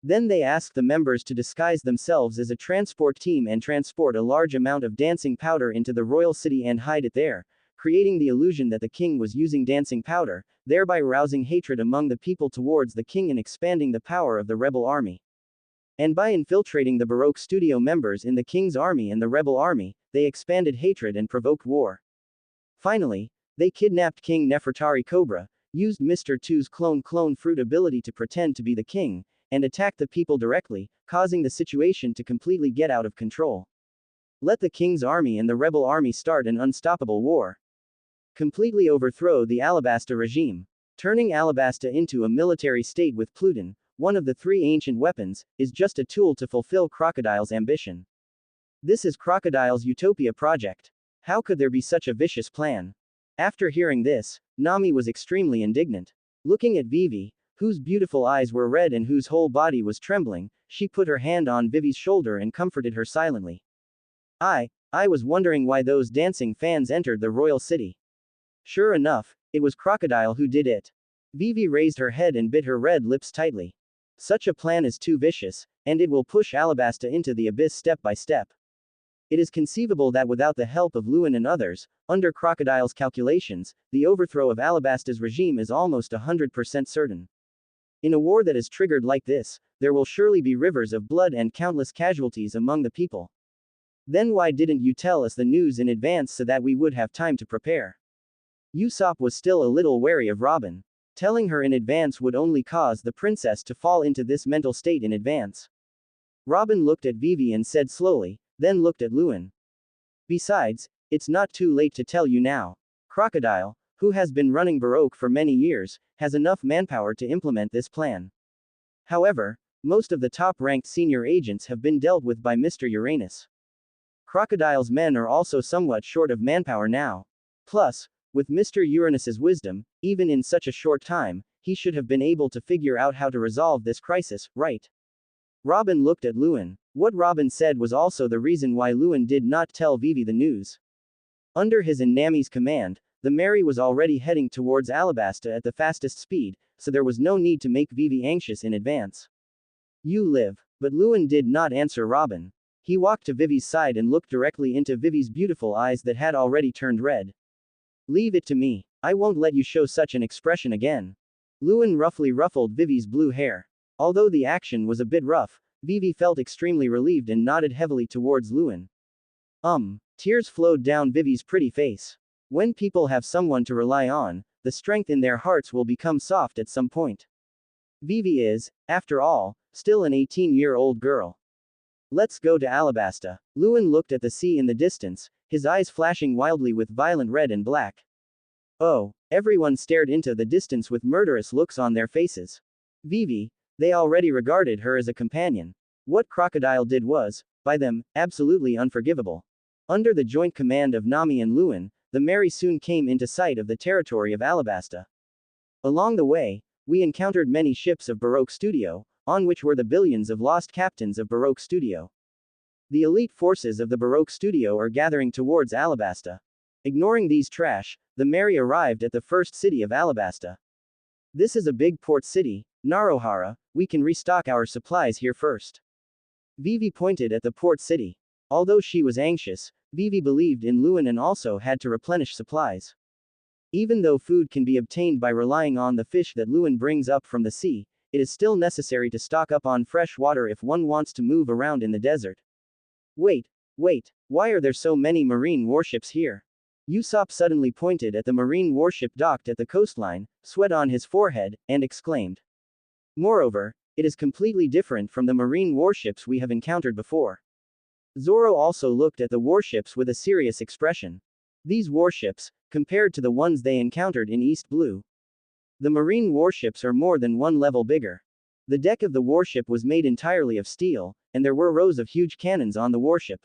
[SPEAKER 1] Then they asked the members to disguise themselves as a transport team and transport a large amount of dancing powder into the royal city and hide it there, creating the illusion that the king was using dancing powder, thereby arousing hatred among the people towards the king and expanding the power of the rebel army. And by infiltrating the Baroque Studio members in the king's army and the rebel army, they expanded hatred and provoked war. Finally, they kidnapped King Nefertari Cobra, used Mr. Two's clone fruit ability to pretend to be the king, and attacked the people directly, causing the situation to completely get out of control. Let the king's army and the rebel army start an unstoppable war. Completely overthrow the Alabasta regime. Turning Alabasta into a military state with Pluton, one of the 3 ancient weapons, is just a tool to fulfill Crocodile's ambition. This is Crocodile's Utopia project. How could there be such a vicious plan? After hearing this, Nami was extremely indignant. Looking at Vivi, whose beautiful eyes were red and whose whole body was trembling, she put her hand on Vivi's shoulder and comforted her silently. I was wondering why those dancing fans entered the royal city. Sure enough, it was Crocodile who did it. Vivi raised her head and bit her red lips tightly. Such a plan is too vicious, and it will push Alabasta into the abyss step by step. It is conceivable that without the help of Luen and others, under Crocodile's calculations, the overthrow of Alabasta's regime is almost 100% certain. In a war that is triggered like this, there will surely be rivers of blood and countless casualties among the people. Then why didn't you tell us the news in advance so that we would have time to prepare? Usopp was still a little wary of Robin. Telling her in advance would only cause the princess to fall into this mental state in advance. Robin looked at Vivi and said slowly, then looked at Luen. Besides, it's not too late to tell you now. Crocodile, who has been running Baroque for many years, has enough manpower to implement this plan. However, most of the top-ranked senior agents have been dealt with by Mr. Uranus. Crocodile's men are also somewhat short of manpower now. Plus, with Mr. Uranus's wisdom, even in such a short time, he should have been able to figure out how to resolve this crisis, right? Robin looked at Luen. What Robin said was also the reason why Luen did not tell Vivi the news. Under his and Nami's command, the Mary was already heading towards Alabasta at the fastest speed, so there was no need to make Vivi anxious in advance. You live. But Luen did not answer Robin. He walked to Vivi's side and looked directly into Vivi's beautiful eyes that had already turned red. Leave it to me. I won't let you show such an expression again. Luen roughly ruffled Vivi's blue hair. Although the action was a bit rough, Vivi felt extremely relieved and nodded heavily towards Luen. Tears flowed down Vivi's pretty face. When people have someone to rely on, the strength in their hearts will become soft at some point. Vivi is, after all, still an 18-year-old girl. Let's go to Alabasta. Luen looked at the sea in the distance, his eyes flashing wildly with violent red and black. Oh, everyone stared into the distance with murderous looks on their faces. Vivi, they already regarded her as a companion. What Crocodile did was, by them, absolutely unforgivable. Under the joint command of Nami and Luen, the Mary soon came into sight of the territory of Alabasta. Along the way, we encountered many ships of Baroque Studio, on which were the billions of lost captains of Baroque Studio. The elite forces of the Baroque Studio are gathering towards Alabasta. Ignoring these trash, the Mary arrived at the first city of Alabasta. This is a big port city, Narohara, we can restock our supplies here first. Vivi pointed at the port city. Although she was anxious, Vivi believed in Luen and also had to replenish supplies. Even though food can be obtained by relying on the fish that Luen brings up from the sea, it is still necessary to stock up on fresh water if one wants to move around in the desert. Wait, why are there so many marine warships here? Usopp suddenly pointed at the marine warship docked at the coastline, sweat on his forehead, and exclaimed. Moreover, it is completely different from the marine warships we have encountered before. Zoro also looked at the warships with a serious expression. These warships, compared to the ones they encountered in East Blue. The marine warships are more than one level bigger. The deck of the warship was made entirely of steel, and there were rows of huge cannons on the warship.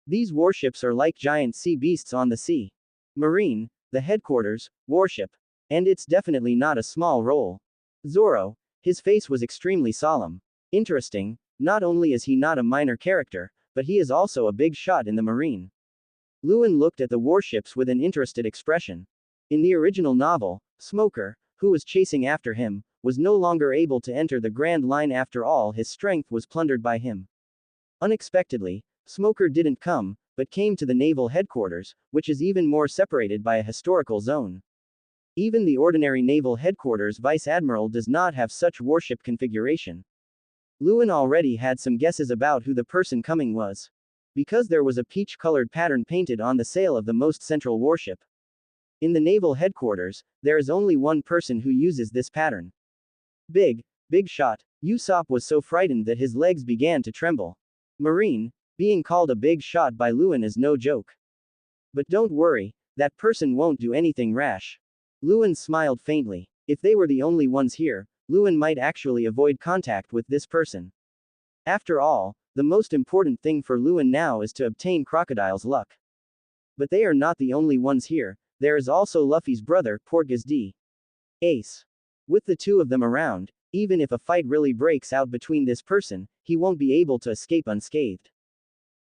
[SPEAKER 1] These warships are like giant sea beasts on the sea. Marine, the headquarters, warship. And it's definitely not a small role. Zoro, his face was extremely solemn. Interesting, not only is he not a minor character, but he is also a big shot in the marine. Luen looked at the warships with an interested expression. In the original novel, Smoker, who was chasing after him, was no longer able to enter the Grand Line after all his strength was plundered by him. Unexpectedly, Smoker didn't come, but came to the naval headquarters, which is even more separated by a historical zone. Even the ordinary naval headquarters vice admiral does not have such warship configuration. Luen already had some guesses about who the person coming was. Because there was a peach-colored pattern painted on the sail of the most central warship. In the naval headquarters, there is only one person who uses this pattern. Big shot. Usopp was so frightened that his legs began to tremble. Marine, being called a big shot by Luen is no joke. But don't worry, that person won't do anything rash. Luen smiled faintly. If they were the only ones here, Luen might actually avoid contact with this person. After all, the most important thing for Luen now is to obtain Crocodile's luck. But they are not the only ones here, there is also Luffy's brother, Portgas D. Ace. With the two of them around, even if a fight really breaks out between this person, he won't be able to escape unscathed.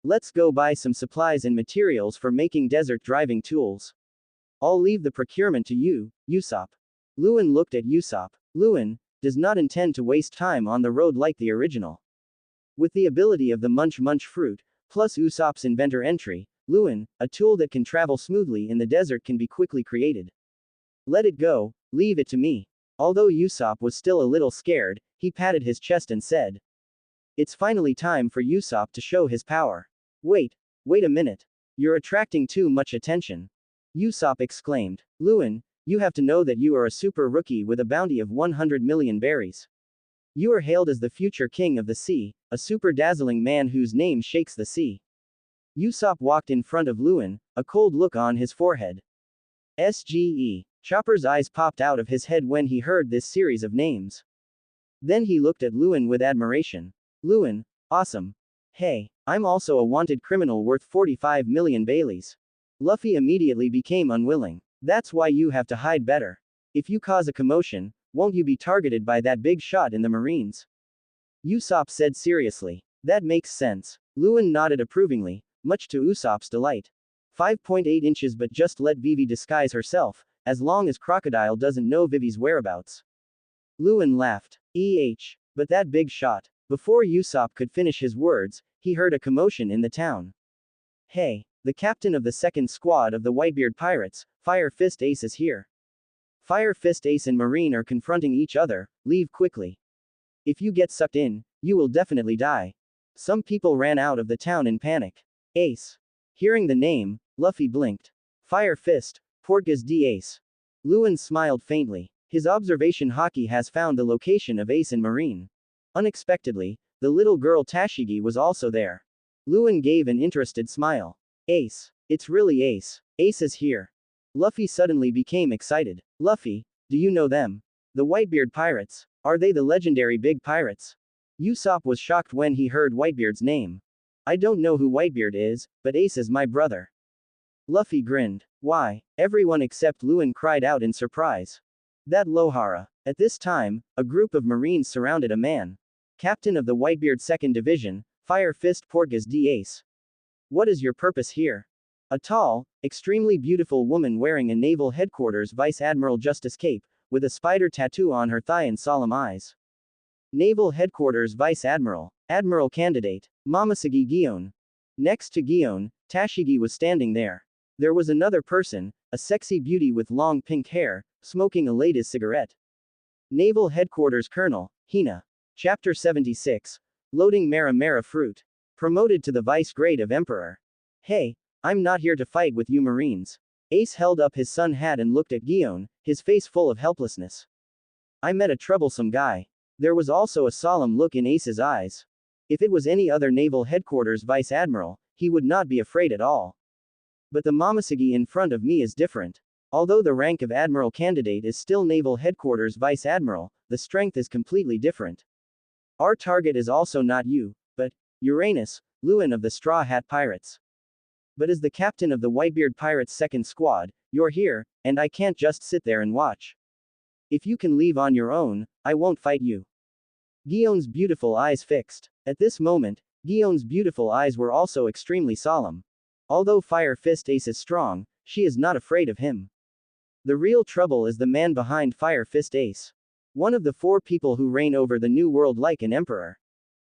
[SPEAKER 1] Let's go buy some supplies and materials for making desert driving tools. I'll leave the procurement to you, Usopp. Luen looked at Usopp. Luen does not intend to waste time on the road like the original. With the ability of the munch fruit, plus Usopp's inventor entry, Luen, a tool that can travel smoothly in the desert can be quickly created. Let it go, leave it to me. Although Usopp was still a little scared, he patted his chest and said, "It's finally time for Usopp to show his power." Wait a minute. You're attracting too much attention," Usopp exclaimed. "Luen, you have to know that you are a super rookie with a bounty of 100 million berries. You are hailed as the future king of the sea, a super dazzling man whose name shakes the sea." Usopp walked in front of Luen, a cold look on his forehead. SGE. Chopper's eyes popped out of his head when he heard this series of names. Then he looked at Luen with admiration. "Luen, awesome. Hey, I'm also a wanted criminal worth 45 million Baileys." Luffy immediately became unwilling. "That's why you have to hide better. If you cause a commotion, won't you be targeted by that big shot in the Marines?" Usopp said seriously. "That makes sense." Luen nodded approvingly, much to Usopp's delight. 5.8 inches, but just let Vivi disguise herself, as long as Crocodile doesn't know Vivi's whereabouts. Luen laughed. But that big shot. Before Usopp could finish his words, he heard a commotion in the town. "Hey, the captain of the second squad of the Whitebeard Pirates, Fire Fist Ace is here." Fire Fist Ace and Marine are confronting each other. "Leave quickly. If you get sucked in, you will definitely die." Some people ran out of the town in panic. Ace. Hearing the name, Luffy blinked. Fire Fist, Portgas D. Ace. Luen smiled faintly. His observation hockey has found the location of Ace and Marine. Unexpectedly, the little girl Tashigi was also there. Luen gave an interested smile. "Ace. It's really Ace. Ace is here." Luffy suddenly became excited. "Luffy, do you know them? The Whitebeard Pirates. Are they the legendary big pirates?" Usopp was shocked when he heard Whitebeard's name. "I don't know who Whitebeard is, but Ace is my brother." Luffy grinned. "Why?" Everyone except Luen cried out in surprise. "That Lohara." At this time, a group of Marines surrounded a man. Captain of the Whitebeard 2nd Division, Fire Fist Portgas D. Ace. "What is your purpose here?" A tall, extremely beautiful woman wearing a Naval Headquarters Vice Admiral Justice cape, with a spider tattoo on her thigh and solemn eyes. Naval Headquarters Vice Admiral, Admiral Candidate, Momoshiki Gion. Next to Gion, Tashigi was standing there. There was another person, a sexy beauty with long pink hair, smoking a latest cigarette. Naval Headquarters Colonel, Hina. Chapter 76. Loading Mara Mara Fruit. Promoted to the vice grade of Emperor. "Hey, I'm not here to fight with you Marines." Ace held up his sun hat and looked at Gion, his face full of helplessness. "I met a troublesome guy." There was also a solemn look in Ace's eyes. If it was any other Naval Headquarters Vice Admiral, he would not be afraid at all. But the Momoshiki in front of me is different. Although the rank of Admiral Candidate is still Naval Headquarters Vice Admiral, the strength is completely different. Our target is also not you, but Uranus, Luen of the Straw Hat Pirates. But as the captain of the Whitebeard Pirates 2nd Squad, you're here, and I can't just sit there and watch. If you can leave on your own, I won't fight you." Gion's beautiful eyes fixed. At this moment, Gion's beautiful eyes were also extremely solemn. Although Fire Fist Ace is strong, she is not afraid of him. The real trouble is the man behind Fire Fist Ace. One of the 4 people who reign over the new world like an emperor.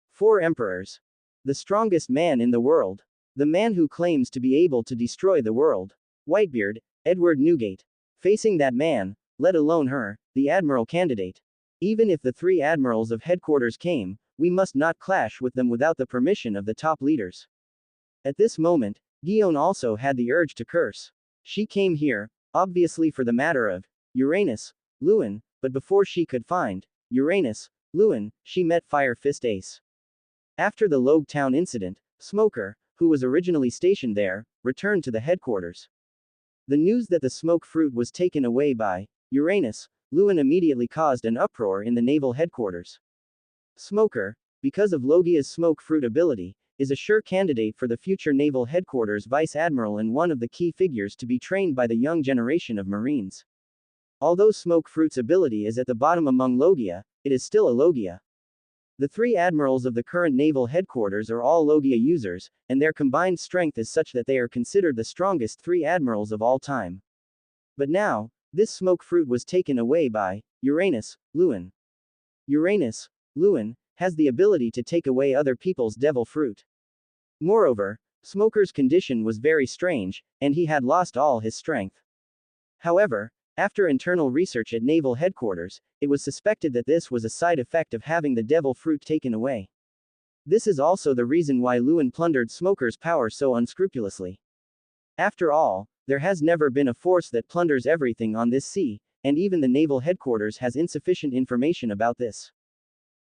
[SPEAKER 1] 4 emperors. The strongest man in the world. The man who claims to be able to destroy the world. Whitebeard, Edward Newgate. Facing that man, let alone her, the Admiral Candidate. Even if the 3 admirals of headquarters came, we must not clash with them without the permission of the top leaders. At this moment, Gion also had the urge to curse. She came here, obviously for the matter of Uranus, Luen, but before she could find Uranus, Luen, she met Fire Fist Ace. After the Logue Town incident, Smoker, who was originally stationed there, returned to the headquarters. The news that the smoke fruit was taken away by Uranus, Luen immediately caused an uproar in the naval headquarters. Smoker, because of Logia's smoke fruit ability, is a sure candidate for the future naval headquarters vice admiral and one of the key figures to be trained by the young generation of Marines. Although smoke fruit's ability is at the bottom among Logia, it is still a Logia. The 3 admirals of the current naval headquarters are all Logia users, and their combined strength is such that they are considered the strongest 3 admirals of all time. But now, this smoke fruit was taken away by Uranus, Luen. Uranus, Luen, has the ability to take away other people's devil fruit. Moreover, Smoker's condition was very strange, and he had lost all his strength. However, After internal research at naval headquarters, it was suspected that this was a side effect of having the devil fruit taken away. This is also the reason why Luen plundered smokers' power so unscrupulously. After all, there has never been a force that plunders everything on this sea, and even the naval headquarters has insufficient information about this.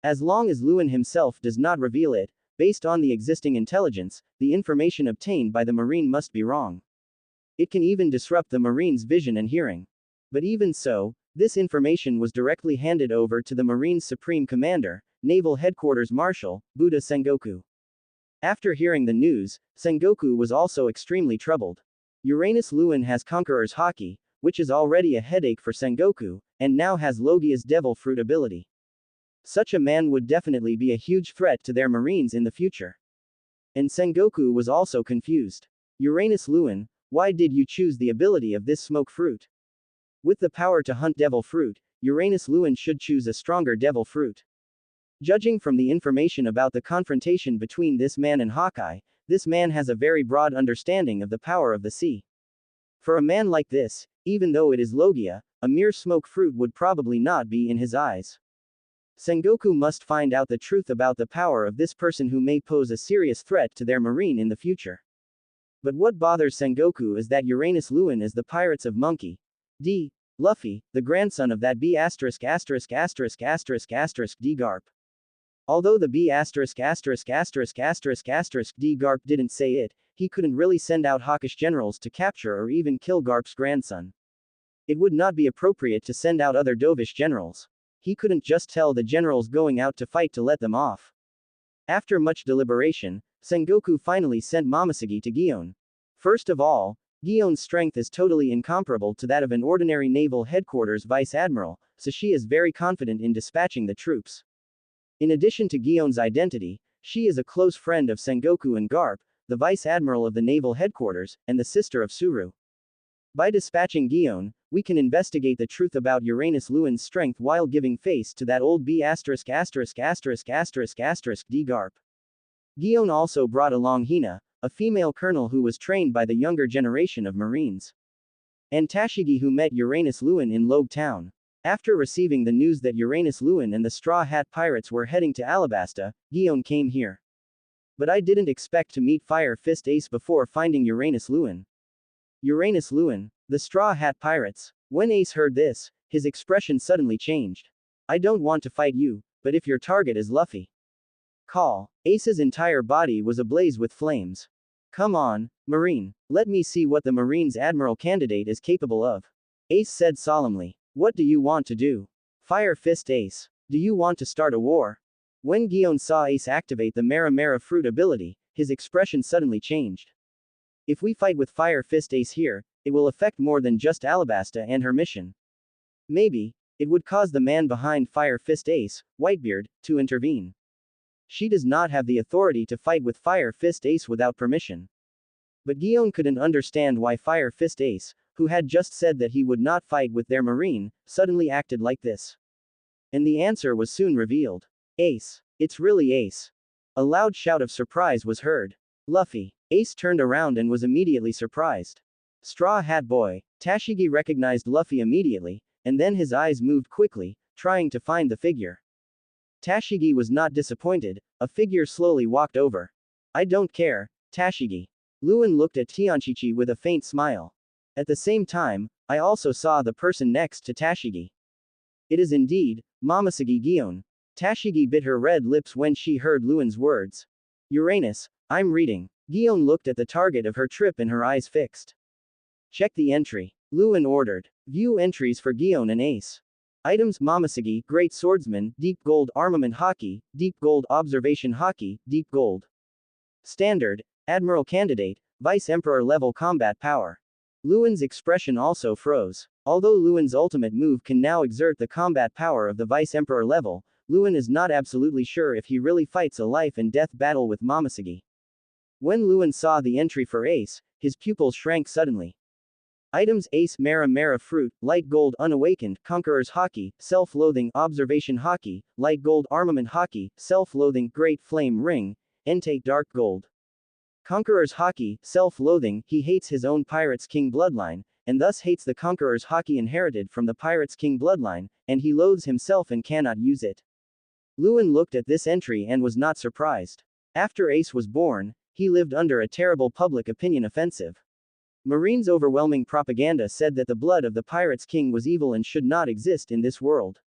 [SPEAKER 1] As long as Luen himself does not reveal it, based on the existing intelligence, the information obtained by the Marine must be wrong. It can even disrupt the Marine's vision and hearing. But even so, this information was directly handed over to the Marine's Supreme Commander, Naval Headquarters Marshal, Buddha Sengoku. After hearing the news, Sengoku was also extremely troubled. Uranus Luen has Conqueror's Haki, which is already a headache for Sengoku, and now has Logia's Devil Fruit ability. Such a man would definitely be a huge threat to their Marines in the future. And Sengoku was also confused. Uranus Luen, why did you choose the ability of this smoke fruit? With the power to hunt devil fruit, Uranus Luen should choose a stronger devil fruit. Judging from the information about the confrontation between this man and Hawkeye, this man has a very broad understanding of the power of the sea. For a man like this, even though it is Logia, a mere smoke fruit would probably not be in his eyes. Sengoku must find out the truth about the power of this person who may pose a serious threat to their Marine in the future. But what bothers Sengoku is that Uranus Luen is the Pirates of Monkey D. Luffy, the grandson of that B************ D Garp. Although the B******** D Garp didn't say it, he couldn't really send out hawkish generals to capture or even kill Garp's grandson. It would not be appropriate to send out other dovish generals. He couldn't just tell the generals going out to fight to let them off. After much deliberation, Sengoku finally sent Momoshiki to Gion. First of all, Gion's strength is totally incomparable to that of an ordinary naval headquarters vice admiral, so she is very confident in dispatching the troops. In addition to Gion's identity, she is a close friend of Sengoku and Garp, the vice admiral of the naval headquarters, and the sister of Suru. By dispatching Gion, we can investigate the truth about Uranus Luen's strength while giving face to that old B************** D Garp. Gion also brought along Hina, a female colonel who was trained by the younger generation of Marines. And Tashigi, who met Uranus Luen in Logue Town. After receiving the news that Uranus Luen and the Straw Hat Pirates were heading to Alabasta, Gion came here. But I didn't expect to meet Fire Fist Ace before finding Uranus Luen. Uranus Luen, the Straw Hat Pirates. When Ace heard this, his expression suddenly changed. I don't want to fight you, but if your target is Luffy. Call. Ace's entire body was ablaze with flames. Come on, Marine, let me see what the Marine's Admiral candidate is capable of. Ace said solemnly. What do you want to do? Fire Fist Ace. Do you want to start a war? When Gion saw Ace activate the Mera Mera fruit ability, his expression suddenly changed. If we fight with Fire Fist Ace here, it will affect more than just Alabasta and her mission. Maybe, it would cause the man behind Fire Fist Ace, Whitebeard, to intervene. She does not have the authority to fight with Fire Fist Ace without permission. But Gion couldn't understand why Fire Fist Ace, who had just said that he would not fight with their Marine, suddenly acted like this. And the answer was soon revealed. Ace. It's really Ace. A loud shout of surprise was heard. Luffy. Ace turned around and was immediately surprised. Straw Hat Boy. Tashigi recognized Luffy immediately, and then his eyes moved quickly, trying to find the figure. Tashigi was not disappointed, a figure slowly walked over. I don't care, Tashigi. Luen looked at Tianchichi with a faint smile. At the same time, I also saw the person next to Tashigi. It is indeed, Momoshiki Gion. Tashigi bit her red lips when she heard Luen's words. Uranus, I'm reading. Gion looked at the target of her trip and her eyes fixed. Check the entry. Luen ordered. View entries for Gion and Ace. Items: Momoshiki, Great Swordsman, Deep Gold Armament Haki, Deep Gold Observation Haki, Deep Gold. Standard, Admiral Candidate, Vice Emperor level combat power. Luen's expression also froze. Although Luen's ultimate move can now exert the combat power of the Vice Emperor level, Luen is not absolutely sure if he really fights a life and death battle with Momoshiki. When Luen saw the entry for Ace, his pupils shrank suddenly. Items: Ace Mera Mera Fruit, Light Gold Unawakened, Conqueror's Haki, Self-Loathing Observation Haki, Light Gold Armament Haki, Self-Loathing Great Flame Ring, Entei Dark Gold. Conqueror's Haki, Self-Loathing, he hates his own Pirate's King bloodline, and thus hates the conqueror's haki inherited from the pirate's king bloodline, and he loathes himself and cannot use it. Luen looked at this entry and was not surprised. After Ace was born, he lived under a terrible public opinion offensive. Marine's overwhelming propaganda said that the blood of the pirate's king was evil and should not exist in this world.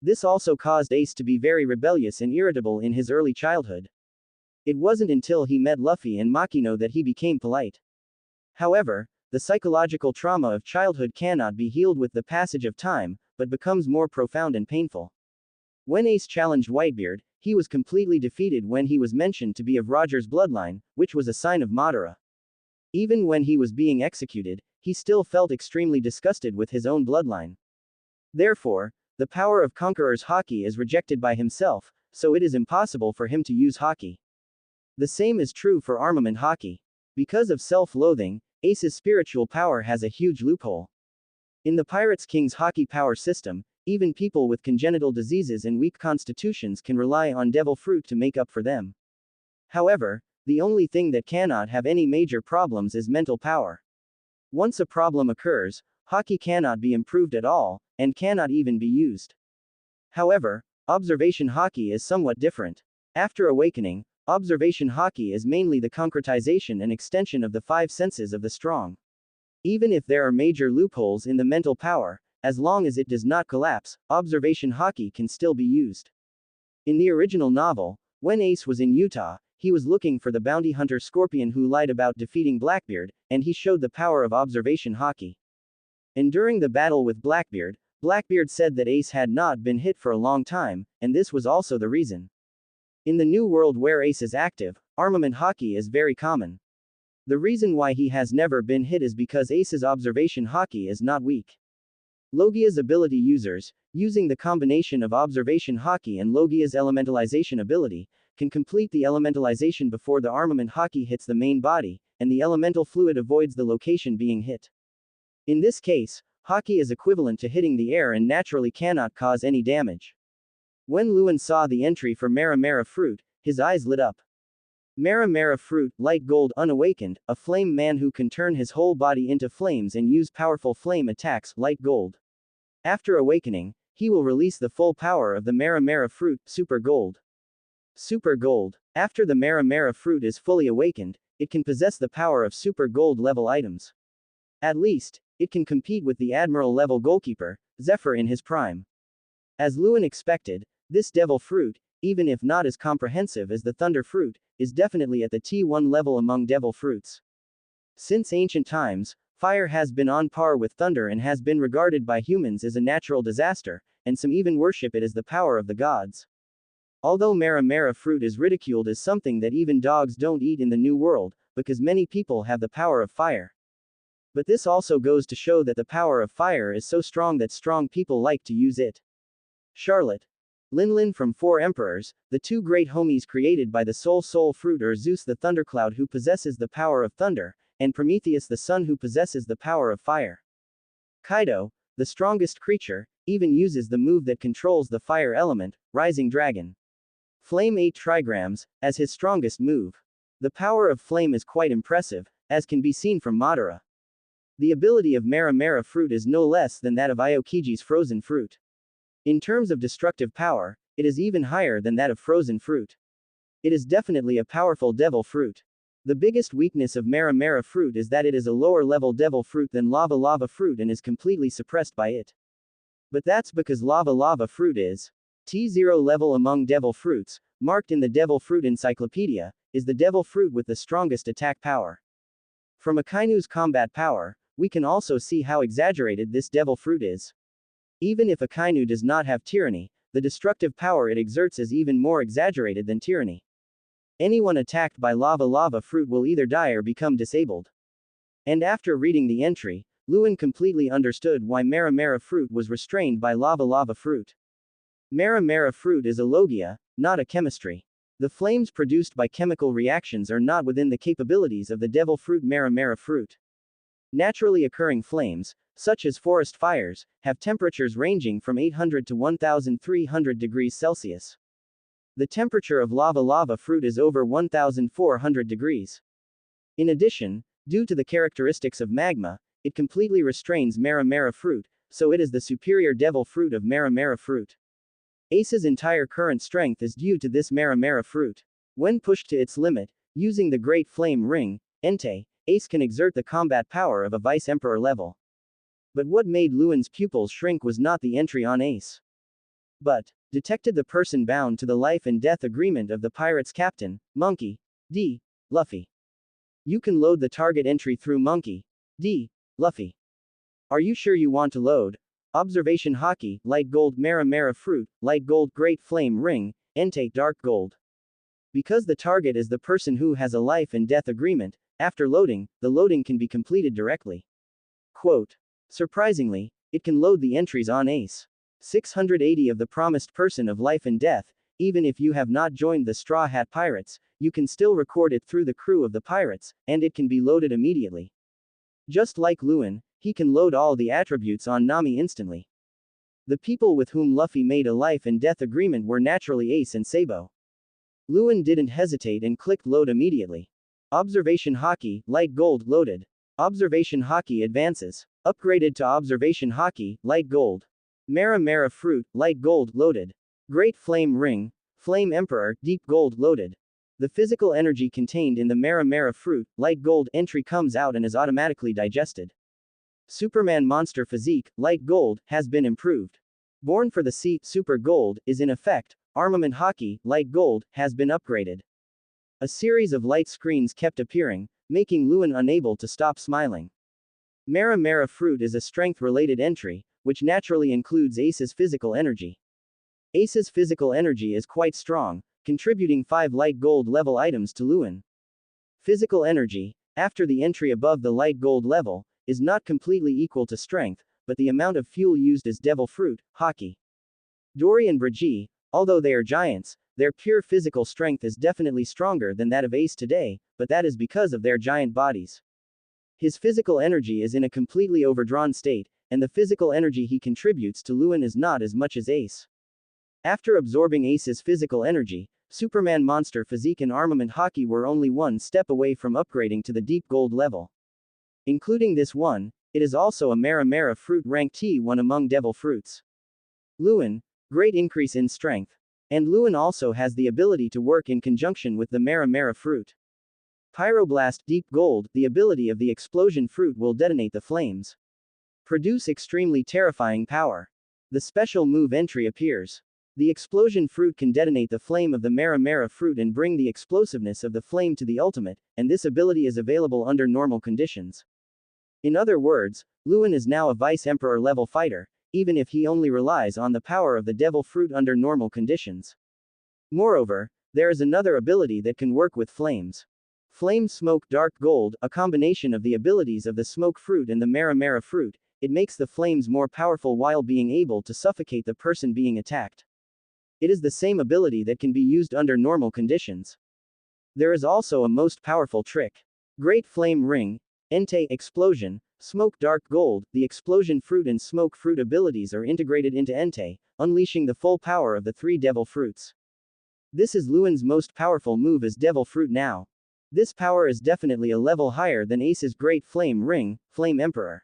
[SPEAKER 1] This also caused Ace to be very rebellious and irritable in his early childhood. It wasn't until he met Luffy and Makino that he became polite. However, the psychological trauma of childhood cannot be healed with the passage of time, but becomes more profound and painful. When Ace challenged Whitebeard, he was completely defeated when he was mentioned to be of Roger's bloodline, which was a sign of Madara. Even when he was being executed, he still felt extremely disgusted with his own bloodline. Therefore, the power of Conqueror's haki is rejected by himself, so it is impossible for him to use haki. The same is true for armament haki. Because of self-loathing, Ace's spiritual power has a huge loophole. In the Pirate's King's haki power system, even people with congenital diseases and weak constitutions can rely on devil fruit to make up for them. However, the only thing that cannot have any major problems is mental power. Once a problem occurs, haki cannot be improved at all, and cannot even be used. However, observation haki is somewhat different. After awakening, observation haki is mainly the concretization and extension of the five senses of the strong. Even if there are major loopholes in the mental power, as long as it does not collapse, observation haki can still be used. In the original novel, when Ace was in Utah, he was looking for the bounty hunter Scorpion who lied about defeating Blackbeard, and he showed the power of observation haki. And during the battle with Blackbeard, Blackbeard said that Ace had not been hit for a long time, and this was also the reason. In the new world where Ace is active, armament haki is very common. The reason why he has never been hit is because Ace's observation haki is not weak. Logia's ability users, using the combination of observation haki and Logia's elementalization ability, can complete the elementalization before the armament haki hits the main body, and the elemental fluid avoids the location being hit. In this case, haki is equivalent to hitting the air and naturally cannot cause any damage. When Luen saw the entry for Mera Mera fruit, his eyes lit up. Mera Mera fruit, light gold unawakened, a flame man who can turn his whole body into flames and use powerful flame attacks, light gold. After awakening, he will release the full power of the Mera Mera fruit, super gold. Super gold. After the Mera Mera fruit is fully awakened, it can possess the power of super gold level items. At least, it can compete with the Admiral level goalkeeper, Zephyr in his prime. As Luen expected, this devil fruit, even if not as comprehensive as the thunder fruit, is definitely at the T1 level among devil fruits. Since ancient times, fire has been on par with thunder and has been regarded by humans as a natural disaster, and some even worship it as the power of the gods. Although Mera Mera fruit is ridiculed as something that even dogs don't eat in the New World, because many people have the power of fire. But this also goes to show that the power of fire is so strong that strong people like to use it. Charlotte. Lin from Four Emperors, the two great homies created by the soul fruit are Zeus the thundercloud who possesses the power of thunder, and Prometheus the sun who possesses the power of fire. Kaido, the strongest creature, even uses the move that controls the fire element, Rising Dragon. Flame 8 trigrams, as his strongest move. The power of flame is quite impressive, as can be seen from Madara. The ability of Mera Mera fruit is no less than that of Aokiji's frozen fruit. In terms of destructive power, it is even higher than that of frozen fruit. It is definitely a powerful devil fruit. The biggest weakness of Mera Mera fruit is that it is a lower level devil fruit than Lava fruit and is completely suppressed by it. But that's because Lava fruit is T0 level among devil fruits, marked in the Devil Fruit Encyclopedia, is the devil fruit with the strongest attack power. From Akainu's combat power, we can also see how exaggerated this devil fruit is. Even if Akainu does not have tyranny, the destructive power it exerts is even more exaggerated than tyranny. Anyone attacked by lava fruit will either die or become disabled. And after reading the entry, Luen completely understood why Mera Mera fruit was restrained by lava fruit. Mera Mera fruit is a logia, not a chemistry. The flames produced by chemical reactions are not within the capabilities of the devil fruit Mera Mera fruit. Naturally occurring flames, such as forest fires, have temperatures ranging from 800 to 1300 degrees Celsius. The temperature of lava fruit is over 1400 degrees. In addition, due to the characteristics of magma, it completely restrains Mera Mera fruit, so it is the superior devil fruit of Mera Mera fruit. Ace's entire current strength is due to this Mera Mera fruit. When pushed to its limit, using the Great Flame Ring, Entei, Ace can exert the combat power of a Vice Emperor level. But what made Luen's pupils shrink was not the entry on Ace, but detected the person bound to the life and death agreement of the pirate's captain, Monkey D. Luffy. You can load the target entry through Monkey D. Luffy. Are you sure you want to load? Observation Haki, light gold Mera Mera fruit, light gold Great Flame Ring, Entei dark gold. Because the target is the person who has a life and death agreement, after loading, the loading can be completed directly. Quote. Surprisingly, it can load the entries on Ace. 680 of the promised person of life and death, even if you have not joined the Straw Hat Pirates, you can still record it through the crew of the pirates, and it can be loaded immediately. Just like Luen, he can load all the attributes on Nami instantly. The people with whom Luffy made a life and death agreement were naturally Ace and Sabo. Luen didn't hesitate and clicked load immediately. Observation Haki, light gold loaded. Observation Haki advances. Upgraded to Observation Haki, light gold. Mera Mera fruit, light gold loaded. Great Flame Ring, Flame Emperor, deep gold loaded. The physical energy contained in the Mera Mera fruit, light gold entry comes out and is automatically digested. Superman monster physique, light gold, has been improved. Born for the Sea, super gold, is in effect. Armament Haki, light gold, has been upgraded. A series of light screens kept appearing, making Luen unable to stop smiling. Mera Mera fruit is a strength-related entry, which naturally includes Ace's physical energy. Ace's physical energy is quite strong, contributing 5 light gold level items to Luen. Physical energy, after the entry above the light gold level, is not completely equal to strength, but the amount of fuel used is devil fruit, Haki. Dory and Bragi, although they are giants, their pure physical strength is definitely stronger than that of Ace today, but that is because of their giant bodies. His physical energy is in a completely overdrawn state, and the physical energy he contributes to Luen is not as much as Ace. After absorbing Ace's physical energy, Superman monster physique and armament Haki were only one step away from upgrading to the deep gold level. Including this one, it is also a Mera Mera fruit rank T1 among devil fruits. Luen, great increase in strength. And Luen also has the ability to work in conjunction with the Mera Mera fruit. Pyroblast deep gold, the ability of the explosion fruit will detonate the flames. Produce extremely terrifying power. The special move entry appears. The explosion fruit can detonate the flame of the Mera Mera fruit and bring the explosiveness of the flame to the ultimate, and this ability is available under normal conditions. In other words, Luen is now a Vice Emperor level fighter, even if he only relies on the power of the devil fruit under normal conditions. Moreover, there is another ability that can work with flames. Flame Smoke Dark Gold, a combination of the abilities of the smoke fruit and the Mera Mera fruit, it makes the flames more powerful while being able to suffocate the person being attacked. It is the same ability that can be used under normal conditions. There is also a most powerful trick. Great Flame Ring, Entei Explosion, Smoke Dark Gold, the explosion fruit and smoke fruit abilities are integrated into Entei, unleashing the full power of the 3 devil fruits. This is Luen's most powerful move as devil fruit now. This power is definitely a level higher than Ace's Great Flame Ring, Flame Emperor.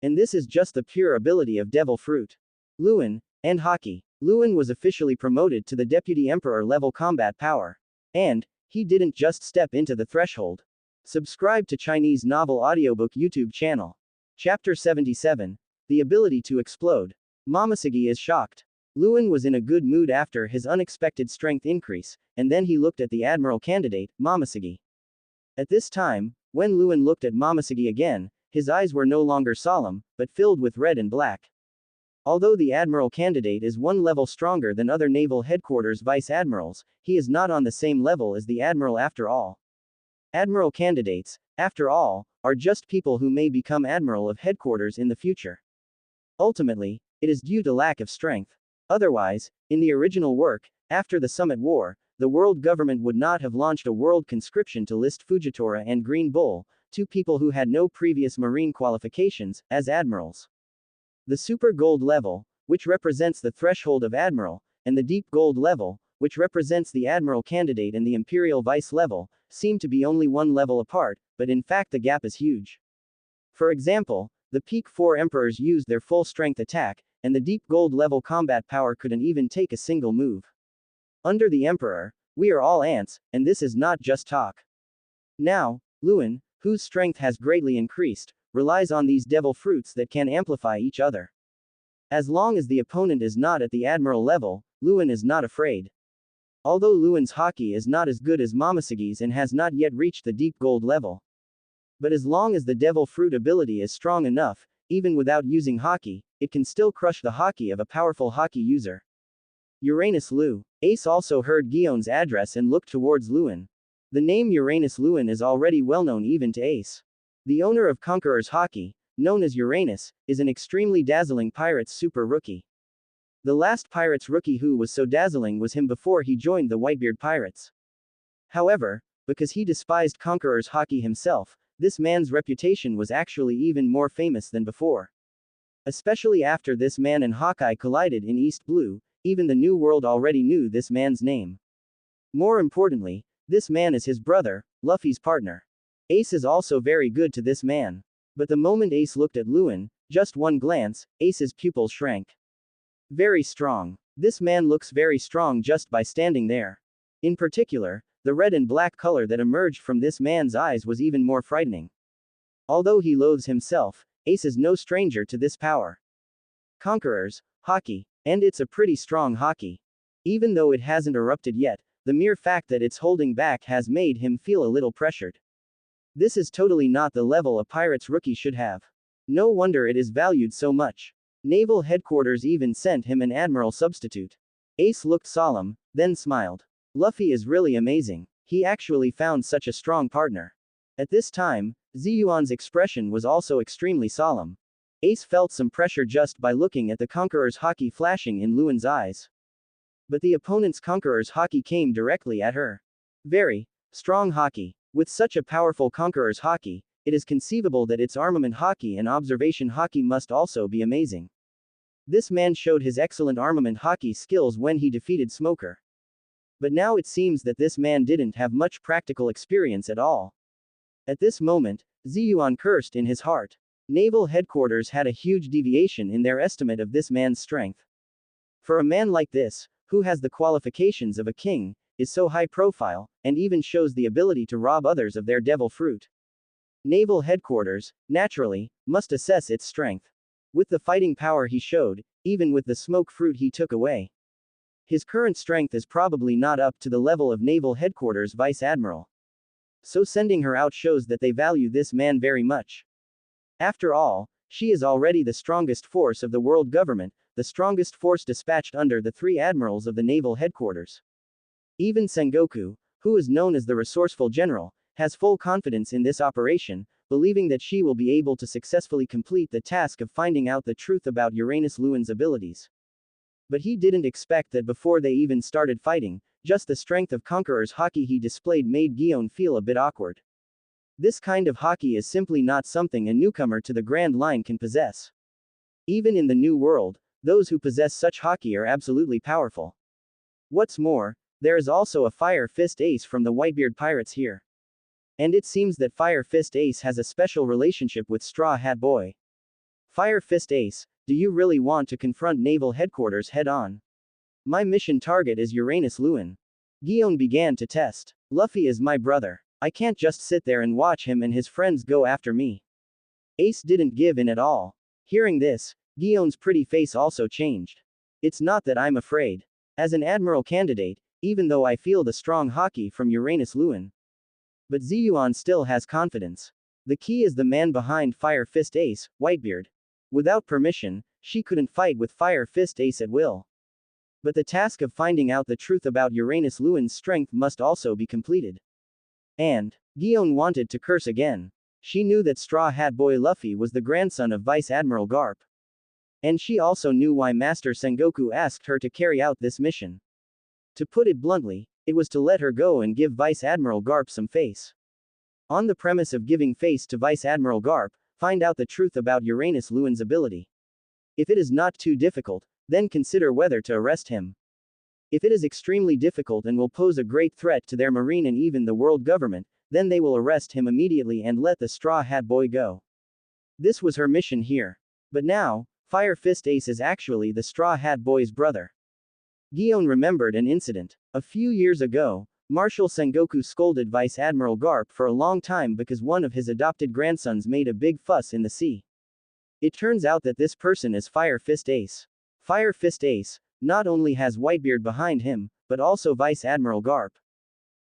[SPEAKER 1] And this is just the pure ability of devil fruit. Luen, and Haki. Luen was officially promoted to the Deputy Emperor level combat power. And, he didn't just step into the threshold. Subscribe to Chinese Novel Audiobook YouTube channel. Chapter 77. The ability to explode. Momoshiki is shocked. Luen was in a good mood after his unexpected strength increase, and then he looked at the admiral candidate, Momoshiki. At this time, when Luen looked at Momoshiki again, his eyes were no longer solemn, but filled with red and black. Although the admiral candidate is one level stronger than other naval headquarters vice admirals, he is not on the same level as the admiral after all. Admiral candidates, after all, are just people who may become admiral of headquarters in the future. Ultimately, it is due to lack of strength. Otherwise, in the original work, after the Summit War, the world government would not have launched a world conscription to list Fujitora and Green Bull, 2 people who had no previous marine qualifications, as admirals. The Super Gold level, which represents the threshold of admiral, and the Deep Gold level, which represents the admiral candidate and the Imperial Vice level, seem to be only one level apart, but in fact the gap is huge. For example, the Peak 4 Emperors used their full strength attack, and the deep gold level combat power couldn't even take a single move. Under the Emperor, we are all ants, and this is not just talk. Now, Luen, whose strength has greatly increased, relies on these devil fruits that can amplify each other. As long as the opponent is not at the Admiral level, Luen is not afraid. Although Luen's Haki is not as good as Momosegi's and has not yet reached the deep gold level. But as long as the devil fruit ability is strong enough, even without using Haki, it can still crush the Haki of a powerful Haki user. Uranus Lu. Ace also heard Gion's address and looked towards Luen. The name Uranus Luen is already well known even to Ace. The owner of Conqueror's Haki, known as Uranus, is an extremely dazzling pirate's super rookie. The last pirate's rookie who was so dazzling was him before he joined the Whitebeard Pirates. However, because he despised Conqueror's Haki himself, this man's reputation was actually even more famous than before. Especially after this man and Hawkeye collided in East Blue, even the New World already knew this man's name. More importantly, this man is his brother, Luffy's partner. Ace is also very good to this man. But the moment Ace looked at Luen, just one glance, Ace's pupils shrank. Very strong. This man looks very strong just by standing there. In particular, the red and black color that emerged from this man's eyes was even more frightening. Although he loathes himself, Ace is no stranger to this power. Conqueror's Haki. And it's a pretty strong Haki. Even though it hasn't erupted yet, the mere fact that it's holding back has made him feel a little pressured. This is totally not the level a pirate's rookie should have. No wonder it is valued so much. Naval headquarters even sent him an admiral substitute. Ace looked solemn, then smiled. Luffy is really amazing. He actually found such a strong partner. At this time, Ziyuan's expression was also extremely solemn. Ace felt some pressure just by looking at the Conqueror's Haki flashing in Luen's eyes. But the opponent's Conqueror's Haki came directly at her. Very strong Haki. With such a powerful Conqueror's Haki, it is conceivable that its armament Haki and observation Haki must also be amazing. This man showed his excellent armament Haki skills when he defeated Smoker. But now it seems that this man didn't have much practical experience at all. At this moment, Ziyuan cursed in his heart. Naval headquarters had a huge deviation in their estimate of this man's strength. For a man like this, who has the qualifications of a king, is so high profile, and even shows the ability to rob others of their devil fruit. Naval headquarters, naturally, must assess its strength. With the fighting power he showed, even with the smoke fruit he took away, his current strength is probably not up to the level of Naval headquarters Vice Admiral. So sending her out shows that they value this man very much. After all, she is already the strongest force of the world government, the strongest force dispatched under the 3 admirals of the naval headquarters. Even Sengoku, who is known as the resourceful general, has full confidence in this operation, believing that she will be able to successfully complete the task of finding out the truth about Uranus Luen's abilities. But he didn't expect that before they even started fighting, just the strength of Conqueror's Haki he displayed made Gion feel a bit awkward. This kind of Haki is simply not something a newcomer to the Grand Line can possess. Even in the New World, those who possess such Haki are absolutely powerful. What's more, there is also a Fire Fist Ace from the Whitebeard Pirates here. And it seems that Fire Fist Ace has a special relationship with Straw Hat Boy. Fire Fist Ace, do you really want to confront naval headquarters head-on? My mission target is Uranus Luen. Gion began to test. Luffy is my brother. I can't just sit there and watch him and his friends go after me. Ace didn't give in at all. Hearing this, Gion's pretty face also changed. It's not that I'm afraid. As an admiral candidate, even though I feel the strong Haki from Uranus Luen. But Ziyuan still has confidence. The key is the man behind Fire Fist Ace, Whitebeard. Without permission, she couldn't fight with Fire Fist Ace at will. But the task of finding out the truth about Uranus Luen's strength must also be completed. And Gion wanted to curse again. She knew that Straw Hat Boy Luffy was the grandson of Vice Admiral Garp. And she also knew why Master Sengoku asked her to carry out this mission. To put it bluntly, it was to let her go and give Vice Admiral Garp some face. On the premise of giving face to Vice Admiral Garp, find out the truth about Uranus Luen's ability. If it is not too difficult, then consider whether to arrest him. If it is extremely difficult and will pose a great threat to their marine and even the world government, then they will arrest him immediately and let the Straw Hat Boy go. This was her mission here. But now, Fire Fist Ace is actually the Straw Hat Boy's brother. Gion remembered an incident. A few years ago, Marshal Sengoku scolded Vice Admiral Garp for a long time because one of his adopted grandsons made a big fuss in the sea. It turns out that this person is Fire Fist Ace. Fire Fist Ace not only has Whitebeard behind him, but also Vice Admiral Garp.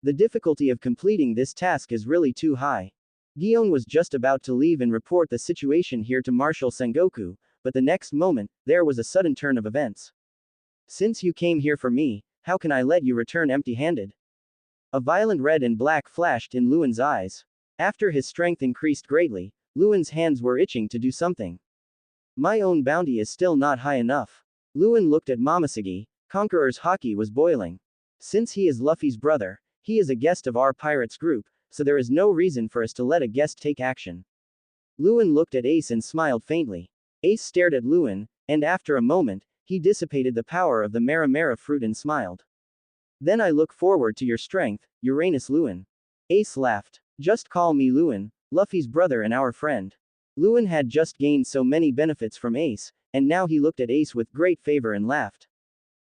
[SPEAKER 1] The difficulty of completing this task is really too high. Gion was just about to leave and report the situation here to Marshal Sengoku, but the next moment, there was a sudden turn of events. Since you came here for me, how can I let you return empty-handed? A violent red and black flashed in Luen's eyes. After his strength increased greatly, Luen's hands were itching to do something. My own bounty is still not high enough. Luen looked at Momoshiki. Conqueror's haki was boiling. Since he is Luffy's brother, he is a guest of our pirates group, so there is no reason for us to let a guest take action. Luen looked at Ace and smiled faintly. Ace stared at Luen, and after a moment, he dissipated the power of the Maramara fruit and smiled. Then I look forward to your strength, Uranus Luen. Ace laughed. Just call me Luen, Luffy's brother and our friend. Luen had just gained so many benefits from Ace, and now he looked at Ace with great favor and laughed.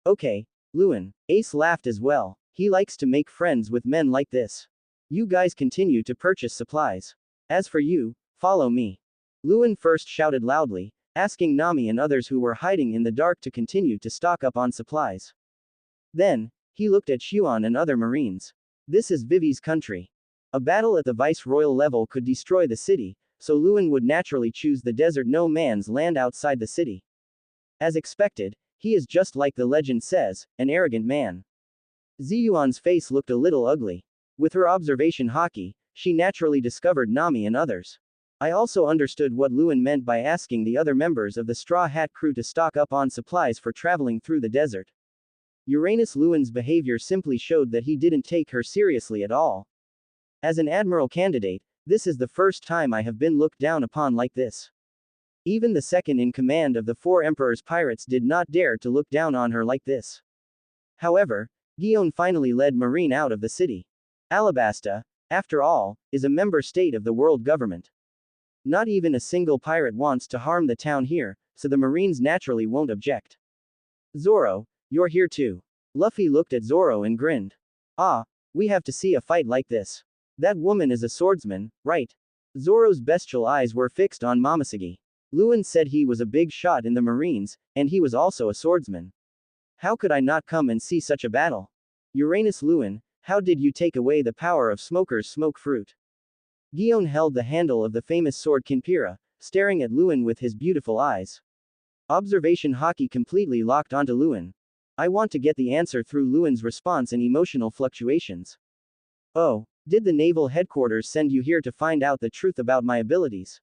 [SPEAKER 1] Okay, Luen. Ace laughed as well. He likes to make friends with men like this. You guys continue to purchase supplies. As for you, follow me. Luen first shouted loudly, asking Nami and others who were hiding in the dark to continue to stock up on supplies. Then, he looked at Xuan and other marines. This is Vivi's country. A battle at the viceroyal level could destroy the city, so Luen would naturally choose the desert no man's land outside the city. As expected, he is just like the legend says, an arrogant man. Ziyuan's face looked a little ugly. With her observation haki, she naturally discovered Nami and others. I also understood what Luen meant by asking the other members of the Straw Hat crew to stock up on supplies for traveling through the desert. Uranus Luen's behavior simply showed that he didn't take her seriously at all. As an admiral candidate, this is the first time I have been looked down upon like this. Even the second in command of the four emperor's pirates did not dare to look down on her like this. However, Gion finally led Marine out of the city. Alabasta, after all, is a member state of the world government. Not even a single pirate wants to harm the town here, so the Marines naturally won't object. Zoro, you're here too. Luffy looked at Zoro and grinned. Ah, we have to see a fight like this. That woman is a swordsman, right? Zoro's bestial eyes were fixed on Momoshiki. Luen said he was a big shot in the Marines, and he was also a swordsman. How could I not come and see such a battle? Uranus Luen, how did you take away the power of Smoker's smoke fruit? Gion held the handle of the famous sword Kinpira, staring at Luen with his beautiful eyes. Observation haki completely locked onto Luen. I want to get the answer through Luen's response and emotional fluctuations. Oh, did the naval headquarters send you here to find out the truth about my abilities?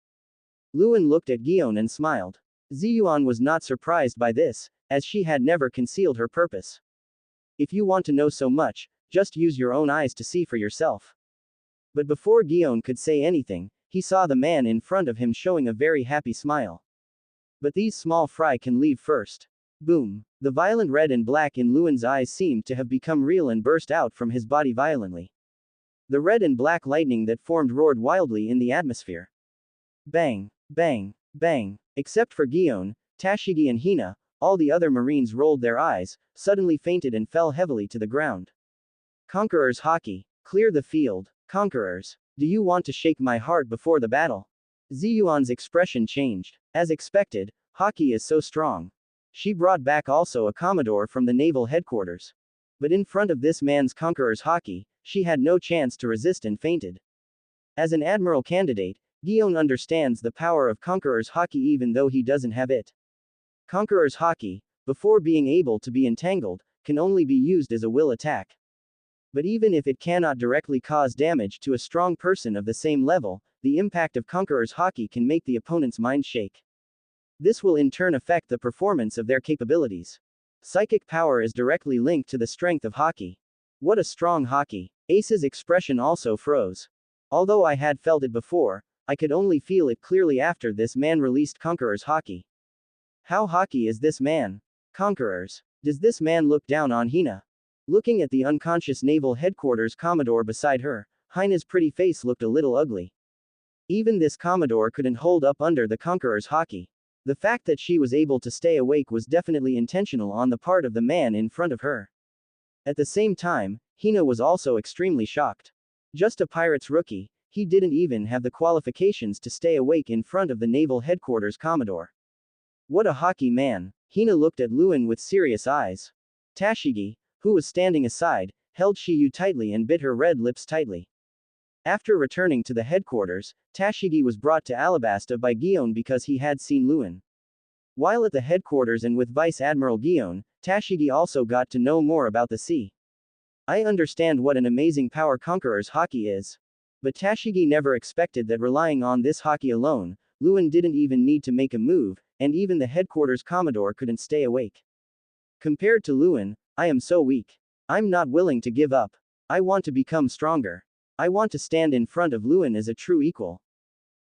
[SPEAKER 1] Luen looked at Gion and smiled. Ziyuan was not surprised by this, as she had never concealed her purpose. If you want to know so much, just use your own eyes to see for yourself. But before Gion could say anything, he saw the man in front of him showing a very happy smile. But these small fry can leave first. Boom. The violent red and black in Luen's eyes seemed to have become real and burst out from his body violently. The red and black lightning that formed roared wildly in the atmosphere. Bang, bang, bang. Except for Gion, Tashigi and Hina, all the other marines rolled their eyes, suddenly fainted and fell heavily to the ground. Conqueror's haki. Clear the field. Conquerors. Do you want to shake my heart before the battle? Ziyuan's expression changed. As expected, haki is so strong. She brought back also a commodore from the naval headquarters. But in front of this man's conqueror's haki, she had no chance to resist and fainted. As an admiral candidate, Gion understands the power of conqueror's haki even though he doesn't have it. Conqueror's haki, before being able to be entangled, can only be used as a will attack. But even if it cannot directly cause damage to a strong person of the same level, the impact of Conqueror's haki can make the opponent's mind shake. This will in turn affect the performance of their capabilities. Psychic power is directly linked to the strength of haki. What a strong haki. Ace's expression also froze. Although I had felt it before, I could only feel it clearly after this man released Conqueror's haki. How haki is this man? Conquerors. Does this man look down on Hina? Looking at the unconscious naval headquarters commodore beside her, Hina's pretty face looked a little ugly. Even this Commodore couldn't hold up under the Conqueror's haki. The fact that she was able to stay awake was definitely intentional on the part of the man in front of her. At the same time, Hina was also extremely shocked. Just a pirate's rookie, he didn't even have the qualifications to stay awake in front of the naval headquarters Commodore. What a haki man. Hina looked at Luen with serious eyes. Tashigi, who was standing aside, held Shiyu tightly and bit her red lips tightly. After returning to the headquarters, Tashigi was brought to Alabasta by Gion because he had seen Luen. While at the headquarters and with Vice Admiral Gion, Tashigi also got to know more about the sea. I understand what an amazing power Conqueror's haki is. But Tashigi never expected that relying on this haki alone, Luen didn't even need to make a move, and even the headquarters Commodore couldn't stay awake. Compared to Luen, I am so weak. I'm not willing to give up. I want to become stronger. I want to stand in front of Luen as a true equal.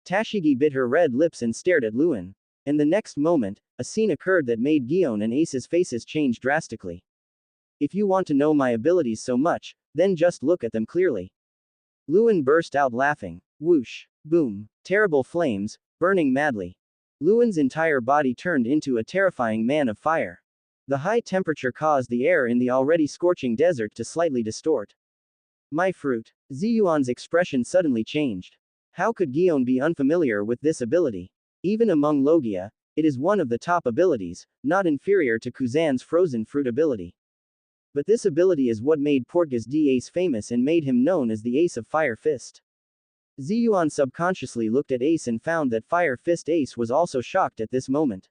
[SPEAKER 1] Tashigi bit her red lips and stared at Luen. In the next moment, a scene occurred that made Gion and Ace's faces change drastically. If you want to know my abilities so much, then just look at them clearly. Luen burst out laughing. Whoosh. Boom. Terrible flames, burning madly. Luen's entire body turned into a terrifying man of fire. The high temperature caused the air in the already scorching desert to slightly distort. My fruit. Ziyuan's expression suddenly changed. How could Gion be unfamiliar with this ability? Even among Logia, it is one of the top abilities, not inferior to Kuzan's frozen fruit ability. But this ability is what made Portgas D. Ace famous and made him known as the Ace of Fire Fist. Ziyuan subconsciously looked at Ace and found that Fire Fist Ace was also shocked at this moment.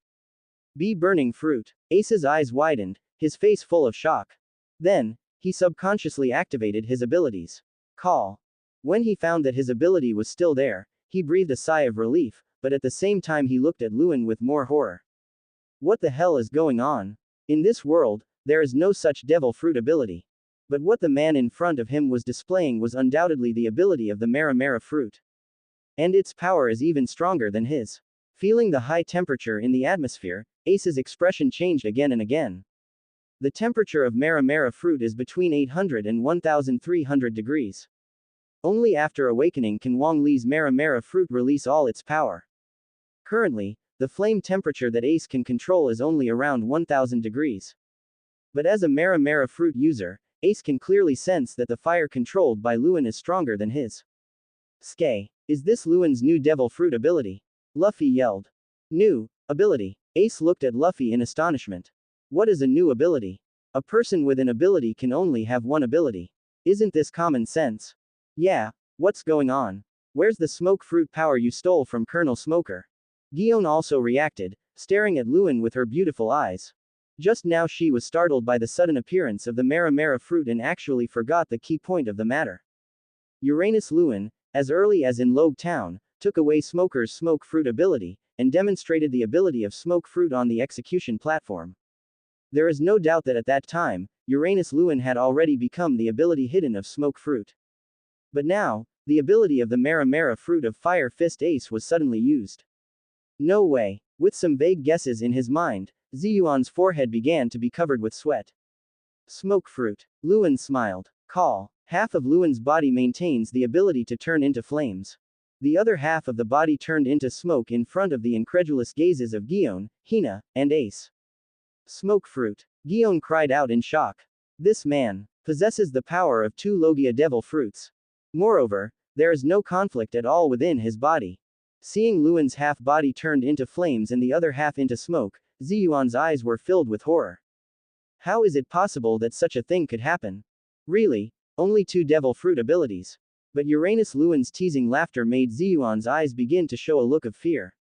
[SPEAKER 1] Be burning fruit. Ace's eyes widened, his face full of shock. Then, he subconsciously activated his abilities. Call. When he found that his ability was still there, he breathed a sigh of relief, but at the same time he looked at Luen with more horror. What the hell is going on? In this world, there is no such devil fruit ability. But what the man in front of him was displaying was undoubtedly the ability of the Maramara fruit. And its power is even stronger than his. Feeling the high temperature in the atmosphere, Ace's expression changed again and again. The temperature of Maramara fruit is between 800 and 1300 degrees. Only after awakening can Wang Li's Maramara fruit release all its power. Currently, the flame temperature that Ace can control is only around 1000 degrees. But as a Maramara fruit user, Ace can clearly sense that the fire controlled by Luen is stronger than his. Skay. Is this Luen's new devil fruit ability? Luffy yelled. New ability. Ace looked at Luffy in astonishment. What is a new ability? A person with an ability can only have one ability. Isn't this common sense? Yeah, what's going on? Where's the smoke fruit power you stole from Colonel Smoker? Gion also reacted, staring at Luen with her beautiful eyes. Just now she was startled by the sudden appearance of the Maramara fruit and actually forgot the key point of the matter. Uranus Luen, as early as in Logue Town, took away Smoker's smoke fruit ability, and demonstrated the ability of smoke fruit on the execution platform. There is no doubt that at that time, Uranus Luen had already become the ability hidden of smoke fruit. But now, the ability of the Maramara fruit of Fire Fist Ace was suddenly used. No way. With some vague guesses in his mind, Ziyuan's forehead began to be covered with sweat. Smoke fruit. Luen smiled. Call. Half of Luen's body maintains the ability to turn into flames. The other half of the body turned into smoke in front of the incredulous gazes of Gion, Hina, and Ace. Smoke fruit. Gion cried out in shock. This man possesses the power of 2 Logia devil fruits. Moreover, there is no conflict at all within his body. Seeing Luen's half body turned into flames and the other half into smoke, Ziyuan's eyes were filled with horror. How is it possible that such a thing could happen? Really, only 2 devil fruit abilities. But Uranus Luen's teasing laughter made Ziyuan's eyes begin to show a look of fear.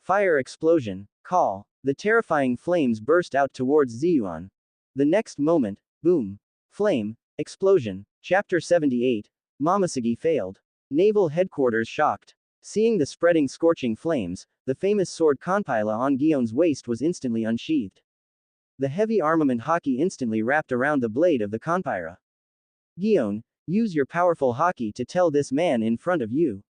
[SPEAKER 1] Fire explosion. Call. The terrifying flames burst out towards Ziyuan. The next moment, boom. Flame. Explosion. Chapter 78. Momoshiki failed. Naval headquarters shocked. Seeing the spreading scorching flames, the famous sword Kanpaila on Gion's waist was instantly unsheathed. The heavy armament haki instantly wrapped around the blade of the Kanpaira. Gion, use your powerful haki to tell this man in front of you.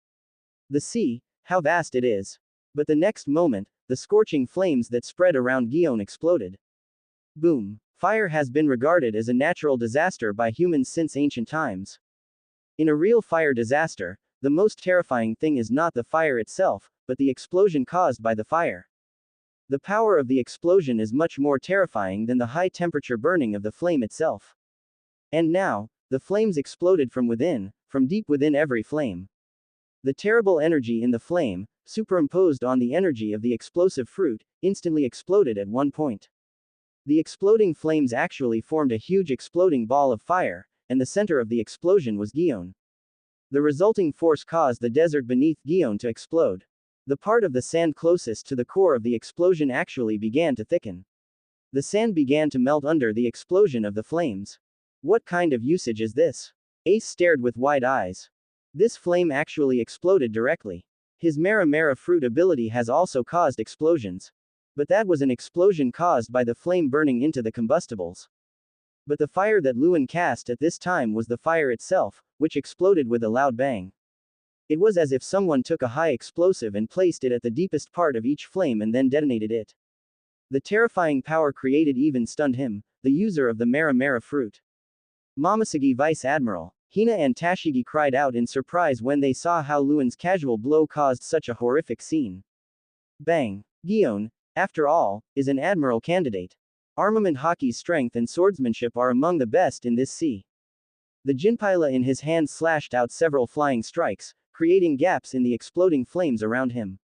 [SPEAKER 1] The sea, how vast it is. But the next moment, the scorching flames that spread around Gion exploded. Boom. Fire has been regarded as a natural disaster by humans since ancient times. In a real fire disaster, the most terrifying thing is not the fire itself, but the explosion caused by the fire. The power of the explosion is much more terrifying than the high-temperature burning of the flame itself. And now, the flames exploded from within, from deep within every flame. The terrible energy in the flame, superimposed on the energy of the explosive fruit, instantly exploded at one point. The exploding flames actually formed a huge exploding ball of fire, and the center of the explosion was Gion. The resulting force caused the desert beneath Gion to explode. The part of the sand closest to the core of the explosion actually began to thicken. The sand began to melt under the explosion of the flames. What kind of usage is this? Ace stared with wide eyes. This flame actually exploded directly. His Mara fruit ability has also caused explosions. But that was an explosion caused by the flame burning into the combustibles. But the fire that Luen cast at this time was the fire itself, which exploded with a loud bang. It was as if someone took a high explosive and placed it at the deepest part of each flame and then detonated it. The terrifying power created even stunned him, the user of the Mara fruit. Momoshiki Vice Admiral Hina and Tashigi cried out in surprise when they saw how Luen's casual blow caused such a horrific scene. Bang! Gion, after all, is an admiral candidate. Armament hockey's strength and swordsmanship are among the best in this sea. The Jinpila in his hand slashed out several flying strikes, creating gaps in the exploding flames around him.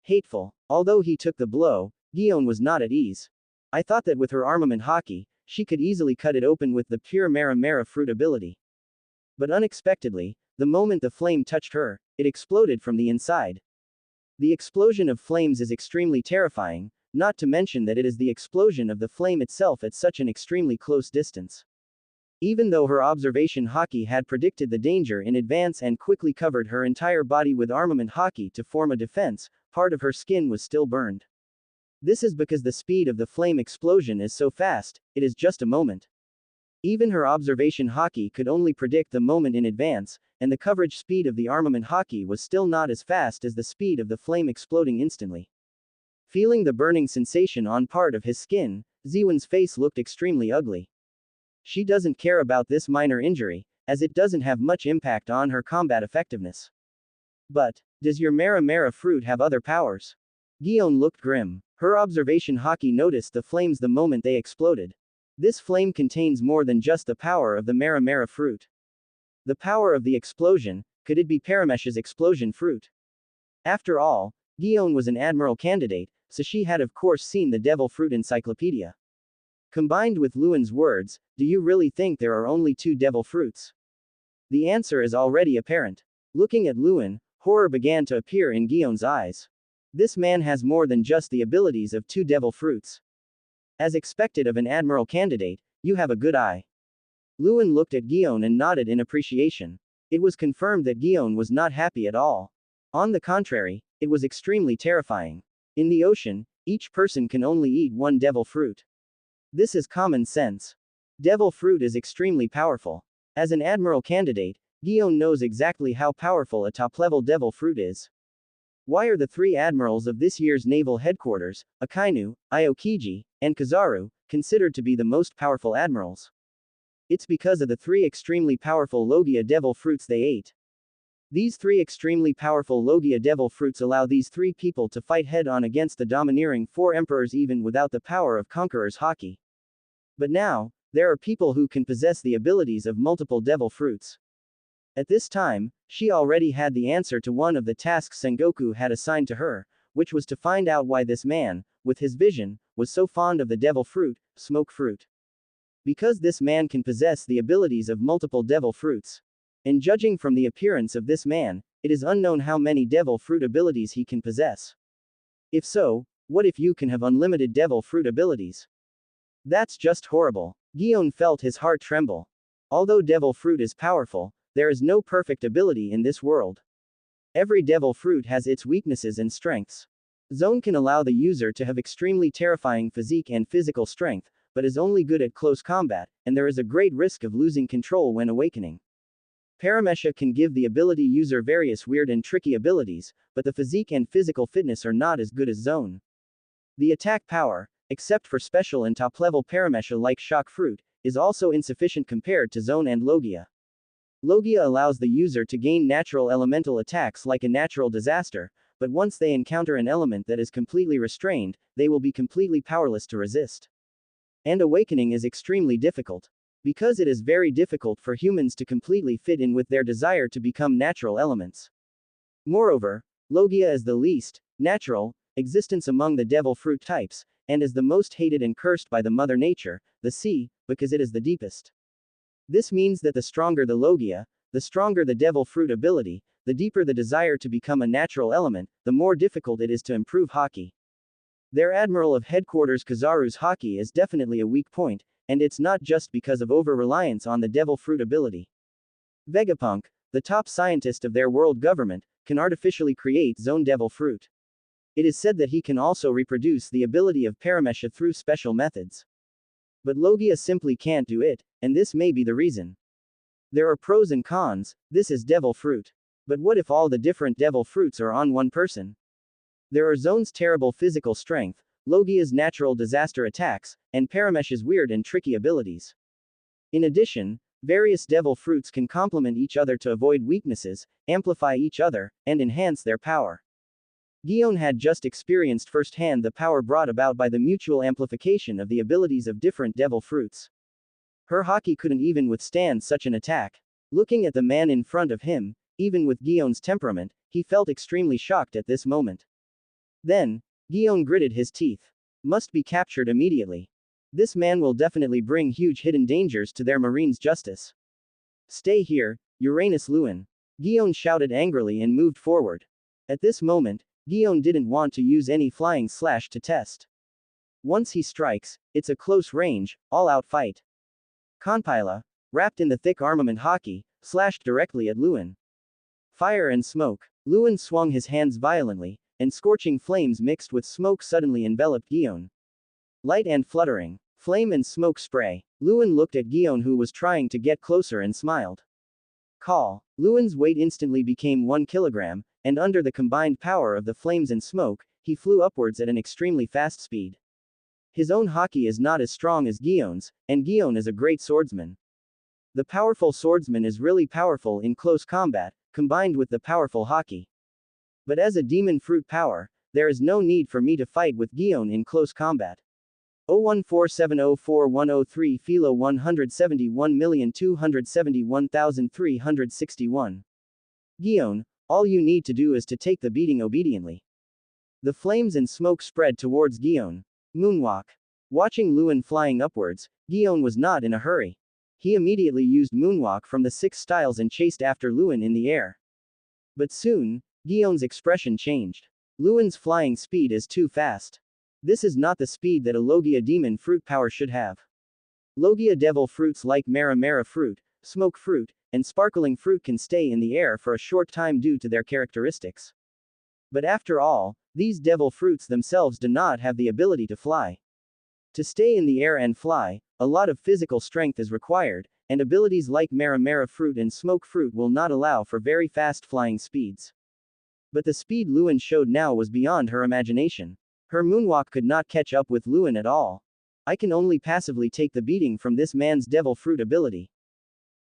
[SPEAKER 1] Hateful. Although he took the blow, Gion was not at ease. I thought that with her armament hockey, she could easily cut it open with the pure Mara fruit ability. But unexpectedly, the moment the flame touched her, it exploded from the inside. The explosion of flames is extremely terrifying, not to mention that it is the explosion of the flame itself at such an extremely close distance. Even though her observation hockey had predicted the danger in advance and quickly covered her entire body with armament hockey to form a defense, part of her skin was still burned. This is because the speed of the flame explosion is so fast, it is just a moment. Even her observation hockey could only predict the moment in advance, and the coverage speed of the armament hockey was still not as fast as the speed of the flame exploding instantly. Feeling the burning sensation on part of his skin, Ziwen's face looked extremely ugly. She doesn't care about this minor injury, as it doesn't have much impact on her combat effectiveness. But, does your Mara fruit have other powers? Gion looked grim. Her observation hockey noticed the flames the moment they exploded. This flame contains more than just the power of the Mara fruit. The power of the explosion, could it be Paramesh's explosion fruit? After all, Gion was an admiral candidate, so she had of course seen the devil fruit encyclopedia. Combined with Luen's words, do you really think there are only 2 devil fruits? The answer is already apparent. Looking at Luen, horror began to appear in Gion's eyes. This man has more than just the abilities of 2 devil fruits. As expected of an admiral candidate, you have a good eye. Luen looked at Gion and nodded in appreciation. It was confirmed that Gion was not happy at all. On the contrary, it was extremely terrifying. In the ocean, each person can only eat 1 devil fruit. This is common sense. Devil fruit is extremely powerful. As an admiral candidate, Gion knows exactly how powerful a top-level devil fruit is. Why are the 3 admirals of this year's naval headquarters, Akainu, Aokiji, and Kizaru, considered to be the most powerful admirals? It's because of the 3 extremely powerful Logia devil fruits they ate. These 3 extremely powerful Logia devil fruits allow these 3 people to fight head-on against the domineering 4 emperors even without the power of Conqueror's Haki. But now, there are people who can possess the abilities of multiple devil fruits. At this time, she already had the answer to one of the tasks Sengoku had assigned to her, which was to find out why this man, with his vision, was so fond of the devil fruit, smoke fruit. Because this man can possess the abilities of multiple devil fruits. And judging from the appearance of this man, it is unknown how many devil fruit abilities he can possess. If so, what if you can have unlimited devil fruit abilities? That's just horrible. Gion felt his heart tremble. Although devil fruit is powerful, there is no perfect ability in this world. Every devil fruit has its weaknesses and strengths. Zone can allow the user to have extremely terrifying physique and physical strength, but is only good at close combat, and there is a great risk of losing control when awakening. Paramesha can give the ability user various weird and tricky abilities, but the physique and physical fitness are not as good as Zone. The attack power, except for special and top-level Paramesha like Shock Fruit, is also insufficient compared to Zone and Logia. Logia allows the user to gain natural elemental attacks like a natural disaster, but once they encounter an element that is completely restrained, they will be completely powerless to resist. And awakening is extremely difficult. Because it is very difficult for humans to completely fit in with their desire to become natural elements. Moreover, Logia is the least natural existence among the devil fruit types, and is the most hated and cursed by the Mother Nature, the sea, because it is the deepest. This means that the stronger the Logia, the stronger the devil fruit ability, the deeper the desire to become a natural element, the more difficult it is to improve Haki. Their Admiral of Headquarters Kizaru's Haki is definitely a weak point, and it's not just because of over-reliance on the devil fruit ability. Vegapunk, the top scientist of their world government, can artificially create zone devil fruit. It is said that he can also reproduce the ability of Paramesha through special methods. But Logia simply can't do it, and this may be the reason. There are pros and cons. This is devil fruit. But what if all the different devil fruits are on one person? There are Zone's terrible physical strength, Logia's natural disaster attacks, and Paramesh's weird and tricky abilities. In addition, various devil fruits can complement each other to avoid weaknesses, amplify each other, and enhance their power. Gion had just experienced firsthand the power brought about by the mutual amplification of the abilities of different devil fruits. Her Haki couldn't even withstand such an attack. Looking at the man in front of him, even with Gion's temperament, he felt extremely shocked at this moment. Then, Gion gritted his teeth. Must be captured immediately. This man will definitely bring huge hidden dangers to their marine's justice. Stay here, Uranus Luen. Gion shouted angrily and moved forward. At this moment, Gion didn't want to use any flying slash to test. Once he strikes, it's a close range, all-out fight. Kanpaila, wrapped in the thick armament Haki, slashed directly at Luen. Fire and smoke. Luen swung his hands violently, and scorching flames mixed with smoke suddenly enveloped Gion. Light and fluttering. Flame and smoke spray. Luen looked at Gion, who was trying to get closer, and smiled. Call. Luen's weight instantly became 1 kilogram, and under the combined power of the flames and smoke, he flew upwards at an extremely fast speed. His own Haki is not as strong as Gion's, and Gion is a great swordsman. The powerful swordsman is really powerful in close combat, combined with the powerful Haki. But as a demon fruit power, there is no need for me to fight with Gion in close combat. 014704103 Philo 171,271,361. Gion, all you need to do is to take the beating obediently. The flames and smoke spread towards Gion. Moonwalk. Watching Luen flying upwards, Gion was not in a hurry. He immediately used Moonwalk from the 6 styles and chased after Luen in the air. But soon, Gion's expression changed. Luen's flying speed is too fast. This is not the speed that a Logia demon fruit power should have. Logia devil fruits like Mara fruit, smoke fruit, and sparkling fruit can stay in the air for a short time due to their characteristics. But after all, these devil fruits themselves do not have the ability to fly. To stay in the air and fly, a lot of physical strength is required, and abilities like Mara fruit and smoke fruit will not allow for very fast flying speeds. But the speed Luen showed now was beyond her imagination. Her moonwalk could not catch up with Luen at all. I can only passively take the beating from this man's devil fruit ability.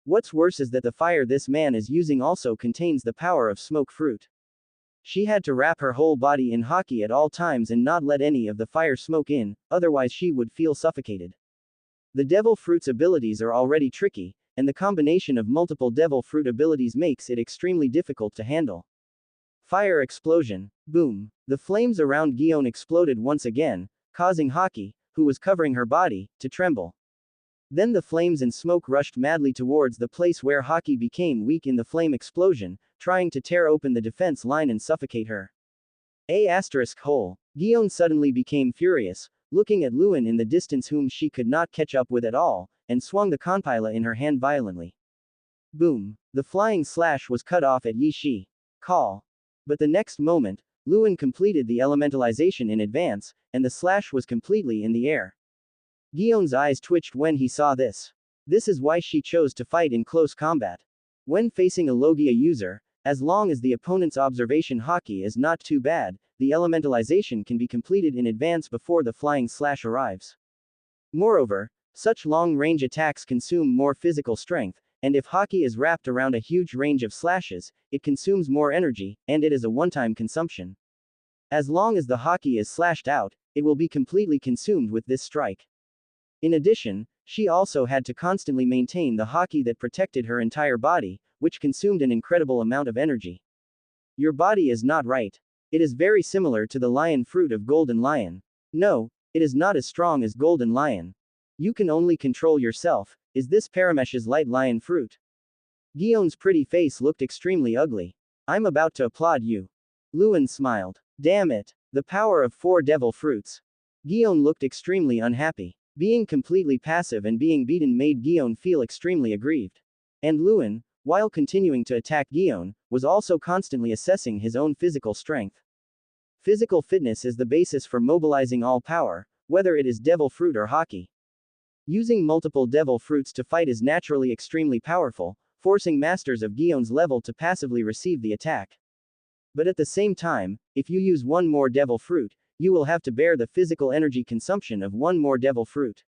[SPEAKER 1] What's worse is that the fire this man is using also contains the power of smoke fruit. She had to wrap her whole body in Haki at all times and not let any of the fire smoke in, otherwise she would feel suffocated. The devil fruit's abilities are already tricky, and the combination of multiple devil fruit abilities makes it extremely difficult to handle. Fire explosion. Boom. The flames around Gion exploded once again, causing Haki, who was covering her body, to tremble. Then the flames and smoke rushed madly towards the place where Haki became weak in the flame explosion, trying to tear open the defense line and suffocate her. Hole. Gion suddenly became furious, looking at Luen in the distance whom she could not catch up with at all, and swung the Kanpaila in her hand violently. Boom. The flying slash was cut off at Yishi. Call. But the next moment, Luen completed the elementalization in advance, and the slash was completely in the air. Gion's eyes twitched when he saw this. This is why she chose to fight in close combat. When facing a Logia user, as long as the opponent's observation Haki is not too bad, the elementalization can be completed in advance before the flying slash arrives. Moreover, such long-range attacks consume more physical strength, and if haki is wrapped around a huge range of slashes, it consumes more energy, and it is a one-time consumption. As long as the haki is slashed out, it will be completely consumed with this strike. In addition, she also had to constantly maintain the haki that protected her entire body, which consumed an incredible amount of energy. Your body is not right. It is very similar to the lion fruit of Golden Lion. No, it is not as strong as Golden Lion. You can only control yourself. Is this Paramesh's light lion fruit? Gion's pretty face looked extremely ugly. I'm about to applaud you. Luen smiled. Damn it. The power of 4 devil fruits. Gion looked extremely unhappy. Being completely passive and being beaten made Gion feel extremely aggrieved. And Luen, while continuing to attack Gion, was also constantly assessing his own physical strength. Physical fitness is the basis for mobilizing all power, whether it is devil fruit or haki. Using multiple devil fruits to fight is naturally extremely powerful, forcing masters of Gion's level to passively receive the attack. But at the same time, if you use one more devil fruit, you will have to bear the physical energy consumption of one more devil fruit.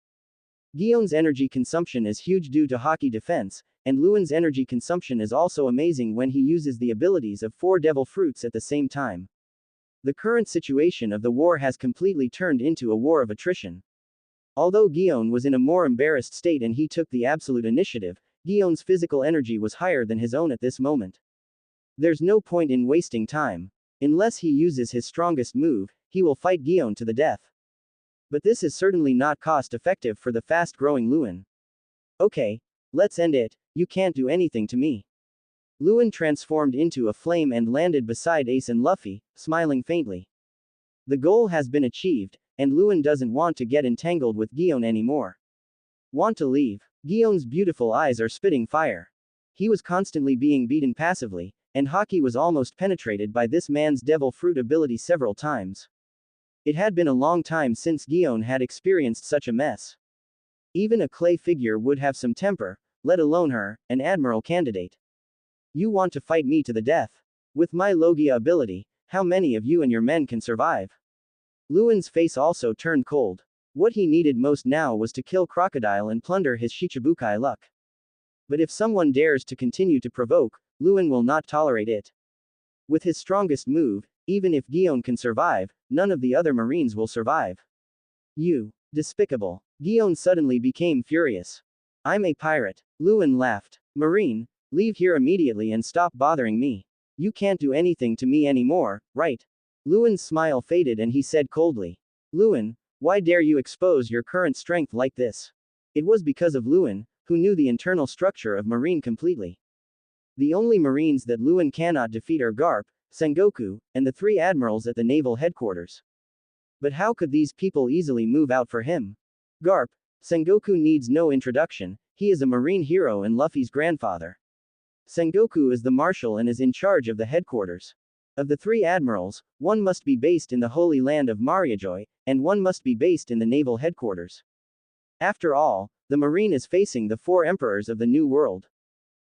[SPEAKER 1] Gion's energy consumption is huge due to haki defense, and Luen's energy consumption is also amazing when he uses the abilities of 4 devil fruits at the same time. The current situation of the war has completely turned into a war of attrition. Although Gion was in a more embarrassed state and he took the absolute initiative, Gion's physical energy was higher than his own at this moment. There's no point in wasting time. Unless he uses his strongest move, he will fight Gion to the death. But this is certainly not cost-effective for the fast-growing Luen. Okay, let's end it. You can't do anything to me. Luen transformed into a flame and landed beside Ace and Luffy, smiling faintly. The goal has been achieved, and Luen doesn't want to get entangled with Gion anymore. Want to leave? Gion's beautiful eyes are spitting fire. He was constantly being beaten passively, and haki was almost penetrated by this man's devil fruit ability several times. It had been a long time since Gion had experienced such a mess. Even a clay figure would have some temper, let alone her, an admiral candidate. You want to fight me to the death? With my Logia ability, how many of you and your men can survive? Luen's face also turned cold. What he needed most now was to kill Crocodile and plunder his Shichibukai luck. But if someone dares to continue to provoke, Luen will not tolerate it. With his strongest move, even if Gion can survive, none of the other Marines will survive. You. Despicable. Gion suddenly became furious. I'm a pirate. Luen laughed. Marine, leave here immediately and stop bothering me. You can't do anything to me anymore, right? Luen's smile faded and he said coldly. Luen, why dare you expose your current strength like this? It was because of Luen, who knew the internal structure of Marine completely. The only Marines that Luen cannot defeat are Garp, Sengoku, and the 3 admirals at the naval headquarters. But how could these people easily move out for him? Garp, Sengoku needs no introduction, he is a Marine hero and Luffy's grandfather. Sengoku is the marshal and is in charge of the headquarters. Of the 3 admirals, one must be based in the Holy Land of Mariajoy, and one must be based in the naval headquarters. After all, the Marine is facing the 4 emperors of the New World.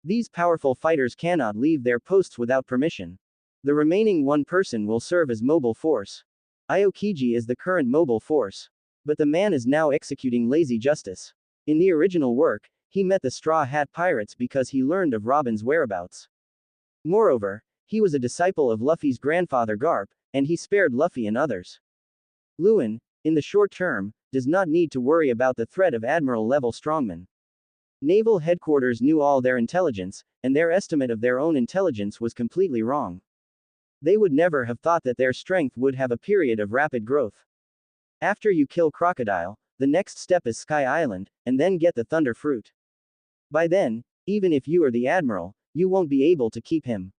[SPEAKER 1] These powerful fighters cannot leave their posts without permission. The remaining 1 person will serve as mobile force. Aokiji is the current mobile force. But the man is now executing lazy justice. In the original work, he met the Straw Hat Pirates because he learned of Robin's whereabouts. Moreover, he was a disciple of Luffy's grandfather Garp, and he spared Luffy and others. Luen, in the short term, does not need to worry about the threat of admiral-level strongmen. Naval headquarters knew all their intelligence, and their estimate of their own intelligence was completely wrong. They would never have thought that their strength would have a period of rapid growth. After you kill Crocodile, the next step is Sky Island, and then get the Thunder Fruit. By then, even if you are the admiral, you won't be able to keep him.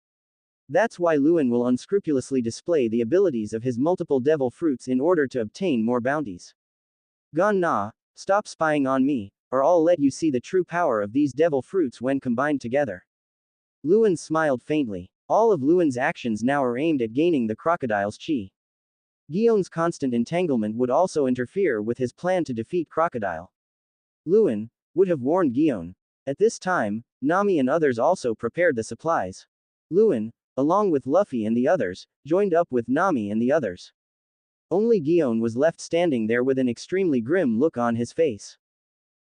[SPEAKER 1] That's why Luen will unscrupulously display the abilities of his multiple devil fruits in order to obtain more bounties. Gon Na, stop spying on me, or I'll let you see the true power of these devil fruits when combined together. Luen smiled faintly. All of Luen's actions now are aimed at gaining the crocodile's chi. Gion's constant entanglement would also interfere with his plan to defeat Crocodile. Luen would have warned Gion. At this time, Nami and others also prepared the supplies. Luen, along with Luffy and the others, joined up with Nami and the others. Only Gion was left standing there with an extremely grim look on his face.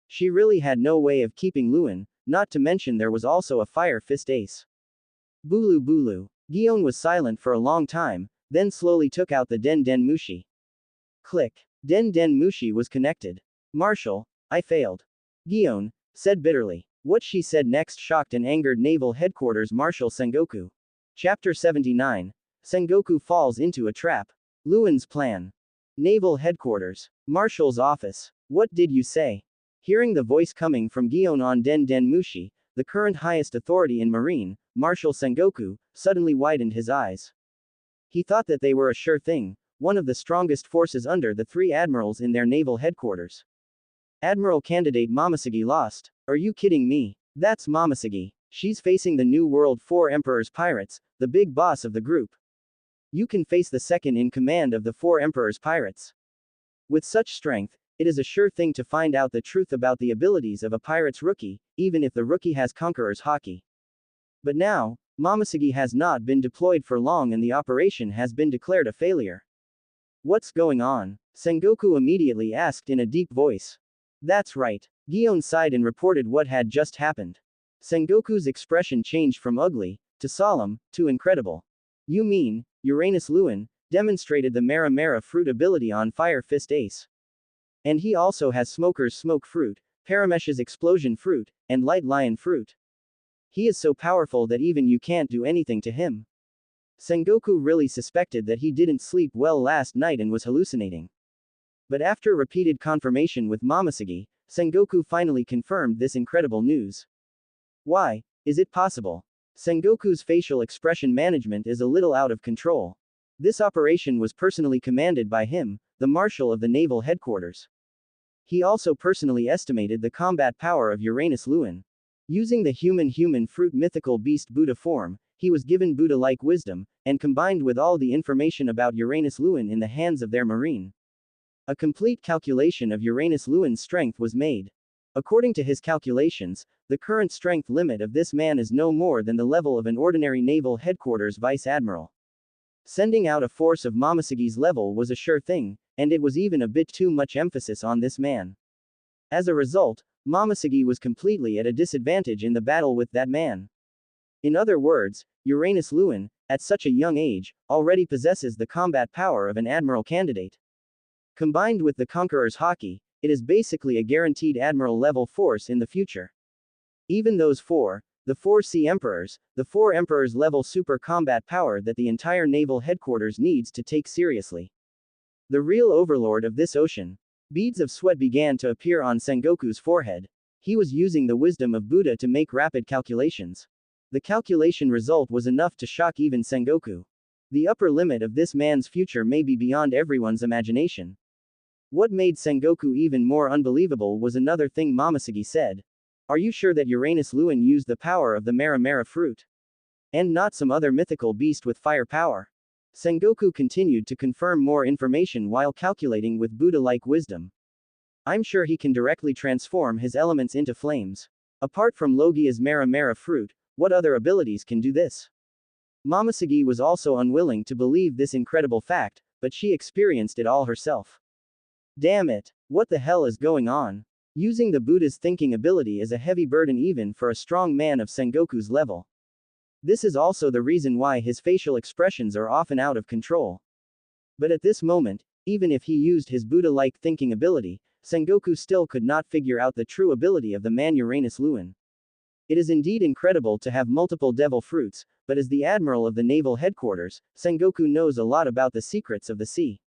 [SPEAKER 1] She really had no way of keeping Luen, not to mention there was also a fire fist ace. Bulu Bulu. Gion was silent for a long time, then slowly took out the Den Den Mushi. Click. Den Den Mushi was connected. Marshal, I failed. Gion said bitterly. What she said next shocked and angered Naval Headquarters Marshal Sengoku. Chapter 79. Sengoku falls into a trap. Luen's plan. Naval Headquarters. Marshal's office. What did you say? Hearing the voice coming from Gion on Den Den Mushi, the current highest authority in Marine, Marshal Sengoku suddenly widened his eyes. He thought that they were a sure thing, one of the strongest forces under the three admirals in their naval headquarters. Admiral candidate Momoshige lost. Are you kidding me? That's Momoshige. She's facing the New World 4 Emperor's pirates, the big boss of the group. You can face the second in command of the 4 Emperor's pirates. With such strength, it is a sure thing to find out the truth about the abilities of a pirate's rookie, even if the rookie has conqueror's haki. But now, Momoshige has not been deployed for long and the operation has been declared a failure. What's going on? Sengoku immediately asked in a deep voice. That's right. Gion sighed and reported what had just happened. Sengoku's expression changed from ugly, to solemn, to incredible. You mean, Uranus Luen demonstrated the Mara Mara fruit ability on Fire Fist Ace. And he also has Smoker's Smoke Fruit, Paramesh's Explosion Fruit, and Light Lion Fruit. He is so powerful that even you can't do anything to him. Sengoku really suspected that he didn't sleep well last night and was hallucinating. But after repeated confirmation with Momoshige, Sengoku finally confirmed this incredible news. Why is it possible? Sengoku's facial expression management is a little out of control. This operation was personally commanded by him, the Marshal of the Naval Headquarters. He also personally estimated the combat power of Uranus Luen. Using the human fruit mythical beast Buddha form, he was given Buddha-like wisdom, and combined with all the information about Uranus Luen in the hands of their marine. A complete calculation of Uranus Luen's strength was made. According to his calculations, the current strength limit of this man is no more than the level of an ordinary naval headquarters vice admiral. Sending out a force of Momoshige's level was a sure thing, and it was even a bit too much emphasis on this man. As a result, Momoshige was completely at a disadvantage in the battle with that man. In other words, Uranus Luen, at such a young age, already possesses the combat power of an admiral candidate. Combined with the Conqueror's haki, it is basically a guaranteed admiral-level force in the future. Even those the 4 Sea Emperors, the 4 Emperors level super combat power that the entire naval headquarters needs to take seriously. The real overlord of this ocean. Beads of sweat began to appear on Sengoku's forehead. He was using the wisdom of Buddha to make rapid calculations. The calculation result was enough to shock even Sengoku. The upper limit of this man's future may be beyond everyone's imagination. What made Sengoku even more unbelievable was another thing Momoshige said. Are you sure that Uranus Luen used the power of the Mara Mara fruit? And not some other mythical beast with fire power? Sengoku continued to confirm more information while calculating with Buddha-like wisdom. I'm sure he can directly transform his elements into flames. Apart from Logia's Mara Mara fruit, what other abilities can do this? Momoshige was also unwilling to believe this incredible fact, but she experienced it all herself. Damn it, what the hell is going on? Using the Buddha's thinking ability is a heavy burden even for a strong man of Sengoku's level. This is also the reason why his facial expressions are often out of control. But at this moment, even if he used his Buddha-like thinking ability, Sengoku still could not figure out the true ability of the man Uranus Luen. It is indeed incredible to have multiple devil fruits, but as the admiral of the naval headquarters, Sengoku knows a lot about the secrets of the sea.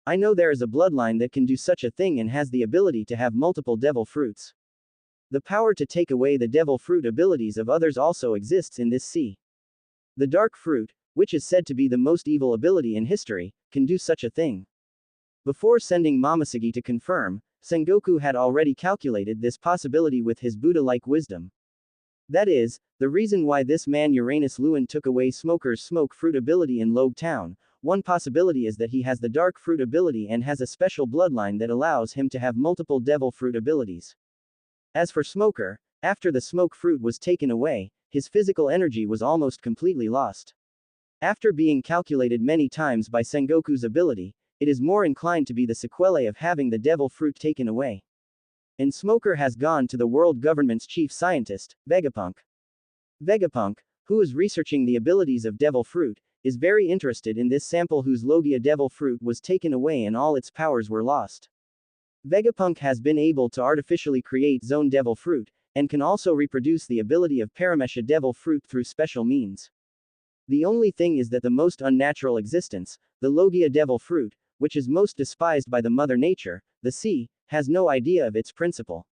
[SPEAKER 1] I know there is a bloodline that can do such a thing and has the ability to have multiple devil fruits. The power to take away the devil fruit abilities of others also exists in this sea. The dark fruit, which is said to be the most evil ability in history, can do such a thing. Before sending Momoshige to confirm, Sengoku had already calculated this possibility with his Buddha-like wisdom. That is, the reason why this man Uranus Luen took away Smoker's smoke fruit ability in Logue Town. One possibility is that he has the dark fruit ability and has a special bloodline that allows him to have multiple devil fruit abilities. As for Smoker, after the smoke fruit was taken away, his physical energy was almost completely lost. After being calculated many times by Sengoku's ability, it is more inclined to be the sequelae of having the devil fruit taken away. and Smoker has gone to the world government's chief scientist, Vegapunk. Vegapunk, who is researching the abilities of devil fruit, is very interested in this sample whose Logia devil fruit was taken away and all its powers were lost. Vegapunk has been able to artificially create Zone devil fruit, and can also reproduce the ability of Paramesha devil fruit through special means. The only thing is that the most unnatural existence, the Logia devil fruit, which is most despised by the Mother Nature, the sea, has no idea of its principle.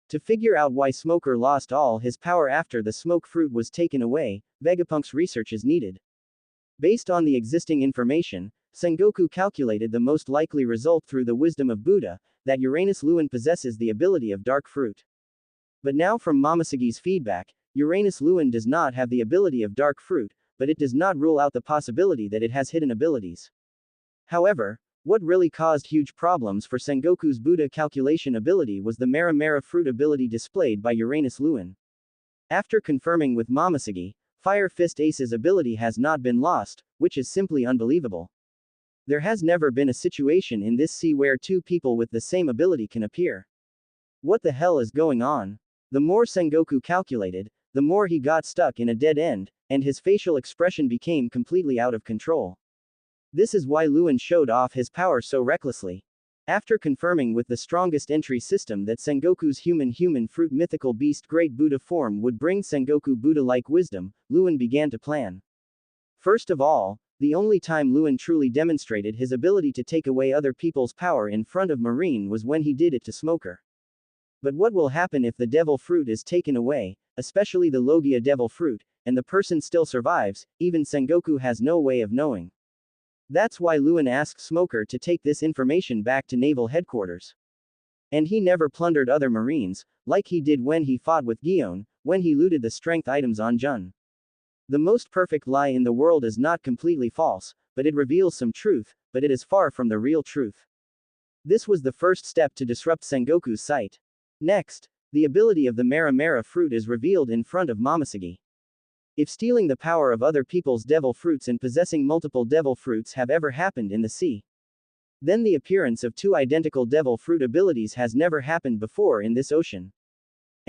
[SPEAKER 1] To figure out why Smoker lost all his power after the smoke fruit was taken away, Vegapunk's research is needed. Based on the existing information, Sengoku calculated the most likely result through the wisdom of Buddha, that Uranus Luen possesses the ability of dark fruit. But now from Momosegi's feedback, Uranus Luen does not have the ability of dark fruit, but it does not rule out the possibility that it has hidden abilities. However, what really caused huge problems for Sengoku's Buddha calculation ability was the Mera Mera fruit ability displayed by Uranus Luen. After confirming with Momosegi, Fire Fist Ace's ability has not been lost, which is simply unbelievable. There has never been a situation in this sea where two people with the same ability can appear. What the hell is going on? The more Sengoku calculated, the more he got stuck in a dead end, and his facial expression became completely out of control. This is why Luen showed off his power so recklessly. After confirming with the strongest entry system that Sengoku's human fruit mythical beast Great Buddha form would bring Sengoku Buddha-like wisdom, Luen began to plan. First of all, the only time Luen truly demonstrated his ability to take away other people's power in front of Marine was when he did it to Smoker. But what will happen if the devil fruit is taken away, especially the Logia devil fruit, and the person still survives? Even Sengoku has no way of knowing. That's why Luen asked Smoker to take this information back to naval headquarters. And he never plundered other marines, like he did when he fought with Gion, when he looted the strength items on Jun. The most perfect lie in the world is not completely false, but it reveals some truth, but it is far from the real truth. This was the first step to disrupt Sengoku's sight. Next, the ability of the Mera Mera fruit is revealed in front of Momosegi. If stealing the power of other people's devil fruits and possessing multiple devil fruits have ever happened in the sea, then the appearance of two identical devil fruit abilities has never happened before in this ocean.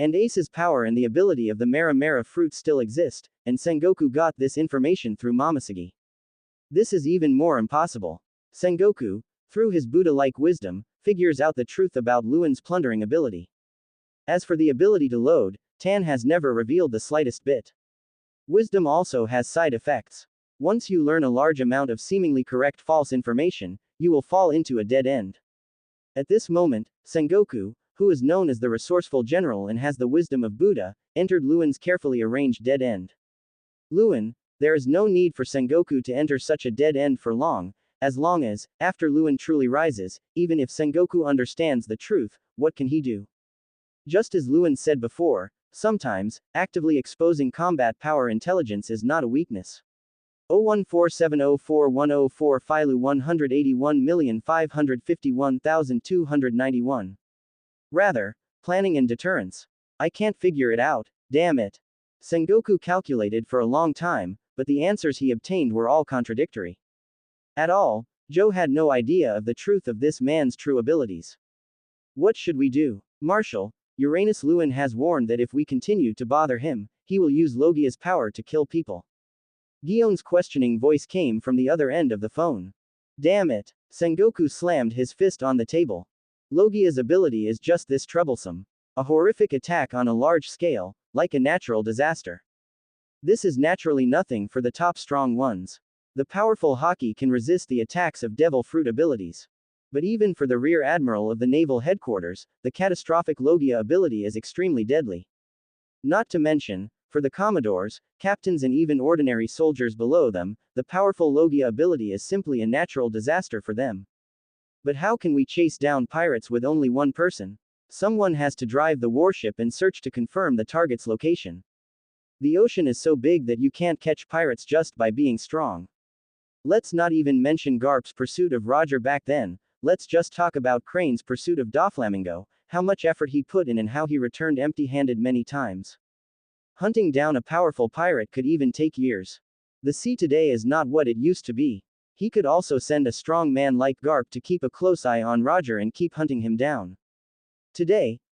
[SPEAKER 1] And Ace's power and the ability of the Mera Mera fruit still exist, and Sengoku got this information through Momosegi. This is even more impossible. Sengoku, through his Buddha-like wisdom, figures out the truth about Luen's plundering ability. As for the ability to load, Tan has never revealed the slightest bit. Wisdom also has side effects. Once you learn a large amount of seemingly correct false information, you will fall into a dead end. At this moment, Sengoku, who is known as the resourceful general and has the wisdom of Buddha, entered Luen's carefully arranged dead end. Luen, there is no need for Sengoku to enter such a dead end for long as, after Luen truly rises, even if Sengoku understands the truth, what can he do? Just as Luen said before, sometimes, actively exposing combat power intelligence is not a weakness. 014704104 Philu 181,551,291. Rather, planning and deterrence. I can't figure it out, damn it. Sengoku calculated for a long time, but the answers he obtained were all contradictory. At all, Joe had no idea of the truth of this man's true abilities. What should we do? Marshal, Uranus Luen has warned that if we continue to bother him, he will use Logia's power to kill people. Gion's questioning voice came from the other end of the phone. Damn it. Sengoku slammed his fist on the table. Logia's ability is just this troublesome. A horrific attack on a large scale, like a natural disaster. This is naturally nothing for the top strong ones. The powerful Haki can resist the attacks of devil fruit abilities. But even for the rear admiral of the naval headquarters, the catastrophic Logia ability is extremely deadly. Not to mention, for the commodores, captains and even ordinary soldiers below them, the powerful Logia ability is simply a natural disaster for them. But how can we chase down pirates with only one person? Someone has to drive the warship and search to confirm the target's location. The ocean is so big that you can't catch pirates just by being strong. Let's not even mention Garp's pursuit of Roger back then. Let's just talk about Crane's pursuit of Doflamingo, how much effort he put in and how he returned empty-handed many times. Hunting down a powerful pirate could even take years. The sea today is not what it used to be. He could also send a strong man like Garp to keep a close eye on Roger and keep hunting him down. Today,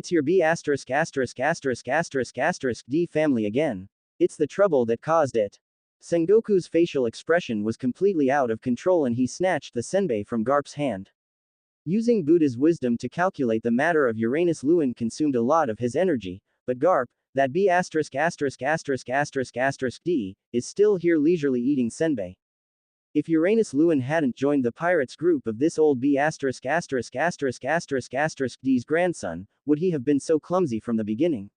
[SPEAKER 1] It's your B asterisk asterisk asterisk asterisk asterisk D family again. It's the trouble that caused it. Sengoku's facial expression was completely out of control and he snatched the senbei from Garp's hand. Using Buddha's wisdom to calculate the matter of Uranus, Luen consumed a lot of his energy, but Garp, that B asterisk asterisk asterisk asterisk asterisk D, is still here leisurely eating senbei. If Uranus Luen hadn't joined the pirates group of this old B's grandson, would he have been so clumsy from the beginning?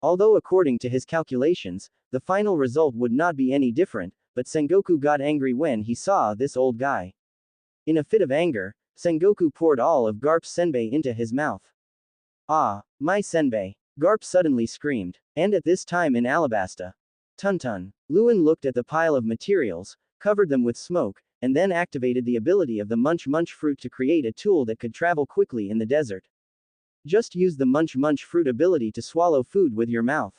[SPEAKER 1] Although according to his calculations, the final result would not be any different, but Sengoku got angry when he saw this old guy. In a fit of anger, Sengoku poured all of Garp's senbei into his mouth. Ah, my senbei! Garp suddenly screamed. And at this time in Alabasta. Tun. Luen looked at the pile of materials, covered them with smoke, and then activated the ability of the Munch fruit to create a tool that could travel quickly in the desert. Just use the Munch fruit ability to swallow food with your mouth.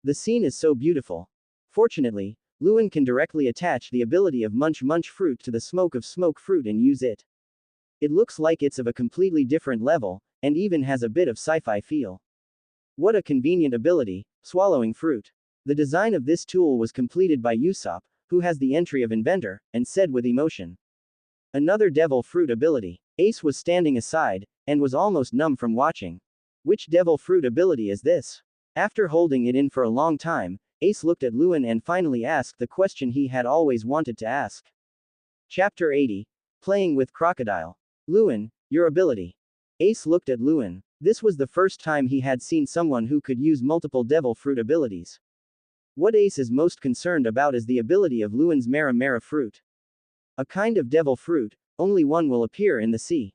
[SPEAKER 1] The scene is so beautiful. Fortunately, Luen can directly attach the ability of Munch fruit to the smoke of smoke fruit and use it. It looks like it's of a completely different level, and even has a bit of sci-fi feel. What a convenient ability, swallowing fruit. The design of this tool was completed by Usopp, who has the entry of inventor, and said with emotion. Another devil fruit ability. Ace was standing aside, and was almost numb from watching. Which devil fruit ability is this? After holding it in for a long time, Ace looked at Luen and finally asked the question he had always wanted to ask. Chapter 80. Playing with Crocodile. Luen, your ability. Ace looked at Luen. This was the first time he had seen someone who could use multiple devil fruit abilities. What Ace is most concerned about is the ability of Luen's Mera fruit. A kind of devil fruit, only one will appear in the sea.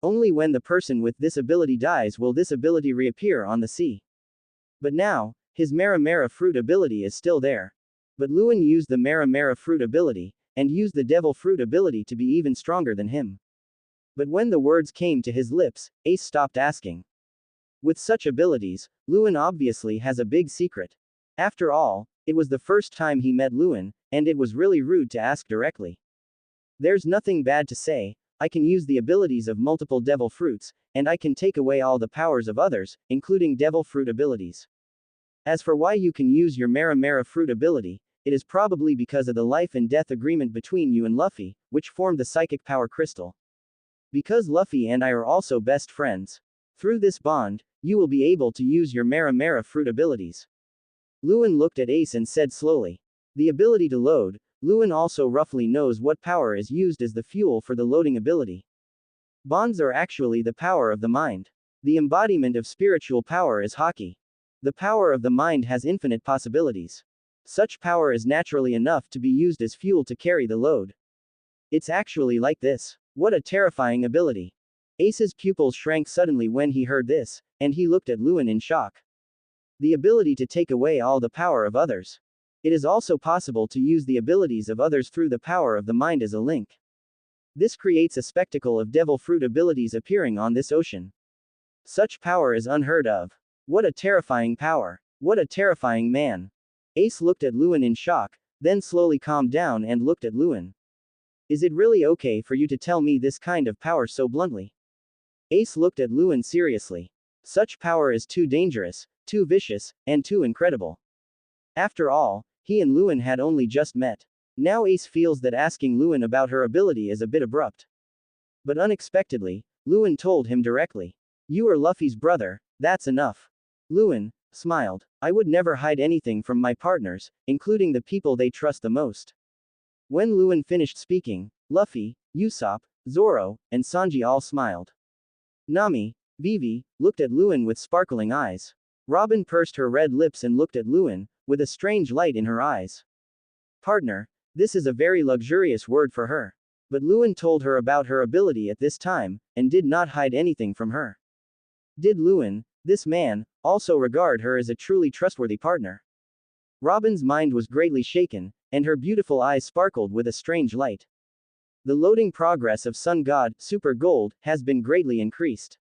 [SPEAKER 1] Only when the person with this ability dies will this ability reappear on the sea. But now, his Mera fruit ability is still there. But Luen used the Mera fruit ability, and used the devil fruit ability to be even stronger than him. But when the words came to his lips, Ace stopped asking. With such abilities, Luen obviously has a big secret. After all, it was the first time he met Luen, and it was really rude to ask directly. There's nothing bad to say, I can use the abilities of multiple devil fruits, and I can take away all the powers of others, including devil fruit abilities. As for why you can use your Mera fruit ability, it is probably because of the life and death agreement between you and Luffy, which formed the psychic power crystal. Because Luffy and I are also best friends. Through this bond, you will be able to use your Mera fruit abilities. Luen looked at Ace and said slowly. The ability to load. Luen also roughly knows what power is used as the fuel for the loading ability. Bonds are actually the power of the mind. The embodiment of spiritual power is Haki. The power of the mind has infinite possibilities. Such power is naturally enough to be used as fuel to carry the load. It's actually like this. What a terrifying ability. Ace's pupils shrank suddenly when he heard this, and he looked at Luen in shock. The ability to take away all the power of others. It is also possible to use the abilities of others through the power of the mind as a link. This creates a spectacle of devil fruit abilities appearing on this ocean. Such power is unheard of. What a terrifying power. What a terrifying man. Ace looked at Luen in shock, then slowly calmed down and looked at Luen. Is it really okay for you to tell me this kind of power so bluntly? Ace looked at Luen seriously. Such power is too dangerous, too vicious, and too incredible. After all, he and Luen had only just met. Now Ace feels that asking Luen about her ability is a bit abrupt. But unexpectedly, Luen told him directly. You are Luffy's brother, that's enough. Luen smiled. I would never hide anything from my partners, including the people they trust the most. When Luen finished speaking, Luffy, Usopp, Zoro, and Sanji all smiled. Nami, Vivi, looked at Luen with sparkling eyes. Robin pursed her red lips and looked at Luen, with a strange light in her eyes. Partner, this is a very luxurious word for her. But Luen told her about her ability at this time, and did not hide anything from her. Did Luen, this man, also regard her as a truly trustworthy partner? Robin's mind was greatly shaken, and her beautiful eyes sparkled with a strange light. The loading progress of Sun God, Super Gold, has been greatly increased.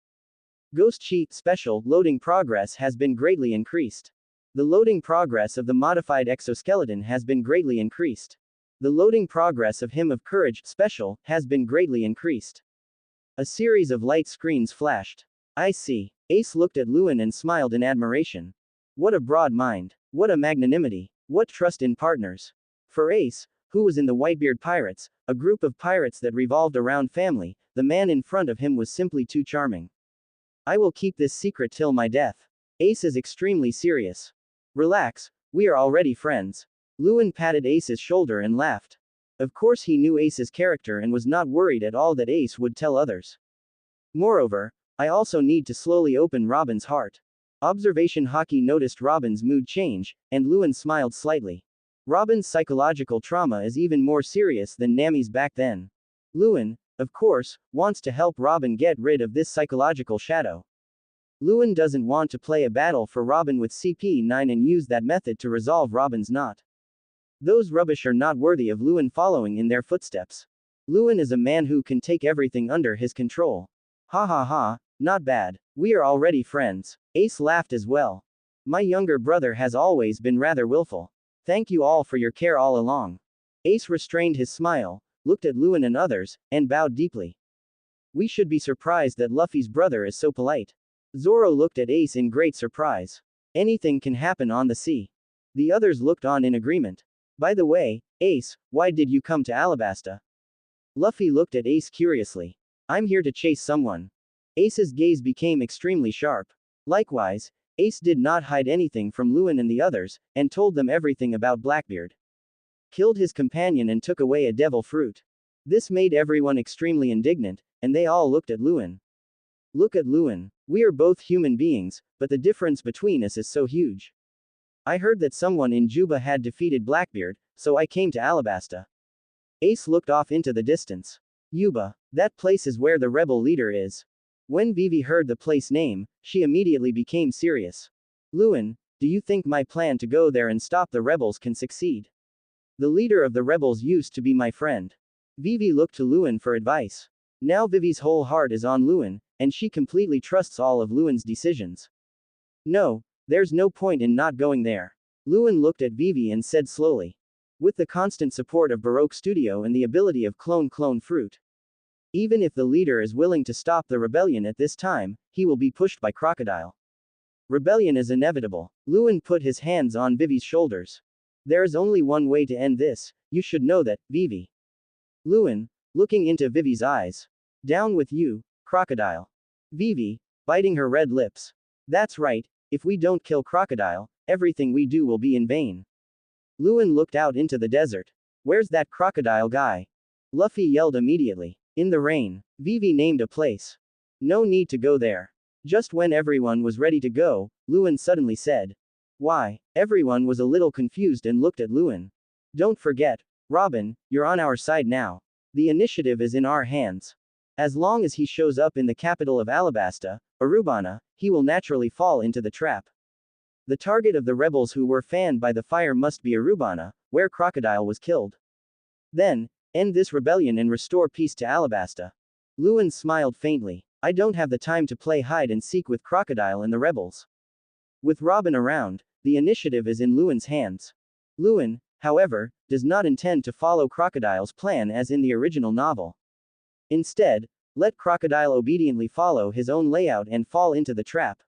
[SPEAKER 1] Ghost Sheet Special loading progress has been greatly increased. The loading progress of the modified exoskeleton has been greatly increased. The loading progress of Hymn of Courage Special has been greatly increased. A series of light screens flashed. I see. Ace looked at Luen and smiled in admiration. What a broad mind. What a magnanimity. What trust in partners. For Ace, who was in the Whitebeard Pirates, a group of pirates that revolved around family, the man in front of him was simply too charming. I will keep this secret till my death. Ace is extremely serious. Relax, we are already friends. Luen patted Ace's shoulder and laughed. Of course he knew Ace's character and was not worried at all that Ace would tell others. Moreover, I also need to slowly open Robin's heart. Observation Hockey noticed Robin's mood change, and Luen smiled slightly. Robin's psychological trauma is even more serious than Nami's back then. Luen, of course, wants to help Robin get rid of this psychological shadow. Luen doesn't want to play a battle for Robin with CP9 and use that method to resolve Robin's knot. Those rubbish are not worthy of Luen following in their footsteps. Luen is a man who can take everything under his control. Ha ha ha, not bad. We are already friends. Ace laughed as well. My younger brother has always been rather willful. Thank you all for your care all along. Ace restrained his smile, looked at Luen and others, and bowed deeply. We should be surprised that Luffy's brother is so polite. Zoro looked at Ace in great surprise. Anything can happen on the sea. The others looked on in agreement. By the way, Ace, why did you come to Alabasta? Luffy looked at Ace curiously. I'm here to chase someone. Ace's gaze became extremely sharp. Likewise, Ace did not hide anything from Luen and the others, and told them everything about Blackbeard. Killed his companion and took away a devil fruit. This made everyone extremely indignant, and they all looked at Luen. Look at Luen. We are both human beings, but the difference between us is so huge. I heard that someone in Juba had defeated Blackbeard, so I came to Alabasta. Ace looked off into the distance. Yuba, that place is where the rebel leader is. When Vivi heard the place name, she immediately became serious. Luen, do you think my plan to go there and stop the rebels can succeed? The leader of the rebels used to be my friend. Vivi looked to Luen for advice. Now Vivi's whole heart is on Luen, and she completely trusts all of Luen's decisions. No, there's no point in not going there. Luen looked at Vivi and said slowly. With the constant support of Baroque Studio and the ability of clone fruit. Even if the leader is willing to stop the rebellion at this time, he will be pushed by Crocodile. Rebellion is inevitable. Luen put his hands on Vivi's shoulders. There is only one way to end this, you should know that, Vivi. Luen, looking into Vivi's eyes. Down with you, Crocodile. Vivi, biting her red lips. That's right, if we don't kill Crocodile, everything we do will be in vain. Luen looked out into the desert. Where's that crocodile guy? Luffy yelled immediately. In the rain. Vivi named a place. No need to go there. Just when everyone was ready to go, Luen suddenly said. Why? Everyone was a little confused and looked at Luen. Don't forget, Robin, you're on our side now. The initiative is in our hands. As long as he shows up in the capital of Alabasta, Urubana, he will naturally fall into the trap. The target of the rebels who were fanned by the fire must be Urubana, where Crocodile was killed. Then, end this rebellion and restore peace to Alabasta. Luen smiled faintly. I don't have the time to play hide and seek with Crocodile and the rebels. With Robin around, the initiative is in Luen's hands. Luen, however, does not intend to follow Crocodile's plan as in the original novel. Instead, let Crocodile obediently follow his own layout and fall into the trap.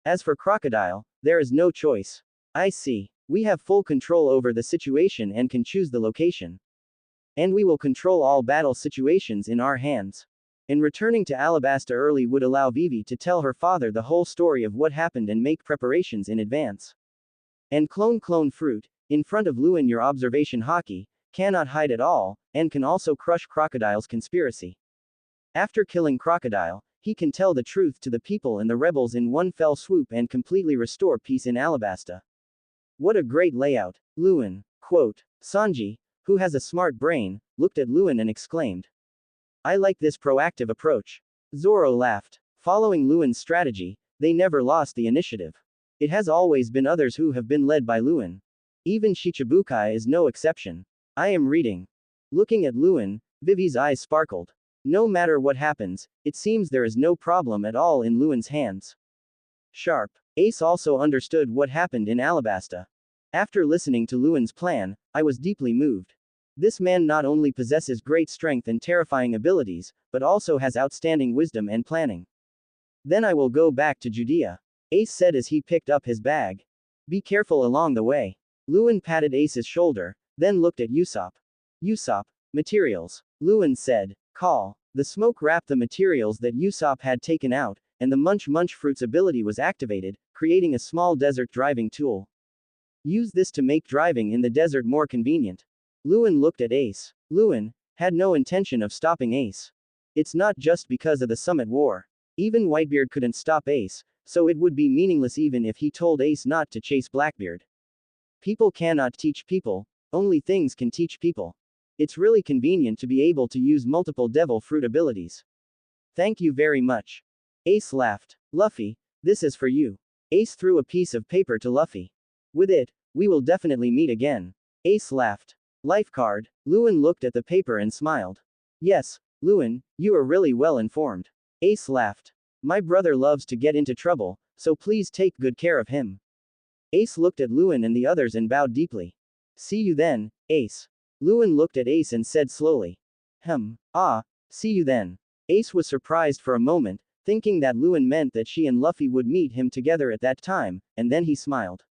[SPEAKER 1] As for Crocodile, there is no choice. I see. We have full control over the situation and can choose the location. And we will control all battle situations in our hands. And returning to Alabasta early would allow Vivi to tell her father the whole story of what happened and make preparations in advance. And clone fruit, in front of Luen your observation Hockey, cannot hide at all, and can also crush Crocodile's conspiracy. After killing Crocodile, he can tell the truth to the people and the rebels in one fell swoop and completely restore peace in Alabasta. What a great layout. Luen. Quote. Sanji, who has a smart brain, looked at Luen and exclaimed. I like this proactive approach. Zoro laughed. Following Luen's strategy, they never lost the initiative. It has always been others who have been led by Luen. Even Shichibukai is no exception. I am reading. Looking at Luen, Vivi's eyes sparkled. No matter what happens, it seems there is no problem at all in Luen's hands. Sharp. Ace also understood what happened in Alabasta. After listening to Luen's plan, I was deeply moved. This man not only possesses great strength and terrifying abilities, but also has outstanding wisdom and planning. Then I will go back to Judea. Ace said as he picked up his bag. Be careful along the way. Luen patted Ace's shoulder, then looked at Usopp. Usopp, materials. Luen said. Call. The smoke wrapped the materials that Usopp had taken out, and the Munch Fruit's ability was activated, creating a small desert driving tool. Use this to make driving in the desert more convenient. Luen looked at Ace. Luen had no intention of stopping Ace. It's not just because of the Summit War. Even Whitebeard couldn't stop Ace, so it would be meaningless even if he told Ace not to chase Blackbeard. People cannot teach people, only things can teach people. It's really convenient to be able to use multiple devil fruit abilities. Thank you very much. Ace laughed. Luffy, this is for you. Ace threw a piece of paper to Luffy. With it, we will definitely meet again. Ace laughed. Life card. Luen looked at the paper and smiled. Yes, Luen, you are really well informed. Ace laughed. My brother loves to get into trouble, so please take good care of him. Ace looked at Luen and the others and bowed deeply. See you then, Ace. Luen looked at Ace and said slowly. See you then. Ace was surprised for a moment, thinking that Luen meant that she and Luffy would meet him together at that time, and then he smiled.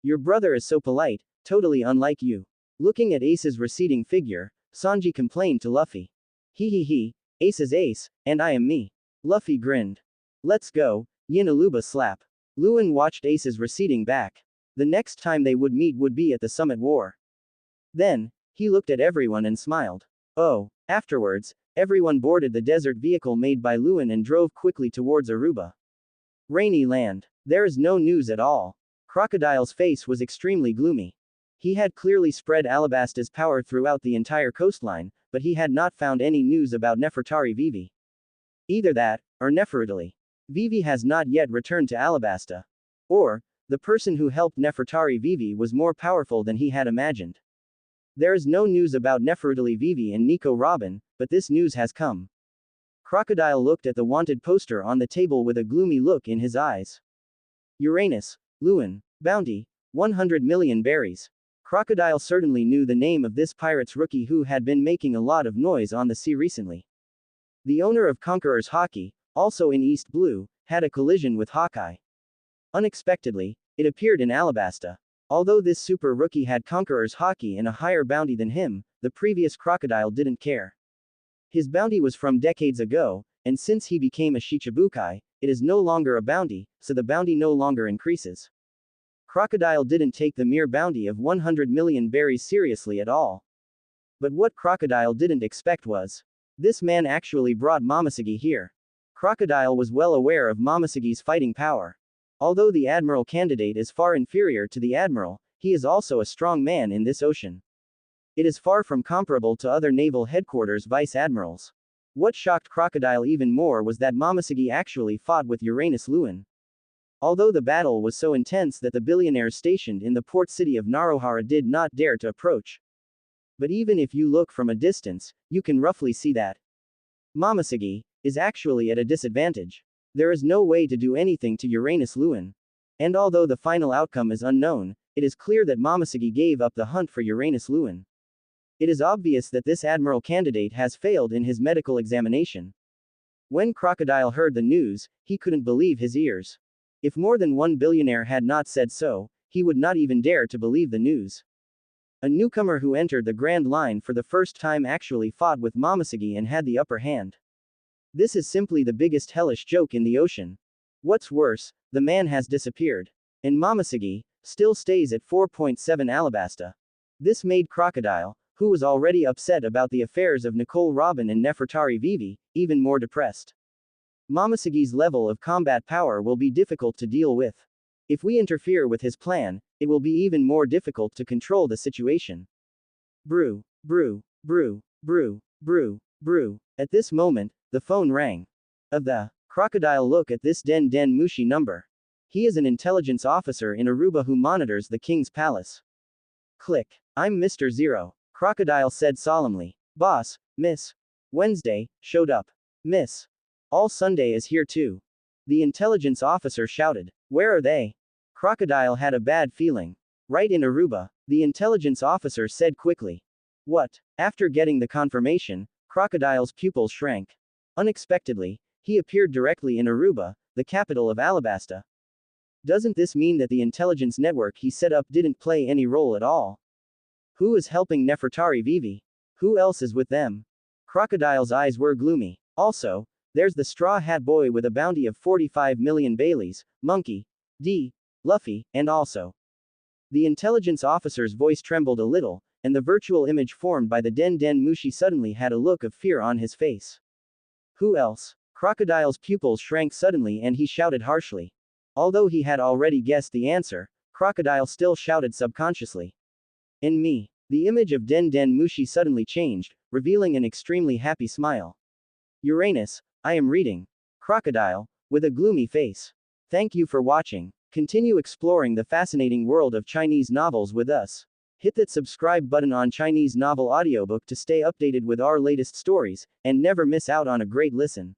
[SPEAKER 1] Your brother is so polite, totally unlike you. Looking at Ace's receding figure, Sanji complained to Luffy. He, Ace is Ace, and I am me. Luffy grinned. Let's go, Yinaluba slap. Luen watched Ace's receding back. The next time they would meet would be at the Summit War. Then, he looked at everyone and smiled. Afterwards, everyone boarded the desert vehicle made by Luen and drove quickly towards Aruba. Rainy land. There is no news at all. Crocodile's face was extremely gloomy. He had clearly spread Alabasta's power throughout the entire coastline, but he had not found any news about Nefertari Vivi. Either that, or Nefertari Vivi has not yet returned to Alabasta. Or, the person who helped Nefertari Vivi was more powerful than he had imagined. There is no news about Nefertari Vivi and Nico Robin, but this news has come. Crocodile looked at the wanted poster on the table with a gloomy look in his eyes. Uranus, Luen, bounty, 100 million berries. Crocodile certainly knew the name of this pirate's rookie who had been making a lot of noise on the sea recently. The owner of Conqueror's Hockey, also in East Blue, had a collision with Hawkeye. Unexpectedly, it appeared in Alabasta. Although this super rookie had Conqueror's Hockey and a higher bounty than him, the previous Crocodile didn't care. His bounty was from decades ago, and since he became a Shichibukai, it is no longer a bounty, so the bounty no longer increases. Crocodile didn't take the mere bounty of 100 million berries seriously at all. But what Crocodile didn't expect was, this man actually brought Momoshiki here. Crocodile was well aware of Momoshiki's fighting power. Although the Admiral candidate is far inferior to the Admiral, he is also a strong man in this ocean. It is far from comparable to other naval headquarters vice admirals. What shocked Crocodile even more was that Momoshiki actually fought with Uranus Luen. Although the battle was so intense that the billionaires stationed in the port city of Narohara did not dare to approach. But even if you look from a distance, you can roughly see that Momoshiki is actually at a disadvantage. There is no way to do anything to Uranus Luen. And although the final outcome is unknown, it is clear that Momoshiki gave up the hunt for Uranus Luen. It is obvious that this admiral candidate has failed in his medical examination. When Crocodile heard the news, he couldn't believe his ears. If more than one billionaire had not said so, he would not even dare to believe the news. A newcomer who entered the Grand Line for the first time actually fought with Momoshiki and had the upper hand. This is simply the biggest hellish joke in the ocean. What's worse, the man has disappeared. And Momoshiki still stays at 4.7 Alabasta. This made Crocodile, who was already upset about the affairs of Nicole Robin and Nefertari Vivi, even more depressed. Momoshiki's level of combat power will be difficult to deal with. If we interfere with his plan, it will be even more difficult to control the situation. Brew, brew, brew, brew, brew, brew. At this moment, the phone rang. The Crocodile look at this Den Mushi number. He is an intelligence officer in Aruba who monitors the king's palace. Click. I'm Mr. Zero. Crocodile said solemnly. Boss, Miss Wednesday, showed up. Miss All Sunday is here too. The intelligence officer shouted. Where are they? Crocodile had a bad feeling. Right in Aruba, the intelligence officer said quickly. What? After getting the confirmation, Crocodile's pupils shrank. Unexpectedly, he appeared directly in Aruba, the capital of Alabasta. Doesn't this mean that the intelligence network he set up didn't play any role at all? Who is helping Nefertari Vivi? Who else is with them? Crocodile's eyes were gloomy. Also, there's the Straw Hat Boy with a bounty of 45 million Baileys, Monkey, D, Luffy, and also. The intelligence officer's voice trembled a little, and the virtual image formed by the Den Den Mushi suddenly had a look of fear on his face. Who else? Crocodile's pupils shrank suddenly and he shouted harshly. Although he had already guessed the answer, Crocodile still shouted subconsciously. In me. The image of Den Den Mushi suddenly changed, revealing an extremely happy smile. Uranus, I am reading. Crocodile, with a gloomy face. Thank you for watching. Continue exploring the fascinating world of Chinese novels with us. Hit that subscribe button on Chinese Novel Audiobook to stay updated with our latest stories, and never miss out on a great listen.